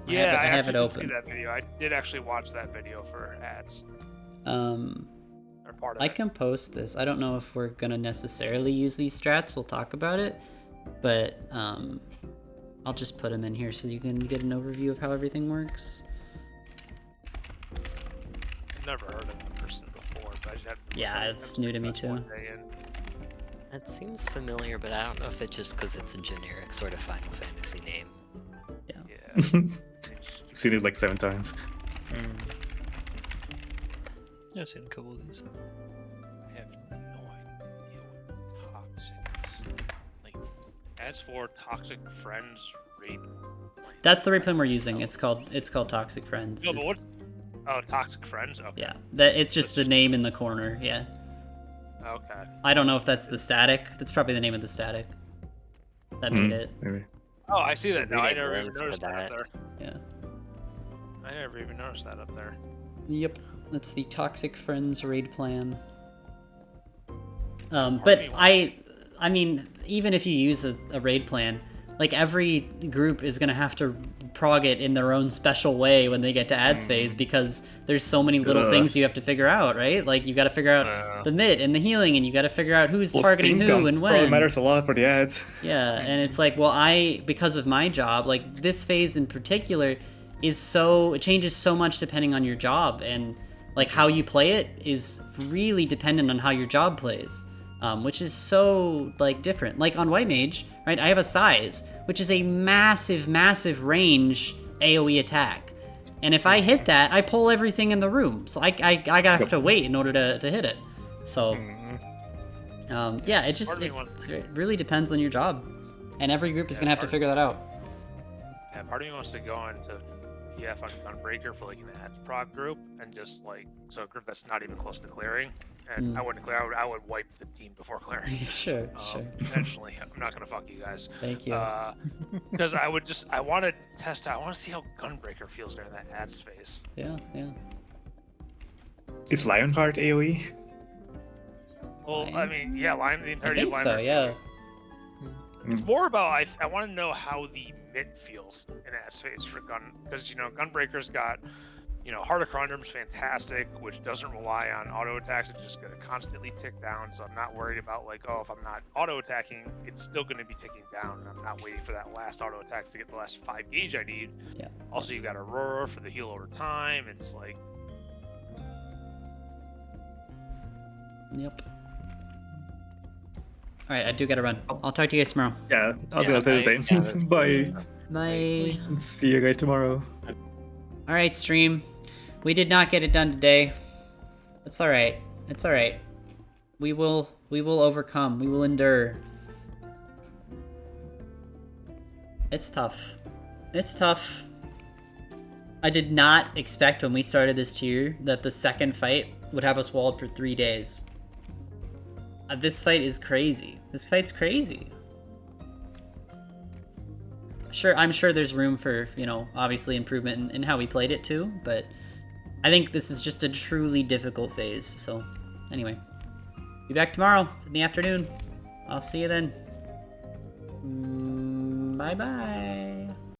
Yeah, I have it did open. see that video. I did actually watch that video for ads. Or part of I it. can post this. I don't know if we're gonna necessarily use these strats. We'll talk about it, but I'll just put them in here so you can get an overview of how everything works. I've never heard of the person before, but Yeah, it's new to me too. That seems familiar, but I don't know if it's just because it's a generic sort of Final Fantasy name. Yeah. Seen it like 7 times. Yeah, I've seen a couple of these. I have no idea what toxic is. Like, as for Toxic Friends raid. That's the raid plan we're using. It's called Toxic Friends. No, but what? Oh, Toxic Friends? Okay. Yeah, it's just the name in the corner, yeah. Okay. I don't know if that's the static. That's probably the name of the static. That made it. Maybe. Oh, I see that now. I Reading never even rooms for noticed that up that. there. Yeah. I never even noticed that up there. Yep, that's the Toxic Friends raid plan. But I mean, even if you use a raid plan, like every group is gonna have to prog it in their own special way when they get to ads phase, because there's so many little things you have to figure out, right? Like you got to figure out the mid and the healing, and you got to figure out who's targeting who and when. Probably matters a lot for the ads. Yeah, and it's like, well, because of my job, like this phase in particular it changes so much depending on your job, and like how you play it is really dependent on how your job plays, which is so like different. Like on White Mage, right? I have a size, which is a massive range AoE attack, and if I hit that, I pull everything in the room. So I have to wait in order to hit it. So yeah, it really depends on your job, and every group is gonna have to figure that out. Yeah, part of me wants to go into PF on Breaker for like an ads prog group, and just like a group that's not even close to clearing. And I wouldn't clear. I would wipe the team before clearing. Sure. Eventually, I'm not gonna fuck you guys. Thank you. Because I want to test out. I want to see how Gunbreaker feels during that ads phase. Yeah. Is Lionheart AoE? Well, I mean, yeah, the entirety I think of so. Yeah. It's more about I want to know how the mid feels in ads phase for Gun, because Gunbreaker's got Heart of Conundrum's fantastic, which doesn't rely on auto attacks. It's just going to constantly tick down, so I'm not worried about like, oh, if I'm not auto attacking, it's still going to be ticking down, and I'm not waiting for that last auto attack to get the last 5 gauge I need. Yeah. Also, you got Aurora for the heal over time. It's like. Yep. Alright, I do gotta run. I'll talk to you guys tomorrow. Yeah, I was gonna say the same. Bye. Bye. See you guys tomorrow. Alright, stream. We did not get it done today. It's alright. It's alright. We will overcome. We will endure. It's tough. It's tough. I did not expect when we started this tier that the second fight would have us walled for 3 days. This fight is crazy. This fight's crazy. Sure, I'm sure there's room for, you know, obviously improvement in how we played it too, but I think this is just a truly difficult phase. So, anyway. Be back tomorrow in the afternoon. I'll see you then. Bye-bye.